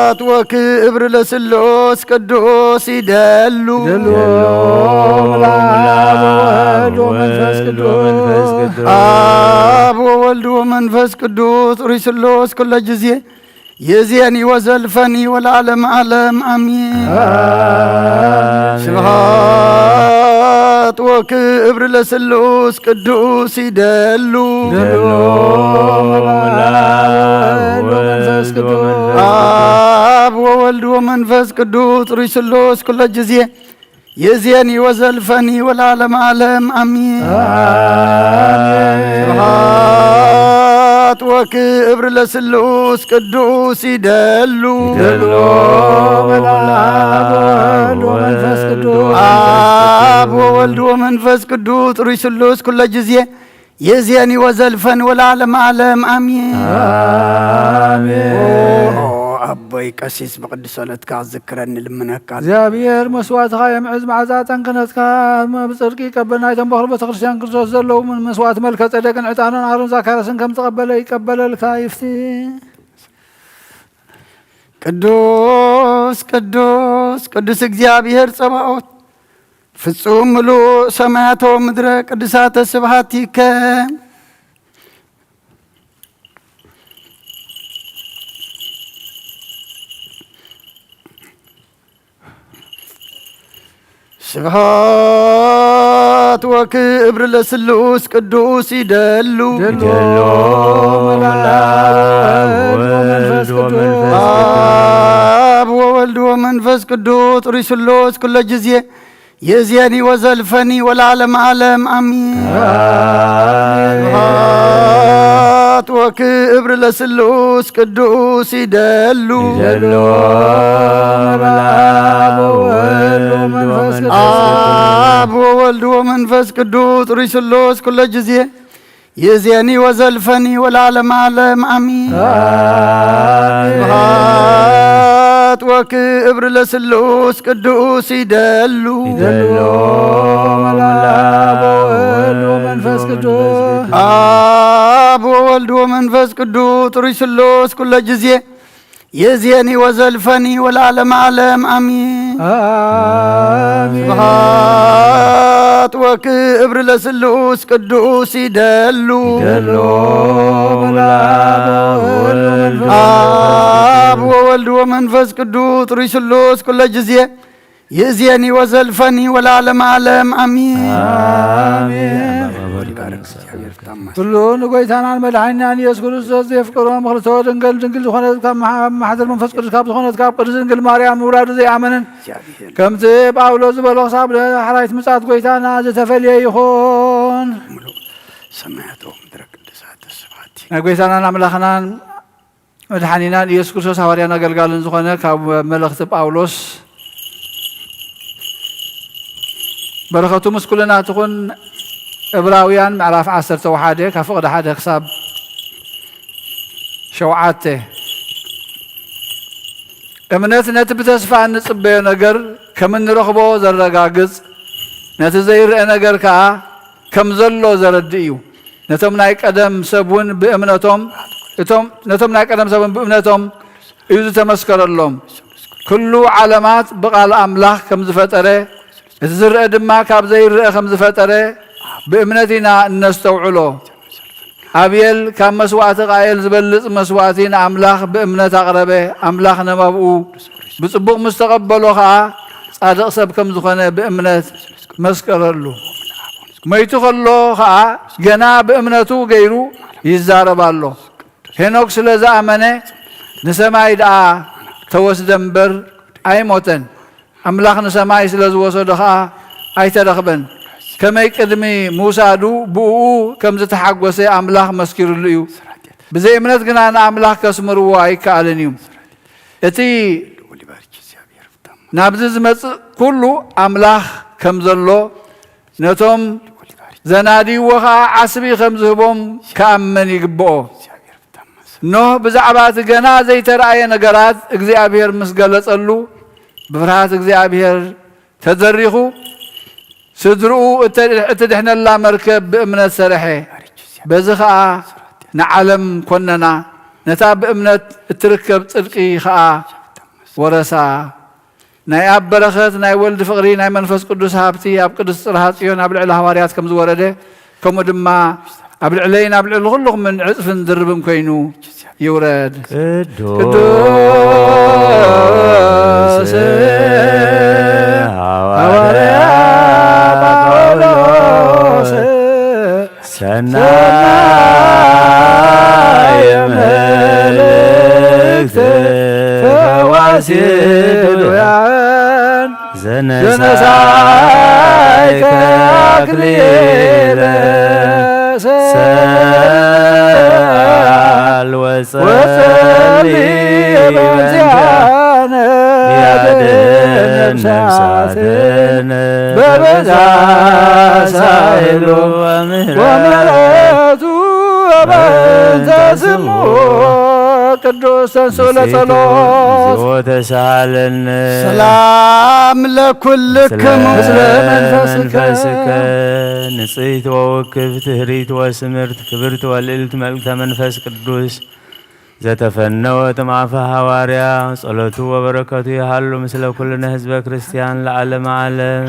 ስብሐት ወክብር ለስሉስ ቅዱስ ይደሉ ቅዱስ ሪስሎስ ኩለ ጊዜ የዚያኒ ወዘልፈኒ ወለዓለም ዓለም አሚን። ስብሐት ወክብር ለስሉስ ቅዱስ ይደሉ አብ ወወልድ ወመንፈስ ቅዱስ ሪስሎስ ኩለ ጊዜ የዚያኒ ወዘልፈኒ ወለዓለም ዓለም አሚን። ስብሐት ወክብር ለስሉስ ቅዱስ ይደሉ አብ ወወልድ ወመንፈስ ቅዱስ ሪስሉስ ኩለ ጊዜ የዚያኒ ወዘልፈኒ ወለዓለም ዓለም አሚን። አቦይ ቀሲስ በቅዱስ ጸሎትካ ዝክረኒ ልምነካ እግዚአብሔር መስዋዕትኻ የምዕዝ መዓዛ ጠንክነትካ ብጽድቂ ቀበልና ይተንበኽሩ ቤተ ክርስቲያን ክርስቶስ ዘለዉ መስዋዕት መልከ ጸደቅን ዕጣንን አሮን ዛካርያስን ከም ተቀበለ ይቀበለልካ ይፍቲ። ቅዱስ ቅዱስ ቅዱስ እግዚአብሔር ጸባኦት ፍጹም ምሉእ ሰማያቶ ምድረ ቅዱሳተ ስብሐቲከ ስብሐት ወክብር ለስሉስ ቅዱስ ይደሉ አብ ወወልድ ወመንፈስ ቅዱስ ሪስሉስ ኩለ ጊዜ የዚያኒ ወዘልፈኒ ወለዓለም ዓለም አሚን። ስብሐት ወክብር ለስሉስ ቅዱስ ይደሉ አብ ወወልድ ወመንፈስ ቅዱስ ሪስሉስ ኩለ ጊዜ የዚያኒ ወዘልፈኒ ወለዓለም ዓለም አሚን። ስብሐት ወክብር ለስሉስ ቅዱስ ይደሉ አብ ወወልድ ወመንፈስ ቅዱስ ሪስሉስ ኩለ ጊዜ የዚያኒ ወዘልፈኒ ወለዓለም ዓለም አሚን። ስብሐት ወክብር ለስሉስ ቅዱስ ይደሉ አብ ወወልድ ወመንፈስ ቅዱስ ሪስሉስ ኩለ ጊዜ የዚያኒ ወዘልፈኒ ወለዓለም ዓለም አሚን። ኩሉ ንጎይታናን መድኃኒናን ኢየሱስ ክርስቶስ ዘየፍቅሮ ምኽርቶ ድንግል ዝኾነት ካብ ማሕደር መንፈስ ቅዱስ ካብ ዝኾነት ካብ ቅድስት ድንግል ማርያም ምውላዱ ዘይኣመንን ከምቲ ጳውሎስ ዝበሎ ክሳብ ሓራይት ምጽአት ጎይታና ዝተፈልየ ይኹን። ናይ ጎይታናን ኣምላኽናን መድኃኒናን ኢየሱስ ክርስቶስ ሃዋርያን ኣገልጋልን ዝኾነ ካብ መልእኽቲ ጳውሎስ በረኸቱ ምስ ኩልና ትኹን። ዕብራውያን ምዕራፍ 11 ካብ ፍቕዲ 1 ክሳብ 7 እምነት ነቲ ብተስፋ እንጽበዮ ነገር ከም እንረኽቦ ዘረጋግጽ ነቲ ዘይርአ ነገር ከዓ ከም ዘሎ ዘረድእ እዩ። ነቶም ናይ ቀደም ሰብን ብእምነቶም እዩ ዝተመስከረሎም። ኩሉ ዓለማት ብቓል ኣምላኽ ከም ዝፈጠረ እቲ ዝርአ ድማ ካብ ዘይርአ ከም ዝፈጠረ بإمنة ኢና እነስተውዕሎ። አብየል ካብ መስዋዕቲ ቃየል ዝበልጽ መስዋዕቲ ንኣምላኽ ብእምነት ኣቕረበ። ኣምላኽ ነመብኡ ብጽቡቕ ምስ ተቐበሎ ከዓ ጻድቕ ሰብ ከም ዝኾነ ብእምነት መስከረሉ። መይቱ ከሎ ከዓ ገና ብእምነቱ ገይሩ ይዛረባሎ። ሄኖክ ስለ ዝኣመነ ንሰማይ ደኣ ተወስደ እምበር ኣይሞተን። ኣምላኽ ንሰማይ ስለ ዝወሰዶ ከዓ ኣይተረኽበን። ከመይ ቅድሚ ሙሳዱ ብኡ ከም ዝተሓጐሰ ኣምላኽ መስኪሩሉ እዩ። ብዘይ እምነት ግና ንኣምላኽ ከስምርዎ ኣይከኣልን እዩ። እቲ ናብዚ ዝመጽእ ኩሉ ኣምላኽ ከም ዘሎ ነቶም ዘናድይዎ ከዓ ዓስቢ ከም ዝህቦም ከኣመን ይግብኦ። ኖህ ብዛዕባ እቲ ገና ዘይተረኣየ ነገራት እግዚኣብሔር ምስ ገለጸሉ ብፍርሃት እግዚኣብሔር ተዘሪኹ ስድርኡ እትድሕነላ መርከብ ብእምነት ሰርሐ። በዚ ከዓ ንዓለም ኮነና ነታ ብእምነት እትርከብ ጽድቂ ከዓ ወረሳ። ናይ ኣብ በረኸት ናይ ወልዲ ፍቕሪ ናይ መንፈስ ቅዱስ ሃብቲ ኣብ ቅዱስ ጽርሐ ጽዮን ኣብ ልዕሊ ሃዋርያት ከም ዝወረደ ከምኡ ድማ قبل علينا قبل كلهم من عطف دربم كينو يورد قدوس حواريا باولوس سناي ملكت فواسد ويان زنسايك أكليل سال وصلي بنزيان يادن نفساتنا ببدا سائلو ومرأتو وبنت سمو ቅዱስ ተንሥኡ ለጸሎት ወተሳለን ሰላም ለኩልክሙ ምስለ መንፈስከ ንጽሕት ወውክብት ህሪት ወስምርት ክብርት ወልዕልት መልእክተ መንፈስ ቅዱስ ዘተፈነወት ማፈ ሐዋርያ ጸሎቱ ወበረከቱ ይሃሉ ምስለ ኩልነ ህዝበ ክርስቲያን ለዓለመ ዓለም።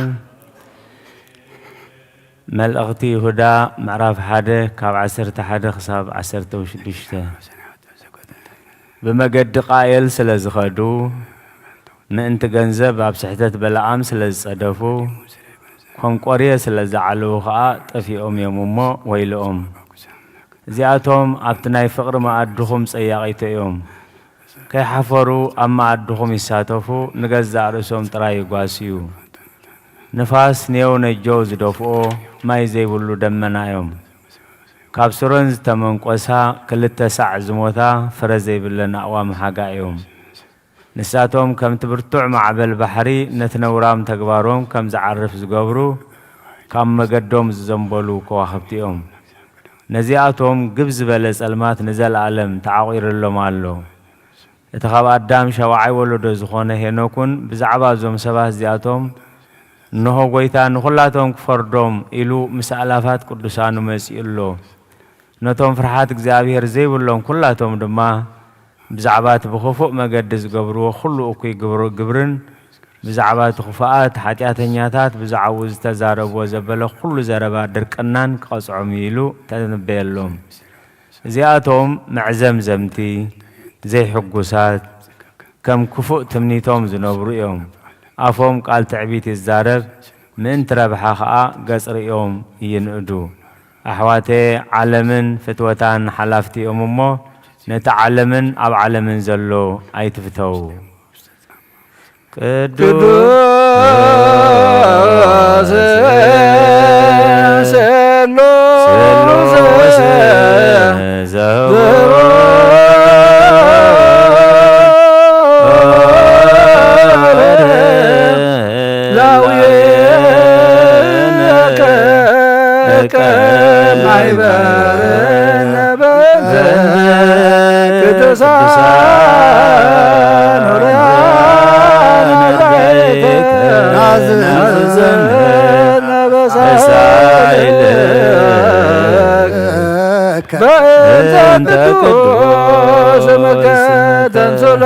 መልእኽቲ ይሁዳ ምዕራፍ 1 ካብ 11 ክሳብ 16 بمجد قائل سلازخدو ምእንቲ ገንዘብ ኣብ ስሕተት በለዓም ስለዝጸደፉ ኮንቆርየ ስለዝዓለዉ ኸዓ ጠፊኦም እዮም እሞ ወይልኦም እዚኣቶም ኣብቲ ናይ ፍቕሪ መኣድኹም ጸያቒቶ እዮም ከይሓፈሩ ኣብ መኣድኹም ይሳተፉ ንገዛእ ርእሶም ጥራይ ይጓስዩ ንፋስ ንየው ነጆው ዝደፍኦ ማይ ዘይብሉ ደመና እዮም ካብ ስሮን ዝተመንቆሳ ክልተ ሳዕ ዝሞታ ፍረ ዘይብለን ኣእዋም ሓጋ እዮም ንሳቶም ከም ትብርቱዕ ማዕበል ባሕሪ ነቲ ነውራም ተግባሮም ከም ዝዓርፍ ዝገብሩ ካብ መገዶም ዝዘንበሉ ከዋኽብቲ እዮም ነዚኣቶም ግብ ዝበለ ጸልማት ንዘለዓለም ተዓቒሩሎም ኣሎ እቲ ካብ ኣዳም ሸውዓይ ወለዶ ዝኾነ ሄኖኩን ብዛዕባ እዞም ሰባት እዚኣቶም እንሆ ጐይታ ንኹላቶም ክፈርዶም ኢሉ ምስ ኣላፋት ቅዱሳኑ መጺኡሎ ነቶም ፍርሓት እግዚኣብሔር ዘይብሎም ኩላቶም ድማ ብዛዕባት ብኽፉእ መገዲ ዝገብርዎ ኩሉ እኩይ ግብርን ብዛዕባት ክፉኣት ሓጢኣተኛታት ብዛዕባ ዝተዛረብዎ ዘበለ ኩሉ ዘረባ ድርቅናን ክቐጽዖም ኢሉ ተነበየሎም እዚኣቶም መዕዘምዘምቲ ዘይሕጉሳት ከም ክፉእ ትምኒቶም ዝነብሩ እዮም ኣፎም ቃል ትዕቢት ይዛረብ ምእንቲ ረብሓ ኸዓ ገጽ ርእዮም ይንእዱ ኣሕዋቴ ዓለምን ፍትወታን ሓላፍቲ እዮም እሞ ነቲ ዓለምን ኣብ ዓለምን ዘሎ ኣይትፍተው ቅዱስ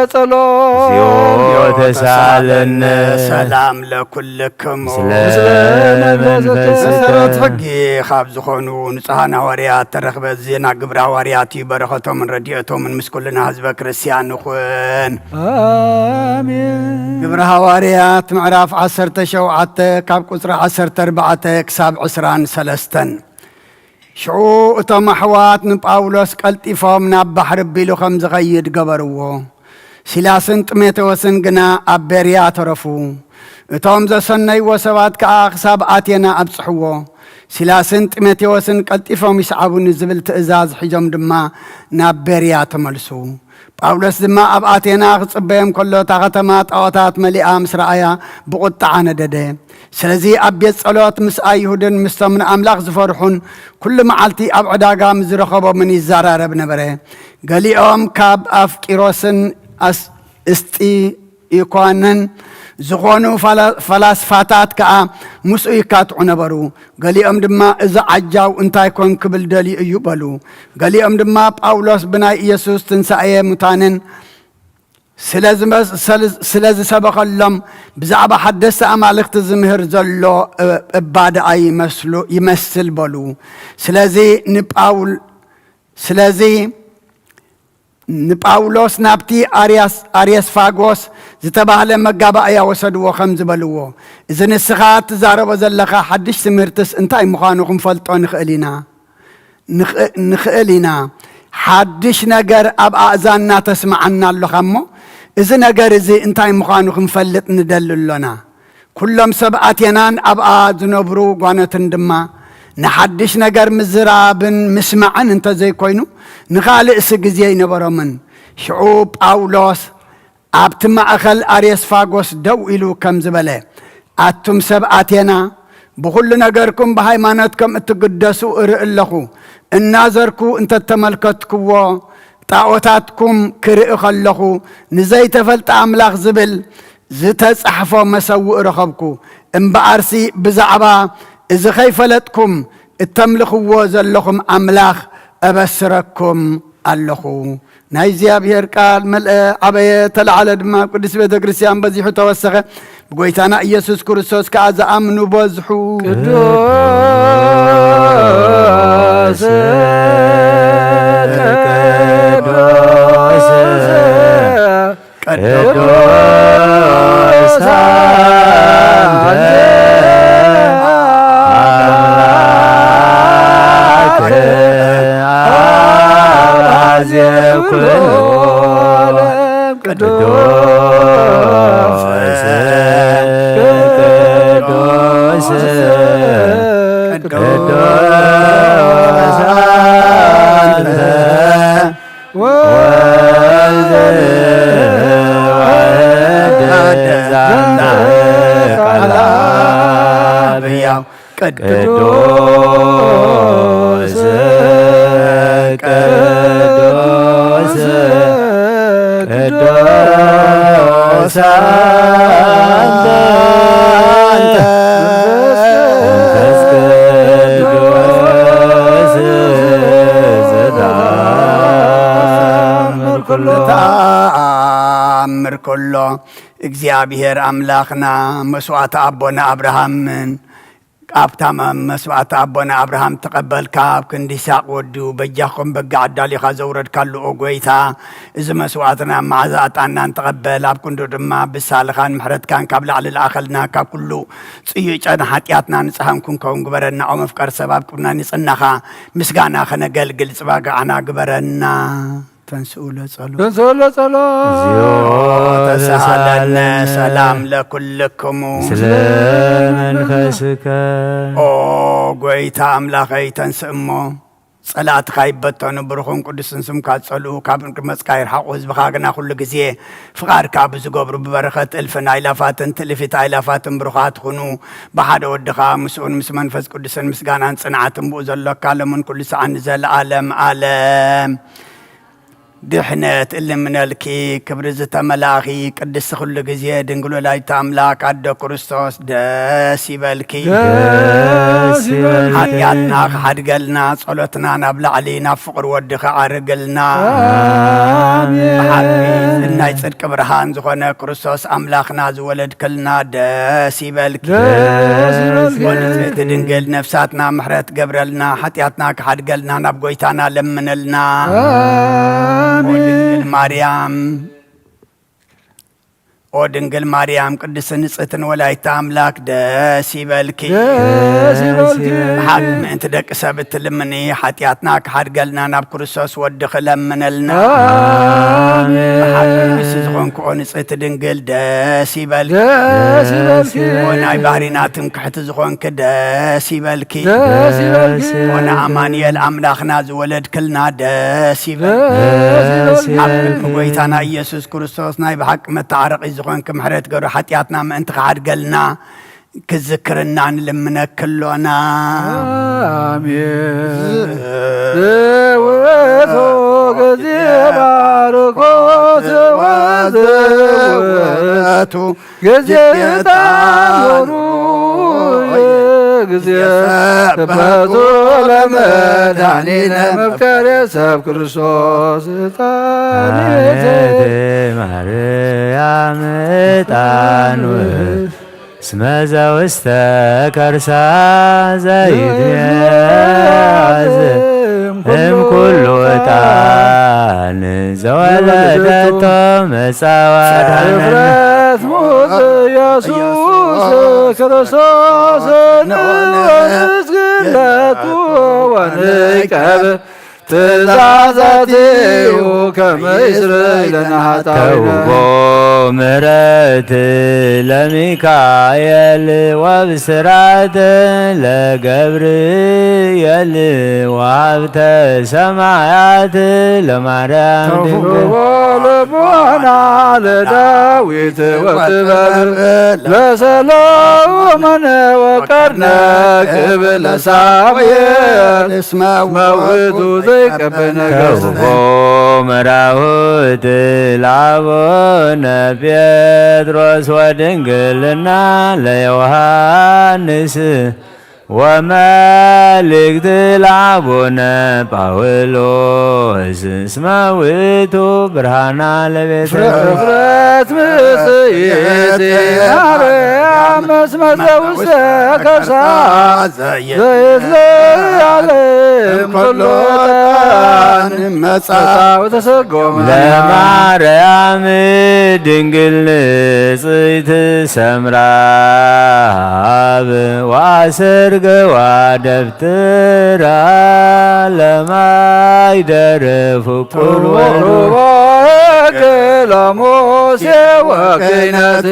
ስሉስ وتسالن سلام لكلكم سلام تفقي خاب زخونو نصحان هواريات ترخب الزينا قبر هوارياتي برخطو من رديئتو من مسكولنا حزب كريستيان نخوين آمين قبر هواريات معراف 10 شوعات كاب قصر 14 كساب 23 شعو اتم احوات نباولوس قلطيفوم ناب بحر بيلو خمز غيد قبرو سلاسن تميتوسن قنا أبريا ترفو اتوم زسني وسوات كأخساب آتينا أبصحوه سلاسن تميتوسن قلطيفوم يسعبون الزبل تأزاز حجم دما نابريا تملسو باولوس دما أب آتينا أخصبهم كله تغتمات أوتات مليئة مسرعيا بقطعان دده سلزي أبيت صلوات مسعى يهودن مستمن أملاق زفرحون كل معالتي أب عداقا مزرخبو من الزرار بنبره قاليهم كاب أف كيروسن استي يكونن زغونو فلاسفاتات كا مسؤيكات عنبرو قالي دما إذا عجاو انتا يكون كبل دالي يقبلو قالي دما باولوس بنا يسوس تنسعي متانن سلازم سبق اللهم بزعب حدث أمالك تزمهر زلو بعد أي يمثل بلو سلازي نباولوس نابتي أرياس فاغوس زتباهل مقابا أيا وسدو خمز بلوو إذن السخات زارب زلقا حدش سمرتس انتاي مخانوكم فلطو نخقلنا حدش نقر أبقى أزاننا تسمعنا اللخمو إذا نقر إذا انتاي مخانوكم فلط ندلل لنا كلهم سبعات ينان أبقى زنبرو قوانا تندما نحدش نقر مزرابن مسمعن انت زي كوينو نخالق سجزي نبرمن شعوب أولوس أبتما أخل أريس فاغوس دو إلو كم زبالة أتم سبعاتنا بخل نقركم بهايمانتكم اتقدسوا ارئلخو النازركو انت تملكتكو طاوتاتكم كرئ خلخو نزي تفلت أملاخ زبل زتصحفو مسو رخبكو انبعرسي بزعبا إذا خيفلتكم التملخو زلخم أملاخ أبسركم اللخو نايزيا بير قال ملء عبية العلد ما قدس بيت كريستيان بزيحو توسخه بقويتانا إيسوس كريستوس كعز أمنو بزحو قدوس قدوس تأمر كله እግዚአብሔር አምላክና መስዋዕት አቦና አብርሃምን አብታም መስዋዕት አቦና አብርሃም ተቀበልካ ክንዲሳቅ ወዱ በጃኹም በጋዳሊኻ ዘውረድ ካሉ ኦጎይታ እዚ መስዋዕትና ማዛጣናን ተቀበል አብኩንዶ ድማ ብሳልኻን ምሕረትካን ካብ ላዕሊ ለኣኸልና ካብ ኩሉ ጽዩጨን ኃጢአትና ንጽሃንኩን ከውን ግበረና ኦ መፍቀር ሰባብ ኩና ንጽናኻ ምስጋና ኸነገልግል ጽባጋዓና ግበረና تنسؤول صلو تسالنا سلام لكلكم سلام نفسك او قويتا املاخي تنسمو صلاة خايبتون بروخون قدسن سمكا تصلو كابن كمسكاير حقو زبخاقنا كل قزيه فقار كابز قبر ببرخة الفن عيلافاتن تلفت عيلافاتن بروخات خنو بحاد ودخا مسؤون مسمن فز قدسن مسقانان صنعاتن بوزلوك كالمون كل سعان زل عالم دحنت اللي من الكي كبرزة ملاخي قدس كل جزية دنقلوا لا يتاملاك عد كريستوس داسي بالكي حياتنا حد قلنا صلتنا نبلع علينا فقر ودخ عرقلنا آمين إننا يصير كبرهان زخونا كريستوس أملاخنا زولد كلنا داسي بالكي ونزلت دنقل نفساتنا محرت قبرلنا حياتنا حد قلنا نبقويتانا لمن لنا ودنقل مريم قدس نصتن ولايت أملاك داسي بالكي حق انت دك سبت لمني حتياتناك حد قلنا ناب كريستوس ودخل من لنا حق بسزغون كون نصت دنقل داسي بالكي وناي بحريناتم كحت زغون كداسي بالكي ونا عمانيال أملاخنا زولد كلنا داسي بالكي حق بويتانا يسوس كريستوس ناي بحق متعرق زغون كمحرت قرو حتياتنا ما انت قاعد قلنا كذكرنا لمنا كلنا آمين زوتو قزيباركو زوتو قزيباركو ጊዜ በቱ ለመድኃኒነ መፍቀሬ ሰብ ክርስቶስ ጣኔት ማርያም ዕጣን እስመ ዘውስተ ከርሳ ዘይትሜዝ እምኩሉ ዕጣን ዘወለደቶ መጻዋዕነ ፍረት ሙት ኢየሱስ ክርስቶስ ንወስግለቱ ወንቀብ ትእዛዛቲሁ ከመ ይስረይ ለነ ኃጣውኢነ ተውቦ ምሕረት ለሚካኤል ወብስራት ለገብርኤል ወሀብተ ሰማያት ለማርያም ድንግል ልቦና ለዳዊት ወጥበብ ለሰሎሞን ወቀርነ ቅብል ለሳሙኤል መውቱ ዘይቀበነ ተውቦ መራሁት ለአቡነ ጴጥሮስ ወድንግልና ለዮሐንስ ወመልእክት ለአቡነ ጳውሎስ እስመ ውእቱ ብርሃና ለቤተ ፍረት ምስይት ማርያም እስመ ዘውስተ ከርሳ ዘይትለዓለም ኩሉ ዕጣን መጻው ተሰጎመ ለማርያም ድንግል ንጽሕት ሰምራ ዋሰርገዋ ደብተራ ለማይደረ ፍቁር ወክለሙሴ ወክህነት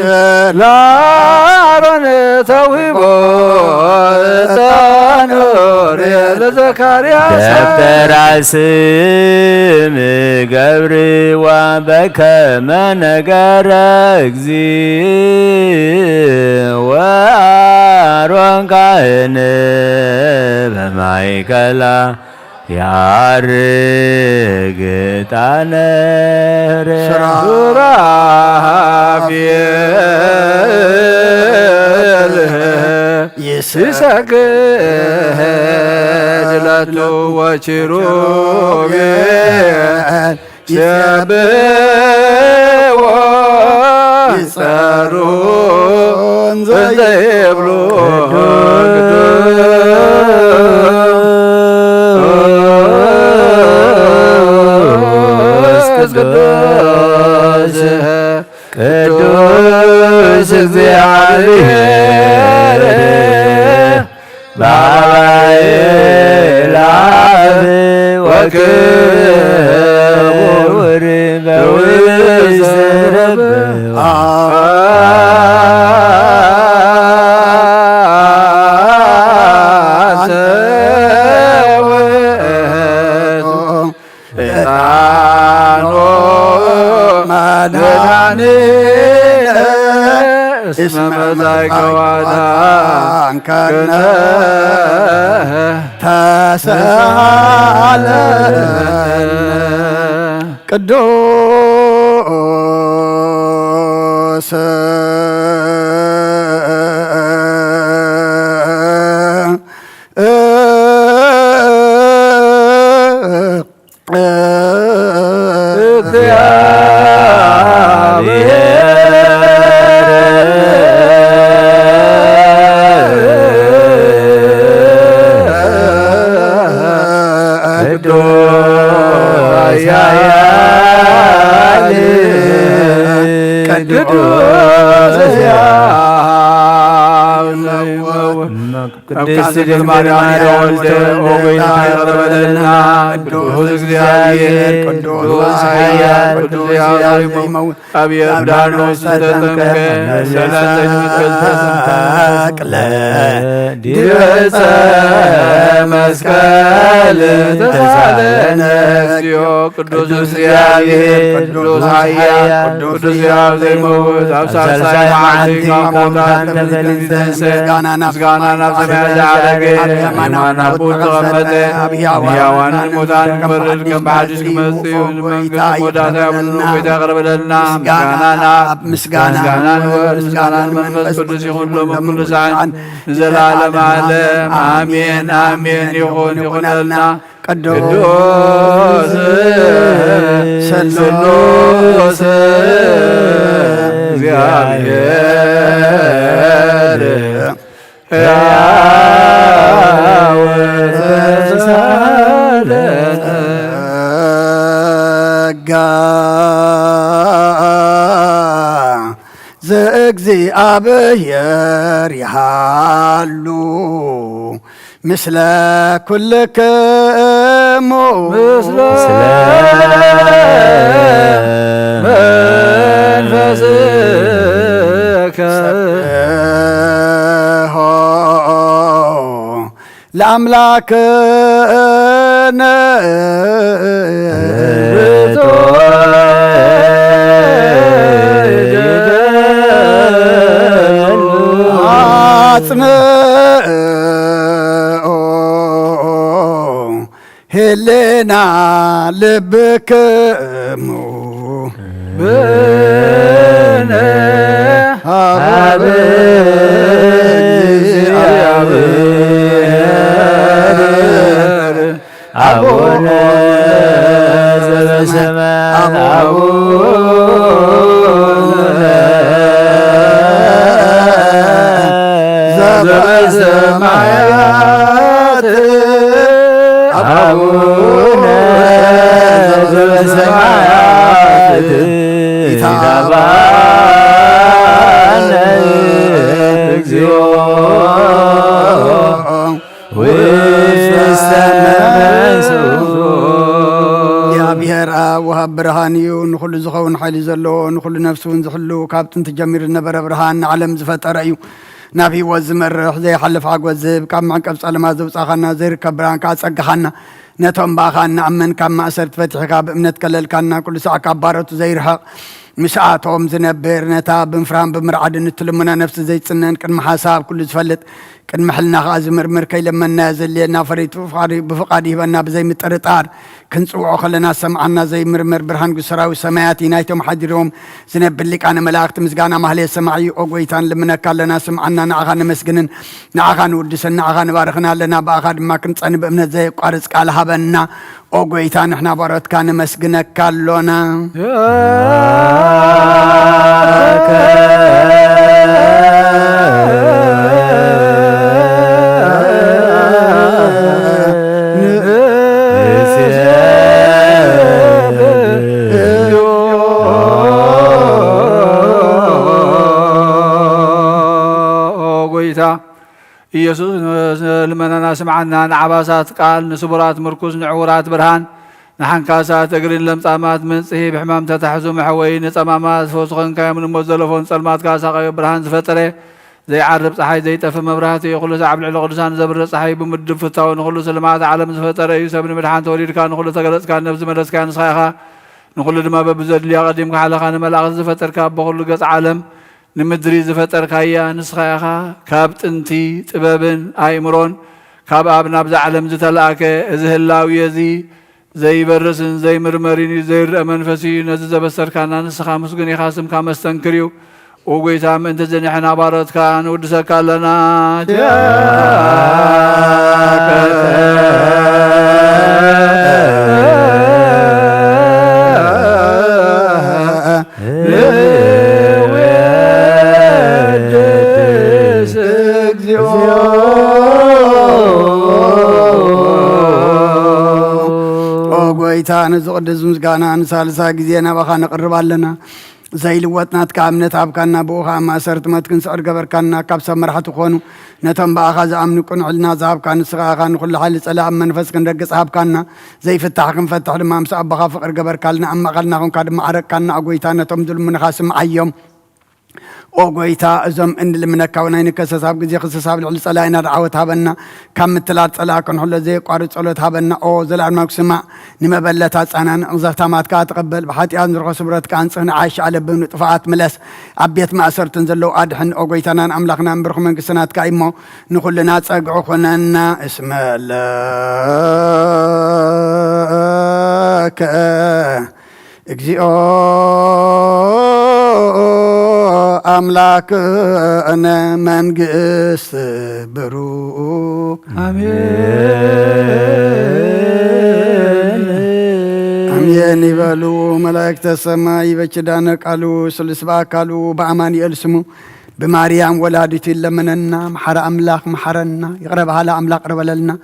ለአሮን ተውሂቦ ዕጣን ለዘካርያስ ደብተራ ስም ገብርዋ በከመ ነገረ እግዚእ ወአሮን ካህን በማእከላ ያርግ ዕጣነ ሱራፌል ይሰግድ ለቱ ወኪሩቤል ሲያብዎ ይጸሩ እንዘ ይብሉ ቅዱስ እግዚአብሔር በአብ ወክቡር በውስተ ረብዕ እስመ መዛይከ ዋዳን ከነ ተሳለን ቅዱስ ቅድስት ድንግል ማርያም ወልደ ወወይን ተቀበለና ቅዱስ እግዚአብሔር ቅዱስ ኃያል ቅዱስ ያው አብየ ዳኖስ ተጠመቀ ሰላተኝ ምትከል ተሰንታቅለ ዲበሰ መስቀል ተሳለነ እግዚኦ ቅዱስ እግዚአብሔር ቅዱስ ኃያል ቅዱስ ሕያው ዘይመውት ኣብ ሳልሳይ መዓልቲ ካብ ሙታን ተፈልሰ ምስጋና ናብ ሰማያት ዝዓረገ የማነ ኣቦ ተቐመጠ ሕያዋንን ሙታን ክፈርድ ከም ብሓድሽ ክመጽእ እዩ ንመንግስቲ መወዳእታ ያብሉ ጎይታ የቕርበለልና ምስጋናን ወርድ ምስጋናን መንፈስ ቅዱስ ይኹን ሎሙ ኩሉ ሰዓት ንዘላለም ዓለም አሜን አሜን ይኹንልና ቅዱስ ስሉስ እግዚአብሔር ሕያው ዘሳለነ ዘእግዚአብሔር ይሃሉ ምስለ ኩልክሙ ምስለ መንፈስከ ለአምላክነ አጽንኦ ህሊና ልብክሙ ብነ ሀበ እግዚአብሔር አቡነ ዘበሰማያት ዘበሰማያት አቡነ ዘበሰማያት ይትባረክ እግዚኦ ውስተ መንሱት እግዚአብሔር ኣብ ወሃብ ብርሃን እዩ ንኩሉ ዝኸውን ሓይሊ ዘለዎ ንኩሉ ነፍሲ እውን ዝሕሉ ካብ ጥንቲ ጀሚሩ ዝነበረ ብርሃን ንዓለም ዝፈጠረ እዩ ናብ ሂወት ዝመርሕ ዘይሓልፍ ሓጎስ ዝህብ ካብ መዕቀብ ጸልማት ዘውፃእኻና ዘይርከብ ብርሃን ከዓ ፀጋኻና ነቶም ባእኻ ንኣመን ካብ ማእሰርቲ ፈቲሕካ ብእምነት ከለልካና ኩሉ ሰዕ ካብ ባሮቱ ዘይርሕቕ ምስኣቶም ዝነብር ነታ ብምፍራን ብምርዓድን እትልሙና ነፍሲ ዘይፅነን ቅድሚ ሓሳብ ኩሉ ዝፈልጥ ቅድሚ ሕልና ከዓ ዝምርምር ከይለመና ዘልየና ፈሪቱ ብፍቓድ ይህበና ብዘይምጥርጣር ክንፅውዖ ከለና ሰምዓና ዘይምርምር ብርሃን ጉሰራዊ ሰማያት ናይቶም ሓዲሮም ዝነብር ሊቃነ መላእክቲ ምስጋና ማህሌት ሰማዕ እዩ ኦ ጎይታን ልምነካ ኣለና ስምዓና ንዓኻ ነመስግንን ንዓኻ ንውድስን ንዓኻ ንባርኽና ኣለና ብኣኻ ድማ ክንፀኒ ብእምነት ዘየቋርፅ ቃል ሃበና ኦ ጎይታ ንሕና ባሮትካ ነመስግነካ ኣሎና ኢየሱስ ልመናና ስምዓና ንዓባሳት ቃል ንስቡራት ምርኩስ ንዕውራት ብርሃን ንሓንካሳት እግሪን ለምጻማት መንጽሄ ብሕማም ተታሕዙ መሕወይ ንጸማማት ፈውስ ኾንካዮም ንሞት ዘለፎን ጸልማትካ ሳቐዮ ብርሃን ዝፈጠረ ዘይዓርብ ፀሓይ ዘይጠፍ መብራህቲ ኩሉ ሰዓብ ልዕሊ ቅዱሳን ዘብርህ ፀሓይ ብምድብ ፍታዊ ንኩሉ ስልማት ዓለም ዝፈጠረ እዩ ሰብ ንምድሓን ተወሊድካ ንኩሉ ተገለጽካ ነብዚ መለስካ ንስኻ ኢኻ ንኩሉ ድማ በብዘድልያ ቀዲምካ ሓለኻ ንመላእኽቲ ዝፈጠርካ በኩሉ ገጽ ዓለም ንምድሪ ዝፈጠርካያ ንስኻ ኢኻ ካብ ጥንቲ ጥበብን ኣእምሮን ካብ ኣብ ናብዛ ዓለም ዝተላእከ እዚ ህላዊ እዚ ዘይበርስን ዘይምርመሪን ዘይርአ መንፈስ እዩ ነዚ ዘበሰርካና ንስኻ ምስጉን ኢኻ ስምካ መስተንክር እዩ ወጎይታ ምእንተ ዘኒሕና ባሮትካ ንውድሰካ ኣለና ጎይታ ንዝቕድስ ምስጋና ንሳልሳ ግዜ ናባኻ ነቕርብ ኣለና ዘይልወጥናትካ እምነት ኣብካና ብኡኻ ማእሰርቲ መትክን ስዕር ገበርካና ካብ ሰብ መራሕቲ ኮኑ ነቶም በኣኻ ዝኣምኑ ቅንዕልና ዝሃብካ ንስኻ ኢኻ ንኩሉ ሓይሊ ፀላእ መንፈስ ክንደግፅ ሃብካና ዘይፍታሕ ክንፈትሕ ድማ ምስ ኣቦኻ ፍቅር ገበርካልና ኣብ ማእኸልና ኮንካ ድማ ዓረቅካና ጎይታ ነቶም ዝልሙንኻ ስምዓዮም او غويتا ازم ان لمنكاونا ينكسساب غزي خسساب العلصلاينا دعوت هابنا كم تلات صلاكن هله زي قارص صلوت هابنا او زلال ماكسما نمبلتا صانان انزفتامات كا تقبل بحاتيان رخ صبرت كان صن عايش على بن طفات ملس ابيت ماسرتن زلو ادحن او غويتانا املاخنا برخ منكسنات كايمو نخلنا صقعو خننا اسم الله اكزيو أملاك أنا منقس بروك آمين يبالو ملائكة السماء بجدانك قالو سلسبا قالو بأماني ألسمو بماريام ولادتي لمننا محر أملاك محرنا يقرب على أملاك ربللنا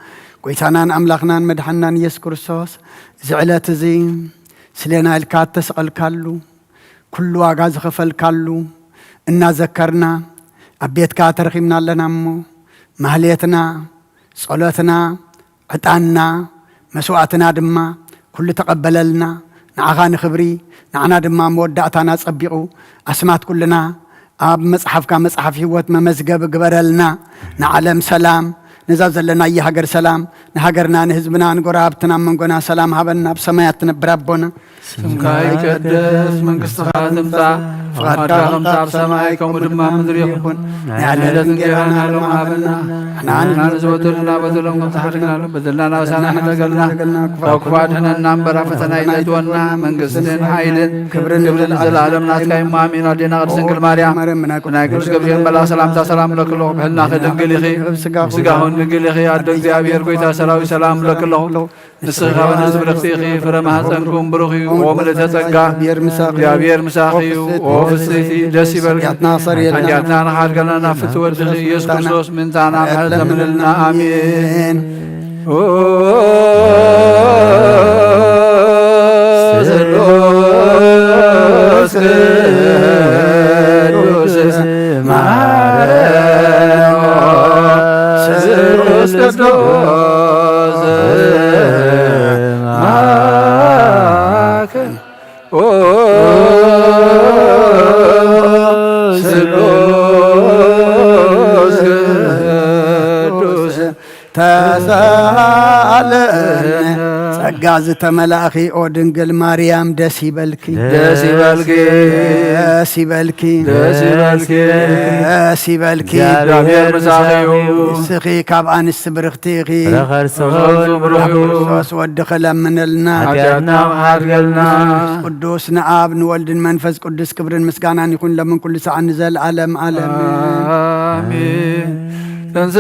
قويتانان أملاكنا مدحنان يسكر الصوص زعلات زين سلينا الكات تسقل كالو كل واغاز خفل كالو إنا ذكرنا أبيت كاتر خيمنا لنا أمو مهليتنا صلاتنا عطانا مسوعتنا دما كل تقبل لنا نعغان خبري نعنا دما مودعتنا صبيعو أسمات كلنا أب مصحف كمصحف هوت ممزقب قبرلنا نعلم سلام نزاز لنا أي هجر سلام نهجرنا نهزبنا نقرابتنا من قنا سلام هبنا بسماياتنا بربنا سمكاي قدس من قصة تمسع فقد تمسع بسمايكم ودما مدري يكون نعلم نجينا لهم هبنا نحن نزودنا بدلهم تحرقنا بدلنا وسنا نتقلنا وكفاتنا نمبر فتنا يدونا من قصدين حيلن كبرن زلالم ناس كاي مامين ودينا سنكل مريم ناقص قبل بلا سلام لك الله بهنا خدنقلي سقاهون نقلي أدق زابير كويتا سلام لك الله نسخة ونزل اختيخي فرمها سنكم بروخي وملة تسقى بير مساخي وفسيتي جسي برق حاجاتنا نحال قلنا فتوى الدخي يسكر صوص من تانا محل من لنا آمين سلوس كدوس سلوس كدوس تسالن ጸጋዝ ተመላኺ ኦ ድንግል ማርያም ደስ ይበልኪ ደስ ይበልኪ ደስ ይበልኪ ደስ ይበልኪ ደስ ይበልኪ እግዚአብሔር መሳኺዩ ስኺ ካብ አንስ ብርኽቲኺ ረኸርሰኹን ብሩኹ ወድኸ ለምንልና ኃጢአትና አድገልና ቅዱስ ንአብ ንወልድን መንፈስ ቅዱስ ክብርን ምስጋናን ይኹን ለምን ኩሉ ሰዓት ንዘለዓለም ዓለም አሜን ተንዘ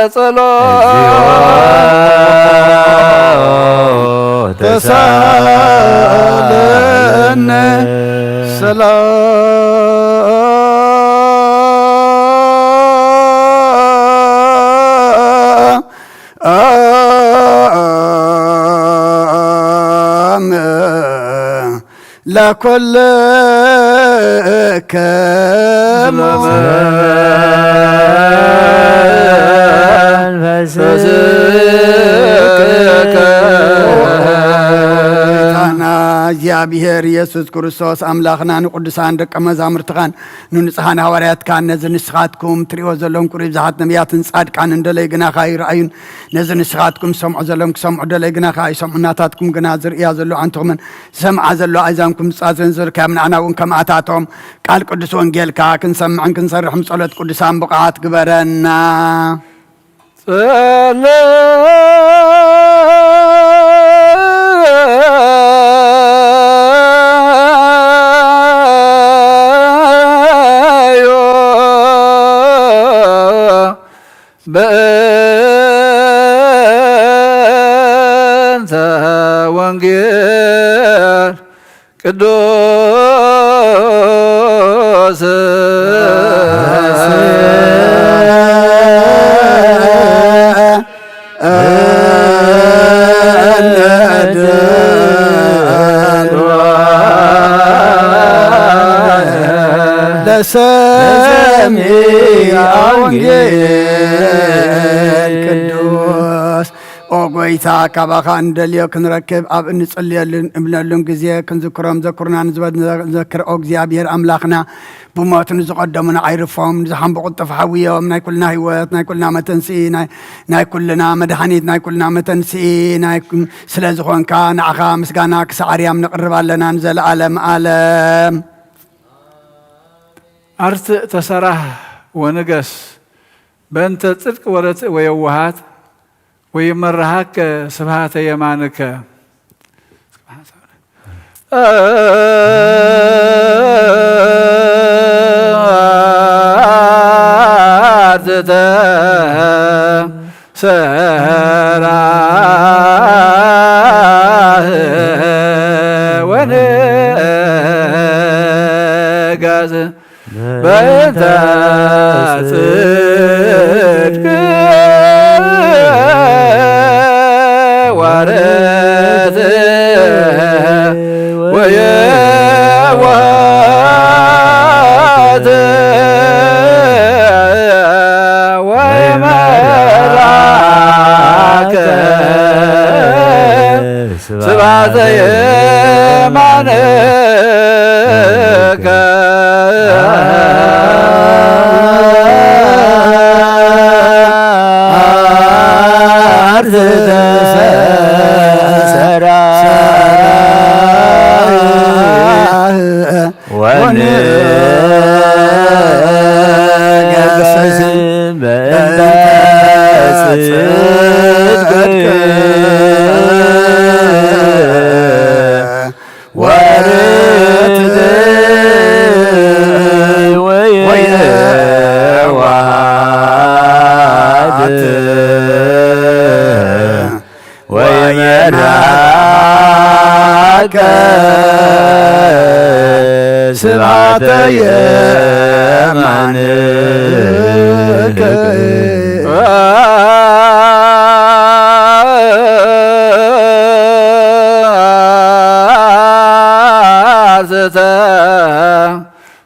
صلاة تسالن سلام لكل እግዚአብሔር ኢየሱስ ክርስቶስ አምላኽና ንቅዱሳን ደቀ መዛሙርትኻን ንንጽሓን ሐዋርያት ካን ነዚ ንስኻትኩም ትሪኦ ዘለኹም ቁሩብ ብዙሓት ነቢያትን ጻድቃን እንደለይ ግና ይረአዩን ነዚ ንስኻትኩም ሰምዑ ዘለኹም ክሰምዑ ደለይ ግና ይሰምዑ ናታትኩም ግና ዝርእያ ዘሎ አንትኹምን ሰምዓ ዘሎ ኣእዛንኩም ጻዘን ዝርከብ ንዓና እውን ከምኣታቶም ቃል ቅዱስ ወንጌልካ ክንሰምዕን ክንሰርሕም ጸሎት ቅዱሳን ብቕዓት ግበረና በእንተ ወንጌል ቅዱስ ለሰሚዐ ወንጌል نسا كاباخا اندليو كنركب اب نصليلن املالن غزي كنذكرهم ذكرنا نزبد نذكر እግዚአብሔር አምላክና بموتن زقدمنا عيرفهم زحم بقطف حويهم ناي كلنا هيوات ناي كلنا متنسي ناي كلنا مدحنيت ناي كلنا متنسي ناي سلازخون كان عخا مسغانا كسعريام نقرب لنا نزل عالم أرت تسرح ونقص بنت صدق ورت ويوهات ويمرهك سبحات يمانك أرت تسرح ونقص بنت صدق ورد ويواد ومراك سبعة يمانك سبعة يمانك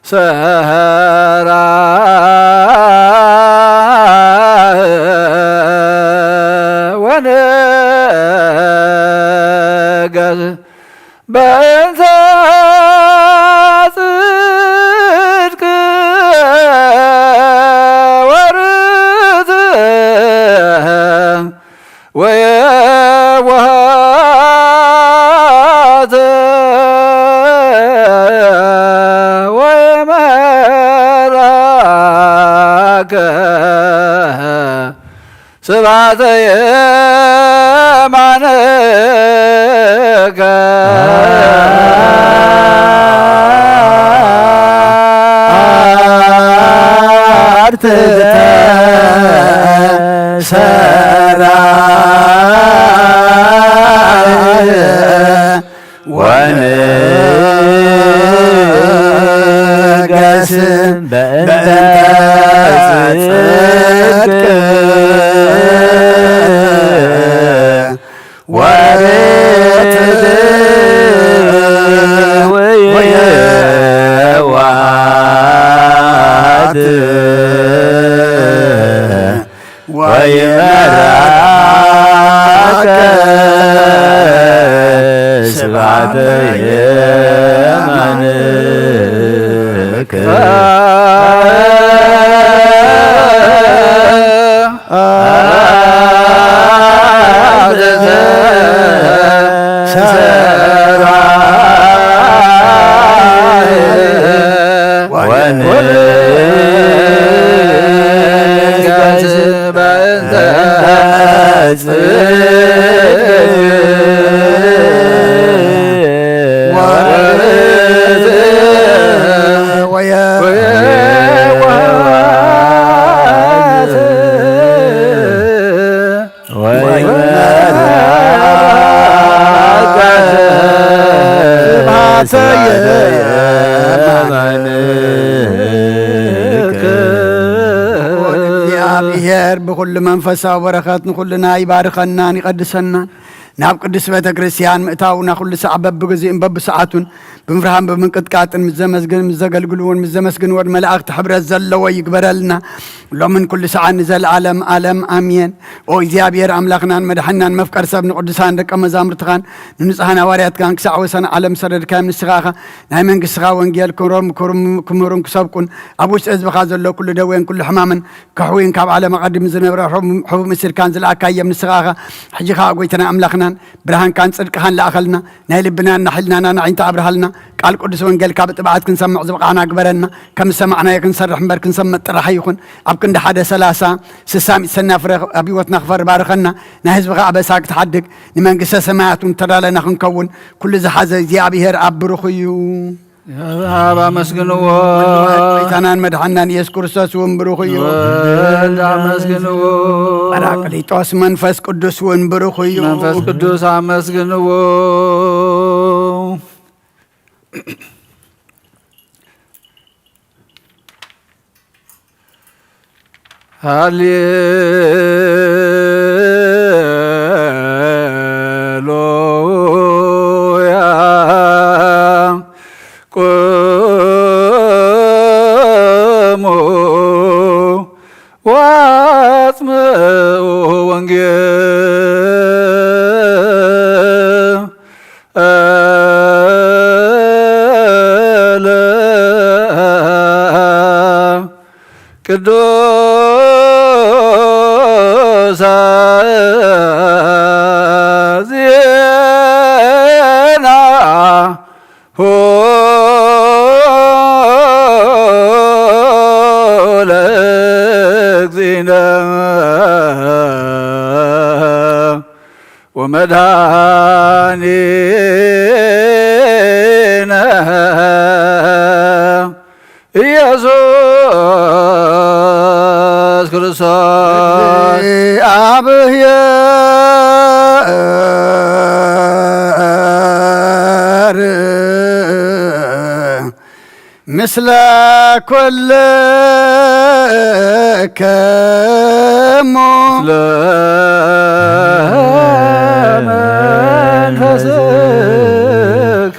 سهرا ونقص بنت صدق ورد ويوهات ومراك سبعة يمانك أرت تسرح ونقص بنت صدق ورد ويواد ويمراك سبعة يمانك እግዚአብሔር በኩል መንፈሳዊ በረከት ንኩልና ይባርከና ይቀድሰና ناب قدس بيت كريستيان مئتاونا كل ساعة ببجزين ببساعتون بمفرهم بمنقطقات مزمسجن مزقلقلون مزمسجن ور ملاك تحبر الزل ويقبر لنا لو من كل ساعة نزل عالم آمين او إزيابير أملاكنا مدحنا مفكر سبن قدسان دك مزامر تخان ننصحنا واريات كان كساعة وسنة عالم سرد كامل السغاخة نايمن كسغا وانجيل كمرون كسبكن أبوش أزبخ زلو كل دوين كل حمامن كحوين كاب على مقدم زنبر حب مسير كان زلعة كاية من السغاخة حجيخا قويتنا أملاكنا برهان كان صدق خان لأخلنا نهلبنا نحلنا نعين تعبرهلنا قال قدس وانجيل كابت بعد كنسمع زبقانا قبرنا كم سمعنا يكن سرح مبر كنسمع ترحيخن أبكن حدا سلاسة سسام سنة فرغ أبي وتنخفر بارخنا نهز بقى بساك تحدق نمان قصة سماعت ونترى لنا خنكون كل زحازة زيابي هير أبرخيو يا أبا مسكنو تنان مدحنان يسكر ساس ونبرخيو مسكنو أراقليتوس منفس قدس ونبرخيو منفس قدس مسكنو هاليلويا قوموا واسمعوا ቅዱስ ዜና ለእግዚእነ ወመድኃኒነ ኢየሱስ ክርስቶስ አብሔር ምስለ ኩልክሙ ለመንፈስከ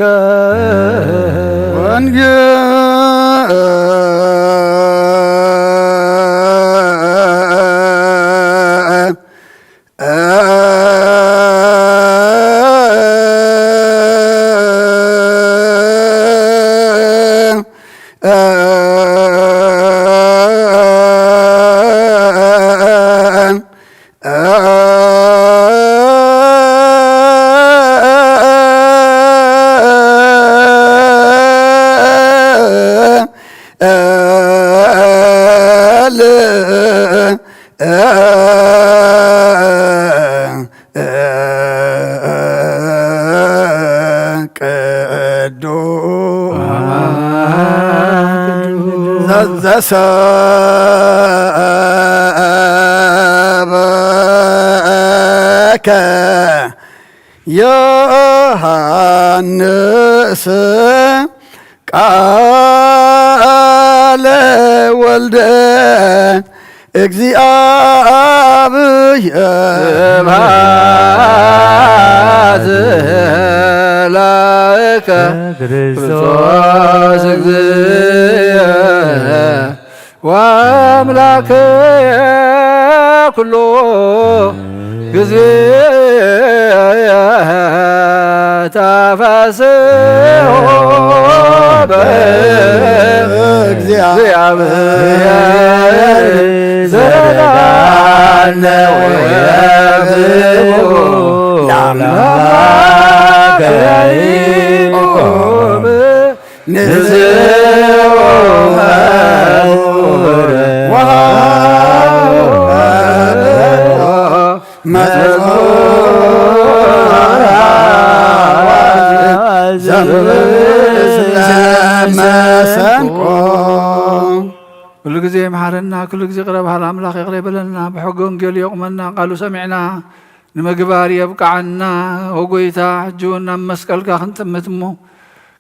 ዘሰበከ ዮሐንስ ቃለ ወልደ እግዚአብሔር ስብሐት ለከ ክርስቶስ እግዚእ ወአምላክየ ኩሉ ጊዜ ተፈስሖ በእግዚአብሔር ዘረጋነ ወየብቦ ለአምላከ ያዕቆብ ንዝቦ كل جزء محرنا كل جزء قرب هالأملاك يقرب لنا بحق وانجيل يقمنا قالوا سمعنا نمجبار يبقى عنا وقويتا حجونا مسكالك خنت متمو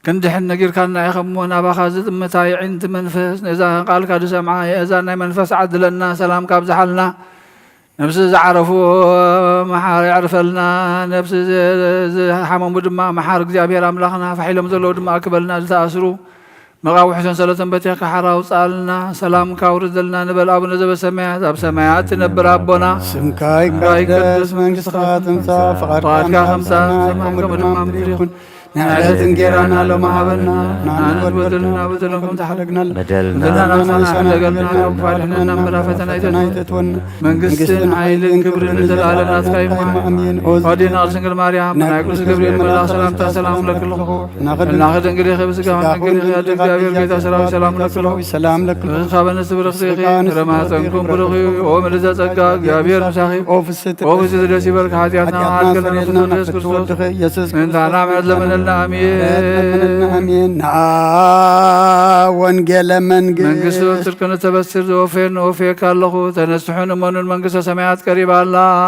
كندحن نجير كان يخمونا بخازت متاي عند منفس إذا قال كادو سمعا إذا منفس عدلنا سلام كاب زحلنا نفس زعرفوا محار يعرفلنا نفس حمام دما محار እግዚአብሔር አምላኽና فحيلم زلو دما كبلنا زتاسرو مغاو حسن سلطان بتيك حراو صالنا سلام كاورد لنا نبل ابن زب سمايات اب سمايات نبر ابونا سمكاي قدس منجس خاتم فقرك خمسة سمعكم دما مدريكم نعلت انجيرانا لو ما هبلنا نعلت بدلكم تحرقنا بدلنا نسانا قلنا وفالحنا نمرا فتنا يتتون منقسن عيلن كبرن زلالة ناتكاي مؤمن ودينا سنقل مريم نايقل سكبرين ملا سلام تسلام لك الله ناخد انقلي خبس كمان انقلي خيادك دابير بيتا سلام لك الله سلام لك الله خابن سبرخ سيخي رما تنكم برخي وملزا تقا دابير مساخي اوفست دسي برك حاتياتنا عالقلنا فتنا يسوس من تعالى عمد لمن آمين وانجل منجس تركنا تبصر وفين وفيك الله تنسحون من المنجس سمعت قريب الله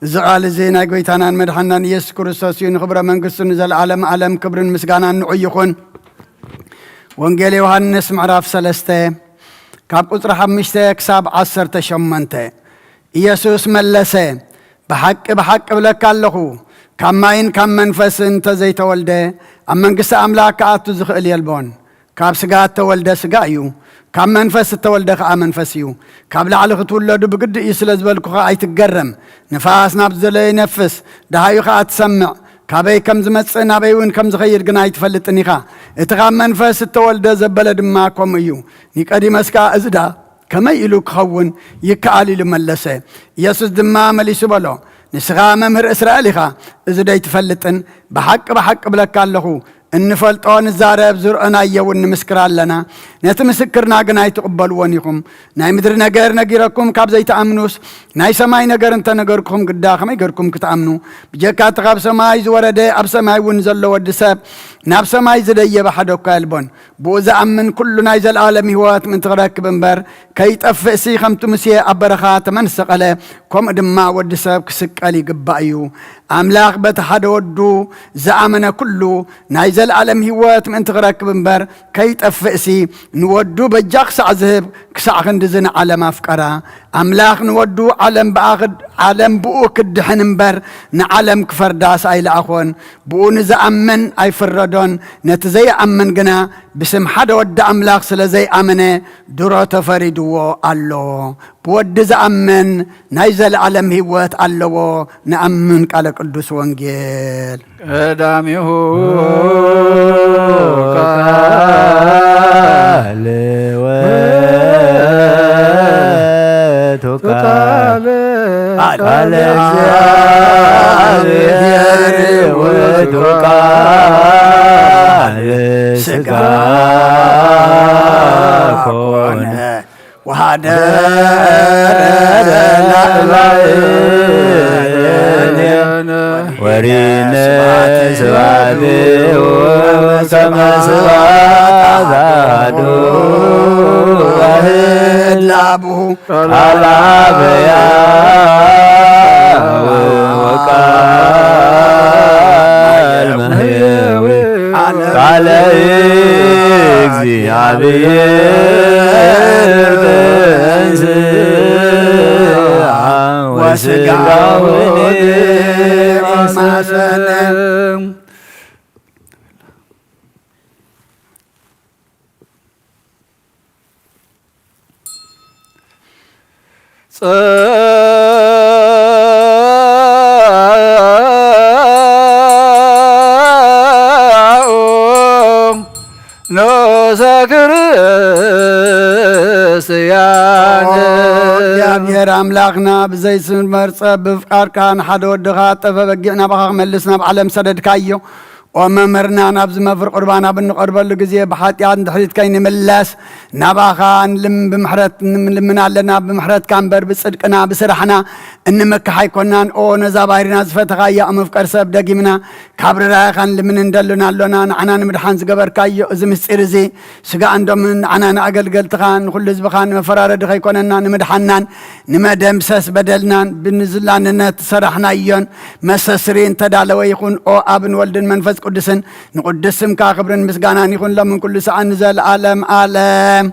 زعل زينا قويتانا مدحنا يسوع كريستوس خبر منجس نزل عالم كبر مسغانا نعيخون وانجل يوحنس معراف 3 كاب قطر 5 كساب 10 تشمنته يسوع ملسه بحق بلك الله كماين كم منفس انت زي تولده اما انقص املاك اتو زخل يلبون كاب سقات تولده سقايو كم منفس تولده خا منفسيو كاب لعلق تولد بقد يسلز بالكو خا يتقرم نفاس نابزل ينفس دهايو خا تسمع كابي كم زمصنا بيون كم زخير غنا يتفلطني خا اتغام منفس تولده زبلد ما كوميو نيقدي مسكا ازدا كما يلو خون يكالي لملسه يسوس دما مليس بلو نسغا ممهر اسرائيلخا اذا داي تفلطن بحق بلك الله ان فلطون زارب زرعنا يون مسكر لنا نتمسكرنا غنا يتقبلونيكم ناي مدر نغير نغيركم كاب زي تامنوس ناي سماي نغير انت نغيركم غدا خمي غيركم كتامنو بجكا تقاب سماي زورده اب سماي ون زلو ودسب ناب سماي زديه بحدو كالبون بوزا امن كلنا يزل العالم هوات من تغرك بنبر كي طفسي خمت مسي ابرخات من سقله كم دما ودسب كسقالي غبايو املاح بتحد ودو زامنا كله نايزل العالم هوات من تغرك بنبر كي طفسي نودو بجاخ سعذب كسع خندزن على مفكرا املاح نودو عالم باخد عالم بوك الدحنبر نعالم كفرداس اي لاخون بو نزامن اي فردون نتزي امن جنا بسم حدا ود املاح سلازي امنه درو تفريدو الله بود زامن نايزل العالم هوات الله نامن قال قدوس وانجيل قدامه قال قال እግዚአብሔር ወቃል ሥጋ ኮነ ወሃደረ ላዕሌነ ወሪነ ስብሐቲሁ ከመ ስብሐት አሐዱ ዋሕድ ለአቡሁ አላበያ وقال مهيوي على እግዚአብሔር ተንሥአ ወሥጋውን አማሰነ እግዚአብሔር አምላኽና ብዘይ ስመርፀ ብፍቃርካ ንሓደ ወድኻ ጠፈ በጊዕና ባኻ ክመልስና ብዓለም ሰደድካዮ وممرنا نبز مفر قربانا بنقربل لجزية بحاتيات دحريت كاين ملاس نباخا نلم بمحرت نلمنا لنا بمحرت كامبر بصدقنا بسرحنا ان مكه حيكونان او نزابايرنا زفتها يا مفكر سب دقيمنا كابر رايخان لمن ندلنا لنا عنا نمدحان زغبر كايو ازم سيرزي سغا اندم عنا اغلغلتخان كل زبخان مفرارد خيكوننا نمدحنان نمدمسس بدلنا بنزلاننا تسرحنا يون مسسرين تدالو يكون او ابن ولدن منفس قدسن نقدسم كاخبرن مسغانان يكون لمن كل ساعه نزل عالم عالم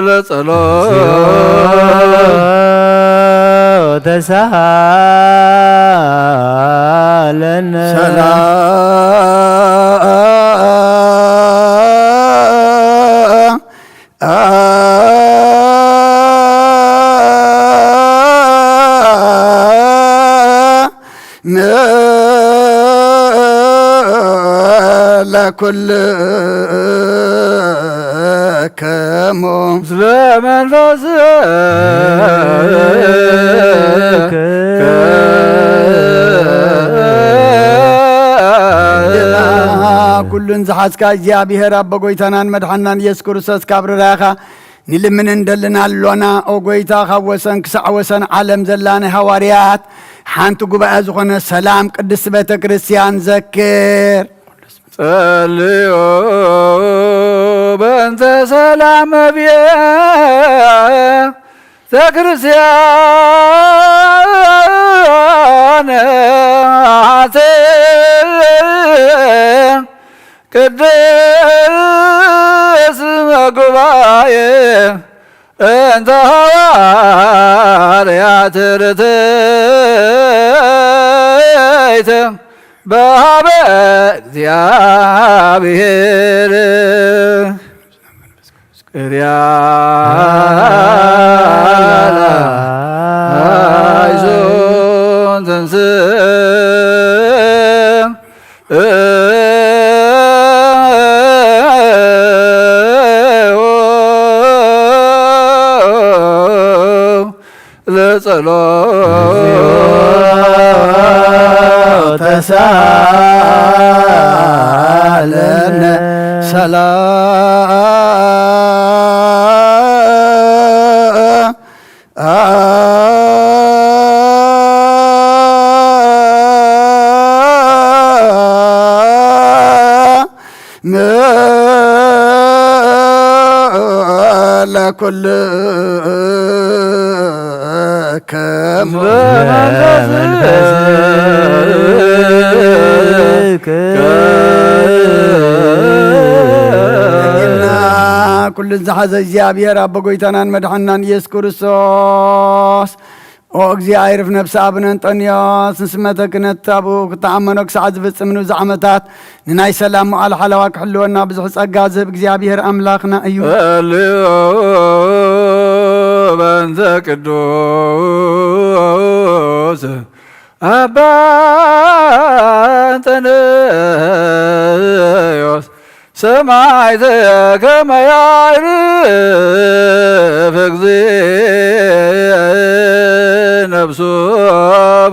ለጸሎት ተሳሃለነ ለኩል ከሞ ስለመንፈስከ ኩሉን ዝሓዝካ እግዚአብሔር አቦ ጎይታናን መድሓናን ኢየሱስ ክርስቶስ ካብ ርራኻ ንልምን እንደልና ኣሎና ኦ ጎይታ ካብ ወሰን ክሳዕ ወሰን ዓለም ዘላና ሃዋርያት ሓንቲ ጉባኤ ዝኾነ ሰላም ቅድስት ቤተ ክርስቲያን ዘክር ጸልዮ በእንተ ሰላም ቤተ ክርስቲያን ቅድስ ጉባኤ እንተ ሐዋርያት ርትዕት በሀበ እግዚአብሔር ቅርያላይዞን ለጸሎት ተሳሃለነ ለኩል ኩልን ዝሓዘ እግዚአብሔር አቦ ጎይታናን መድሓናን ኢየሱስ ክርስቶስ ኦ እግዚአብሔር ነፍሲ አቡነ አንጦንዮስ ንስመተ ክህነት አቡኡ ክተኣመኖ ክሳዕ ዝፍፅም ንብዙ ዓመታት ንናይ ሰላም መዓል ሓለዋ ክሕልወና ብዙሕ ጸጋ ዝህብ እግዚአብሔር ኣምላኽና እዩ በእንተ ቅዱስ አባ አንጦንዮስ ሰማዕተ ከመ ያዕርፍ እግዚእ ነፍሱ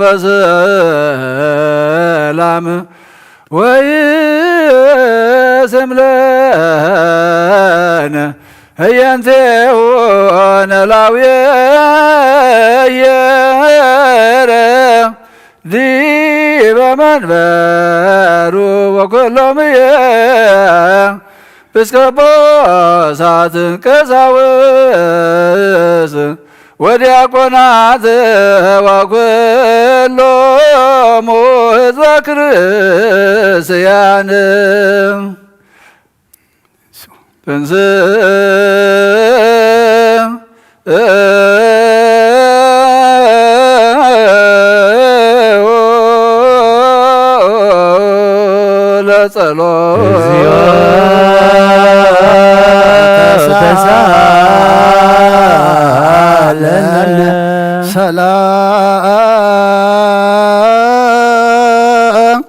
በሰላም ወይስም ለነ ህየንቴሁ ነላውየየረ ዲበ መንበሩ ወኩሎምየ ኤጲስቆጶሳትን ቀሳውስት ወዲያቆናት ወኩሎሙ ሕዝበ ክርስቲያን ተሳሃለነ ሰላም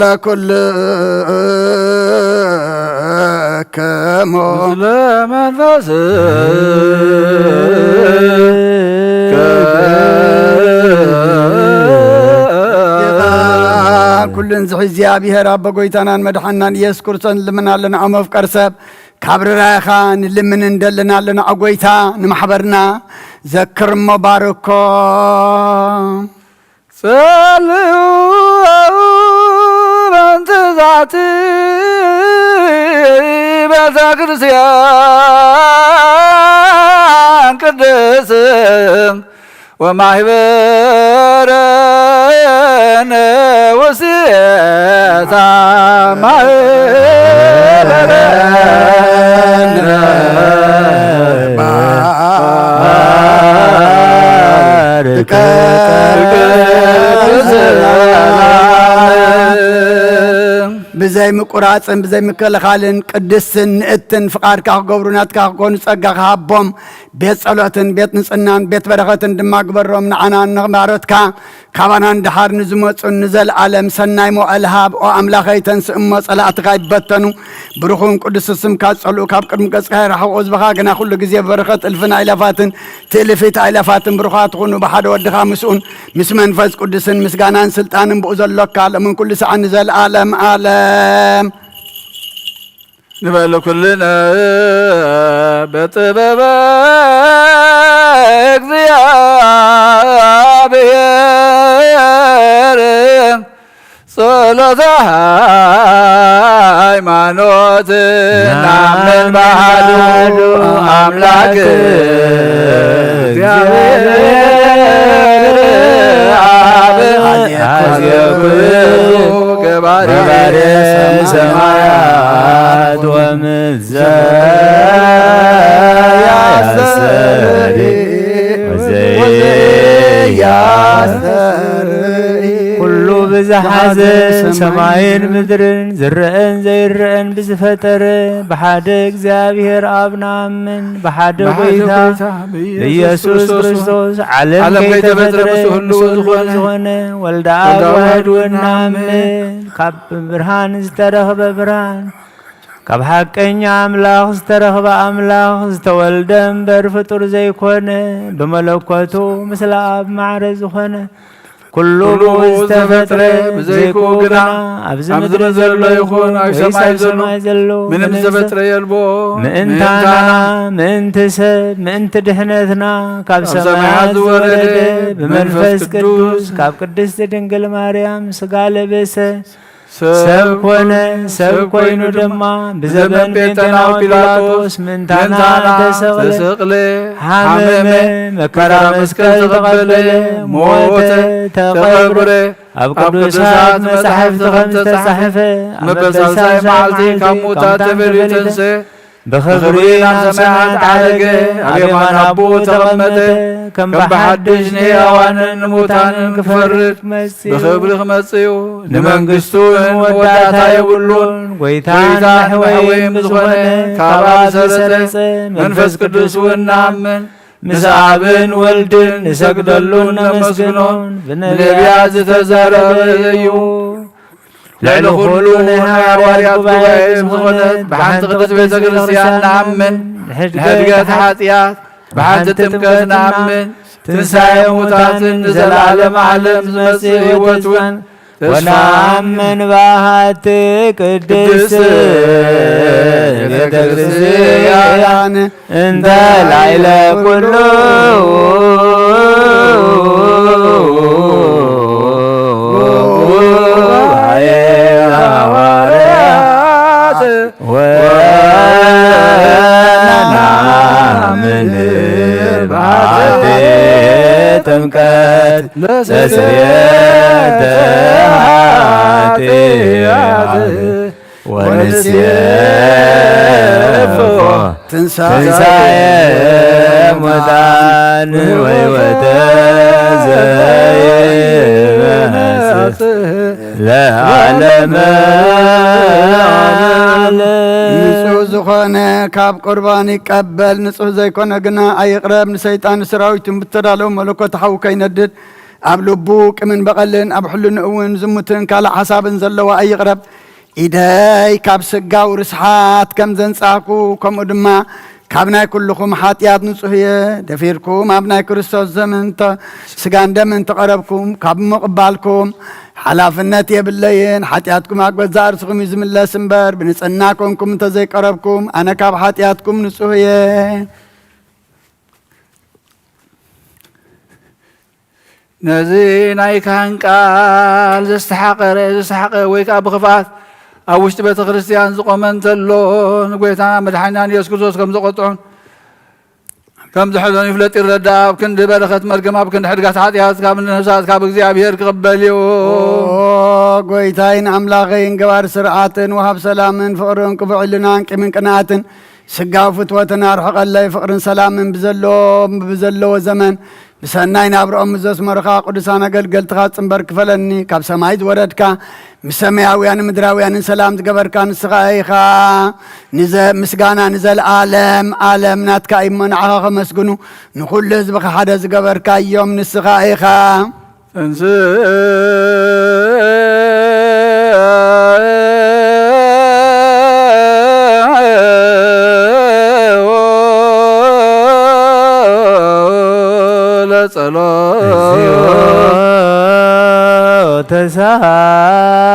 ለኩል ከሞ ለመንፈስ ኩልን ዝሕ እግዚአብሔር አቦ ጎይታናን መድሓናን ኢየሱስ ክርስቶስ ንልምና ኣለና ኣብ መፍቀር ሰብ ካብ ርራይኻ ንልምን እንደልና ኣለና ኣብ ጎይታ ንማሕበርና ዘክር እሞ ባርኮ ጸልዩ በእንተ ዛቲ ቤተ ክርስቲያን ቅድስ ወማህበረነ ወሲታ ማህበረነ بزي مقراصن بزي مكلخالن قدسن نئتن فقارك غبروناتك كون صقا حبوم بيت صلوتن بيت نصنان بيت بركتن دماغبروم نعنا نغمارتك كابانان دحار نزمصن نزل عالم سناي مو الهاب او املاخيتن سم صلاتك يبتنو بروخون قدس سم كاصلو كاب قدم قصخير حوز بخا غنا كل غزي بركت الفنا الافاتن تلفيت الافاتن بروخات خونو بحد ودخا مسؤون مس منفس قدسن مسغانان سلطانن بوزلك من كل ساعه نزل عالم نبالو كلنا بطبب እግዚአብሔር ጸሎተ ሃይማኖት ናምን ባህዱ አምላክ እግዚአብሔር አብ አዝየኩሉ ገባሬ ሰማያት ወምዘያሰሪ ኩሉ ብዝሓዘ ሰማይን ምድርን ዝርአን ዘይርአን ብዝፈጠረ ብሓደ እግዚአብሔር አብ ንኣምን ብሓደ ጎይታ ኢየሱስ ክርስቶስ ዓለም ከይተፈጥረ ምስሉ ዝኾነ ወልደ አብ ዋሕድ ንኣምን ካብ ብርሃን ዝተረኸበ ብርሃን ካብ ሓቀኛ አምላኽ ዝተረኸበ አምላኽ ዝተወልደ እምበር ፍጡር ዘይኮነ ብመለኮቱ ምስለ አብ ማዕረ ዝኾነ ኩሉ ዝተፈጥረ ብዘይኩ ግና ኣብዚ ምድሪ ዘሎ ይኹን ኣብ ሰማይ ዘሎ ምንም ዝተፈጥረ የልቦ ምእንታና ምእንቲ ሰብ ምእንቲ ድሕነትና ካብ ሰማያት ዝወረደ ብመንፈስ ቅዱስ ካብ ቅድስቲ ድንግል ማርያም ስጋ ለበሰ ሰብ ኮነ ሰብ ኮይኑ ድማ ብዘበን ጴንጤናዊ ጲላጦስ ምእንታና ተሰቕለ ሓመመ መከራ መስቀል ተቐበለ ሞተ ተቐብረ ኣብ ቅዱሳት መጻሕፍቲ ከም ዝተጻሕፈ መበሳሳይ መዓልቲ ካብ ሙታት ተፈልዩ ተንሥእ بخبر سمعت عليك أبيمان أبو تغمت كم بحدش نيوان نموتان كفرت بخبر خمسيو نمن قستون وداتا يقولون ويتان حوين بزغنة كابا سرسة منفس قدس ونعمن مسعبن ولدن نسقدلون نمسكنون بنبياز تزارب يو لعل خلون حواريات قبائل زغنت بحانت قدس بيت كريستيان نعمن لحدقات حاتيات بحانت تمكت نعمن تنساي موتات نزل عالم عالم مسيح وتون ونعمن بحات قدس بيت كريستيان انت العيلة كله ونعمن بعد تمكت لسرية حاتيات ونسيف تنسى مدان ويوتزيب لا علم نصوص زخانة كاب قربان يقبل نصوص زي كنا قنا أيقرب نسيطان سراويت مبتدالو ملكوت حوكا يندد أبلبوك من بقلن أبحلن أون زمتن كالا حساب نزلوا أيقرب إيداي كاب سقا ورسحات كم زنساكو كم أدما كابناي كلكم حاتيات نصوحية دفيركم أبناي كريستوس زمن سقان دمن تقربكم كاب مقبالكم حلافنات يبلين حاتياتكم أكبر زارسكم يزم الله سنبر بنسألناكم كم تزي قربكم أنا كاب حاتياتكم نصوحية نزين أي كان قال زستحق ويكا بخفات أوشت بيت كريستيان زقومن تلو نقويتا مدحنا يسوع كريستوس كم زقطعون كم زحلون يفلت الرداء بكن بركة مرقم بكن حرقة عاديات كامل نفسات كاب እግዚአብሔር قبليو قويتاين أملاغين قوار سرعاتن وهب سلامن فقرن كفعلنا من قناتن سقاو فتوتنا رحق الله فقرن سلامن بزلو زمن بسناين أبرأم مزوس مرخا قدسانا قل تخاط سنبرك فلني كاب سمايد وردكا مسمياويان مدراويان سلام تقبركا نسخايخا مسقانا نزل عالم ناتكا إيمان عاقا مسقنو نقول لزبخ حدث قبركا يوم نسخايخا تسالن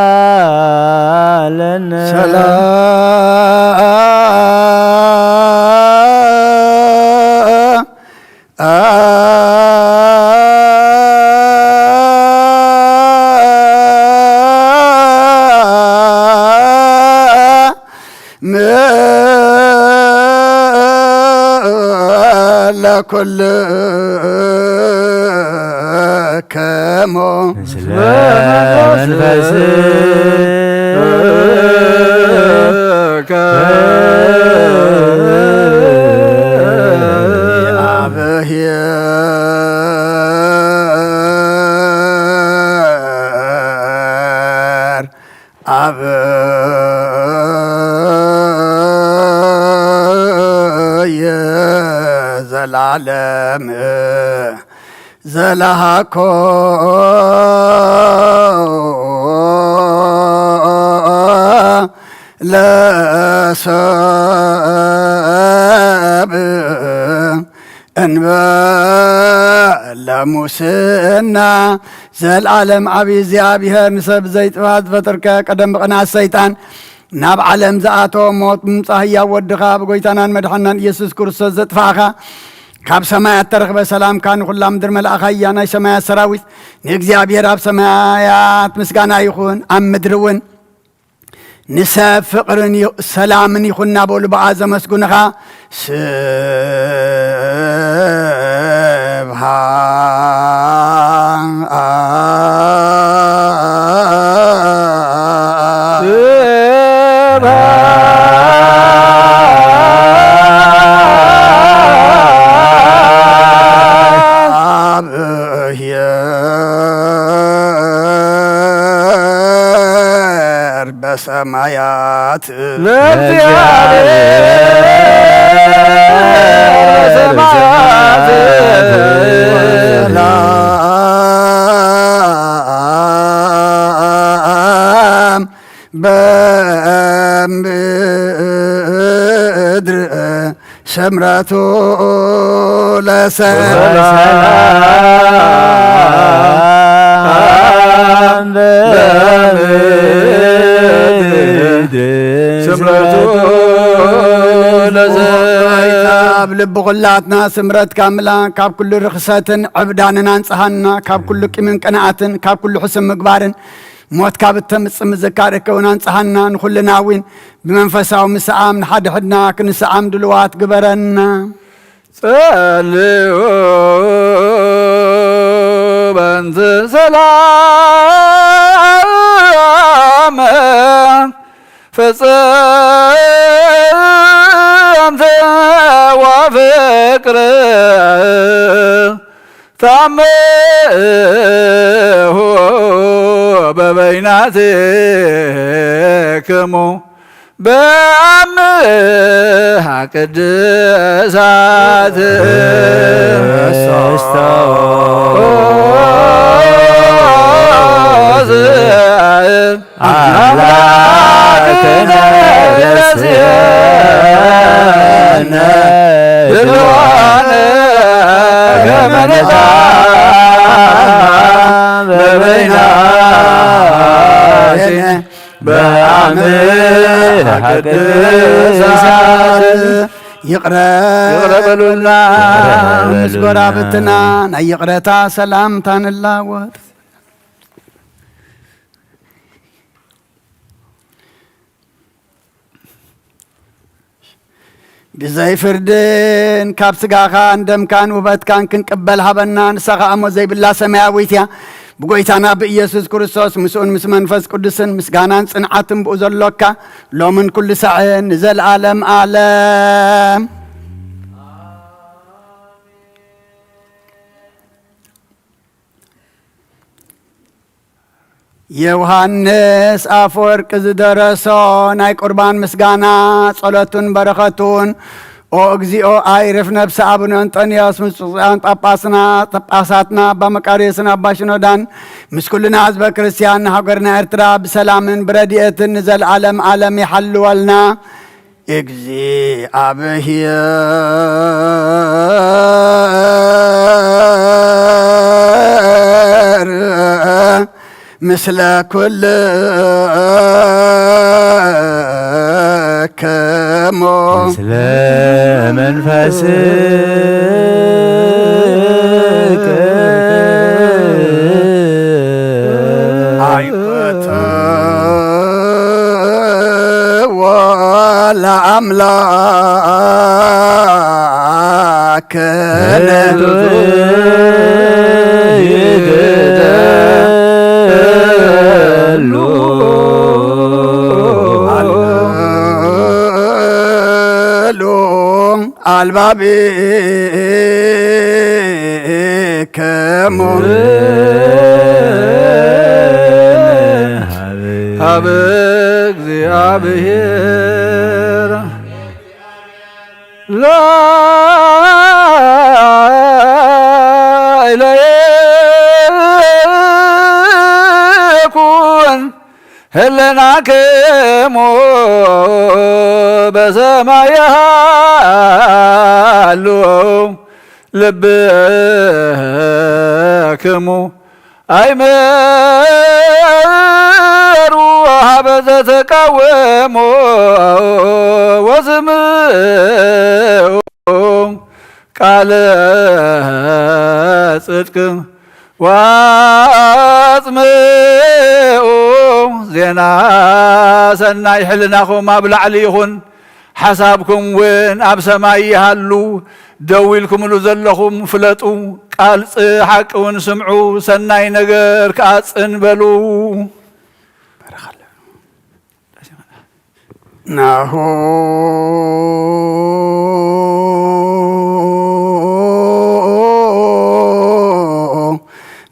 كل كمو منفس زلالم زلهاكو لساب انبال موسنا زلالم عبي زيابيها نسب زيت فهد فتركا قدم بقنا السيطان ناب عالم زاتو موت مصاحيا ودخا بقويتانان مدحنان يسوس كرسوس زتفاخا كاب سمايات ترخب سلام كان كلام در ملأخا يانا سمايات سراويت نيكزيابير اب سمايات مسقانا يخون ام مدرون نساب فقرن سلامن يخون نابول بعازة مسقونخا سمايات بمدر شمرته لسلام لب غلاتنا سمرت كاملا كاب كل رخصة عبداننا انصحنا كاب كل كمن قناعتن كاب كل حسن مقبارن موت كاب التمس مذكارك وننصحنا نخلنا وين بمنفسه ومسعام نحد حدنا كنسعام دلوات قبرنا صلوا بنت سلام فصمت وفكر تعمه ببيناتكم بأمها قدسات أملاكنا رسينا بالوانا كمنتا ببيناتنا بأمها قدسات يقرب لنا مسقرا بتنا يقرتا سلام تان الله بزي فردن كاب سقاخا اندم كان وبات كان كنقبل هبنا نسخا امو زي بالله سماويتيا بقويتانا بإيسوس كريستوس مسؤول مس منفس قدسن مسغانان صنعاتن بوزلوكا لو من كل ساعه نزل عالم عالم يوحنس أفورك زدرسون أي قربان مسغانا صلاتون بركاتون او اغزيو ايرف نفس ابن انطونيوس مسعان طباساتنا بمقاريسنا باشنودان مسكلنا حزب كريستيان هاغرنا ارترا بسلامن برديت نزل عالم عالم يحلولنا اغزي ابهير مثل كل كمو مثل منفسك عيبت ولا أملاك البابي كمو هبك زيابير لا إليكن هلنا كمو بسمايها لبكمو أيمروا هبذا تقوموا وزموا قال صدق واطمئوا زينا سناي حلناكم أبلعليهن حسابكم وين أب سماي هالو دويلكم لو زلخم فلطوا قال حق ونسمعوا سناي نجر كاصن بلو ناهو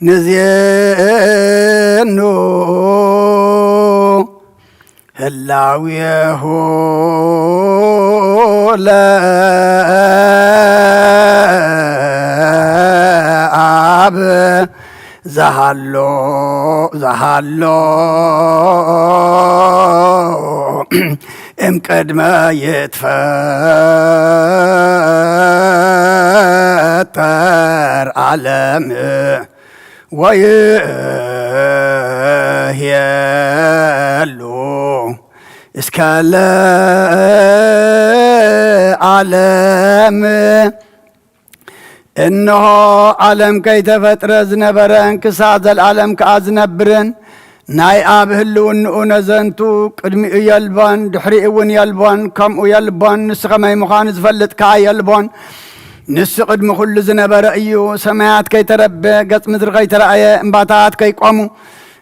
نزينو هلاويه لا أب زهلو ام قدما يتفتر عالم ويهيلو اسكالا عالم انه عالم كي تفتر زنبرن كساد العالم كازنبرن ناي ابهلو انو نزنتو قدمي يلبان دحري ون يلبان كم يلبان نسخمي مخان زفلت كا يلبان نس قدم كل زنبر ايو سماعات كي تربى قط مدر كي ترأي انباتات كي قامو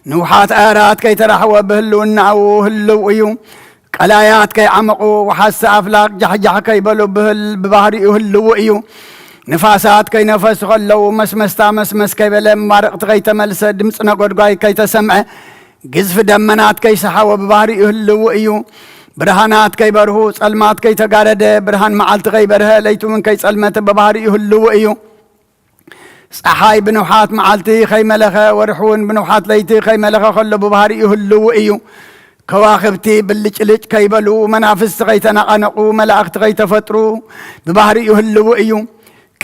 نوحات آرات كي ترحوا بهلو النعو هلو ايو قلايات كي عمقو وحس افلاق جحجح كي بلو بهل ببهري هلو ايو نفاسات كي نفس خلو مسمستا مسمس كي بلا مارقت كي تملس دمسنا قرقاي كي تسمع قزف دمنات كي سحوا ببهري هلو ايو برهانات كي برهو صلمات كي تقارد برهان معالت كي برها ليتو من كي صلمت ببهري هلو ايو صحاي بنوحات معالتي خي ملخة ورحون بنوحات ليتي خي ملخة خلو ببهري هلو ايو كواخبتي باللجلج كي بلو منافس كي تنقنقو ملاخت كي تفترو ببهري هلو ايو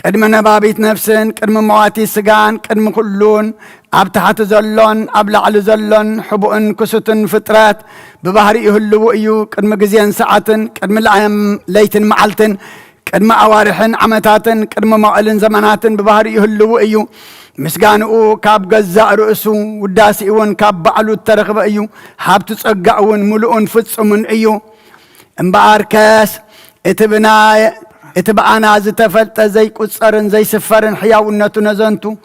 قدم نبابيت نفسن قدم مواتي سقان قدم كلون ابتحت زلون ابلعل زلون حبؤن كستن فطرات ببهري هلو ايو قدم قزيان ساعتن قدم العام ليتن معلتن قدم اوارحن عمتاتن قدم موعلن زماناتن ببهري هلو ايو مسقانو كاب قزاء رؤسو وداسئون كاب بعلو الترخب ايو حابتو تصقعون ملؤون فتصمن ايو انباركاس اتبعنا زتفلت زي قصرن زي سفرن حياونتو نزنتو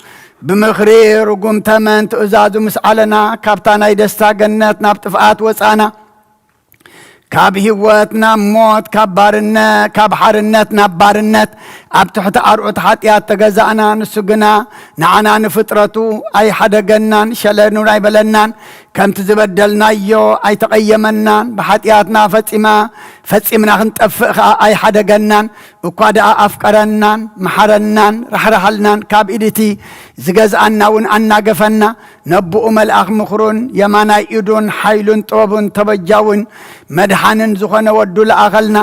بمخري رقم تمن تؤزازو مسعلنا كابتانا يدستا جنات نابتفقات وصانا كاب هواتنا موت كاب حرنت نبارنت اب تحت ارعت حطيات تجزانا نسجنا نعنا نفطرتو اي حدا جنان شلنو راي بلنان كم تزبدلنا يو اي تقيمنان بحطياتنا فصيمنا خنطفخ اي حدا جنان وقاد افقرنان محرنان رحرحلنان كاب ايدتي زغزانا ون انا غفنا نبؤ ملأخ مخرون يمانا يدون حيلون طوبون تبجاون مدحانن زخونه ودو لاخلنا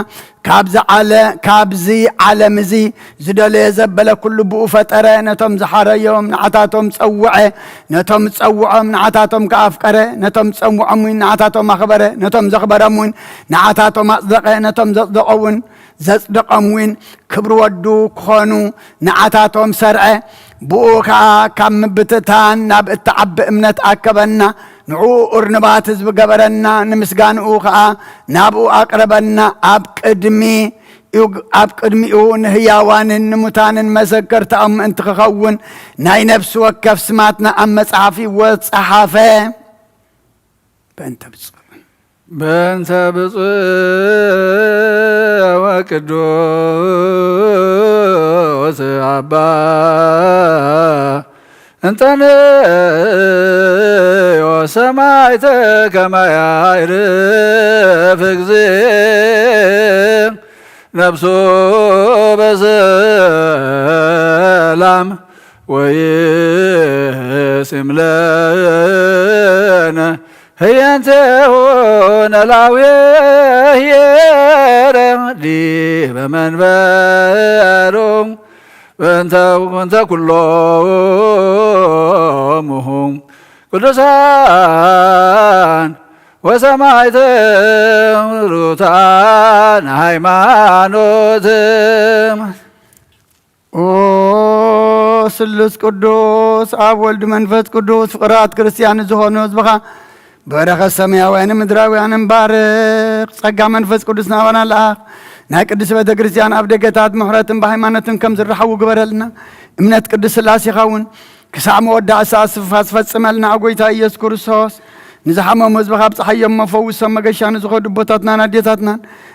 كابزي عالمزي زدل يزبل كل بؤ فطره نتم زحر يوم نعتاتهم صوعه نتم صوعهم نعتاتهم كافقره نتم صوعهم نعتاتهم اخبره نتم زخبرمون نعتاتهم اصدقه نتم زصدقون زصدقمون كبر ودو كونو نعتاتهم سرعه بوكا كم بتتان ناب التعب امنت اكبنا نعو ارنبات زب قبرنا نمسقان اوخا نابو اقربنا اب قدمي نهياوان نموتان مسكر تأم انت خون ناي نفس وكف سماتنا ام صحافي وصحافه بنت بص وقدوس عبا انتني وسمعت كما يعرف اكزيم نفسه بسلام ويسم لنا هي انت هنا لاويه دي بمنبرهم وانت كلهم قدسان وسمعت روتان هيمانوتم سلس قدوس اب ولد منفس قدوس فقرات كريستيان زهونو زبخا بركه سماويان مدراويان بارك صقا منفس قدوسنا وانا لا ناي قدس بيت كريستيان اب دغتات محرتن بهيمانتن كم زرحو غبرلنا امنت قدس سلاسي خاون كسام ودا اساس فصملنا اغويتا ኢየሱስ ክርስቶስ نزحمه مزبخ بصحيم مفوس مغشان زخد بوتاتنا ناديتاتنا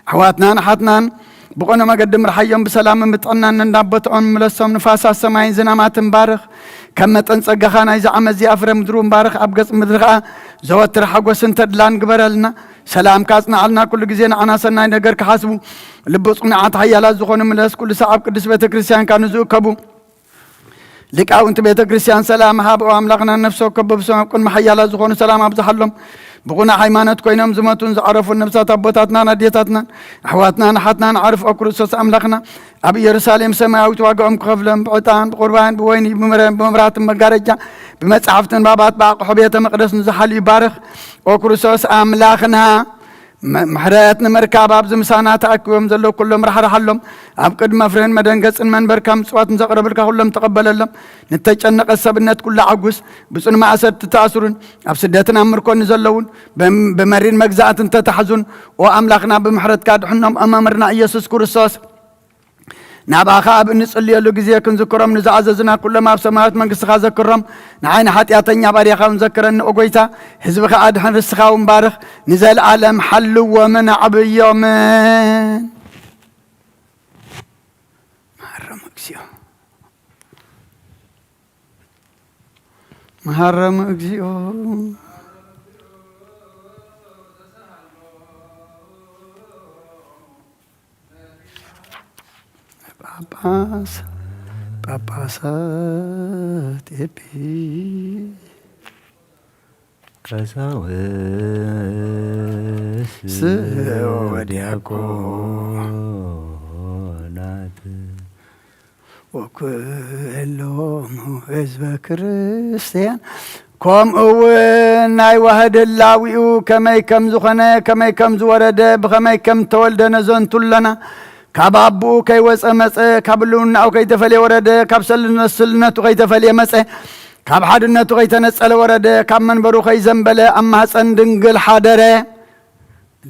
احواتنا نحاتنا بقنا ما قدم رحيم بسلام مطنا ندابطون ملسم نفاس السماين زنامات مبارخ كما تنصقخنا اذا عمزي افر مدرو مبارخ ابقص مدرخا زوتر حقوسن تدلان قبرلنا سلام كاسنا علنا كل غزينا انا سناي ነገር ከሐስቡ ልቦጽና አታያላ ዝሆነ መለስ كل ሰዓብ ቅዱስ ቤተክርስቲያን ካንዙ ከቡ لقاونت بيت كريستيان سلام هابو املاقنا نفسو كببسو كن محيالا زخون سلام ابزحلهم بقنا حيمانت كوينم زمتون زعرفوا النفسات ابوتاتنا ناديتاتنا احواتنا نحاتنا نعرف اكرسوس املاقنا ابي يرسالم سماوي تواقعهم كفلم بعطان بقربان بويني بمرات مغارجا بمصحفتن بابات باقحو بيت مقدس نزحل يبارك اكرسوس املاقنا محراتنا مركب ابز مسانات اكوم زلو كلهم رحرحلهم اب قدم فرين مدنقصن منبر كم صوات نزقرب لك كلهم تقبللهم نتጨነቀ ሰብነት ኩሉ አጉስ ብጹን ማሰት ተታስሩን اب سدتنا امركون نزلون بمرين مغزاتن تتحزن واملاخنا بمحرت كادحنم امامرنا ኢየሱስ ክርስቶስ ناباخا بنصلي له غزي كنذكرهم نزعززنا كل ما بسماوات منግስት خذكرهم نعين حاتياتኛ ባሪያኸው ዘከረን ኦጎይታ ህዝብኻ አድሐን ርስኻው مبارخ نزل عالم حل ومن عبيوم محرم اكزيو ጳጳሳት ቀሳውስት ወዲያቆናት ወኩሎሙ ህዝበ ክርስቲያን ከምኡ ናይ ዋህደላዊኡ ከመይ ከም ዝኾነ ከመይ ከም ዝወረደ ብከመይ ከም ተወልደ ነዘንቱለና كابابو كي وسمص كابلون او كي تفلي ورده كابسلنتو كي تفلي مص كاب حدنتو كي تنصل ورده كاب منبرو كي زنبله اما حسن دنگل حاضره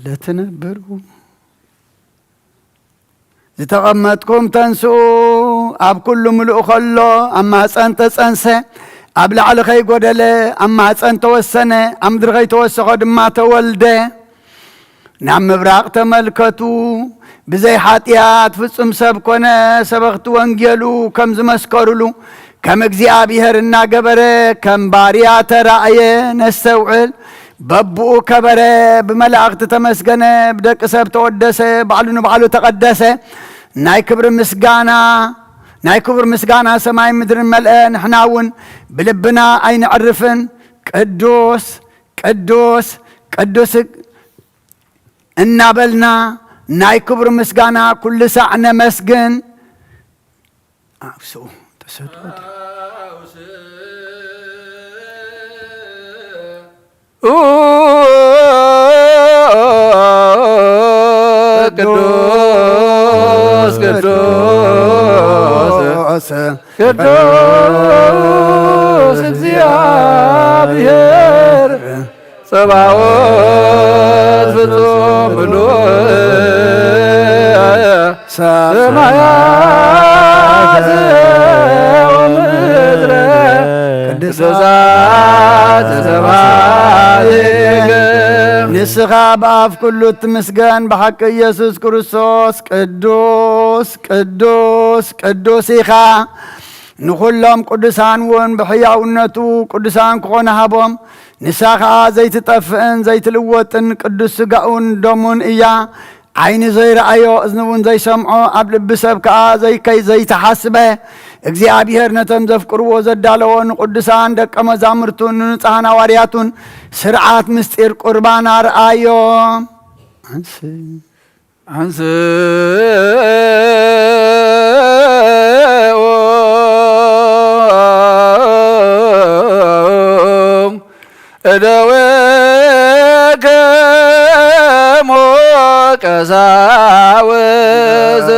لتنبرو زتقمتكم تنسوا أب كل ملؤ خلو أما أنت تنسى أبلع على خي قدله أما أنت توسنه أمدر خي توسخ ما تولده نعم براق تملكتو بزي حاتيات فصم سبكونه سبقت وانجلو كم زمسكرلو كم እግዚአብሔር እናገበረ كم ባሪያተ ራእየ ነስተውዕል በብኡ ከበረ በመላእክት ተመስገነ በደቅ ሰብ ተወደሰ ባሉን ባሉ ተቀደሰ ናይ ክብር ምስጋና ሰማይ ምድር መልአ ንሕናውን ብልብና አይንዕርፍን ቅዱስ ቅዱስ ቅዱስ እናበልና ናይ ክብር ምስጋና ኩሉ ሰዓነ መስግን አብሶ ተሰጥቶ ቅዱስ ቅዱስ ቅዱስ እግዚአብሔር ጸባኦት ፍጹም ምሉእ ሰማያት ወምድረ ቅዱሳት ሰማይከ ንስኻ በአፍ ኩሉ ትመስገን በሐቅ ኢየሱስ ክርስቶስ ቅዱስ ቅዱስ ቅዱስ ኢኻ ንኹሎም ቅዱሳን ውን ብሕያውነቱ ቅዱሳን ክኾነ ሃቦም ንሳኻ ዘይትጠፍእን ዘይትልወጥን ቅዱስ ስጋኡን ደሙን እያ ዓይኒ ዘይረአዮ እዝንውን ዘይሰምዖ ኣብ ልቢ ሰብ ከዓ ዘይተሓስበ እግዚአብሔር ነቶም ዘፍቅርዎ ዘዳለዎ ንቅዱሳን ደቀ መዛሙርቱን ንንጹሐን ሐዋርያቱን ስርዓት ምስጢር ቁርባን አርአዮ አንስ እደወከሞ ቀሳውስት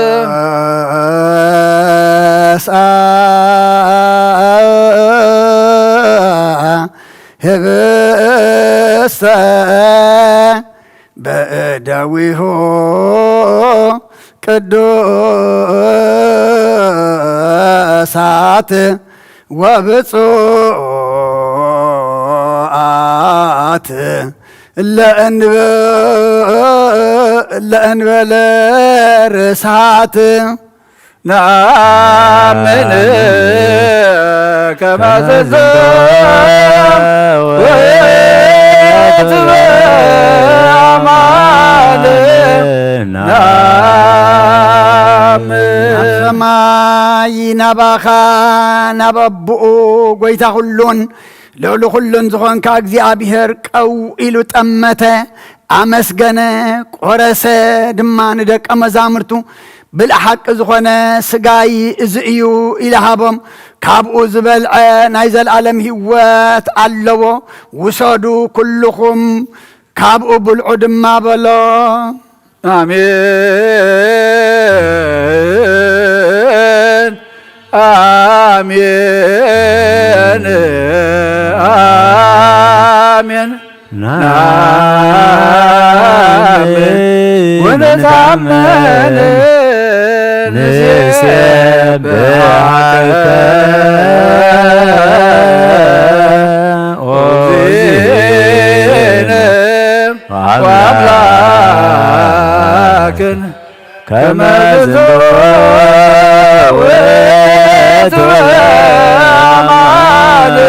ህብስተ በእደዊሁ ቅዱሳት ወብፁዓት ለእንበለ ርሳት نامن كما تزال ويتبعمال نامن سماي نبخا نببؤ قويتا خلون لولو خلون زخون كاكزيابيهر قو إلو تأمته أمسغنه قرسه دمان دك أمزامرتو بالحق زخونه سقاي ازئيو إلهابم كابو زبلع نايزل العالم هوات علو وصادو كلكم كابو بالعد ما بلا آمين آمين آمين آمين ونتعمل نسبحك وزين وأملاك كما تزوت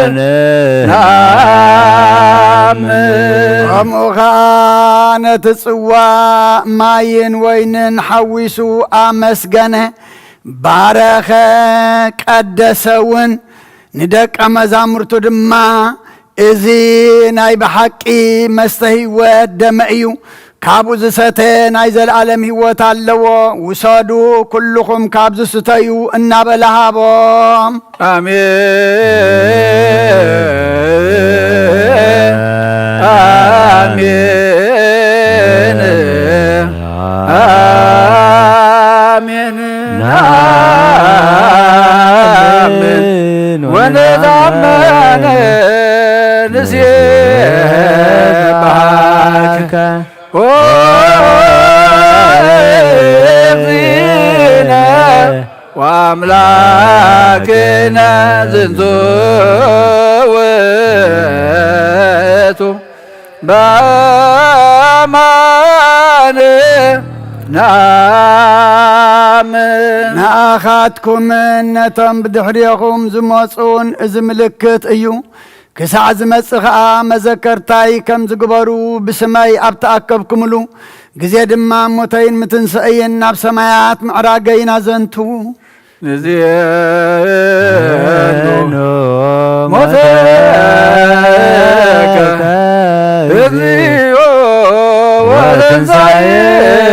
وعمالنا ومغانة تسوى ماين وين حويسو أمسجنه بارخ قدسون ندك أمزامرتو دما إذي ناي بحقي مستهيوات دمئيو كابوز ستين عايز العالم هوات اللو وصادو كلكم كابوز ستيو الناب لهابهم آمين آمين آمين آمين ونضمن نسيبك وأملاكنا زنزوته بأمان نعم نأخذكم نتم بدحريكم زمصون إذ ملكت أيو كسع زمصخا مذكرتاي كم زقبرو بسماي أبتأكبكم له جزيد ما متين متنسئين ناب سمايات معراقين زنتو نزيانو متك إذيو وتنسعيك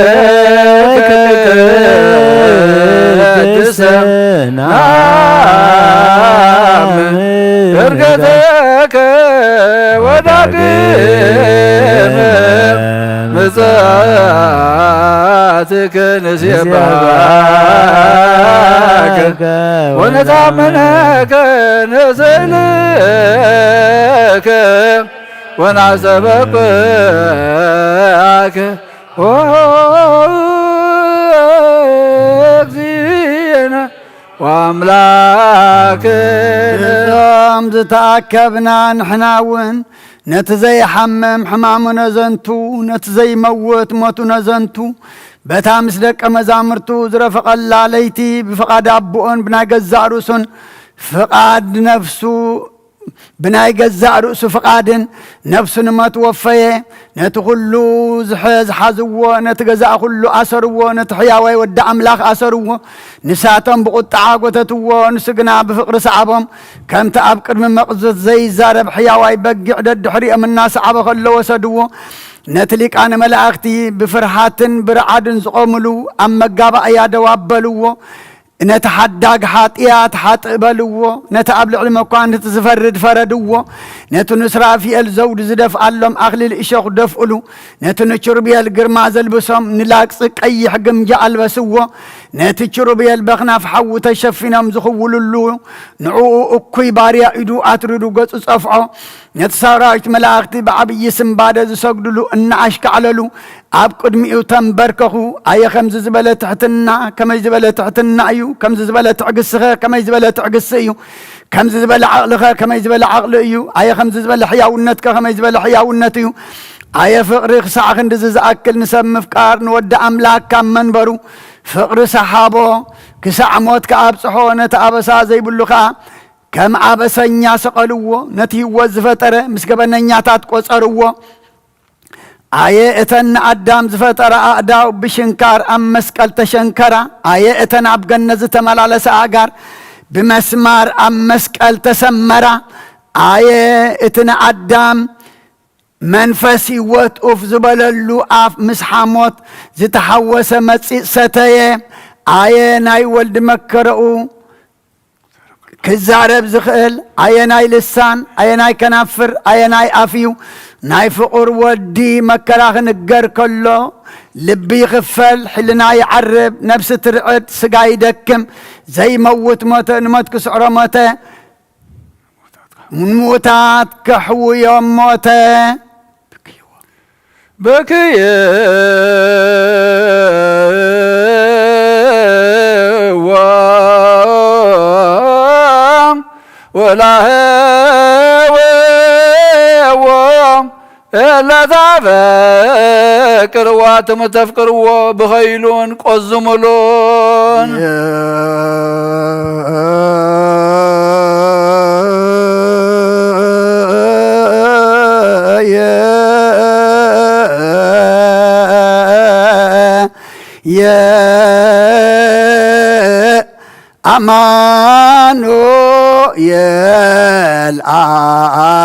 تسنام إرقتك وداقم مزاتك نسيبك ونتعملك نسلك ونعزبك وزينا وأملاكنا زتأكبنا نحناون نتزي حمم حمامنا زنتو نتزي موت موتنا زنتو بتامس لك مزامرتو زرفق الله عليتي بفقاد أبوون بناي قزع رؤسن فقاد نفسو بناي قزع رؤس فقادن نفسو ما توفيه نتغلو زحز حزوه نتقزع كلو أسروه نتحياوي ودع أملاخ أسروه نساتهم بقطع قتتوه نسقنا بفقر صعبهم كم تأبكر من مقزد زي زارب حياوي بقع الدحريق من الناس عبا خلو وسدوه نتليك أنا ملاختي بفرحات برعاد زقوملو أما قابا أياد وابلوه نتحداق حاطيات حاطبلوه نتقابل المكان نتزفرد فردوه نتنسرا في الزود زدف علم أخلي الإشاق دفقلو نتنشر بيا القرما زلبسهم نلاقصك أي حقم جاء البسوه نتشر بيا البخناف حو تشفنا مزخول اللو نعو أكوي باريا إدو أتردو قصص أفعو نتساراجت ملاختي بعبي سنبادة زسقدلو إن عشك عللو أبقد مئو تنبركخو أي خمز زبالة تحتنا كما زبالة تحتنا أيو كم زبالة تعقسخا كما زبالة تعقسيو كم زبالة عقلخا كما زبالة عقل أيو أي خمز زبالة حياونتك كما زبالة حياونتيو أي فقر ساعة ندز أكل نسمى فكار نودع أملاك كم منبرو فقر سحابو كسع موت كأبصحو نتأبسا زي بلوخا كم عبسنيا سقلوه نتي وزفتره مسكبننيا تاتقصروه آية اتن أدام زفتر أعداو بشنكار أم مسكال تشنكرا آية اتن عبقنز تملالس آقار بمسمار أم مسكال تسمرا آية اتن أدام منفسي وطوف زبللو آف مسحاموت زتحوس متسي ستايا آية ناي ولد مكرؤو كزارب زخل آية ناي لسان آية ناي كنافر آية ناي أفيو ناي فقر ودي مكراخ نقر كله لبي خفل حلنا يعرب نفس ترعد سقا يدكم زي موت موتا نموت كسعر موتا من موتات كحو يوم موتا بكي ولا إلا تفكر واتمتفكر وبخيلون قزملون يا أمانو يا الأملاك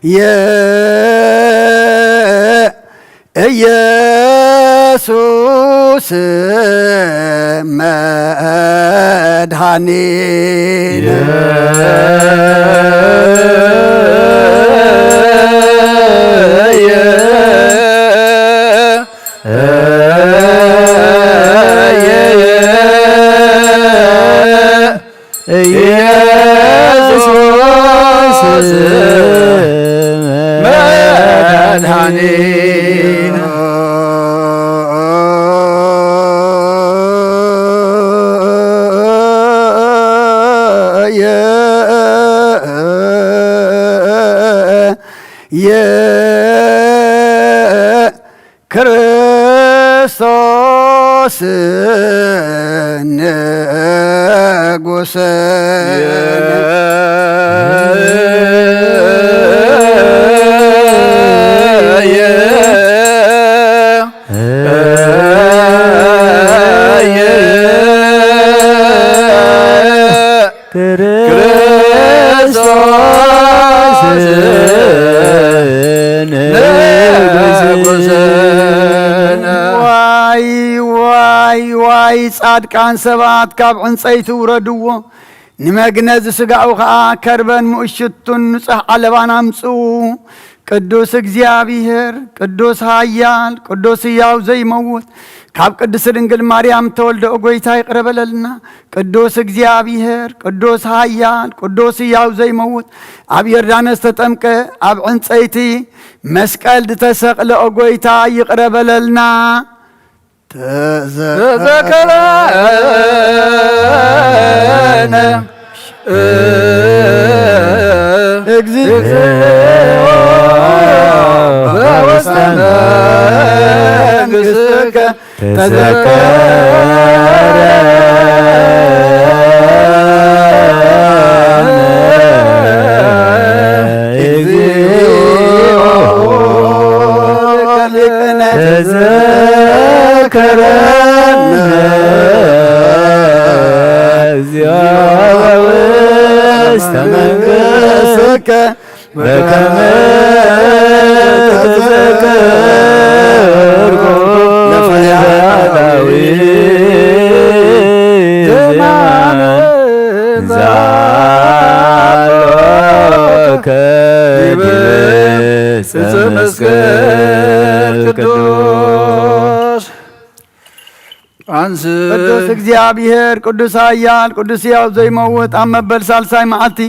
يا يسوع ክርስቶስ ንጉሥ ጻድቃን ሰባት ካብ ዕንፀይቲ ውረድዎ ንመግነዝ ስጋኡ ከዓ ከርበን ሙእሽቱን ንጹሕ ዓለባን አምጽኡ ቅዱስ እግዚአብሔር ቅዱስ ኃያል ቅዱስ ሕያው ዘይመውት ካብ ቅድስት ድንግል ማርያም ተወልደ ጎይታ ይቅረበለልና ቅዱስ እግዚአብሔር ቅዱስ ኃያል ቅዱስ ሕያው ዘይመውት ኣብ ዮርዳኖስ ተጠምቀ ኣብ ዕንፀይቲ መስቀል ተሰቅለ ጎይታ ይቅረበለልና ተዘከረነ እግዚኦ በውስተ መንግሥትከ ተዘከረነ እግዚኦ በውስተ መንግሥትከ በከመ ተዘከርኩ ለፈያታዊት ዛሎከ ዲበ መስቀል ቅዱስ ቅዱስ እግዚአብሔር ቅዱስ ኃያል ቅዱስ ሕያው ዘይመውት ኣብ መበል ሳልሳይ መዓልቲ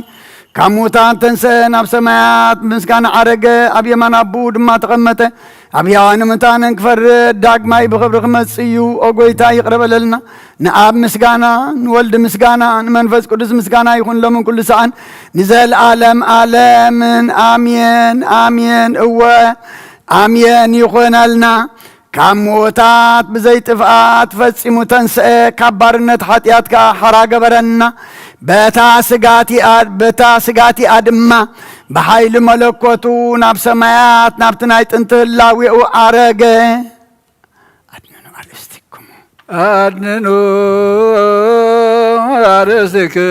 ካብ ሙታን ተንሥአ ናብ ሰማያት ምስጋና ዓረገ ኣብ የማን ኣቡኡ ድማ ተቐመጠ ኣብ ሕያዋን ሙታንን ክፈርድ ዳግማይ ብክብሪ ክመጽእ እዩ ኦ ጎይታ ይቅረበለልና ንኣብ ምስጋና ንወልድ ምስጋና ንመንፈስ ቅዱስ ምስጋና ይኹን ሎምን ኩሉ ሰዓን ንዘለዓለም ዓለምን ኣሜን ኣሜን እወ ኣሜን ይኹነልና ካብ ሞታት ብዘይ ጥፍኣት ፈጺሙ ተንሥአ ካብ ባርነት ኃጢአትካ ሓራ ገበረና በታ ስጋቲኣ ድማ ብሓይሊ መለኮቱ ናብ ሰማያት ናብቲ ናይ ጥንቲ ህላዊኡ ዓረገ ኣድንኑ ኣርእስቲክሙ ኣድንኑ ኣርእስቲክም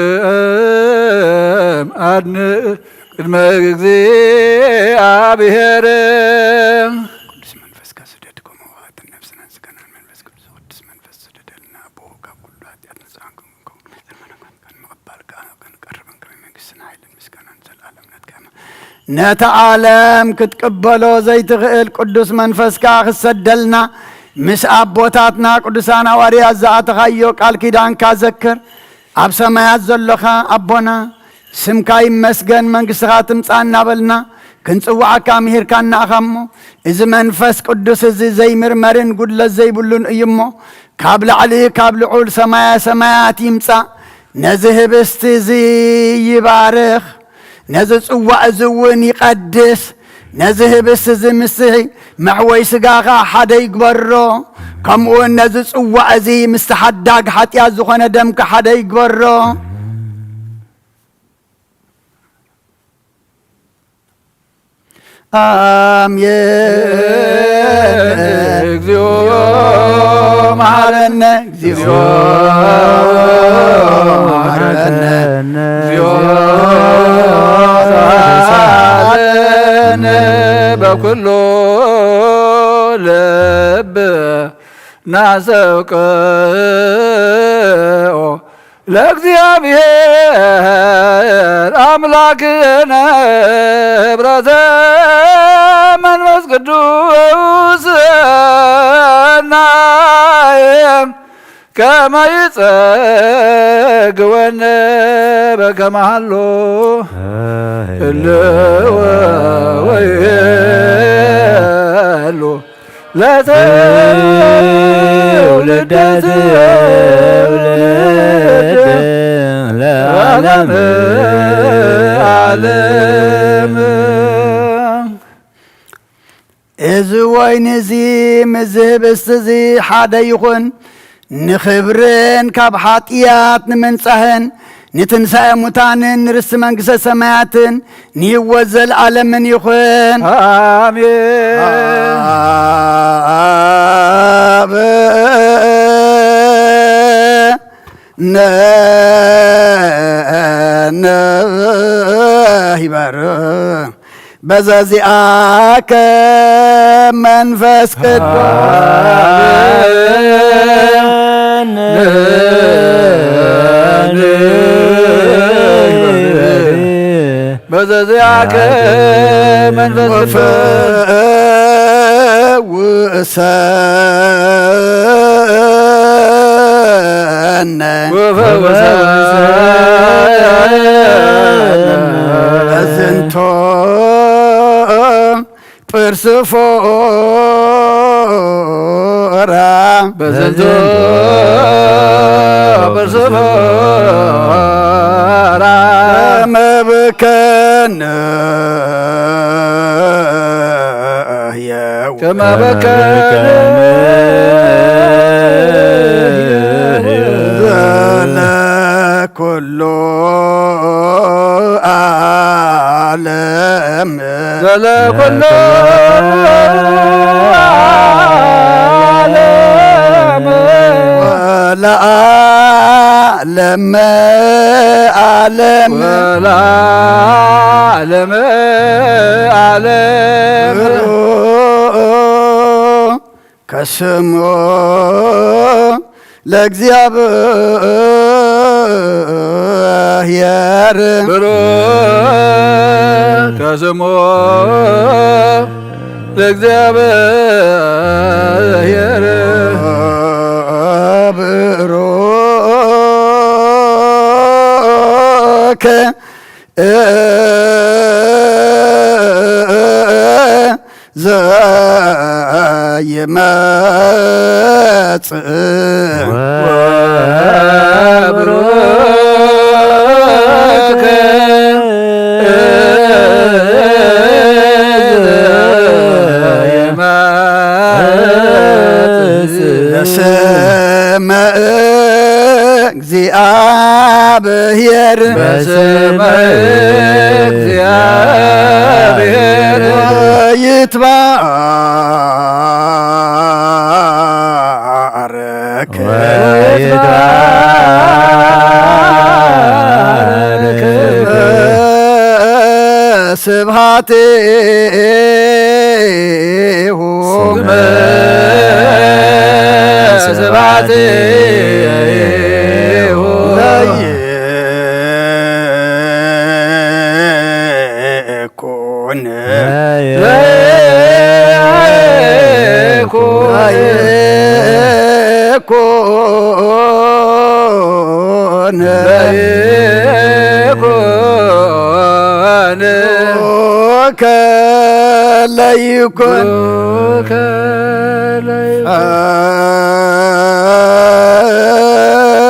ኣድን ቅድመ እግዚአብሔር ነታ ዓለም ክትቅበሎ ዘይትኽእል ቅዱስ መንፈስካ ክሰደልና ምስ ኣቦታትና ቅዱሳን ሐዋርያት ዝኣተኻዮ ቃል ኪዳንካ ዘክር ኣብ ሰማያት ዘለኻ ኣቦና ስምካ ይመስገን መንግሥትኻ ትምጻእ እናበልና ክንጽዋዓካ ምሂርካ እናኣኻሞ እዚ መንፈስ ቅዱስ እዚ ዘይምርመርን ጉድለት ዘይብሉን እዩ እሞ ካብ ላዕሊ ካብ ልዑል ሰማያት ይምጻእ ነዚ ህብስቲ እዚ ይባርኽ ነዚ ጽዋዕ እዚ እውን ይቐድስ ነዚ ህብስቲ እዚ ምስቲ መሕወይ ስጋኻ ሓደ ይግበሮ ከምኡውን ነዚ ጽዋዕ እዚ ምስቲ ሓዳግ ኃጢአት ዝኾነ ደምካ ሓደ ይግበሮ አሜን እግዚኦ መሐረነ እግዚኦ መሐረነ እግዚኦ በኩሉ ልብ ናሰውቅኦ ለእግዚአብሔር አምላክነ ህብረተ መንፈስ ቅዱስ ናየም ከመ ይጸግወነ በከመ ሀሎ እልወ ወየሉ ለትውልደ ለዓለመ ዓለም እዚ ወይኒ እዚ ምዝ ህብስቲ እዚ ሓደ ይኹን ንኽብርን ካብ ሓጢያት ንምንጻህን ንትንሣኤ ሙታንን ርስቲ መንግሥተ ሰማያትን ንህይወት ዘለዓለምን ይኹን አሜን። ይበር በዘዚአከ መንፈስ በዘዚአከ መንፈስ ወፈውሰነ በዝንቶ ጵርስፎራ በዝንቶ ጵርስፎራ መብከነ ከመበከነ ዘለኩሉ ዓለም ዘለኩሉ ዓለም ወለዓለመ ዓለም ወለዓለመ ዓለም ከስሙ ለእግዚአብሔር ከስሙ ለእግዚአብሔር ብሩክ ዘይመጽእ ወብሩክ በስመ እግዚአብሔር በስመ እግዚአብሔር ይትባረክ ስብሐቲሁ ስብሐቲሁ ለይኩን ለይኩን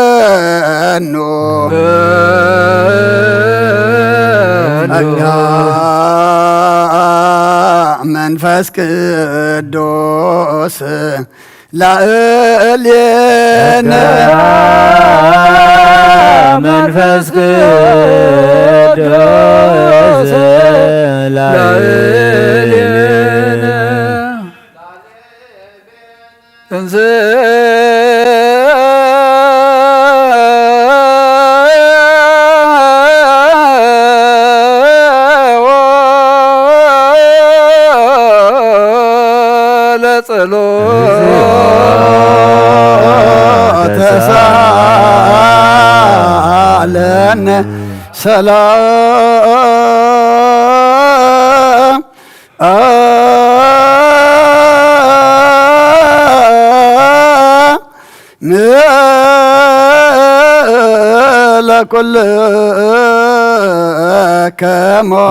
አኖ ጸጋ መንፈስ ቅዱስ ላዕሌነ መንፈስ ቅዱስ ላዕሌነ እንዘ ለጸሎት سلام لكل كما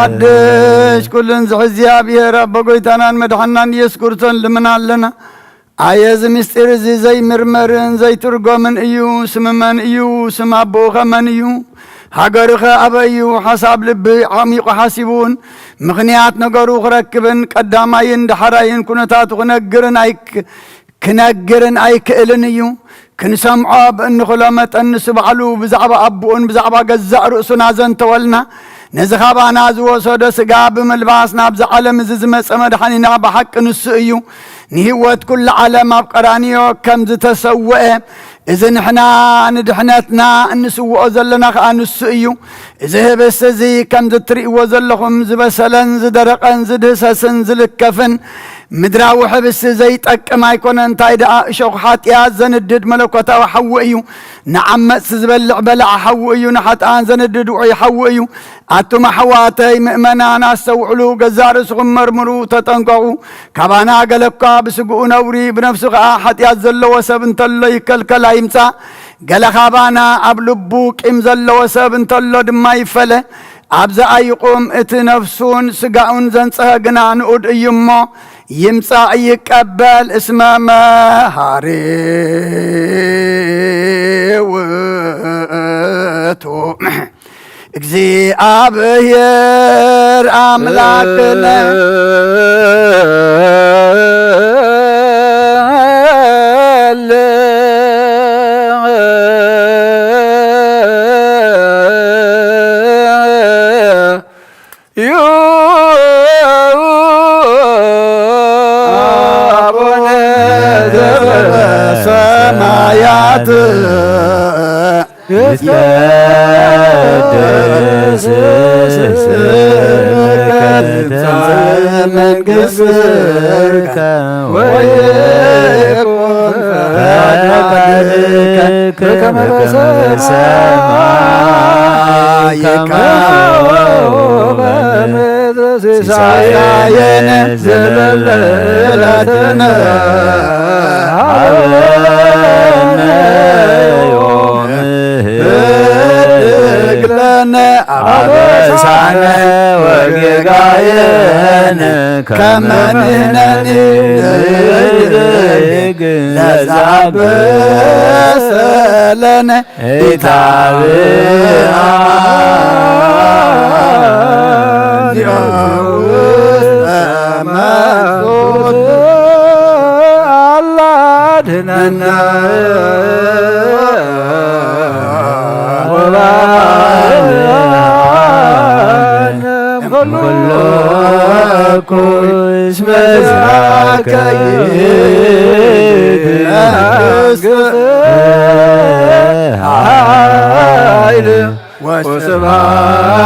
حدش كلن زحزيا بيه رب قويتنا مدحنا يسكرتن لمن علنا عايز مستر زي مرمرن زي ترقمن ايو سممن ايو سم ابوخ من ايو هاجرخ ابيو حساب لبي عميق حاسبون مغنيات نقرو ركبن قداماين دحراين كنتات غنقرن ايك كنقرن ايك النيو كنسمعوا بان خلمت ان سبعلو بزعبا ابون بزعبا جزع رؤسنا زنتولنا نزخابانا زوسود سقاب ملباسنا بزعلم ززمت مدحنينا بحق نسئيو نهوت كل عالم بقرانيو كم تسوئ إذا نحنا ندحنتنا نسوء زلنا خانسئيو إذا بس زي كم تري وزلهم زبسلن زدرقن زدسسن زلكفن مدراوح بس زي تك ما يكون انتاي دا شوخات يا زندد ملكوتا وحوئيو نعم سزبلع بلع حوئيو نحت ان زندد ويحوئيو اتما حواتي مؤمنا ناس سوعلو جزارس مرمرو تتنقعو كبانا قلبكا بسقو نوري بنفسك احد يا زلو وسبن تلو يكلكل يمسا قال خابانا ابلبوك امزلو وسبن تلو دما يفله ابزا يقوم اتنفسون سقاون زنصها قنا نقود يمو يمسا يقبل اسم مهاري وتو እግዚአብሔር አምላክነ ሰማያት يتقدس اسمك تمثل منقصرك ويكون فضلك كما سمايك وبمدر سعينا زللتنا عبسنا وقاينا كمننا ندرق لزعب سلنا اتابعان مخصوص الله دهننا كوش مزاك عايل وسبحان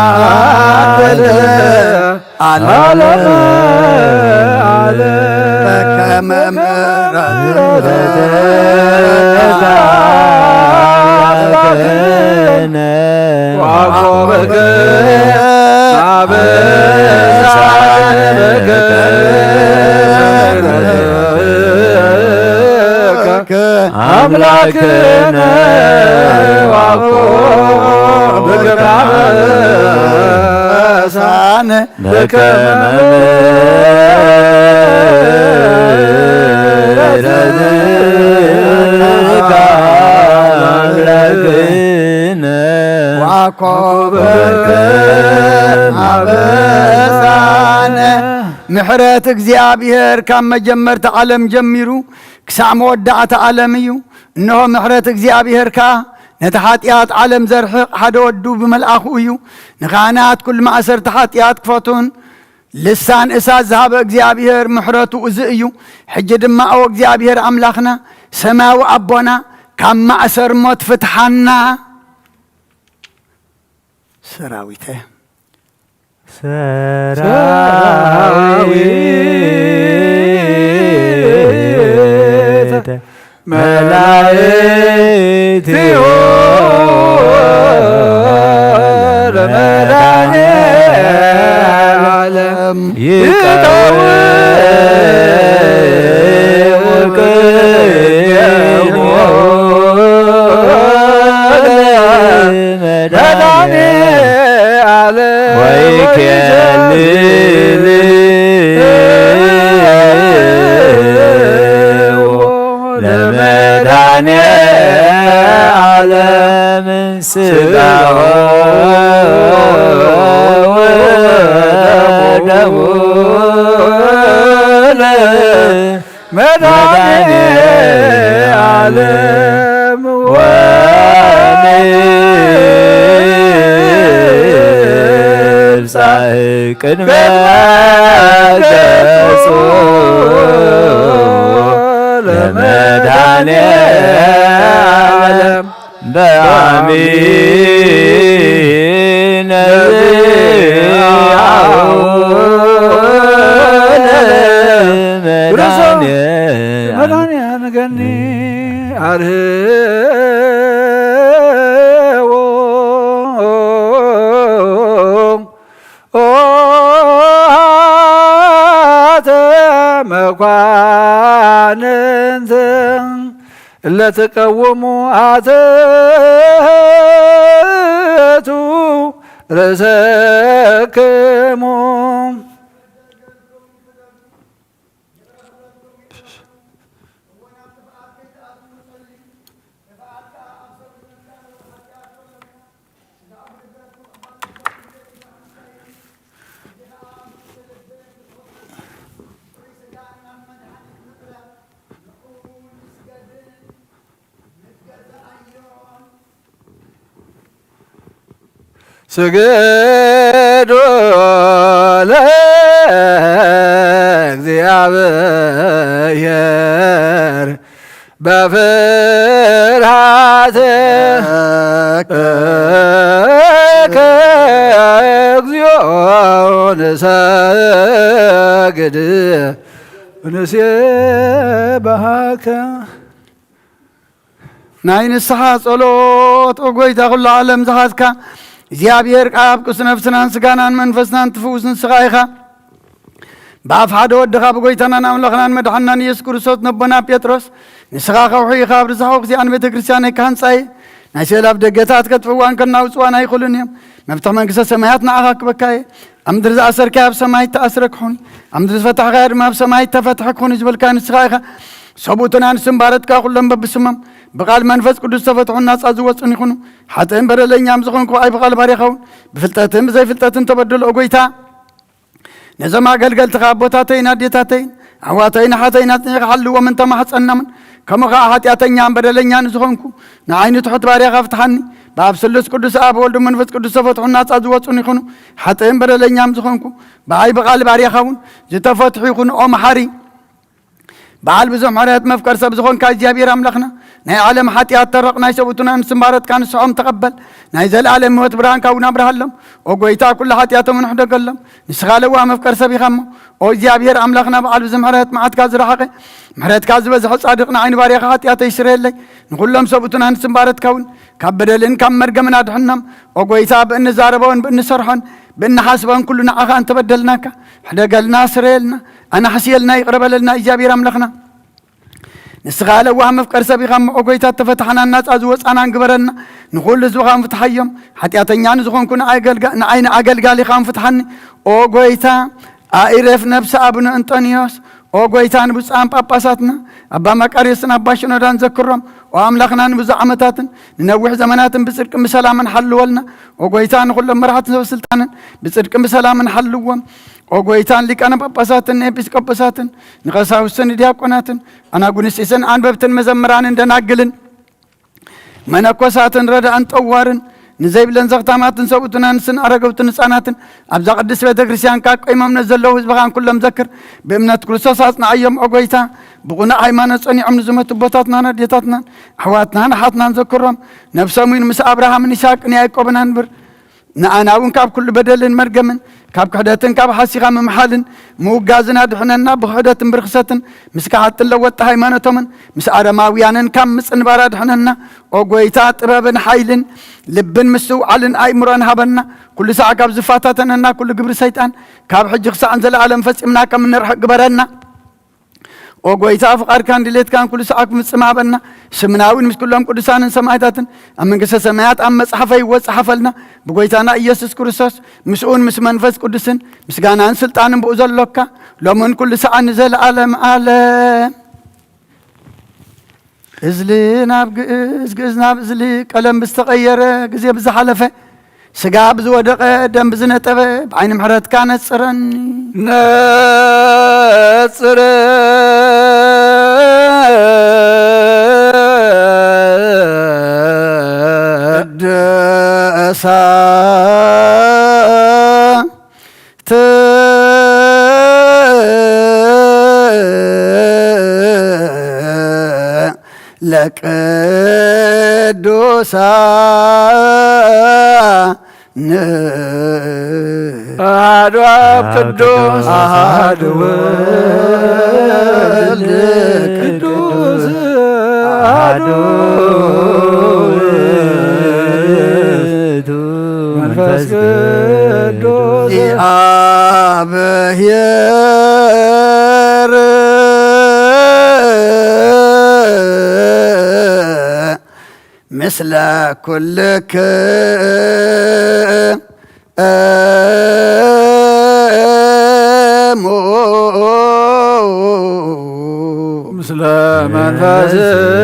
على كما مرتنا وعقوبك أملاكنا وعقوبك بعبسان بك مردك أملاكنا وعقوبك عبسان محرت እግዚአብሔር ካመ ጀመርተ ዓለም ጀሚሩ ክሳዕ መወዳእተ ዓለም እዩ እነሆ ምሕረት እግዚአብሔር ካ ነቲ ኃጢአት ዓለም ዘርሕቕ ሓደ ወዱ ብመልአኹ እዩ ንኻናት ኩል ማእሰርቲ ኃጢአት ክፈቱን ልሳን እሳት ዝሃበ እግዚአብሔር ምሕረቱ እዚ እዩ ሕጂ ድማ ኦ እግዚአብሔር ኣምላኽና ሰማያዊ ኣቦና ካብ ማእሰር ሞት ፍትሓና ሰራዊተ ሰራዊት ዓለም ይቀወቅሞ መድኃኔ ዓለም ወይኬልል ለመድኃኔ ዓለም ሥጋው ወደሙ መድኃኔ ዓለም ወንብጻሕ ቅድመ ገጹ ለመድኃኔ ዓለም በአሚነ መድኃኔ ነገኒ አርህዎ ኦሃተ መኳንንት ለተቀወሙ አተቱ ርእሰክሙ ስገዶ ለእግዚአብሔር በፍርሃተ ከእግዚኦ ንሰግድ ንሴብሐከ ናይ ንስሓ ጸሎት ኦጎይታ ኩሉ ዓለም ዝሓዝካ እግዚአብሔር ቃብ ቅዱስ ነፍስናን ስጋናን መንፈስናን ትፍውስ ንስኻ ኢኻ በኣፍ ሓደ ወድኻ ብጎይታናን ኣምላኽናን መድሓናን ኢየሱስ ክርስቶስ ነቦና ጴጥሮስ ንስኻ ከውሒ ኢኻ ኣብ ርዛሖ ግዚኣን ቤተ ክርስቲያን ናይ ካህንፃየ ናይ ስእሊ ኣብ ደገታት ከጥፍዋን ከናውፅዋን ኣይኽእሉን እዮም መፍትሒ መንግስተ ሰማያት ንዓኻ ክበካየ ኣብ ምድሪ ዝኣሰርካዮ ኣብ ሰማይ ተኣስረ ክኾን ኣብ ምድሪ ዝፈታሕካዮ ድማ ኣብ ሰማይ ተፈትሐ ክኾን ዝብልካ ንስኻ ኢኻ ሰቡእትና ንስምባረትካ ኩሎም በብስሞም ብቓል መንፈስ ቅዱስ ተፈትሑን ናፃ ዝወፅን ይኹኑ ሓጥእን በደለኛም ዝኾንኩ ኣይ ብቓል ባሪኻውን ብፍልጠትን ብዘይፍልጠትን ተበደሉ ኦጎይታ ነዞም ኣገልገልትኻ ኣቦታተይን ኣዴታተይን ኣሕዋተይን ኣሓተይን ኣፅኒዕኻ ሓልዎም እንተማሕፀናምን ከምኡ ከዓ ሓጢኣተኛን በደለኛን ዝኾንኩ ንዓይኒ ትሑት ባርያኻ ፍትሓኒ በኣብ ስሉስ ቅዱስ ኣብ ወልዱ መንፈስ ቅዱስ ተፈትሑን ናፃ ዝወፁን ይኹኑ ሓጥእን በደለኛም ዝኾንኩ ብኣይ ብቓል ባርያኻ እውን ዝተፈትሑ ይኹኑ ኦ መሓሪ በዓል ብዙሕ ምሕረት መፍቀር ሰብ ዝኾንካ እግዚኣብሔር ኣምላኽና ናይ ዓለም ሓጢኣት ተረቕ ናይ ሰቡእቱና ንስምባረትካ ንስሖም ተቐበል ናይ ዘለኣለም ህይወት ብርሃንካ እውን ኣብርሃሎም ኦ ጎይታ ኩሉ ሓጢኣቶም ንሕደገሎም ንስኻ ለዋ መፍቀር ሰብ ኢኻ እሞ ኦ እግዚኣብሔር ኣምላኽና በዓል ብዙሕ ምሕረት መዓትካ ዝረሓቐ ምሕረትካ ዝበዝሐ ጻድቕ ንዓይኒ ባርያኻ ሓጢኣተይ ይስረየለይ ንኩሎም ሰቡእቱና ንስምባረትካ እውን ካብ በደልን ካብ መርገምን ኣድሕኖም ኦ ጎይታ ብእንዛረቦን ብእንሰርሖን ብእንሓስቦን ኩሉ ንዓኻ እንተበደልናካ ሕደገልና ስረየልና ኣናሕስየልና ይቕረበለልና እግዚኣብሔር ኣምላኽና ንስኻ ለዋህ መፍቀር ሰብ ኢኻ እሞ ኦ ጎይታ ተፈታሕና ናፃ ዝወፃና ግበረና ንኩሉ ህዝብኻ ንፍትሓዮም ሓጢኣተኛ ንዝኾንኩ ንዓይኒ ኣገልጋሊ ኢኻ ንፍትሓኒ ኦ ጎይታ ኣኢረፍ ነብሲ ኣቡነ እንጦንዮስ ኦ ጎይታ ንብፁዓን ጳጳሳትና ኣባ መቃርዮስን ኣባ ሽኖዳን ዘክሮም ኦ ኣምላኽና ንብዙሕ ዓመታትን ንነዊሕ ዘመናትን ብፅድቅን ብሰላምን ሓልወልና ኦ ጎይታ ንኩሎም መራሕትን ሰበስልጣንን ብፅድቅን ብሰላምን ሓልዎም ኦ ጎይታን ሊቃነ ጳጳሳትን ኤጲስቆጶሳትን ንቀሳውስትን ዲያቆናትን ኣናጉንስጢስን ኣንበብትን መዘምራንን ደናግልን መነኮሳትን ረዳእን ጠዋርን ንዘይብለን ዘኽታማትን ሰቡእቱና ንስን ኣረገውትን ህፃናትን ኣብዛ ቅድስት ቤተ ክርስቲያን ቃቆይሞም ዘለዉ ህዝብኻን ኩሎም ዘክር ብእምነት ክርስቶስ ኣጽንዓዮም ኦ ጎይታ ብቑኑዕ ሃይማኖት ጸኒዖም ንዝመቱ ቦታትናን ኣዴታትናን ኣሕዋትናን ኣሓትናን ዘክሮም ነብሶም ምስ ኣብርሃምን ይስሐቅን ያዕቆብን ኣንብር ንኣና እውን ካብ ኩሉ በደልን መርገምን كاب كحدتن كاب حسيغا ممحالن موغازنا دحننا بخدتن برخصتن مسكحت لوت هيمانتهم مس ادماويانن كام مصنبارا دحننا او غويتا طببن حيلن لبن مسو علن ايمران هبنا كل ساعه كاب زفاتاتنا كل جبر شيطان كاب حج خصا انزل عالم فصمنا كم نرح جبرنا او غويتا فقار كان ديليت كان كل ساعه مصمابنا سمناوين مس كلهم قدسان سماعتاتن امنكس سماعات ام مصحفي وصحفلنا بغويتانا ኢየሱስ ክርስቶስ مسؤون مس منفس قدسن مسغانان سلطانن بوزلوكا لمن كل ساعه نزل عالم عالم ازلنا بغزنا بزلي قلم بستغيره غزي بزحلفه سغا بزودقه دم بزنطبه بعين محرت كان صرني نصر دسا لك دوسا أحد قدوس أحد ولد قدوس أحد منفس قدوس أبهير مثل كلك مثل منفسك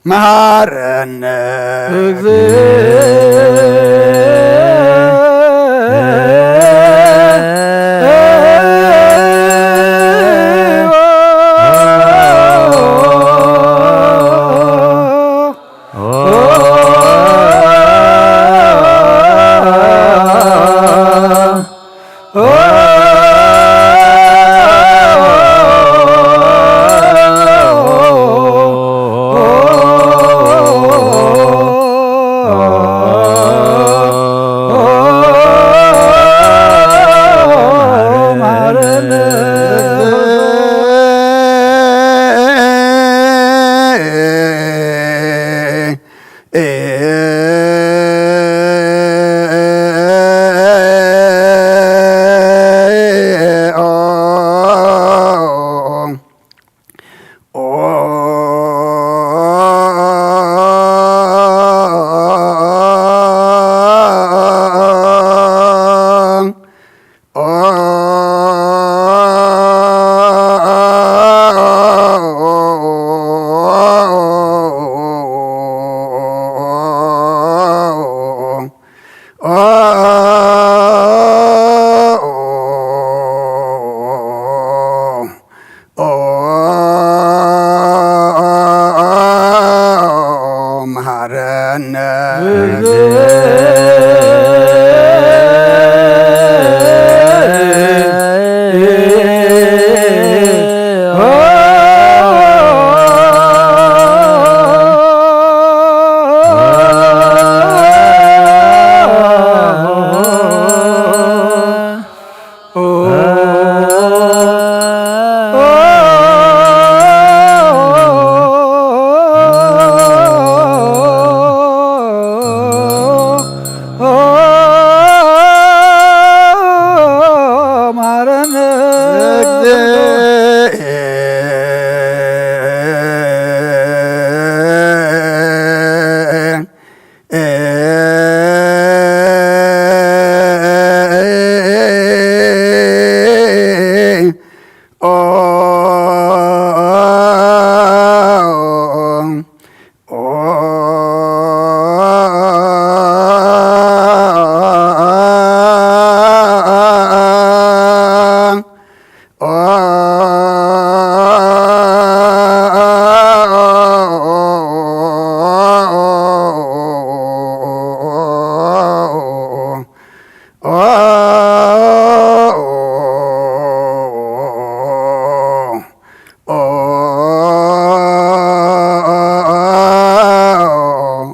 مهارنا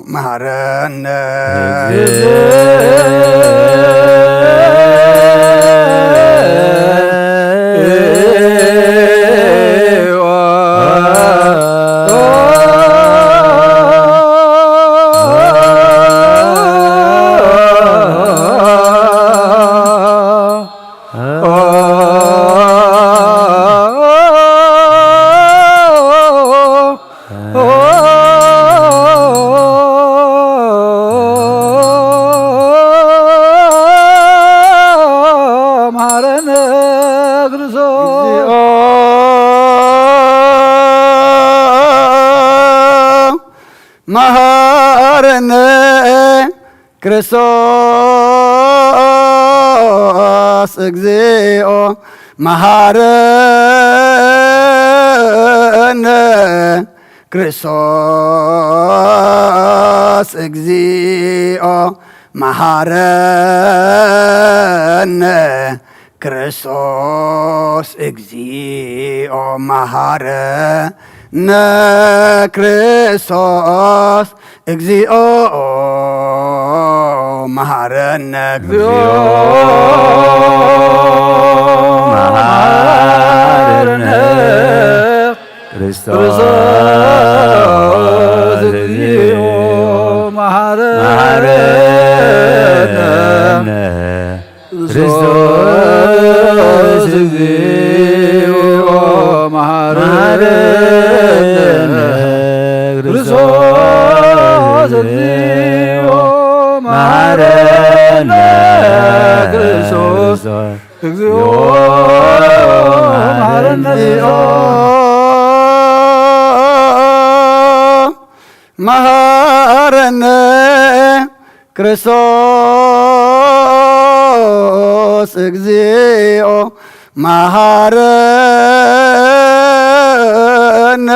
መሐረነ መሐረነ ክርስቶስ እግዚኦ መሐረነ ክርስቶስ እግዚኦ መሐረነ ክርስቶስ እግዚኦ መሐረነ ክርስቶስ እግዚኦ መሐረነ መሐረነ ክርስቶስ እግዚኦ መሐረነ ክርስቶስ እግዚኦ መሐረነ ክርስቶስ እግዚኦ መሐረነ ክርስቶስ እግዚኦ መሐረነ መሐረነ ክርስቶስ እግዚኦ መሐረነ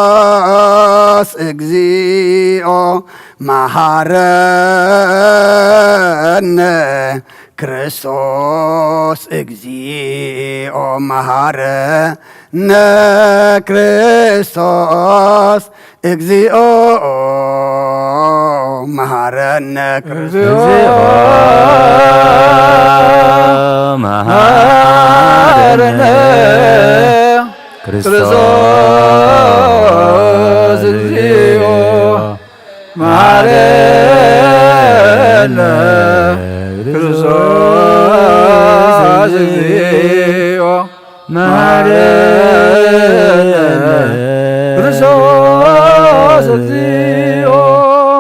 ክርስቶስ እግዚኦ መሐረነ ክርስቶስ እግዚኦ መሐረነ ክርስቶስ እግዚኦ መሐረነ መሐረነ ክርስቶስ እግዚኦ መሐረነ ክርስቶስ እግዚኦ መሐረነ ክርስቶስ እግዚኦ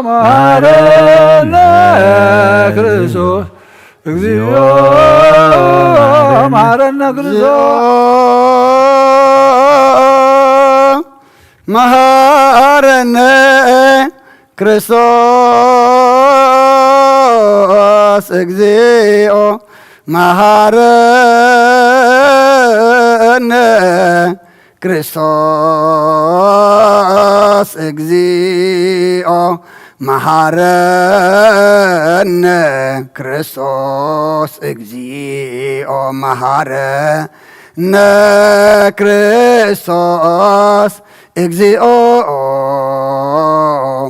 መሐረነ ክርስቶስ እግዚኦ መሐረነ ክርስቶስ መሐረነ ክርስቶስ እግዚኦ መሐረነ ክርስቶስ እግዚኦ መሐረነ ክርስቶስ እግዚኦ መሐረነ ክርስቶስ እግዚኦ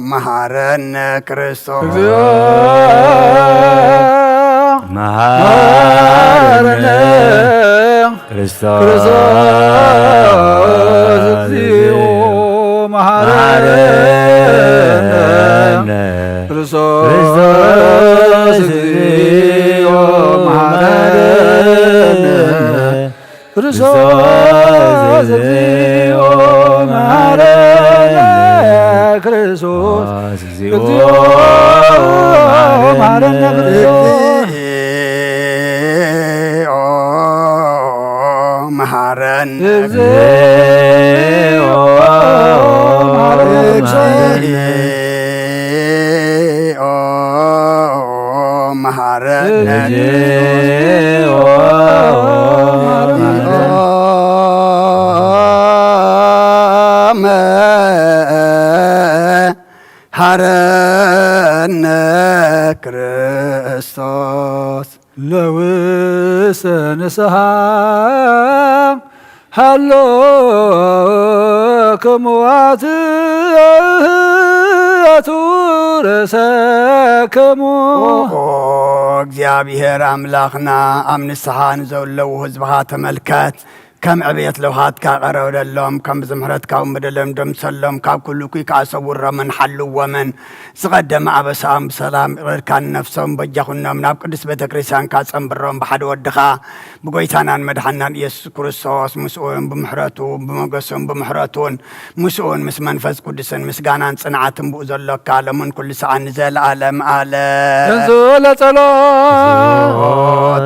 መሐረነ ክርስቶስ መሐረነ ክርስቶስ እግዚኦ መሐረነ ክርስቶስ እግዚኦ መሐረነ ክርስቶስ እግዚኦ መሐረነ ክርስቶስ እግዚኦ መሐረነ ክርስቶስ መሐረነ እግዚኦ መሐረነ مارنا كريستوس لوسن سها هلو كموات تورسكمو እግዚአብሔር አምላኽና ኣብ ንስሓን ዘለው ህዝብኻ ተመልከት كم عبيت لو هات كغرو لهم كم زمرت كاو مدلم دم سلم كاب كل كي كاسور من حل ومن سقدم أبسام سلام غير كان نفسهم بجاهنا من أب قدس بتكريسان كاسم برهم بحد ودخا بقيتان مدحنا يسوع كريستوس مسؤول بمحرته بمقسم بمحرتون مسؤول مس منفس قدسن مسجانا صنعتم بوزلك كلامن كل ساعة نزل عالم عالم نزول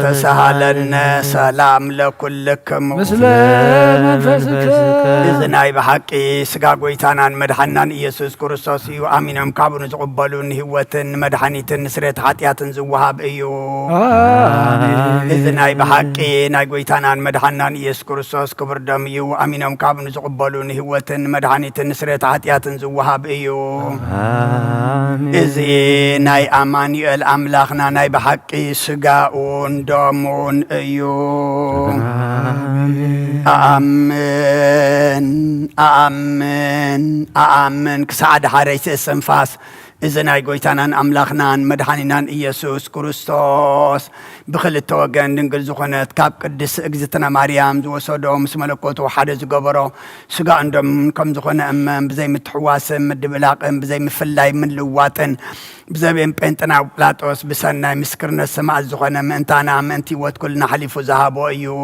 تسهلنا سلام لكلكم منفسك إذن أي بحقي سقا قويتانان مدحنان إيسوس كريستوس يو آمينهم كابون زقبلون هوتن مدحنيتن نسرت حاتياتن زوهاب إيو إذن أي بحقي ناي قويتانان مدحنان إيسوس كريستوس كبردم يو آمينهم كابون زقبلون هوتن مدحنيتن نسرت حاتياتن زوهاب إيو إذن أي أمانيؤل أملاخنا ناي بحقي سقاون دومون إيو آمين آمين آمين كسعد حريس السنفاس إذن أي قويتانان أملاخنان مدحانينان إيسوس كريستوس بخل التوغن دنقل زخونت كاب قدس اجزتنا مريم زو سودو مسملكوت وحادث قبرو سقا عندهم كم زخونة أمم بزي متحواسم مدبلاقم بزي مفلاي من لواتن بزي بنتنا وبلاطوس بسنا مسكرنا السماء الزخونة منتانا منتي واتكلنا حليفو زهابو أيو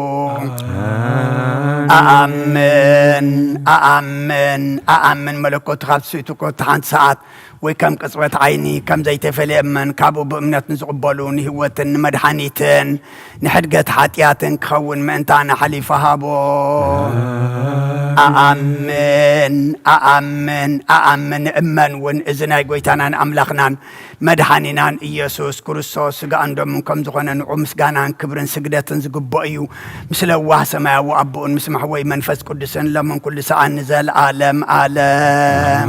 آمين آمين آمين ملكوت خاب سويتوكو تحان ساعات وكم قصوة عيني كم زي تفلي أمن كابو بأمنات نزقبلون هوتن مدحانيتن نحدقت حاتياتن كخون منتانا حليفة هابو آمين آمين آمين أمن ون إذناي قويتانان أملاخنان مدحانينان إيسوس كريستوس سقا عندهم كم زغنا نعوم سقانان كبرن سقداتن زقبو أيو مثل الله سماء وأبون مسمح وي منفس قدسن لمن كل ساعة نزل عالم عالم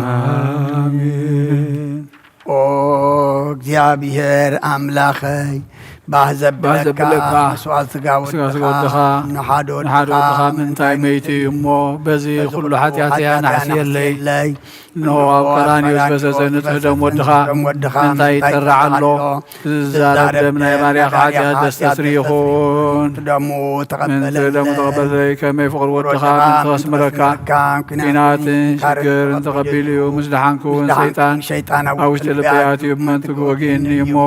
أو እግዚአብሔር አምላኸይ ባዘብለካ መስዋዕት ጋወድኻ ንሓዶድኻ ምንታይ መይቲ እሞ በዚ ኩሉ ሓጢኣትያ ናሕስየለይ እንሆ ኣብ ቀራንዮ ዝበሰሰ ንጥህደም ወድኻ ምንታይ ይጠርዕ ኣሎ ዝዛረብ ደም ናይ ባርያኻ ሓጢኣት ደስ ተስሪ ይኹን ደሙ ተቐበለይ ከመይ ፍቕሪ ወድኻ ምን ተኸስምረካ ኩናትን ሽግርን ተቐቢሉ እዩ ምስ ድሓንኩ እውን ሰይጣን ኣብ ውሽጢ ልበይ ኣትዩ ብመንትጉ ወጊእኒ እሞ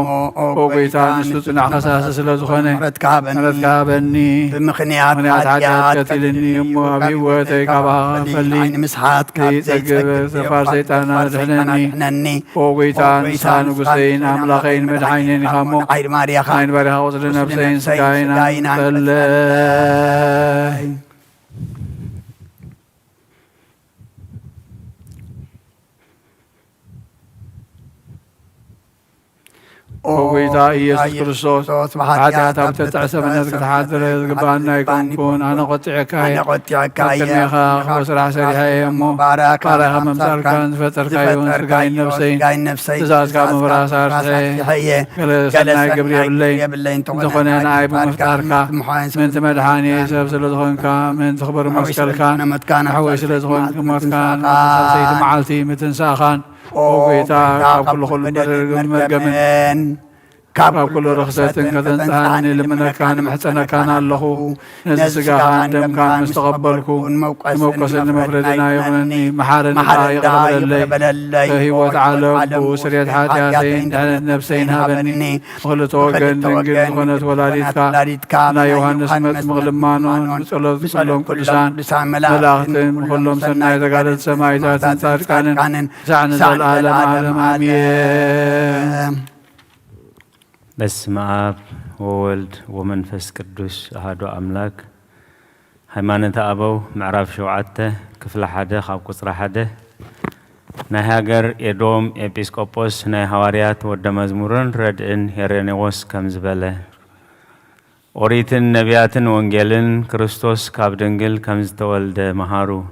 ኦ ጎይታ ንሱ ጽናዕ خساسة سلازخانة رتكابني بمخنيات حاجات قتلني أمو أبي واتي كابها فلي مسحات كابتك سفار سيطانا دحنني وقيتان سانو قسين أملاقين مدحينين خامو عين باريها وصل نفسين سكاينا فلي وقيتا إيسوس كريستوس حتى تبتع سمنتك تحاضر يزقبانا يكون أنا قطعك هاي كنيخا وسرح سريحة يمو بارها ممساركان فتركا يون سرقاين نفسين تزازكا مبراسار سحي قلسنا قبري دخونين عيب مفتاركا من تمدحاني سبب سلدخونكا من تخبر مسكالكا حوي سلدخونك مفتكان سيد معالتي متنساخان وقيتا كل خل مرقمن كاب كل رخصة كتنتهاني لمن كان محسنا كان الله نزسقا عندهم كان مستقبلكو موقس المفردنا يغنني محارنا يقبل اللي فهو تعالى وسرية حاتياتين على النفسين هابني خلط وقل لنقل غنت ولادتك لا يوهنس مغلمانون صلوم كل لسان ملاغتين خلهم سنة قالت سمايتات تاركان زعنا العالم عالم آمين بسم آب وولد ومنفس قدوس أحد أملاك هيمانة أبو معرف شوعته كفل حده خاب قصر حده نهاجر يدوم إبيسكوبوس نه هواريات ودمزمورن ردن هيرنيوس كمزبله أوريتن نبياتن وانجيلن كريستوس كابدنجل كمزتولد مهارو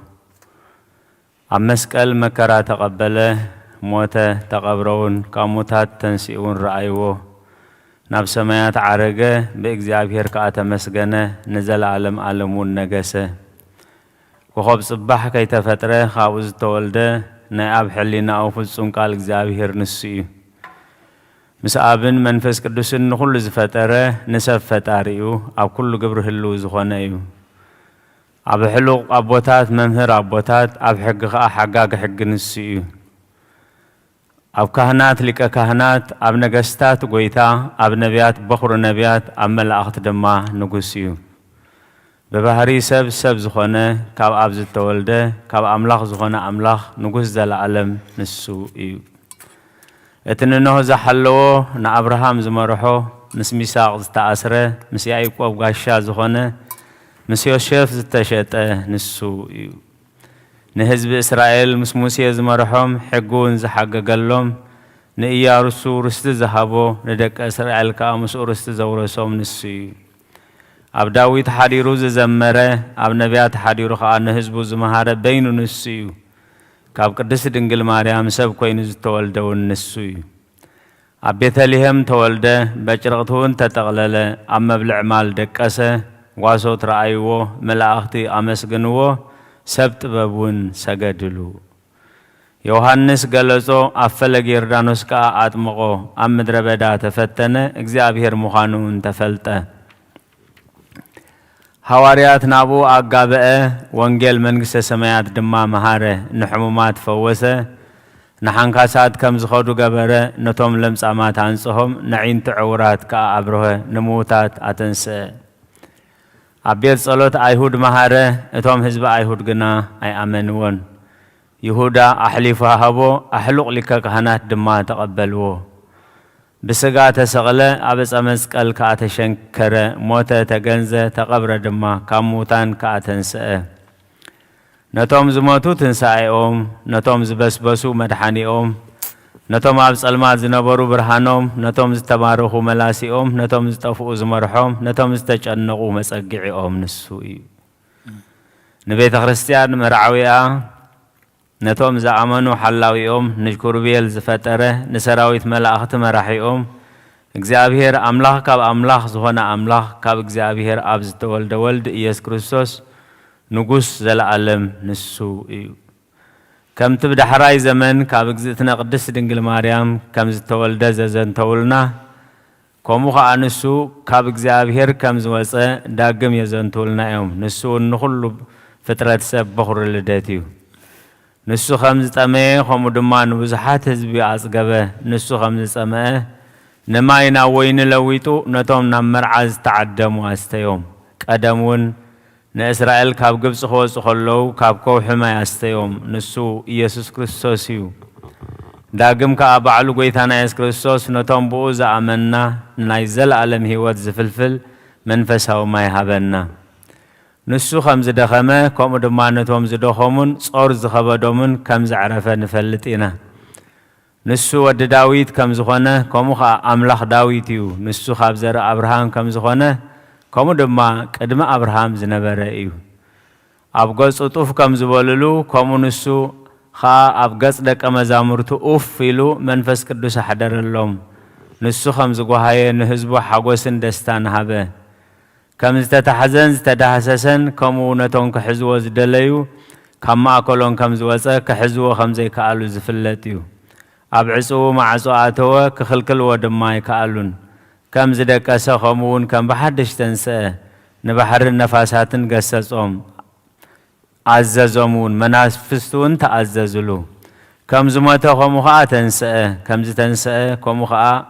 أمسكال مكرا تقبله موتة تقبرون كاموتات تنسيون رأيوه ناب سمايات عرقة بإجزابير كاتا مسجنة نزل عالمون نجسة وخب صباح كي تفتره خاوز تولده نائب حلينا أو فلسون قال إجزابير نسيه مسابن منفس قدسن كل زفتره نسف فتاريو أو كل قبره اللوز خنايو أب حلو أبوتات ممهر أبوتات أب حقاق حق نسيو أب كهنات لك كهنات أب نجستات قويتا أب نبيات بخور نبيات أب ملأخت دما نقسيو ببهري سب زخنة كاب أب زتولده كاب أملاخ زخنة أملاخ نقص ذل عالم نسويو اتننه زحلوه نا أبراهام زمرحو مس ميساق زتأسره مس يعقوب غاشا زخنة مس يوسف زتشته نسويو نهزب إسرائيل مس موسى زمرحهم حقون زحققلهم نإيارسو رست زهابو ندك إسرائيل كامس رست زورسوم نسويو أب داويد حديرو زمره أب نبيات حديرو خان نهزبو زمهاره بينو نسويو كاب قدس دنجل مريم سب كوين تولده ونسوي أبيثلهم تولده بجرغتون تتغلله أما بالعمال دكاسه واسوت رأيوه ملاختي أمسجنوه سبت بابون سجدلو يوحنس قالزو أفلق يردانوس كا أتمقو أم دربدا تفتنه إجزابير مخانون تفلته حواريات نابو أقابئ وانجيل منقس سمايات دما مهاره نحمومات فوسه نحنكاسات كم زخودو قبره نتوم لمس أمات عنصهم نعين تعورات كأبره نموتات أتنسى أبيض صلوت أيهود مهاره اتوم حزب أيهود قنا أي أمنون يهودا أحليفها هبو أحلق لك كهنات دما تقبلوه بسقات سغلة أبس أمسكال كاتشنكرة موتة تجنزة تقبر دما كموتان كاتنسأ نتوم زماتو تنسأيهم نتوم زبسبسو مدحانيهم نتوم أبس المات زنبرو برهانهم نتوم زتبارخو ملاسيهم نتوم زتفو زمرحهم نتوم زتجنقو مسقعيهم نسوي نبيت خريستيان مرعوية نتوم زعمانو حلاويهم نشكر بيل زفتره نسراويت ملاخت مراحيهم اجزابير املاح كاب املاح زهنا املاح كاب اجزابير ابز تولد ولد يس كريستوس نقص زلعلم نسو ايو كم تبدا حراي زمن كاب اجزتنا قدس دنجل مريم كم زتولد ززن تولنا كومو انسو كاب اجزابير كم زوصه داغم يزن تولنا يوم نسو نخلو فترات سب بخور لداتيو نسو خمس تمه خم دمان وزحات حزبي أصقبه نسو خمس تمه نماينا وين لويتو نتوم نمر عز تعدم واستيوم قدمون نإسرائيل كاب جبس خوص خلو كاب كوح ما يستيوم نسو يسوع كريستوسيو داقم كأبعلو قيثانا يسوع كريستوس نتوم بوزا أمنا نايزل عالم هيوات زفلفل منفسه وما يهبنا نسو خمس دخمه كم دمانتهم زدخمون صور زخبدومن كم زعرفه نفلتينا نسو ود داويد كم زخنه كم خا أملاخ داويديو نسو خابزر أبراهام كم زخنه كم دما قدم أبراهام زنبرئيو أبغاز أطوف كم زباللو كم نسو خا أبغاز دك أمزامرتو أوف فيلو منفس كدوس حدر اللوم نسو خمس جوهاي نهزبو حقوسن دستان هبه كم زتتحزن زتدهسسن كمونتون كحزوة زدليو كما أكلون كم زوزة كحزوة خمزي كألو زفلتيو أبعصو معصواتوا كخلكل ودماي كألون كم زدك أسخمون كم بحدش تنسى نبحر النفاساتن قسسهم عززمون مناس فستون تعززلو كم زمتا خمخا تنسى كم زتنسى خمخا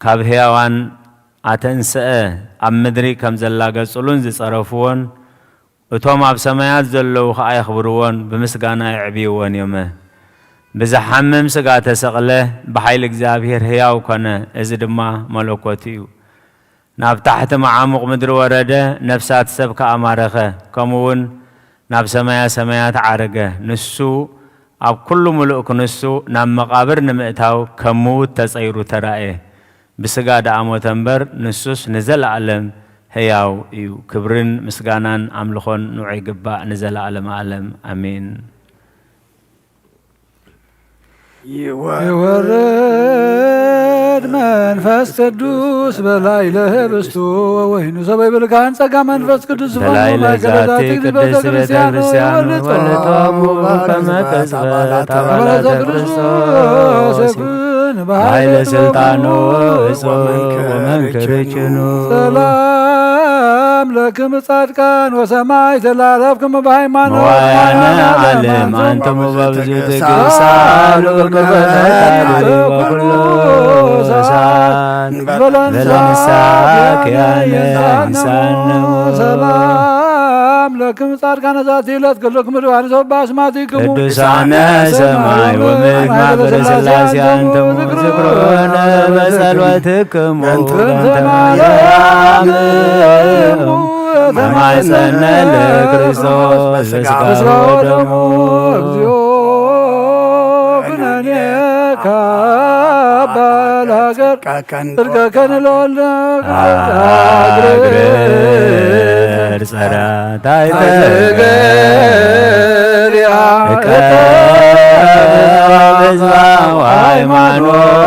كابهيوان أتنسى أمدري كم زلاقة صلون زي صرفون وتوم عب سمايات زلو خا يخبرون بمسقانا يعبيون يومه بزحمم سقات سقله بحيل اجزابير هياو كنا ازد ما ملوكوتيو ناب تحت معامق مدر ورده نفسات سبك أمارخه كمون ناب سمايات عرقه نسو أب كل ملوك نسو ناب مقابر نمئتاو كموت تسعيرو ترائه بسقاد عمو تنبر نسوس نزل علم هياو يو كبرن مسقانان عملخون نوعي قباء نزل علم أمين ይወርድ መንፈስ ቅዱስ በላይ ለህብስቱ ወይኑ ሰበይ ብልካን ጸጋ መንፈስ ቅዱስ በላይ ለዛቲ ቅድስት ቤተ ክርስቲያን ወለቶሙ ከመቅጽበት አባላተ ክርስቶስ ይኩን በኃይለ ስልጣኑ እጹብ ወመንክርችኑ ሰላም ለክም ጻድቃን ወሰማይ ተላለፍክም በሃይማኖት መዋያነ ዓለም አንትሙ በብዙ ትዕግስት ሳሉ ቅበታታሪ ወኩሎ ሰዓት በለንሳክያነ እንሳነ ሰላም ለክም ጻድቃን ዛቲ ዕለት ክልክም ድዋን ሰባ አስማቲክሙ ቅዱሳነ ሰማይ ወምድር ማኅበረ ሥላሴ አንትሙ ዝክሮነ በጸሎትክሙ በማኅፀነ ለክርስቶስ በሥጋው ወደሙ እግዚኦ ኩነኔ ካባል ሀገር ጽድቀ ከንለወለ አግር ጸራ ታይተገሪያ ህዝባው ሃይማኖት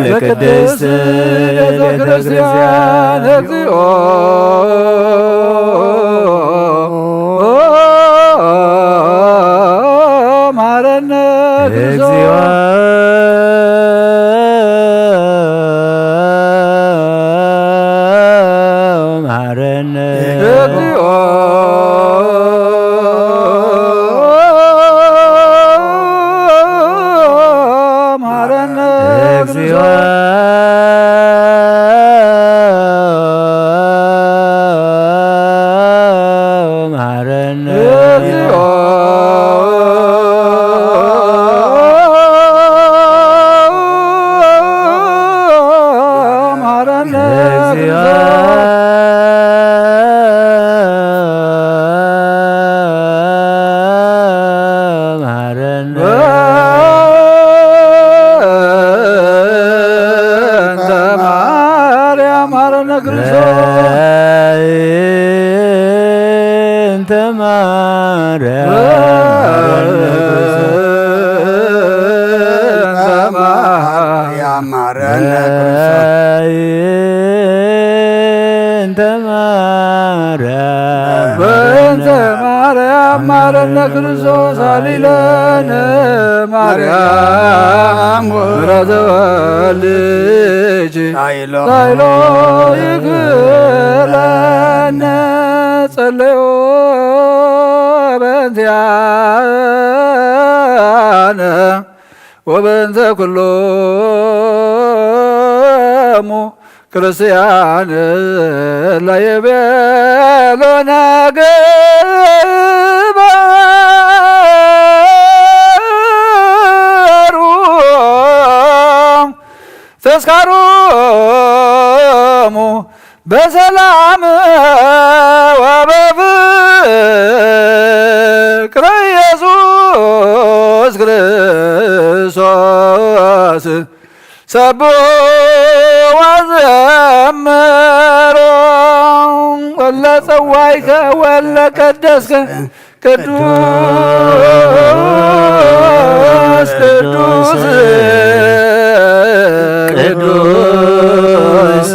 ለቅድስት ቤተ ክርስቲያን እግዚኦ ማረነ እግዚኦ ማረነ እግዚኦ ማረነ እግዚኦ ማረነ እግዚኦ ማረነ እግዚኦ ማረነ እንተ ማርያም ማረነ ክርስቶስ እንተ ማርያም ያማረነ እንተ ማርያም በእንተ ማርያም ማረነ ክርስቶስ አሊለነ ማርያም ምሕረተ ወልጅ ሳይሎ ሳይሎ ይክለነ ጸለዮ በእንቲአነ ወበእንተ ኩሎሙ ክርስቲያን ላይቤሎነ ግበሩ ተስካሮሙ በሰላም ወበፍቅረ ኢየሱስ ክርስቶስ ሰብሖ ወዘምሮ ወለ ጸዋይከ ወለ ቀደስከ ቅዱስ ቅዱስ ቅዱስ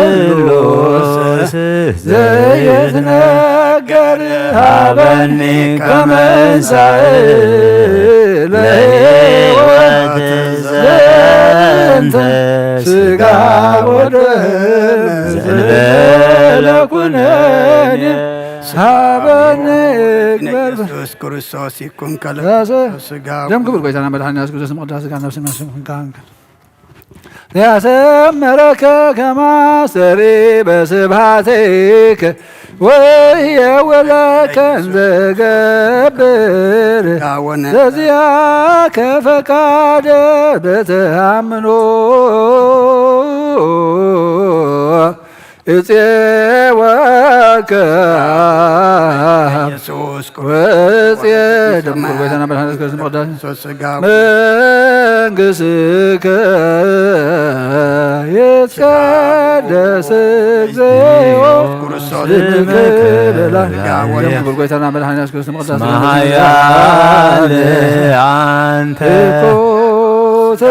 ስሉስ ዘይትነገር ሀበኒ ከመንሣእ ለሕይወት ዘንተ ሥጋ ወደም ዘእንበለ ኩነኔ ሀበኒ ኢየሱስ ክርስቶስ ይኩን ከለ ስጋ ደም ክብር ቆይታና መድኃኒነ ኢየሱስ ክርስቶስ መቅደስ ሥጋ ነፍስ ያሰመረከ ከማሰሪ በስብሐቲከ ወየወለከ እንዘገብር ለዚያከ ፈቃደ በተአምኖ እፄወከ ኢየሱስ ወፄ ደም ክብር ቆይታና መድኃኒነ ኢየሱስ ክርስቶስ መቅደስ ስጋ መንግሥትከ ይትቀደስ እግዚኦ بالقويتنا بالحين يسكت المقدس مهيال أنت كوت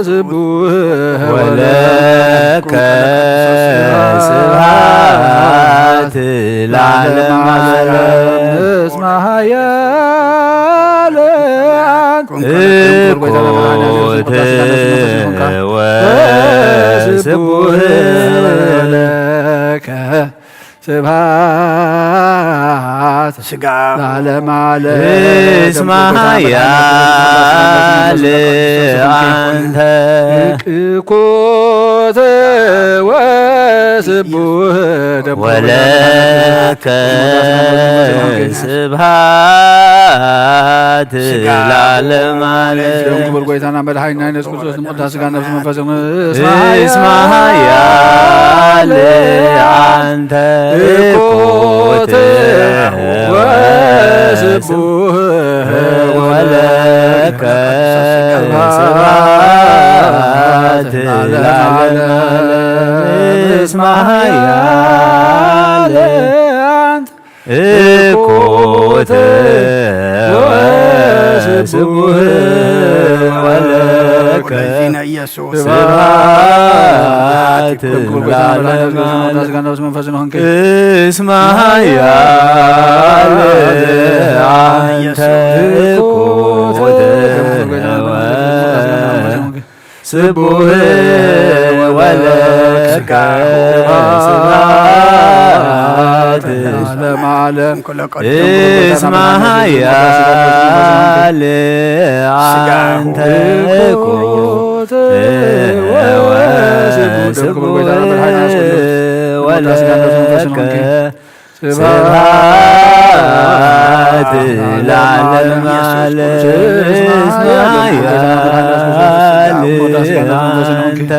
وزبوه ولك سبحات العالم اسمع يا كوت وزبوه لك سبحات العالم على اسمع يا أنت كوت وسبوه ولك سبحات العالم عليك بالقويتنا بالحين ناس كل شيء مقدس كان نفس منفسنا اسمع يا أنت كوت وسبوه ولك سبحات العالم اسمع يا أنت كوت وسبوه ولك سبحات العالم اسمع يا أنت كوت وسبوه ولك سبحات العالم اسمع يا أنت كوت وسبوه ولك سبحات العالم اسمع يا أنت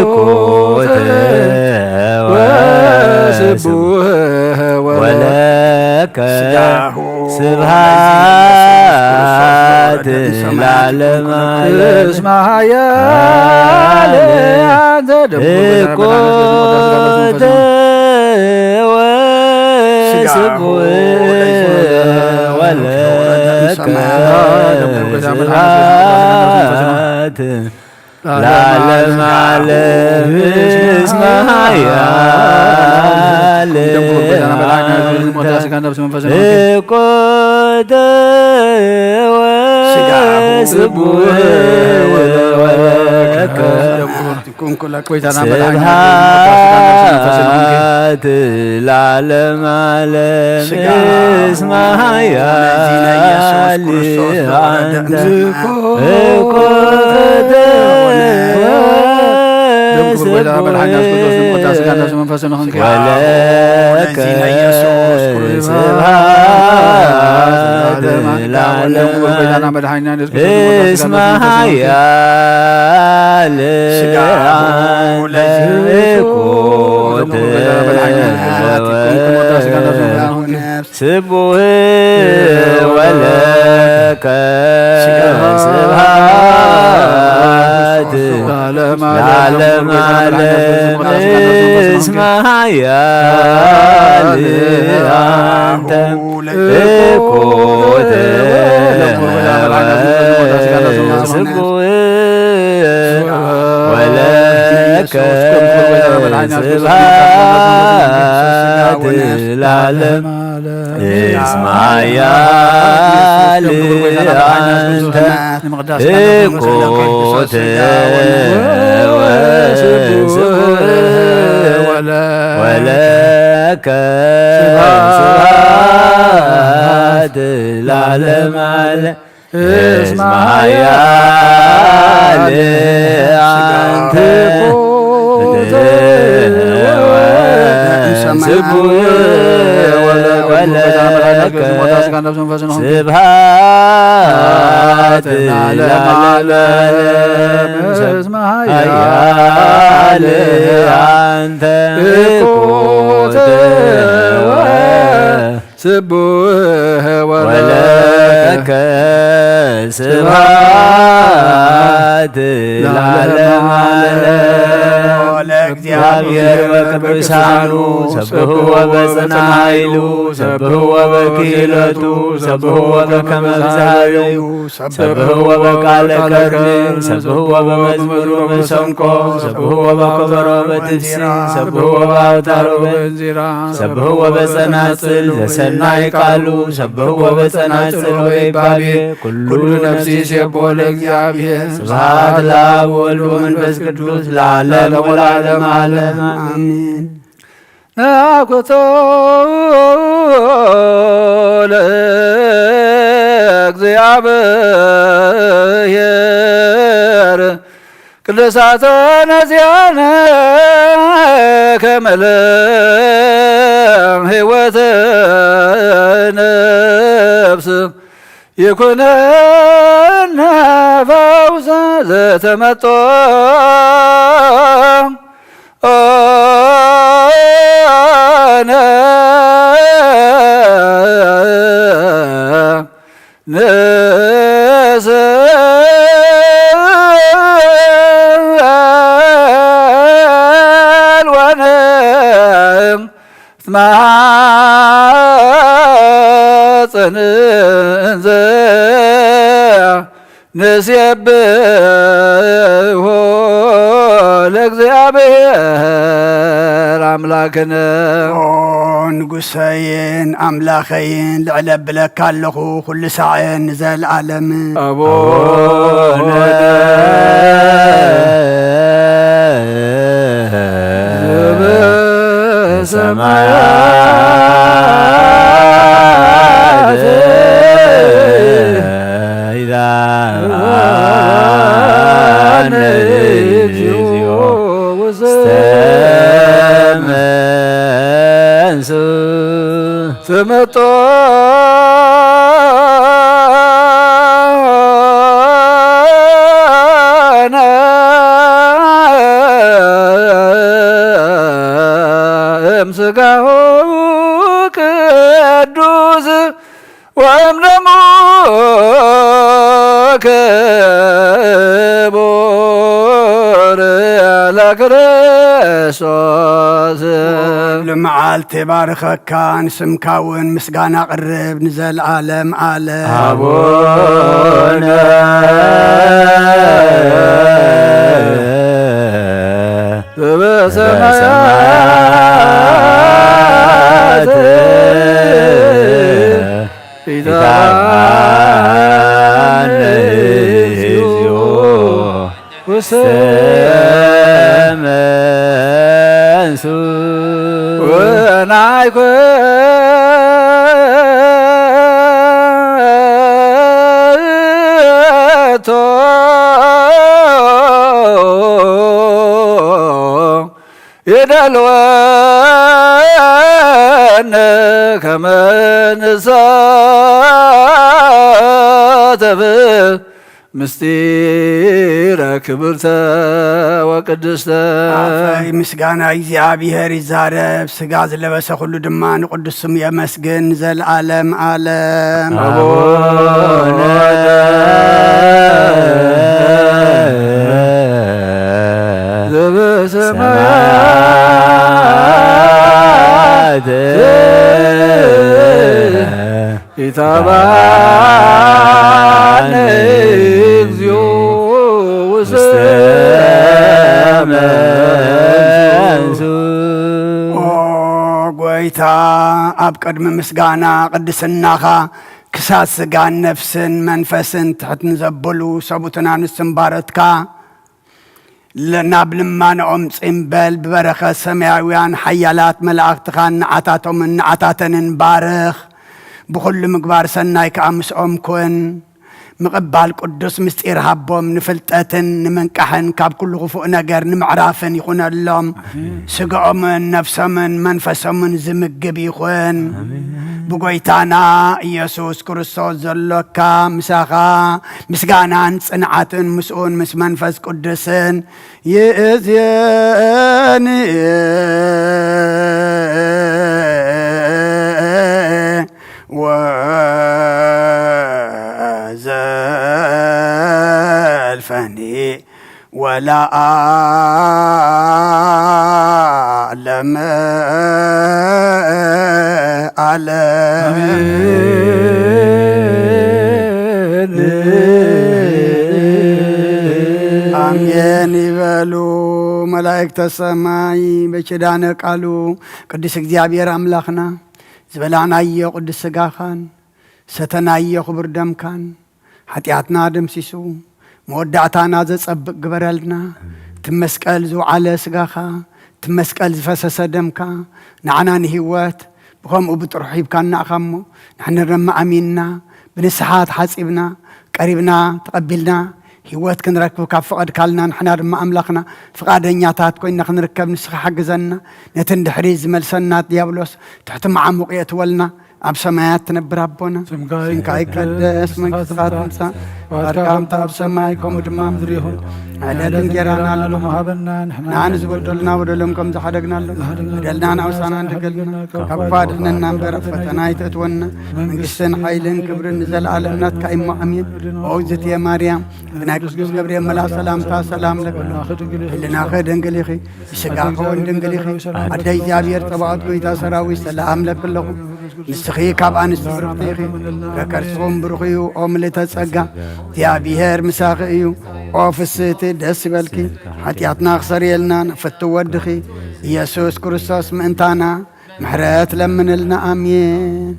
كوت وسبوه ولك سبحات العالم اسمع يا أنت كوت وسبوه ولك سبحات العالم علم اسمع يا كوت وسبوه ولك سبحات العالم علم اسمع يا أنت كوت ولك سبحات العالم اسمع يا أنت كوت سبوه ولك سبحات العالم علم اسمع يا أنت كوت سبوه ولك سبحات العالم اسمع يا أنت كوت ولك سبحات العالم اسمع يا أنت كوت سبوه ولك سبحات العالم اسمع يا أنت كوت سبوه ولك سبحات العالم እግዚአብሔር በቅዱሳኑ ሰብህዎ በጽንዓ ኃይሉ ሰብህዎ በክህለቱ ሰብህዎ በከመ ብዝሃበዩ ሰብህዎ በቃለ ቀርንን ሰብህዎ በመዝሙሩ መሰንቆ ሰብህዎ በከበሮ በትፍስን ሰብህዎ በአውታሮ በእንዚራ ሰብህዎ በጸናጽል ዘሰናይ ቃሉ ሰብህዎ በጸናጽል ወይባቤ ኩሉ ነፍሲ ሲቦ ለእግዚአብሔር ስብሐት ለአብ ወወልድ ወመንፈስ ቅዱስ ለዓለሙ ወለዓለመ ዓለም አሜን። ናኩቶ ለእግዚአብሔር ቅዱሳተ ነዚያነ ከመለ ሕይወተ ነፍስ ይኩነነ ፈውሰ ዘተመጦ ጽንዘ ንሴብሖ ለእግዚአብሔር አምላክነ ንጉሰይን አምላኸይን ልዕለ ብለካ ኣለኹ ኩሉ ሰዓን ዘለዓለም አቡነ ዘበሰማያት ኢላነ እግዚኦ ስተመንሱ ተመጦ እምሥጋሁ ቅዱስ ወእምደሙ ክቡር ለክርስቶስ ልመዓልቲ ባርከካ ንስምካ እውን ምስጋና ቅርብ ንዘለዓለም ዓለም አቡነ በሰማያት ኢታነ እግዚኦ ወስተመንሱ ወናይኮ ይደልወነ ከመ ንሳተፍ ምስጢረ ክብርተ ወቅድስተ አፈይ ምስጋና እግዚአብሔር ይዛረብ ስጋ ዝለበሰ ሁሉ ድማ ንቅዱስ ስሙ የመስግን ዘለዓለም ዓለም አቡነ ዘበሰማያት ኢታባነ እግዚኦ ወስተመንሱ ጎይታ ኣብ ቅድሚ ምስጋና ቅድስናኻ ክሳት ስጋን ነፍስን መንፈስን ትሕትን ዘበሉ ሰቡትና ንስን ባረትካ ናብ ልማንኦም ጽምበል ብበረኸት ሰማያውያን ሓያላት መላእኽትኻን ንዓታቶምን ንዓታተንን ባርኽ ብኩሉ ምግባር ሰናይ ከዓ ምስኦም ኩን ምቕባል ቅዱስ ምስጢር ሃቦም ንፍልጠትን ንምንቃሕን ካብ ኩሉ ክፉእ ነገር ንምዕራፍን ይኹነሎም ስግኦምን ነፍሶምን መንፈሶምን ዝምግብ ይኹን ብጎይታና ኢየሱስ ክርስቶስ ዘሎካ ምሳኻ ምስጋናን ጽንዓትን ምስኡን ምስ መንፈስ ቅዱስን ይእዜኒ وزلفني ولا أعلم አሜን ይበሉ መላእክተ ሰማይ በኪዳነ ቃሉ ቅዱስ እግዚአብሔር አምላኽና ዝበላናዮ ቅዱስ ሥጋኻን ሰተናዮ ክቡር ደምካን ኃጢአትና ደምሲሱ መወዳእታና ዘጸብቕ ግበረልና ትመስቀል ዝውዓለ ሥጋኻ ትመስቀል ዝፈሰሰ ደምካ ንዓና ንህይወት ብኸምኡ ብጥሩሕ ሂብካና ኢኻ እሞ ንሕና ድማ ኣሚንና ብንስሓ ተሓፂብና ቀሪብና ተቐቢልና ህይወት ክንረክብ ካብ ፍቐድካልና ንሕና ድማ ኣምላኽና ፍቓደኛታት ኮይንና ክንርከብ ንስኻ ሓግዘና ነቲ እንድሕሪ ዝመልሰና ዲያብሎስ ትሕቲ መዓሙቕ የእትወልና ኣብ ሰማያት ትነብር ኣቦና ስምካ ይቀደስ መንግሥትኻ ትምጻእ ፈቃድካ ከምቲ ኣብ ሰማይ ከምኡ ድማ ምድሪ ይኹን ዕለት እንጀራና ሎሚ ሃበና ንሕና ዝበደሉና በደሎም ከም ዝሓደግናሎ በደልና ናውሳና እንድገልና ካብ ክፉ ኣድሕነና እምበር ኣብ ፈተና ኣይተእትወና መንግሥትን ሓይልን ክብርን ንዘለኣለም ናትካ እሞ ኣሜን ኦግዝእትየ ማርያም ብናይ ቅዱስ ገብርኤል መልኣክ ሰላምታ ሰላም ለክሎ ህልናኸ ድንግል ኢኺ ብስጋኸ እውን ድንግል ኢኺ ኣደ እግዚኣብሔር ፀባኦት ጎይታ ሰራዊት ሰላም ለክለኹ ንስኺ ካብ ኣንስቲ ብርኽቲ ኢኺ ከከርስኹም ብሩኽ እዩ ኦ ምልዕተ ጸጋ እግዚኣብሔር ምሳኺ እዩ ኦ ፍስሕቲ ደስ ይበልኪ ሓጢኣትና ክሰርየልና ነፈቱ ወድኺ ኢየሱስ ክርስቶስ ምእንታና ምሕረት ለምንልና ኣሜን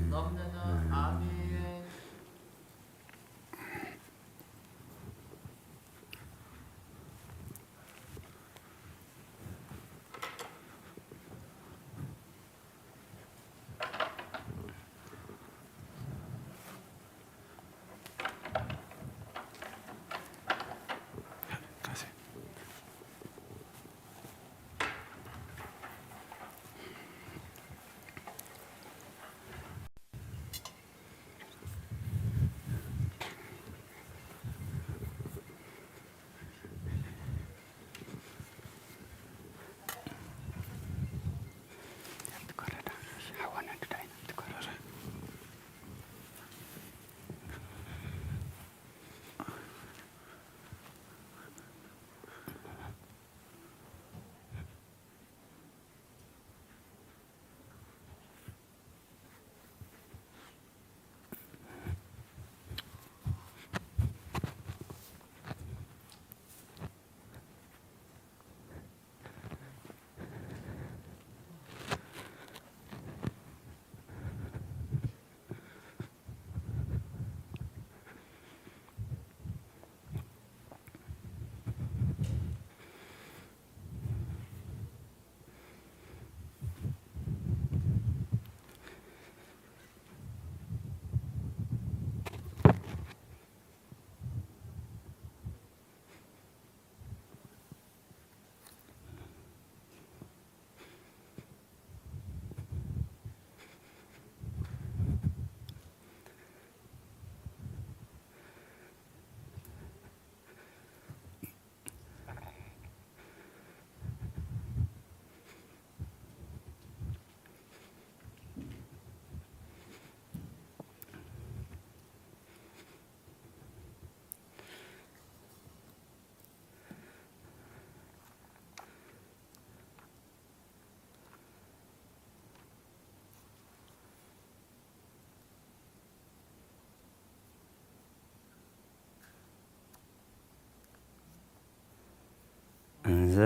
እንዘ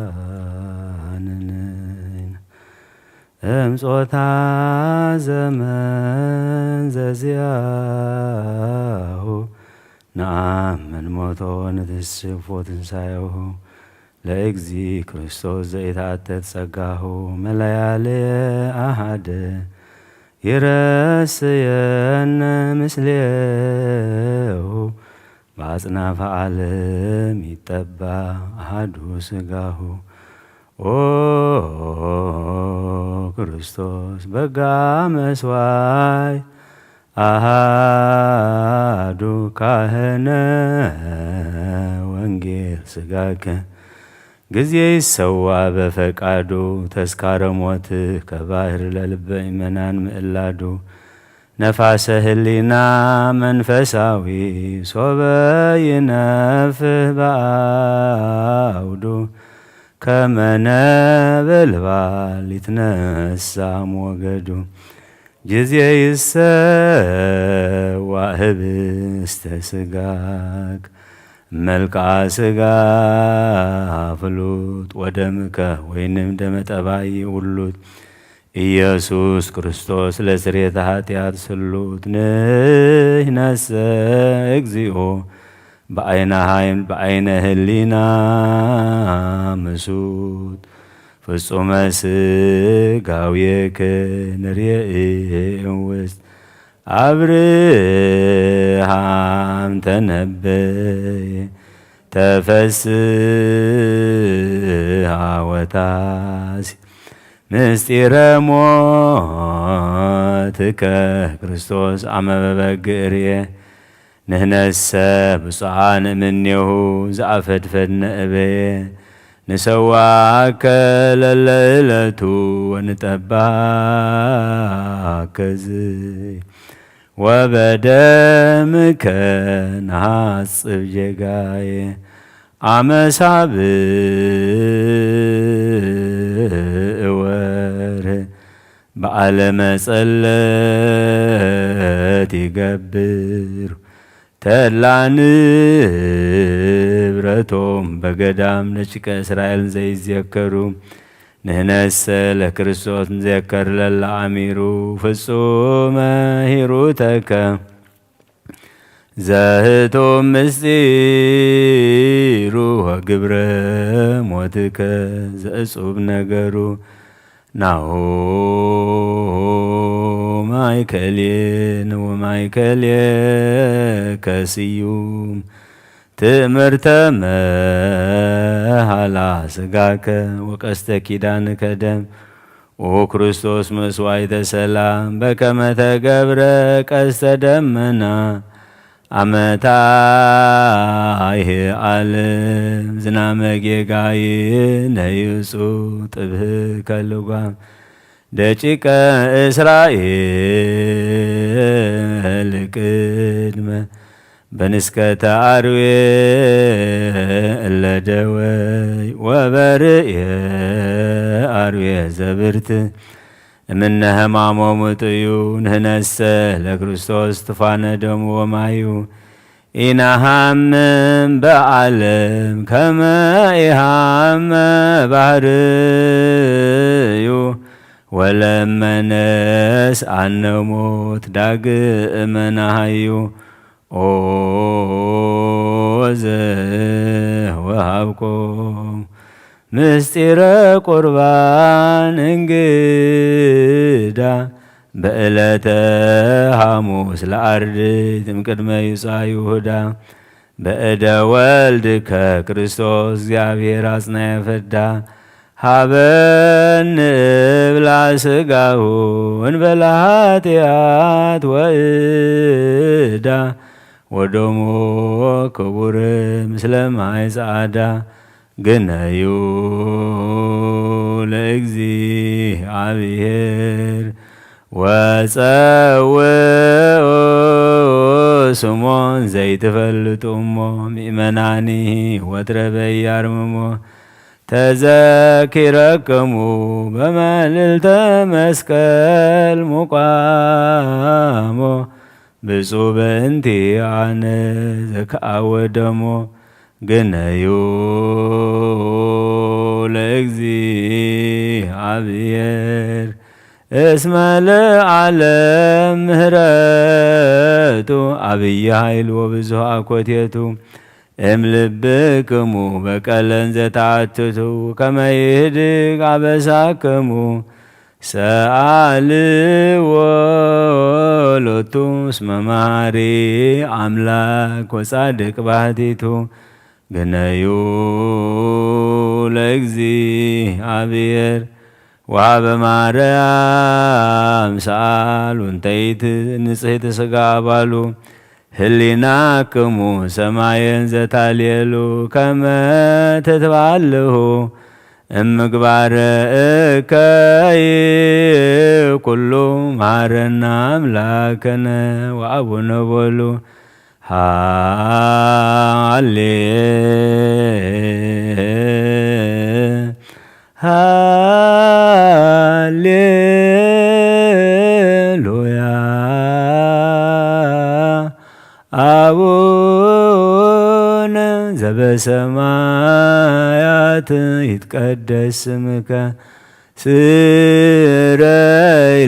ብዙሃንን እምጾታ ዘመን ዘዚያሁ ነአምን ሞቶ ንትስፎ ትንሣኤሁ ለእግዚ ክርስቶስ ዘኢታተት ጸጋሁ መለያልየ አሃደ ይረስየነ ምስሌሁ በአጽናፈ ዓለም ይጠባ አሐዱ ሥጋሁ ኦ ክርስቶስ በጋ መስዋይ አሃዱ ካህነ ወንጌል ሥጋከ ጊዜ ይሰዋ በፈቃዱ ተስካረ ሞትህ ከባህር ለልበ ኢመናን ምእላዱ ነፋሰ ህሊና መንፈሳዊ ሶበ ይነፍህ በአውዱ ከመነበልባል ይትነሳ ሞገዱ ጊዜ ይሰዋዕ ህብስተ ስጋክ መልክዓ ስጋ ፍሉጥ ወደምከ ወይንም ደመ ጠባይ ውሉት ኢየሱስ ክርስቶስ ለስርየተ ኃጢአት ስሉት ንሕነሰ እግዚኦ በአይነ ህሊና ምሱት ፍጹመ ስጋዌከ ንርእይ ውስጥ አብርሃም ተነበየ ተፈስሐ ወታሲ ምስጢረ ሞትከ ክርስቶስ አመ በበግዕርየ ንሕነሰ ብፁዓን እምኔሁ ዘአፈድፈድነ እበየ ንሰዋከ ለለ ዕለቱ ወንጠባከ ዝይ ወበደምከ ነሐጽብ ጌጋየ አመሳብዕ ወርህ በዓለመ ጸለት ይገብር ተድላ ንብረቶም በገዳም ነጭቀ እስራኤልን ዘይዘከሩ ንሕነሰ ለክርስቶስ ንዘከር ለለ አሚሩ ፍጹመ ሂሩተከ ዘህቶም ምስጢሩ ወግብረ ሞትከ ዘእጹብ ነገሩ ናሁ ማእከሌነ ወማእከሌከ ስዩም ትእምርተ መሃላ ስጋከ ወቀስተ ኪዳንከ ደም ኦ ክርስቶስ መስዋዕተ ሰላም በከመ ተገብረ ቀስተ ደመና አመታይህ ዓለም ዝናመ ጌጋይ ነይጹ ጥብህ ከልጓም ደቂቀ እስራኤል ቅድመ በንስከተ አርዌ እለደወይ ወበርእየ አርዌ ዘብርት እምነ ሕማሞሙ ጥዩ ንሕነሰ ለክርስቶስ ትፋነ ደሙ ወማዩ ኢነሐምም በዓለም ከመ ኢሐመ ባህርዩ ወለመነስአነ ሞት ዳግመ ነሐዩ ኦ ዘወሃብኮሙ ምስጢረ ቁርባን እንግዳ በዕለተ ሐሙስ ለአርድእት እምቅድመ ይውፃእ ይሁዳ በእደ ወልድከ ክርስቶስ እግዚአብሔር አጽናየ ፍዳ ሀበን እብላ ሥጋሁ እንበላ ኃጢአት ወእዳ ወደሞ ክቡር ምስለ ማይ ጸዓዳ ግነዩ ለእግዚአብሔር ወፀውዑ ስሞን ዘይትፈልጡሞ ምእመናኒ ወትረ በያርምሞ ተዘኪረክሙ በመልዕልተ መስቀል ሙቃሞ ብፁዕ በእንቲአነ ዘከአወ ደሞ ግነዩ ለእግዚአብሔር እስመ ለዓለም ምህረቱ አብይ ኃይል ወብዙሕ አኮቴቱ እምልብክሙ በቀለን ዘተአትቱ ከመ ይህድግ አበሳክሙ ሰአልዎ ሎቱ እስመ መሐሪ አምላክ ወጻድቅ ባሕቲቱ ግነዩ ለእግዚአብሔር ወሀበ ማርያም ሰአል ወንተይት ንጽሕት ሥጋ ባሉ ህሊናክሙ ሰማየን ዘታልየሉ ከመ ትትባልሁ እምግባር እከይ ኩሉ ማረና አምላከነ ወአቡነ ቦሉ ሃሌሉያ አቡነ ዘበሰማያት ይትቀደስ ስምከ ስረይ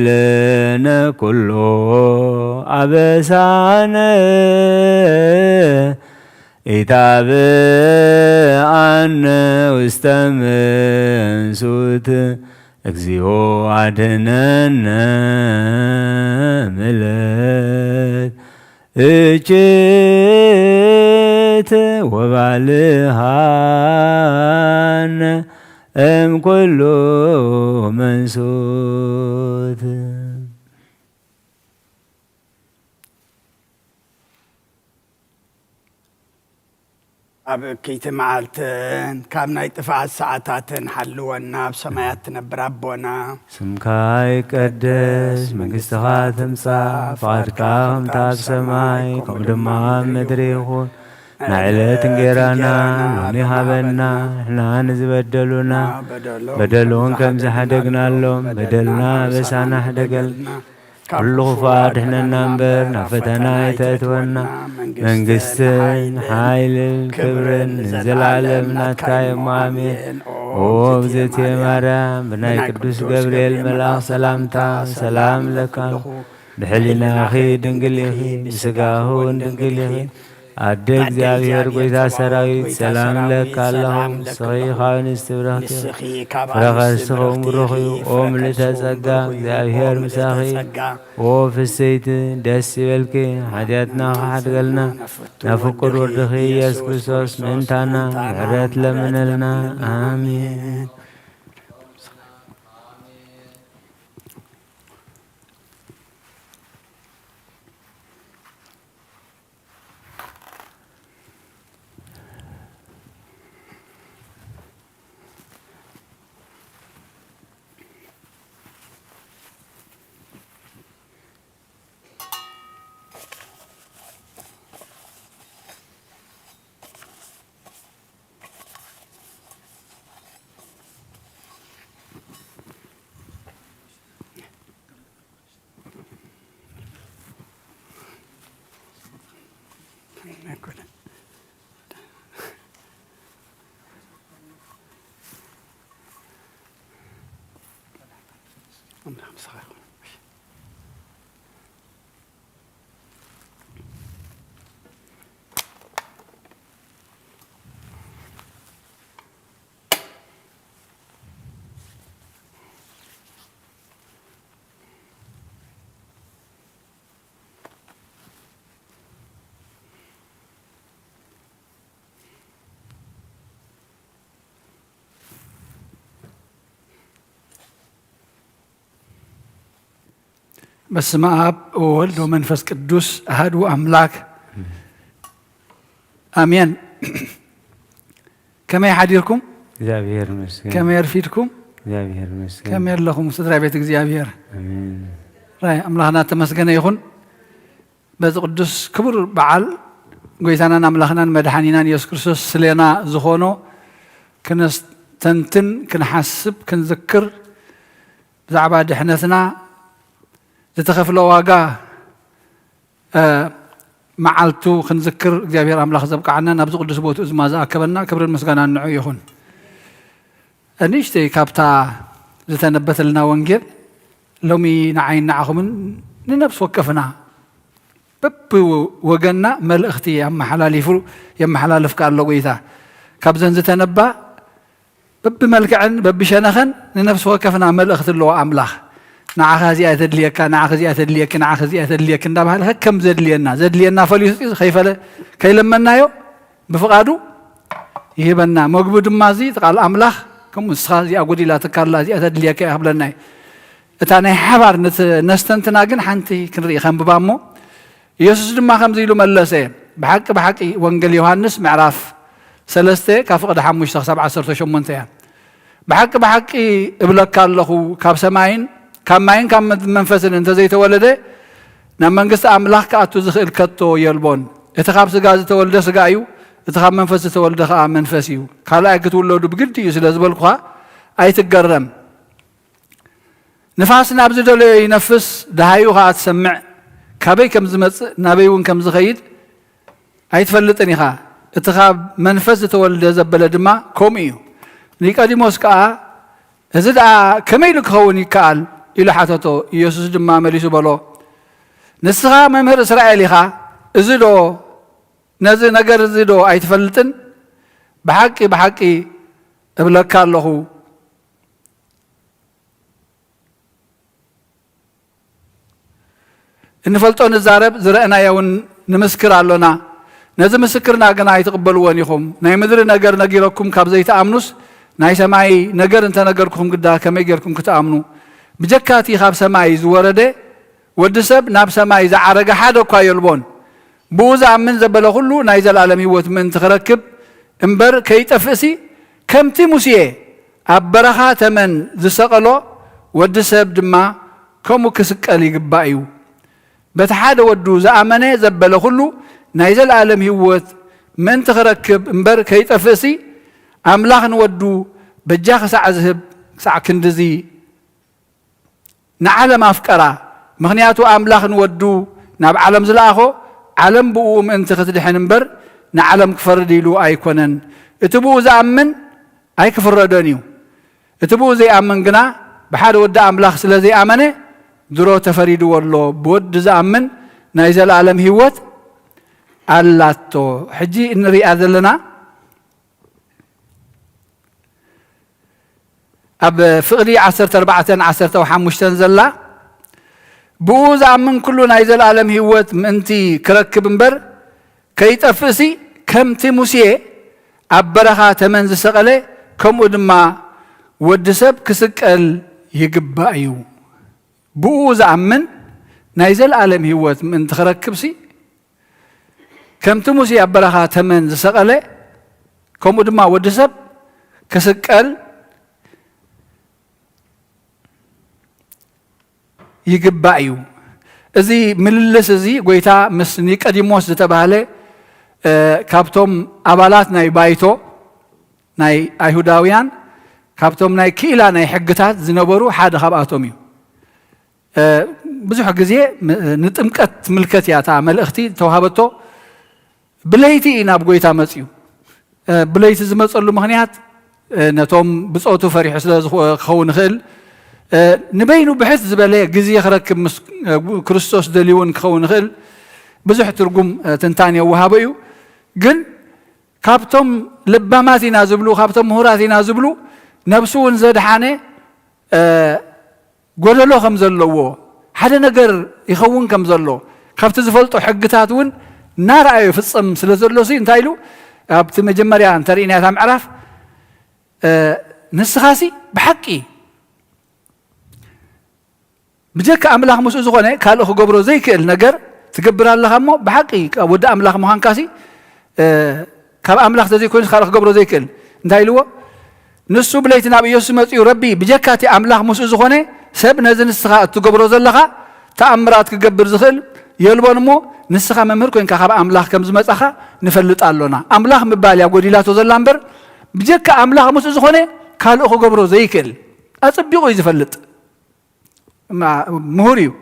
ለነ ኩሎ አበሳነ ኢታብአነ ውስተ መንሱት እግዚኦ አድኅነነ ምለት እችት ወባልሃነ እምኩሉ መንሱት ኣብ ከይተ መዓልትን ካብ ናይ ጥፍኣት ሰዓታትን ሓልወና ኣብ ሰማያት ትነብር ኣቦና ስምካ ይቀደስ መንግሥትኻ ትምጻእ ፍቓድካ ከምታ ኣብ ሰማይ ከምኡ ድማ ኣብ ምድሪ ይኹን ናዕለት እንጌራና ሎሚ ሃበና ንሕና ንዝበደሉና በደሉን ከም ዝሓደግናሎም በደልና በሳና ሕደገልና ኩሉ ክፉእ አድኅነና እምበር ናብ ፈተና ኣይተእትወና መንግሥትን ሓይልን ክብርን ንዘለዓለም ናትካ እሞ ኣሜን። ኦ እግዝእትየ ማርያም ብናይ ቅዱስ ገብርኤል መልኣኽ ሰላምታ ሰላም ለካ ብሕሊናኺ ድንግል ኢኺ ብስጋኹን ድንግል ኢኺ አደ እግዚአብሔር ጐይታ ሰራዊት ሰላም ለካ ኣለኹ ንስኺ ካብ እንስቲ ብረኽቲ ፍረኸርስኹም ብሩኽ እዩ ኦ ምልዕተ ጸጋ እግዚአብሔር ምሳኺ ኦ ፍሰይቲ ደስ ይበልኪ ሓጢአትና ኸሓድገልና ናብ ፍቁር ወድኺ ኢየሱስ ክርስቶስ ምእንታና ምሕረት ለምነልና አሜን። በስመ አብ ወወልድ ወመንፈስ ቅዱስ አሐዱ አምላክ አሜን። ከመይ ሓዲርኩም? እግዚአብሔር ይመስገን። ከመይ ረፊድኩም? እግዚአብሔር ይመስገን። ከመይ ኣለኹም ስድራ ቤት እግዚአብሔር? አሜን። ራይ አምላኽና ተመስገነ ይኹን። በዚ ቅዱስ ክቡር በዓል ጐይታናን አምላኽናን መድሓኒናን ኢየሱስ ክርስቶስ ስለና ዝኾኖ ክንስተንትን ክንሓስብ ክንዝክር ብዛዕባ ድሕነትና ዝተኸፍለ ዋጋ መዓልቱ ክንዝክር እግዚአብሔር አምላኽ ዘብቃዓና ናብዚ ቅዱስ ቦትኡ ዝማ ዝኣከበና ክብርን ምስጋናን ንዑ ይኹን። ንእሽተይ ካብታ ዝተነበተልና ወንጌል ሎሚ ንዓይን ንዓኹምን ንነብሲ ወከፍና በብወገንና መልእኽቲ የመሓላልፍካ ኣሎ ጐይታ ካብዘን ዝተነባ በብመልክዕን በብሸነኸን ንነብሲ ወከፍና መልእኽቲ ኣለዎ ኣምላኽ ንዓኻ እዚኣ ተድልየካ ንዓኻ እዚኣ ተድልየኪ ንዓኻ እዚኣ ተድልየኪ እንዳባሃለ ከም ዘድልየና ፈሊሱ ከይፈለ ከይለመናዮ ብፍቓዱ ይህበና መግቡ ድማ እዚ ተቃል ኣምላኽ ከምኡ ንስኻ እዚኣ ጐዲላ ትካላ እዚኣ ተድልየካ እያ ክብለና እዩ። እታ ናይ ሓባር ነስተንትና ግን ሓንቲ ክንርኢ ከንብባ እሞ ኢየሱስ ድማ ከምዚ ኢሉ መለሰ። ብሓቂ ብሓቂ ወንጌል ዮሃንስ ምዕራፍ 3 ካብ ፍቕዲ 5 ክሳብ 18 እያ። بحق ابلك الله كاب سماين كاب ماين كاب منفسن انت زي تولده نام منقص أملاك كأتو زخيل كتو يلبون اتخاب سقاز تولده سقايو اتخاب منفس تولده خا منفسيو كالا يكتول له بقلتي يسلازبل خا أي تقرم نفاس نابز دول ينفس دهايو خا تسمع كابي كم زمت نابيون كم زخيد أي تفلتني خا اتخاب منفس تولده زبل دما كوميو نيقاديموس كا ازدا كميلك خوني كال الى حاتتو يسوس دما مليسو بلو نسخا ممهر اسرائيل خا ازدو نزي نجر ازدو اي تفلتن بحقي ابلك الله ان فلطون الزارب زرعنا يون نمسكر علونا نزي مسكرنا غنا يتقبلون يخم ناي مدر نجر نغيركم كاب زي تامنوس ناي سماي نجر انت نجركم قدا كما يغيركم كتامنو بجكاتي خاب سماي زورده ودسب ناب سماي زعرغ حدو كا يلبون بوزا من زبل كله ناي زلالم يوت من تخركب انبر كيطفسي كمتي موسيه ابرخا تمن زسقلو ودسب دما كمو كسقل يغبايو بتحاده ودو زامنه زبل كله ناي زلالم يوت من تخركب انبر كيطفسي املاح نودو بجاخ ساعه زهب ساعه كندزي نعلم افكرا مغنياتو املاح نودو ناب عالم زلاخو عالم بو من تختدحن انبر نعلم كفرد يلو ايكونن اتبو زامن اي كفردنيو اتبو زي امن غنا بحال ود املاح سلازي امنه درو تفريد والله بود زامن نايزل عالم هيوت اللاتو حجي نري ادلنا اب فقري 14 زلا بوز من كل نايزل عالم هيوت منتي كركب انبر كيطفسي كمتي موسيه ابرخا تمنز سقله كم ودما ودسب كسقل يغبايو بوز من نايزل عالم هيوت من تخركبسي كمتي موسيه ابرخا تمنز سقله كم ودما ودسب كسقل يغبايو ازي مللس ازي غويتا مس نيقديموس زتباله كابتوم ابالات ناي بايتو ناي ايهوداويان كابتوم ناي كيلا ناي حقتات زنبرو حدا خباتوميو بزح غزي نطمقت ملكتياتا ملختي توهبتو بليتي ناب غويتا مصيو بليتي زمصلو مخنيات نتوم بصوتو فريح سلازخون خل نبينو بحث زباله غزي يخركب كريستوس دليون كون خل بزح ترجم تنتاني وهابيو جن كابتم لباماتنا زبلو كابتم مهراتنا زبلو نفسون زدحانه غوللو خم زلو حدا نجر يخون كم زلو كابت زفلطو حقتاتون نارأي فصم سلازلو سي انتايلو ابت مجمريا انترينا تام عرف نسخاسي بحقي بجك املاح مسو زغونه كالو خغبرو زي كل نجر تكبر الله مو بحقي ود املاح مهان كاسي كاب املاح زي كون كالو خغبرو زي كل انتايلو نسو بليتنا بيوس مصيو ربي بجكاتي املاح مسو زغونه سب نزن سخا تغبرو زلخا تامرات كغبر زخل يلبونمو نسخا ممر كون كاب املاح كم زمصخا نفلطالونا املاح مبال يا غوديلاتو زلامبر بجك املاح مسو زغونه كالو خغبرو زي كل اصبيقو يزفلط مهوريو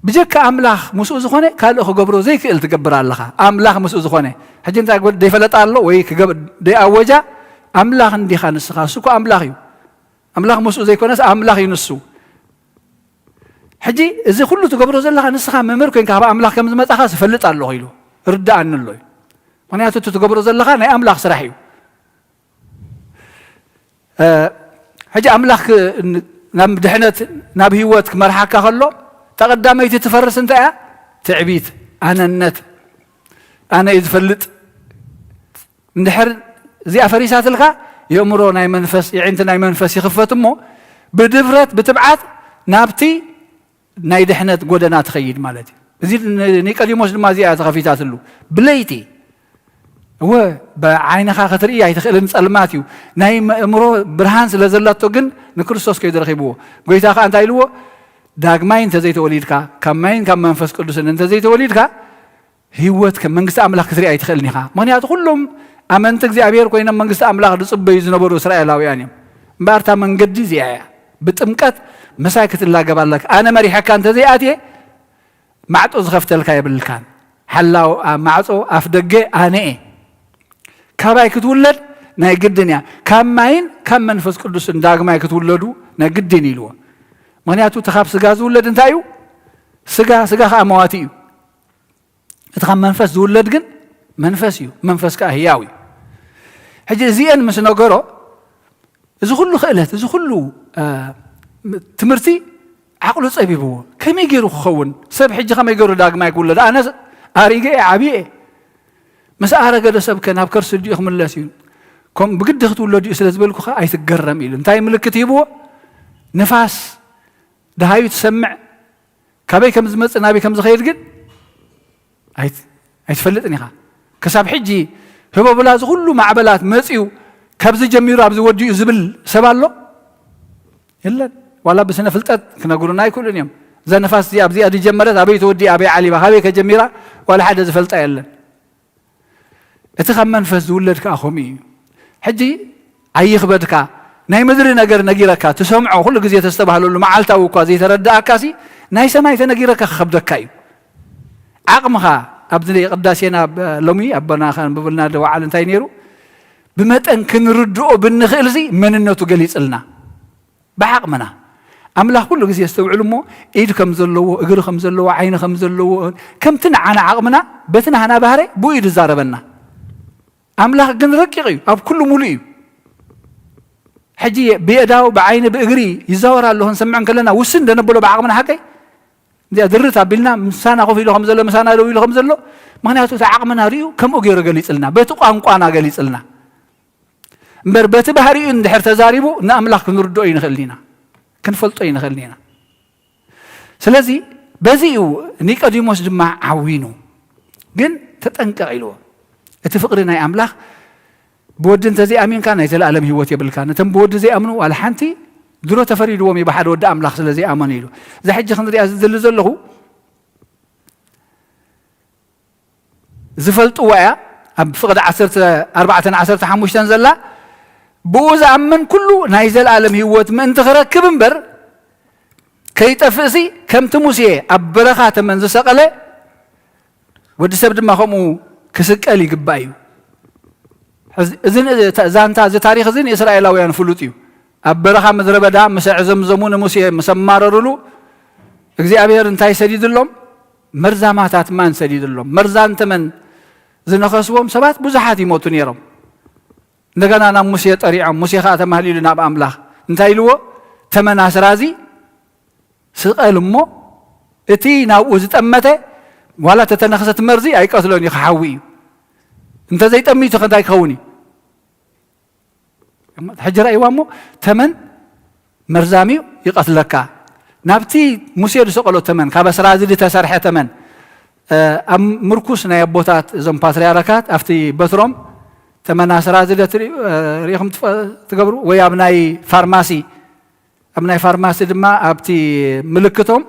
بجك املاح مسؤ زخونه كالو خغبرو زي كل تكبر الله املاح مسؤ زخونه حجي انت قول دي فلطالو وي دي اوجا املاح اندي خانسخا سكو املاحيو املاح مسؤ زي كونس املاح ينسو حجي اذا كله تكبرو زلخا نسخا ممر كون كاب املاح كم زمصخا سفلطالو يلو ردان له معناته تكبرو زلخا ناي املاح سراحيو حجي املاح نام دحنت ناب هيوت مرحكا خلو تقدميت تفرس انت تعبيت انا النت انا يتفلط ندحر زي افريسات لك يمرو ناي منفس يعنت ناي منفس يخفتمو بدفرت بتبعات نابتي ناي دحنت غدنا تخيد مالتي زيد نيقديموس ما زي تخفيتات له بليتي هو بعينك خطرية يتخيل نسألماتيو ناي أمره برهان سلزلاتو جن نكرستوس كيدر خيبوه قويتها أنت أيلوه داغماين تزيت وليدك كماين كم منفس قدوسن أنت زيت وليدك هيوت كم منقص أملاك خطرية يتخيلنيها من يدخلهم أمانتك زي أبير كوينا منقص أملاك رصب بيزنا برو إسرائيل أو يعني بارتا من قدي زي بتمكت مساكت الله قبل لك أنا مريح كان تزياتي معتو زخفت لك يا بالكان حلاو معتو أفدقي أنا إيه كاباي كتولد ناي قدنيا كم ماين كم منفس قدوس داغماي كتولدو ناي قدني لو مانياتو تخاف سغا زولد انتايو سغا امواتيو اتخم منفس زولد جن منفسيو منفس كاهياوي حجي زين مس نغرو اذا كله خيلت اذا كله تمرتي عقله صيبيبو كم يغيرو خون سب حجي كم يغيرو داغماي كولد انا اريغي عبي مسأرة قد سب كان أبكر سدي أخم الله سين كم بجد خطول الله يسلز بالكو خا أي تجرم إلى نتاي ملك كتيبه نفاس ده هاي تسمع كابي كم زمت نبي كم زخير جد أي تفلتني خا كسب حجي هو بلاز كله مع بلات مسيو كبز جمير أبز ودي زبل سبالله إلا ولا بس أنا فلتت كنا قولنا كل يوم زي نفاس دي أبزي أدي جمرت أبي تودي أبي علي بهاي كجميرة ولا حد زفلت إلا اتخمن فزولد كأخومي حجي أي خبرتك ناي مدري نجر نجيرك تسمعه كل جزية تستبهلوا له معلته وكذي تردى كاسي ناي سماي تنجيرك خبرتك كاي عقمها أبدي قداسينا لومي أبنا خان ببلنا دوعال تاينيرو بمتن كنردو بالنخلزي من إنه تجلس لنا بعقمنا أملاك كل جزية يستوعلمو إيد كم زلوا إجر خم زلوا عين خم زلوا كم تنعنا عقمنا بتنا هنا بهري بويد زاربنا أملاك جن ركيقي أب كل مولي حجي بيداو بعين بإجري يزور اللهن سمعن كلنا وسن ده نبلو بعقمنا حكي دي أدرت أبلنا مسانا قفي له خمزلو مسانا لو له خمزلو ما نياتو تعقمنا ريو كم أجير جليس لنا بيتو أنا جليس لنا مربت بهري إن دحر تزاريبو نأملاك نردو أين خلينا كنفلتو أين خلينا سلازي بزيو نيك أديموس جمع عوينو جن تتنكر إلوه اتفقرنا يا أملاك بود انت زي أمين كان يتلألم هوتي بالكان تم بود زي أمنو على حنتي درو تفريد ومي بحد ود أملاك زي أمانيلو زي حج خندري أزل زله زفلت ويا فقد 14 حموشتن زلا بوز أمن كله نايزل عالم هوت من تخرج كبنبر كي تفسي كم تموسي أبرخات من زسقله ودي سبب ما خمو كسك ألي قبايو إذن زانتا زي تاريخ زين إسرائيلاويان فلوتيو أبرخا مدربة دا مسع زمزمون موسى مسمار رولو إجزي أبير انتاي سديد اللهم مرزا ماتات مان سديد اللهم مرزا انت من زي نخصوهم سبات بزحات يموتون يرم نغانا أنا موسى طريعا موسى خاتم أهلي لنا بأملاخ انتاي لو تمن عسرازي سقال مو اتي ناوز تأمته ولا تتنخست مرزي أي قتلوني خحوي انت زي تأمي تخداي خوني حجر أيوامو تمن مرزامي يقتلك نابتي مسير سقلو تمن كابس رازي لتسارح تمن مركوسنا يبوتات زم باترياركات أفتي بثروم تمن رازي ريخم تقبروا ويا أبناي فارماسي دما أبتي ملكتهم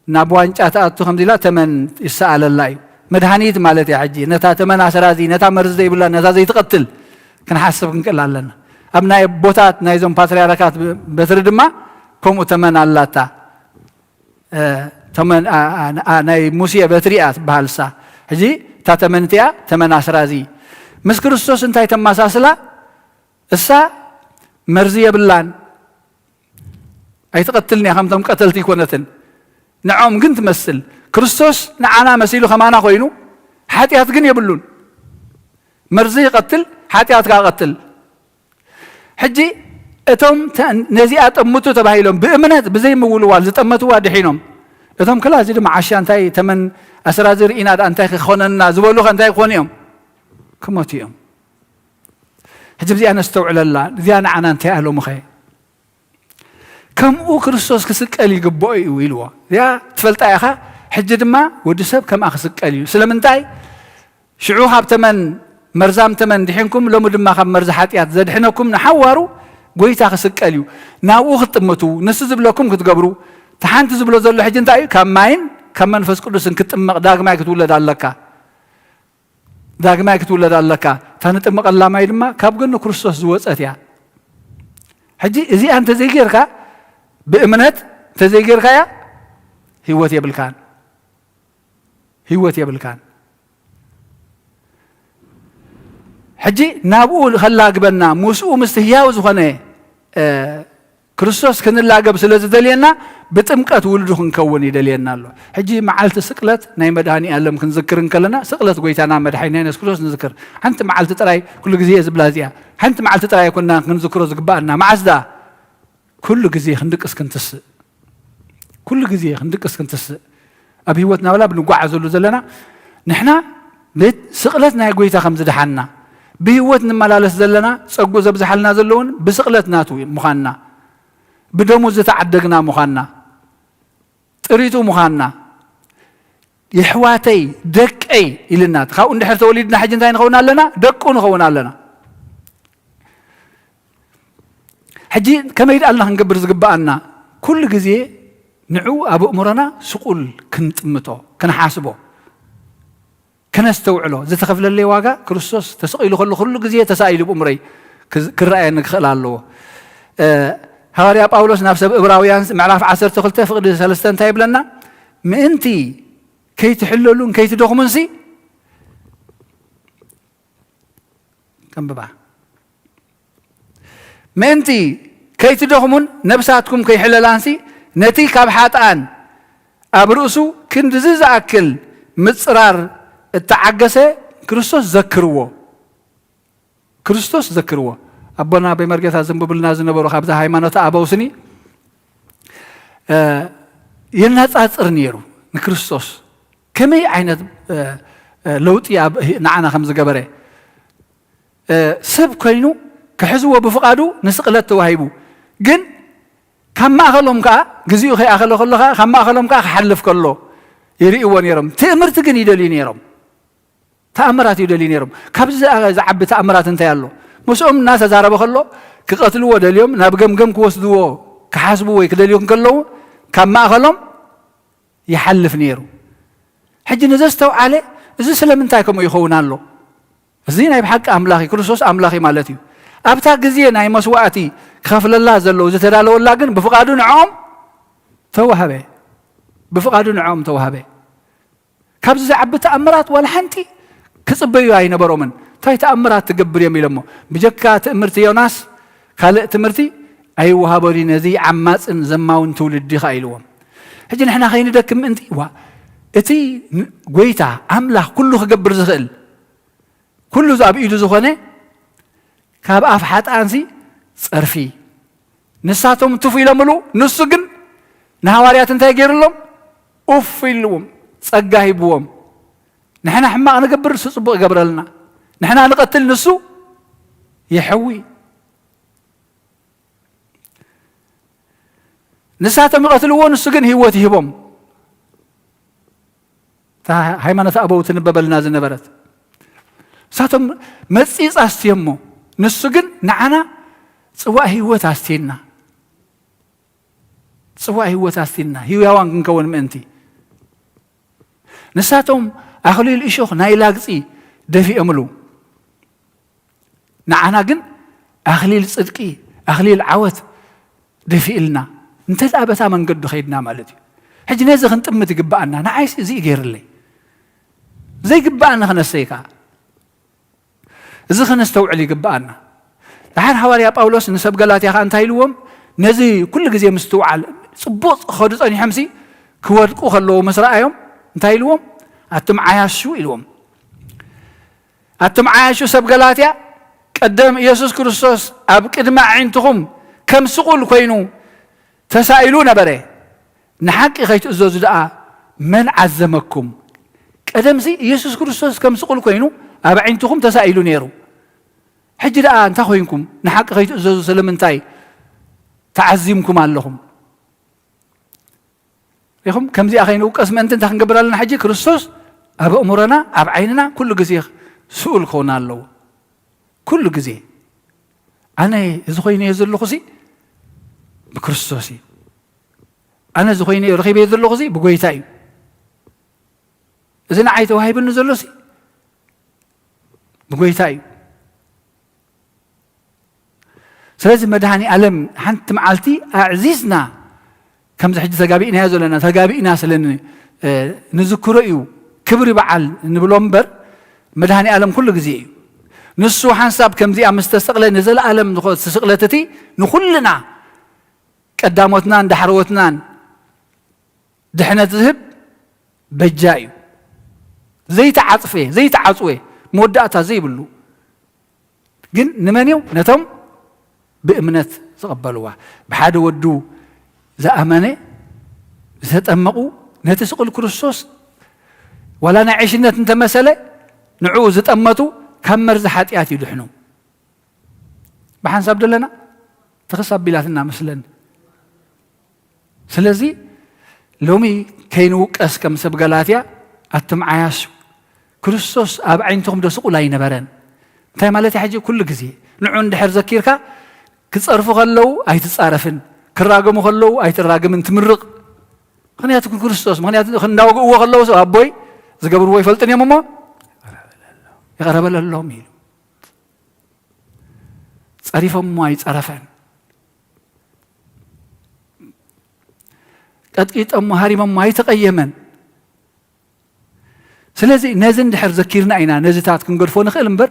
نابوان جاءت خمدلا تمن يسأل الله مدهانيت مالتي حجي نتا تمن عسرازي نتا مرزي بالله نتا زي تقتل كان حسب نقل لنا أبناء بوتات نايزون باترياركات بتردما كم تمن الله تا تمن ناي موسى بتريات بهالسا حجي تا تمنتيا تمن عسرازي مسكرستوس انتاي تماساسلا السا مرزي بالله أي تقتلني خمتم قتلتي كونتن نعم قنت مسل كريستوس نعنا مسيلو خمانا خوينو حاتيات قن يبلون مرزي قتل حاتيات قتل حجي اتم نزيات امتو تباهيلهم بامنات بزي مولوال زتمتو وادحينهم اتم كلا زيد مع عشان تاي تمن اسرازر اناد انتاي خوننا زبلو انتاي خونيهم كموتيهم حجي بزي انا استوعل الله زي انا عنا انتي اهلو مخي كم او كريستوس كسقلي غبوي ويلوا يا تفلطا ياخا حج دما ودسب كم اخسقلي سلامنتاي شعو هاب تمن مرزام تمن دحينكم لو مدما خب مرز حاتيات زدحنكم نحوارو ጎይታ ክስቀል እዩ ናብኡ ክትጥምቱ ንስ ዝብለኩም ክትገብሩ ተሓንቲ ዝብሎ ዘሎ ሕጂ እንታይ እዩ ካብ ማይን ካብ መንፈስ ቅዱስን ክትጥመቕ ዳግማይ ክትውለድ ኣለካ ተንጥመቐላ ማይ ድማ ካብ ጎኒ ክርስቶስ ዝወፀት እያ ሕጂ እዚኣ እንተዘይጌርካ ብእምነት እንተዘይጌርካያ ህይወት የብልካን ሕጂ ናብኡ ከላግበና ምስኡ ምስቲ ህያው ዝኾነ ክርስቶስ ክንላገብ ስለ ዝደልየና ብጥምቀት ውልዱ ክንከውን ይደልየና ኣሎ ሕጂ መዓልቲ ስቅለት ናይ መድሃኒ ዓለም ክንዝክር እንከለና ስቅለት ጎይታና መድሃኒና ኢየሱስ ክርስቶስ ንዝክር ሓንቲ መዓልቲ ጥራይ ኩሉ ግዜ ዝብላ እዚኣ ሓንቲ መዓልቲ ጥራይ ኮና ክንዝክሮ ዝግባአና መዓዝዳ ኩሉ ግዜ ክንድቅስ ክንትስእ ኣብ ህይወትና ወላ ብንጓዓዘሉ ዘለና ንሕና ስቅለት ናይ ጎይታ ከም ዝድሓና بهوت نملالس زلنا صقو زبزحلنا زلون بسقلتنا تو مخانا بدمو زتعدقنا مخانا طريتو مخانا يحواتي دك اي إلنا تخاو ندحر توليدنا حاجة انتاين خونا لنا دكو نخونا لنا حجي كما يدعلنا هنقبر زقباءنا كل قزي نعو أبو أمرنا سقول كنت متو كنحاسبو كنستوعله زي تخفل اللي واقع كريستوس تسقيله كل جزية تسائله بأمري كرأي إنك خلال له هاريا باولوس نفسه إبراويان معرف 10 تخلته فقد 3 تايب لنا ما أنتي كي تحللون كي تدخمنسي كم ببع ما أنتي كي تدخمون نفساتكم كي حللانسي نتي كابحات آن أبرؤسو كنت زيز أكل متصرار التعجسة كريستوس ذكروه أبونا بمرجع زنبو بالنازل نبرو خابزة هايمانة أبوسني ينهت أثرنيرو نكريستوس كمي عينت لوتي نعنا 5 جبره سب كينو كحزوه بفقادو نسقلت وهيبو جن كم أخلهم كا جزيو خي أخلو خلها كم أخلهم كا حلف كله يريئون يرم تأمرت جن يدلين يرم تأمرات يدلين يرم كابز زعب تأمرات انت يالله مسؤوم الناس زاربوا خلو كقتلوا ده اليوم نابجم كوسدوا كحاسبوا ويكدليون كله كم أخلهم يحلف نيرو حج نزستوا عليه إذا سلم انتاكم يخون الله زين بحق أملاخي كريستوس أملاخي مالتي أبتاع جزينا أي مسواتي خاف الله زلوا زترى له ولا جن بفقادون عام توهبه بفقادون عام توهبه كابز زعب تأمرات ولا حنتي كسبيو أي نبرو من تاي تأمرات تقبر يميلمو بجكا تأمرتي يوناس خالق تمرتي أي وهابوري نزي عماس إن زماون تولد خايلوهم هجي نحنا خاين دكم أنتي وا إتي قويتا أملاح كله خقبر زخل كله زاب إيدو زخانة كاب أفحات أنسي صرفي نساتهم تفي لملو نسجن نهواريات انتهي غير لهم أوفي لهم صقاهي بوهم نحن حما نقبر صبغ قبر لنا نحن نقتل نسو يحوي نساتهم يقتلوا نسجن هيوتي هبهم هاي ما نتأبو تنبب الناس نبرت ساتهم مسيس أستيمو نسجن نعنا سواء هيوت أستينا سواء هيوت أستينا هيو يوان كنكون منتي نساتهم أخلي الإشوخ نايلاقسي دفي أملو نعنا جن أخلي الصدقي أخلي العوت دفي إلنا انت الأبتا من قد خيدنا مالتي حجي نازل خنتم تقبأنا نعيس زي غير لي زي قبأنا خنسيكا زي خنستوعلي قبأنا لحين حواري باولوس نسب قالات يا خان تايلوهم نزي كل جزي مستوعل صبوط خدت أني حمسي كوارقو خلو مسرائهم تايلوهم أتم عايشو إلهم أتم عايشو سب قالات يا قدام يسوع كريستوس أبقدم عينتهم كم سقول كوينو تسائلون بري نحكي خيت أزوز دعاء من عزمكم قدام زي يسوع كريستوس كم سقول كوينو أبعينتهم تسائلون يرو حج دعاء أنت خوينكم نحكي خيت أزوز سلمنتاي تعزمكم علىهم يخم كم زي أخينو قسم أنت تخنقبر لنا حجي كريستوس أب أمورنا أب عيننا كل جزيخ سؤال خونا له كل جزء أنا زخيني يزل خزي بكريستوسي أنا زخيني رخيب يزل خزي بقويتاي إذا نعيت وهاي بالنزلوسي بقويتاي سلازم مدهاني ألم حنت معلتي أعزيزنا كم زحج تجابينا هذا لنا تجابينا سلنا نذكره كبر بعل نبلومبر مدهاني ألم كل جزء نسو حنساب كم زي مستسقله نزل ألم نخل استسقلتتي نخلنا قدامتنا دحروتنا دحنا تذهب بجاي زي تعاطفه زي تعاطوه مودعتها زي بلو جن نمانيو نتم بأمنة تقبلوها بحاد ودو ذا أمانة تتأمقوا نتسقل كريستوس ولا نعيش إنت مسألة نعوز تأمتوا كم مرز حاتيات يدحنوا بحنساب دلنا تخصب بلاتنا مثلا سلازي لومي كينو أسكم سبقلاتيا أتم عياسو كريستوس أبعينتهم دسقوا لا ينبرن تاي مالتي حاجة كل جزء نعون دحر ذكيرك كتصرفوا خلوا أي تتصرفن كراجموا خلوا أي تراجم أنت مرق خلينا تكون كريستوس خلينا خلنا وقوا خلوا سو أبوي زقبر هو يفلتني يا ماما يقرب الله ميل تعرفهم ما يتعرفن قد أم هاري ما يتقيمن سلازي نازن دحر ذكرنا عينا نزتات كنقول فون خيل مبر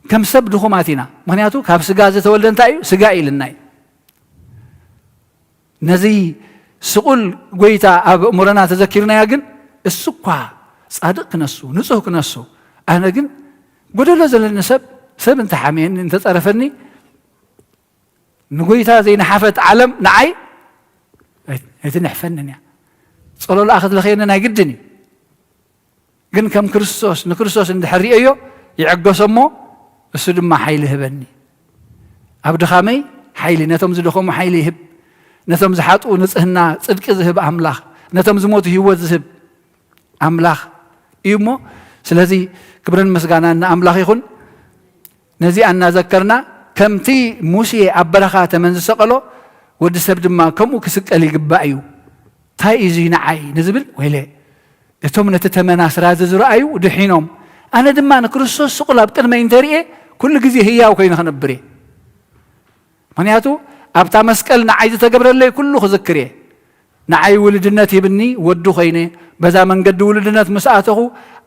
كم سب دخوماتنا مهنياتو كاب سجازة تولدن تايو سجائي للناي نزي سقول قويتا أب مرنا تذكرنا يا جن السقى صادق نسو نسوك نسو أنا جن قدر لازل النسب سب أنت حامين أنت تعرفني نقويتا زي نحفت علم نعي نحفنني صلوا الآخذ لخيرنا جدني جن كم كريستوس نكريستوس عند حريقه يعقو سمو السود ما حيل هبني عبد خامي حيل نتم زدخم حيل هب نتم زحطو نصهنا صدق ذهب املاح نتم زموت هيوت ذهب املاح يمو سلازي كبرن مسغانا ان املاح يكون نزي ان ذكرنا كمتي موسى ابرخا تمن سقلو ود سبد ما كمو كسقل يغبايو تاي زينا عي نزبل ويله اتوم نتتمنا سراز زرايو دحينهم أنا دمان كريستوس سقلا بقدم إنتريه كل جزء هي وكين خنبري منياتو أبتا مسكال نعيد تجبر اللي كله خذكريه نعي ولدنا تبني ودو خينه بذا من قد ولدنا مساعته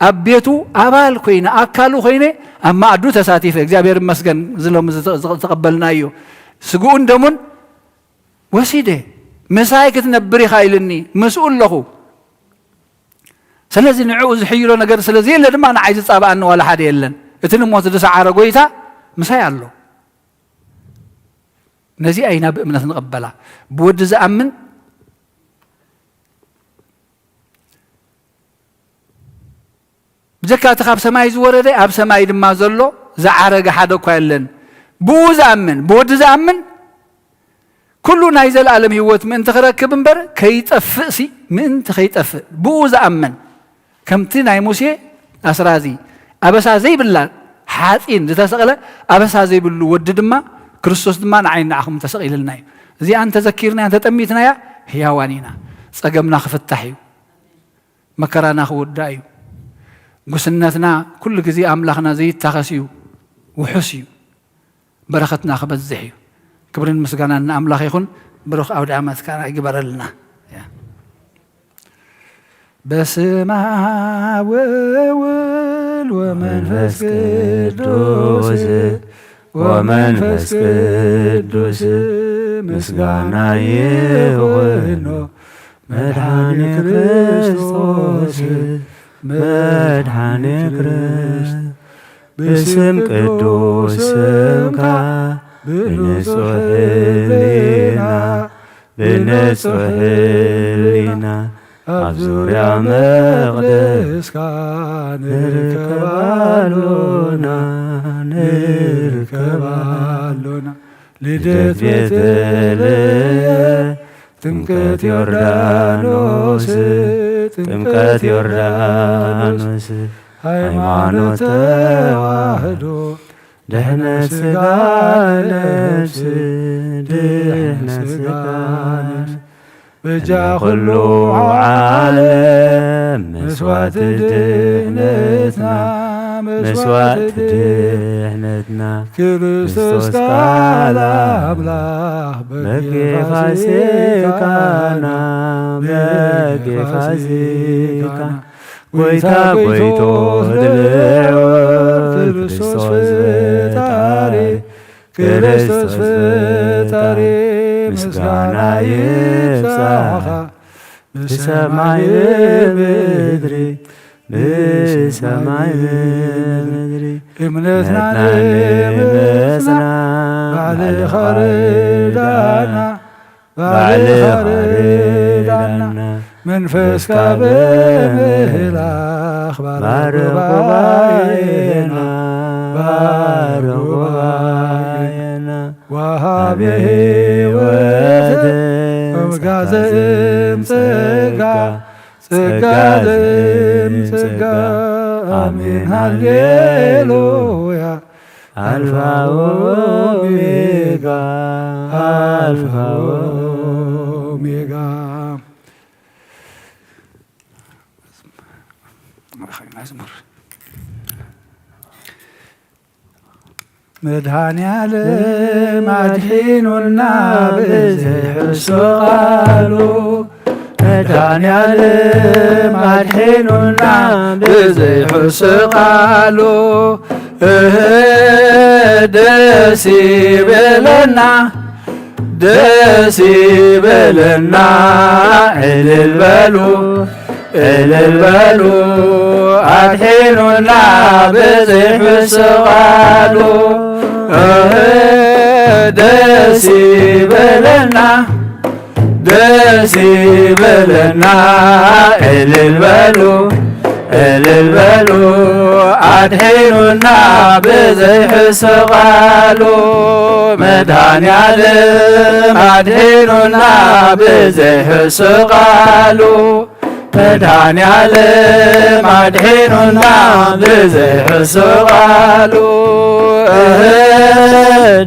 أبيتو أبال خينه أكلوا خينه أما أدو تساتيفه إجابير مسكن زلهم تقبلنا أيو سجون دمون وسيده مسايك تنبري خايلني مسؤول له سلازي نعوز حيرو نقر سلازي إلا دم أنا عايز أصابع أنه ولا حد يلن اتنم موت دسعة رقويتا مسايا له نزي أين بأمنة نقبلها بود زأمن زكاة خاب سماي زورده أب سماي دم ما زلو زعرق حدا كويلن بو زأمن بود زأمن كله نايز العالم هوت من تخرج بنبر كي تفسي من تخي تف بو زأمن كم تناي موسى أسرازي أبس زي بالله حاتين تسأله أبس زي بالله ودد ما كريستوس ما نعين نعهم تسأل الناي زي أنت تذكرنا أنت تأميتنا يا هيوانينا سجمنا خف التحيو مكرنا خود دايو قسنتنا كل جزء أملاخنا زي تخسيو وحسيو برختنا خبز زحيو كبرين مسجنا أن أملاخ يكون بروح أود عمت كان يجبر لنا بسمع وول ومنفس قدوس ومنفس قدوس مسجنا يغنو مدحان كريستوس مدحان كريست بسم قدوس سمكا بنصح لنا أبزور يا مقدس نركبالونا لدت بيتلي تمكت يوردانوس ሃይማኖት ተዋህዶ ድህነት ሥጋ ነፍስ ድህነት ሥጋ ነፍስ በጃ ኩሉ ዓለም መስዋዕት ድህነትና መስዋዕት ድህነትና ክርስቶስ ቃል አምላክ በጌ ፋሲካና በጌ ፋሲካና ጎይታ ጎይቶ ድልዎ ክርስቶስ ፈጣሪ ክርስቶስ ፈጣሪ ምስጋና ይብዛኻ በሰማይ በምድሪ በሰማይ በምድሪ እምነትና ንመጽና ባዕልኻ ርዳእና ባዕልኻ ርዳእና መንፈስካ በምህላኽ ባርኽ ጉባኤና ባርኽ ጉባኤና ወሃቤ ሕይወት ወመጋዘ እምጸጋ ጸጋ ዘእምጸጋ አሜን ሃሌሉያ አልፋ ወኦሜጋ አልፋ ወኦሜጋ መድኃኔዓለም አድሒኑና ብዘይሕሱ ቃሉ መድኃኔዓለም አድሒኑና ብዘይሕሱ ቃሉ ደስ ይበለና ደስ ይበለና እልል በሉ እልል በሉ አድሒኑና ብዘይሕሱ ቃሉ ደስ ይበለና ደስ ይበለና እልል በሉ እልል በሉ አድሒኑና ብዘይሕሱ ቃሉ መድኃኔዓለም አድሒኑና ብዘይሕሱ ቃሉ መድኃኔዓለም አድሒኑና ብዘይሕሱ ቃሉ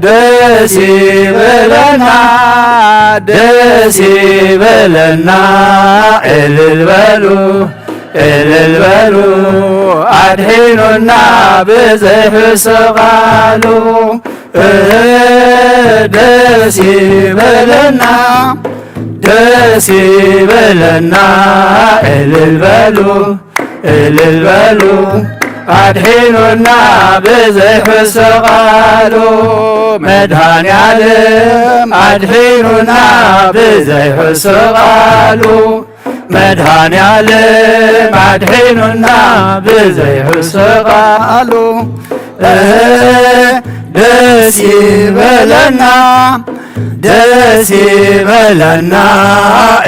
ደስ ይበለና ደስ ይበለና እልል በሉ እልል በሉ አድሒኑና ብዘይሕሱ ቃሉ ደስ ይበለና ደስ ይበለና እልል በሉ እልል በሉ አድሒኑና ብዘይሕሱ ቃሉ መድኃኔዓለም አድሒኑና ብዘይሕሱ ቃሉ መድኃኔዓለም አድሒኑና ብዘይሕሱ ቃሉ ደስ ይበለና ደስ ይበለና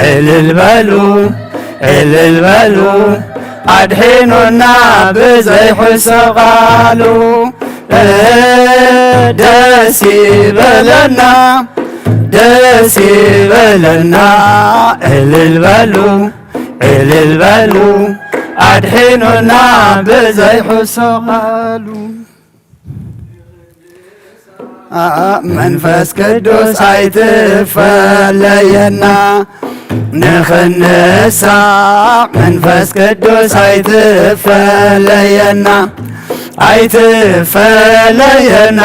እልል በሉ እልል በሉ አድሒኑና ብዘይሕሱ ቃሉ ደስ ይበለና ደስ ይበለና እልል በሉ እልል በሉ አድሒኑና ብዘይሕሱ ቃሉ መንፈስ ቅዱስ አይትፈለየና ንኽንሳ መንፈስ ቅዱስ አይትፈለየና አይትፈለየና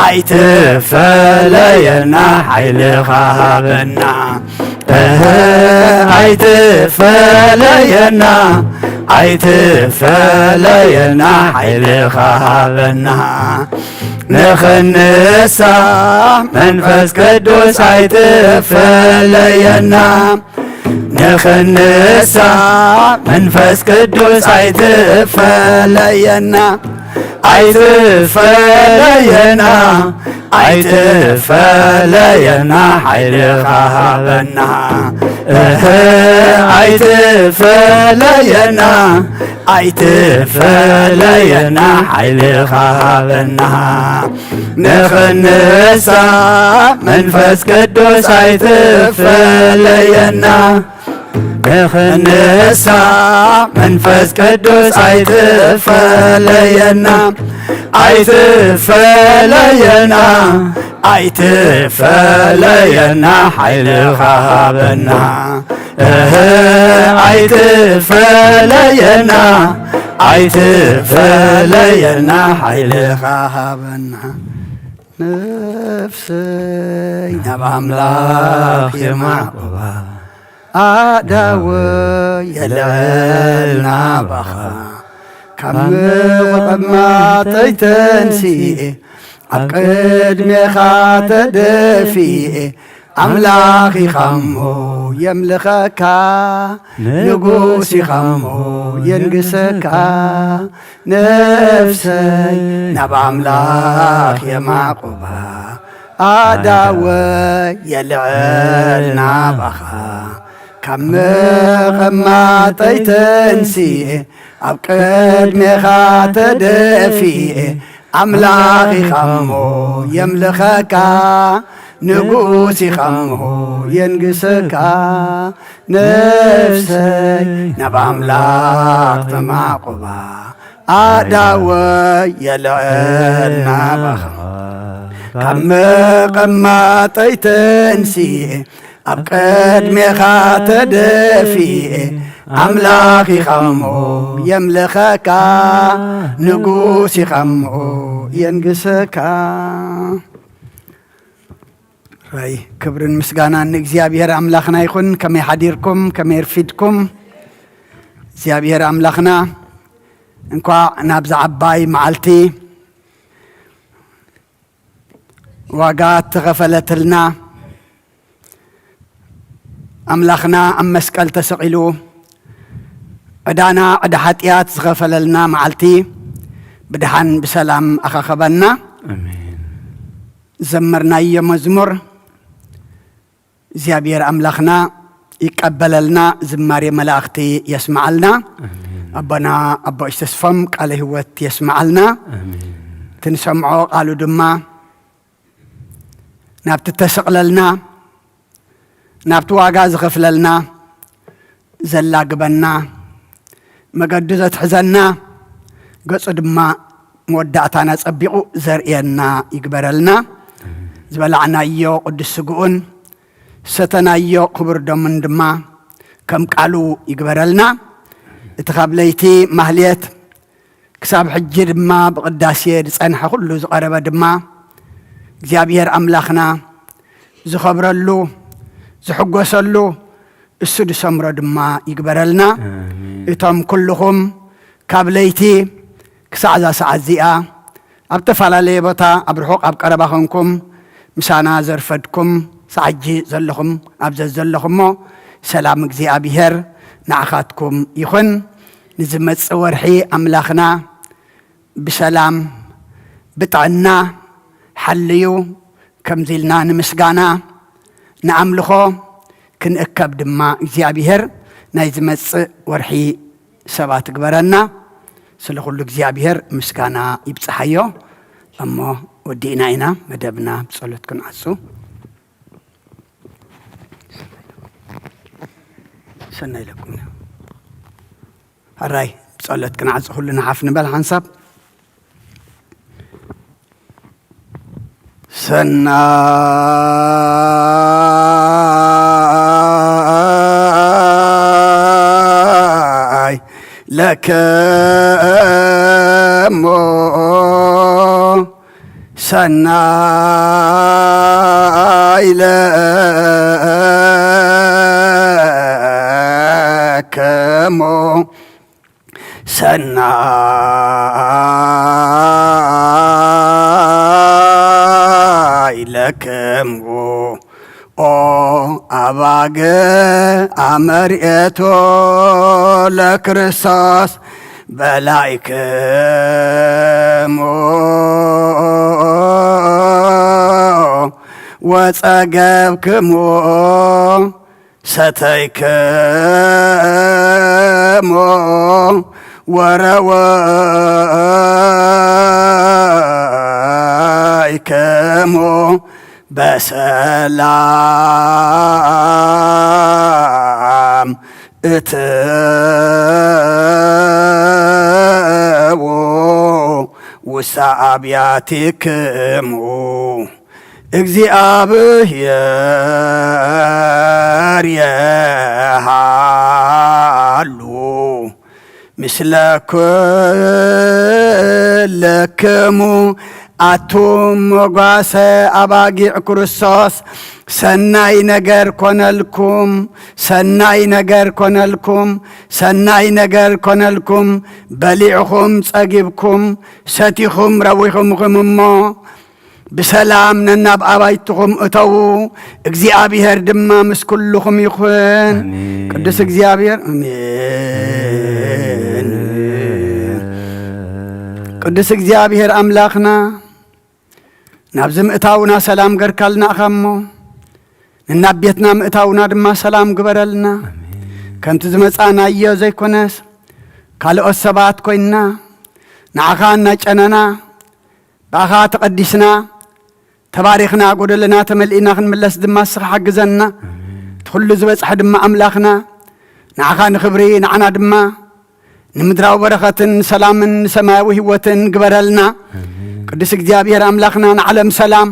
አይትፈለየና ኃይልኻ ሃበና አይትፈለየና አይትፈለየና ኃይልኻ ሃበና ንኽንሳ መንፈስ ቅዱስ አይትፈለየና ንኽንሳ መንፈስ ቅዱስ አይትፈለየና አይትፈለየና አይትፈለየና ኃይልኻ ሃበና አይትፈለየና አይትፈለየና ኃይልኻ ሃበና ንኽንሳ መንፈስ ቅዱስ አይትፈለየና نخنسا منفس قدوس አይትፈለየና አይትፈለየና አይትፈለየና ኃይልኻ ሃበና አይትፈለየና አይትፈለየና ኃይልኻ ሃበና ነፍሰይ ናብ ኣምላኽ የማዕቆባ ኣዳወ የልዕልና ባኻ ካብ ምቕማጠይ ተንሲኤ ኣብ ቅድሜኻ ተደፊኤ ኣምላኽ ኢኻ እሞ የምልኸካ ንጉስ ኢኻ እሞ የንግሰካ ነፍሰይ ናብ ኣምላኽ የማዕቆባ ኣዳወ የልዕልና ባኻ ካብ ምቕማጠይ ተንሲኤ ኣብ ቅድሜኻ ተደፊኤ ኣምላኽ ኢኻ እሞ የምልኸካ ንጉስ ኢኻ እሞ የንግሰካ ነፍሰይ ናብ ኣምላኽ ተማዕቆባ ኣዳወ የልዕልና ባኻ ካብ ምቕማጠይ ተንሲኤ ኣብ ቅድሜኻ ተደፊኤ ኣምላኽ ኢኻ እሞ የምልኸካ ንጉስ ኢኻ እሞ የንግሰካ ራይ ክብርን ምስጋናን ንእግዚአብሔር ኣምላኽና ይኹን ከመይ ሓዲርኩም ከመይ ረፊድኩም እግዚአብሔር ኣምላኽና እንኳዕ ናብዛ ዓባይ መዓልቲ ዋጋ ተኸፈለትልና ኣምላኽና ኣብ መስቀል ተሰቒሉ ዕዳና ዕዳ ሓጢኣት ዝኸፈለልና መዓልቲ ብድሓን ብሰላም ኣኸኸበና ዘመርናዮ መዝሙር እግዚአብሔር ኣምላኽና ይቀበለልና ዝማሬ መላእኽቲ የስማዓልና ኣቦና ኣቦ ተስፋም ቃለ ህይወት የስማዓልና ትንሰምዖ ቃሉ ድማ ናብቲ ተሰቕለልና ናብቲ ዋጋ ዝኸፍለልና ዘላግበና መገዲ ዘትሕዘና ገጹ ድማ መወዳእታና ጸቢቑ ዘርእየና ይግበረልና ዝበላዕናዮ ቅዱስ ስጉኡን ሰተናዮ ክቡር ደሙን ድማ ከም ቃሉ ይግበረልና እቲ ካብ ለይቲ ማህልየት ክሳብ ሕጂ ድማ ብቅዳሴ ዝጸንሐ ኩሉ ዝቐረበ ድማ እግዚአብሔር ኣምላኽና ዝኸብረሉ ዝሕጎሰሉ እሱ ድሰምሮ ድማ ይግበረልና እቶም ኩልኹም ካብ ለይቲ ክሳዕ ዛ ሰዓት እዚኣ ኣብ ተፈላለየ ቦታ ኣብ ርሑቕ ኣብ ቀረባ ኾንኩም ምሳና ዘርፈድኩም ሰዓጂ ዘለኹም ኣብዘ ዘለኹሞ ሰላም እግዚአብሔር ንዓኻትኩም ይኹን ንዝመጽእ ወርሒ ኣምላኽና ብሰላም ብጥዕና ሓልዩ ከምዚ ኢልና ንምስጋና ንኣምልኾ ክንእከብ ድማ እግዚአብሔር ናይ ዝመጽእ ወርሒ ሰባት ግበረና ስለ ኩሉ እግዚአብሔር ምስጋና ይብጽሓዮ እሞ ወዲእና ኢና መደብና ብጸሎት ክንዓጹ ሰናይ ለኩም هراي بصلت كنا عز كلنا حفن بل حنسب سناي لك مو سناي لك مو سناي لكم او اباغ امرئتو لكرساس بلايكم وصغبكم ستيكم وروايكم بسلام ሰላም እትዎ ውስተ አብያቲክሙ እግዚአብሔር የሃሉ ምስለ ኩልክሙ አቱም ሞጓሰ አባጊዕ ክርስቶስ ሰናይ ነገር ኮነልኩም ሰናይ ነገር ኮነልኩም ሰናይ ነገር ኮነልኩም በሊዕኹም ጸጊብኩም ሰቲኹም ረዊኹምኩም እሞ ብሰላም ነናብ አባይትኹም እተዉ እግዚአብሔር ድማ ምስ ኩልኹም ይኹን ቅዱስ እግዚአብሔር አሜን ቅዱስ እግዚአብሔር አምላኽና ናብ ዝምእታውና ሰላም ገርካልና እኻሞ ንናብ ቤትና ምእታውና ድማ ሰላም ግበረልና ከምቲ ዝመጻናዮ ዘይኮነስ ካልኦት ሰባት ኮይንና ንዓኻ እናጨነና ብኣኻ ተቐዲስና ተባሪኽና ጎደለና ተመሊእና ክንምለስ ድማ ስኻ ሓግዘና ትኩሉ ዝበጽሕ ድማ ኣምላኽና ንዓኻ ንኽብሪ ንዓና ድማ ንምድራዊ በረኸትን ሰላምን ሰማያዊ ህይወትን ግበረልና ቅዱስ እግዚአብሔር አምላኽና ንዓለም ሰላም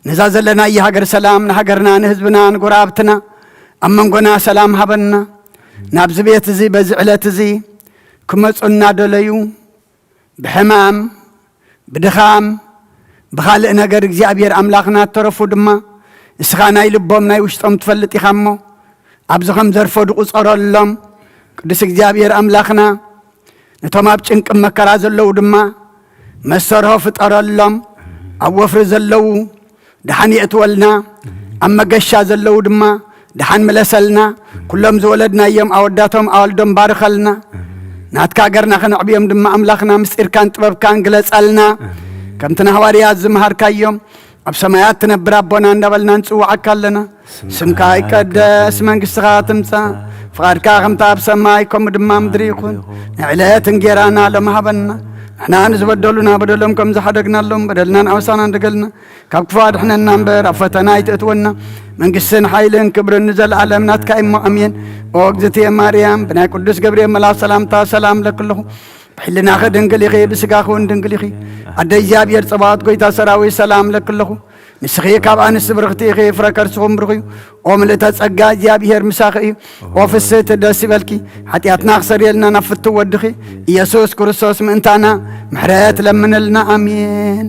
ነዛ ዘለና የሃገር ሰላም ንሃገርና ንህዝብና ንጎራብትና ኣብ መንጎና ሰላም ሃበና ናብዚ ቤት እዚ በዚ ዕለት እዚ ክመፁና ደለዩ ብሕማም ብድኻም ብኻልእ ነገር እግዚአብሔር አምላኽና ተረፉ ድማ እስኻ ናይ ልቦም ናይ ውሽጦም ትፈልጥ ኢኻ እሞ ኣብዚ ከም ዘርፈዱ ቁፀረሎም ቅዱስ እግዚአብሔር አምላኽና ነቶም ኣብ ጭንቂ መከራ ዘለዉ ድማ መሰርሆ ፍጠረሎም ኣብ ወፍሪ ዘለዉ ድሓን የእትወልና ኣብ መገሻ ዘለዉ ድማ ድሓን መለሰልና ኩሎም ዝወለድናዮም ኣወዳቶም ኣወልዶም ባርኸልና ናትካ ገርና ኸነዕብዮም ድማ ኣምላኽና ምስጢርካን ጥበብካን ግለጸልና ከምቲ ናህዋርያት ዝመሃርካዮም ኣብ ሰማያት ትነብር ኣቦና እንዳበልና ንጽዋዓካ ኣለና ስምካ ይቀደስ መንግሥትኻ ትምጻእ ፍቓድካ ከምቲ ኣብ ሰማይ ከምኡ ድማ ምድሪ ይኹን ንዕለት እንጌራና ሎም ሃበና ንሕና ንዝበደሉና በደሎም ከም ዝሓደግናሎም በደልና ንኣውሳና እንደገልና ካብ ክፉ ኣድሕነና እምበር ኣብ ፈተና ይትእትወና መንግሥትን ሓይልን ክብርን ንዘለዓለም ናትካ እሞ ኣሜን ኦ እግዝእትየ ማርያም ብናይ ቅዱስ ገብርኤል መልኣክ ሰላምታ ሰላም ለክለኹ ብሕልናኸ ድንግል ኢኺ ብስጋኹ ድንግል ኢኺ ኣደ እግዚኣብሔር ጽባኦት ጐይታ ሰራዊት ሰላም ለክለኹ ንስኺ ካብ ኣንስቲ ብርኽቲ ኢኺ ፍረ ከርስኹም ብርኽ እዩ ኦ ምልእተ ጸጋ እግዚኣብሔር ምሳኺ እዩ ኦ ፍስሕቲ ደስ ይበልኪ ሓጢኣትና ክሰርየልና ናብ ፍቲ ወድኺ ኢየሱስ ክርስቶስ ምእንታና ምሕረት ለምንልና ኣሜን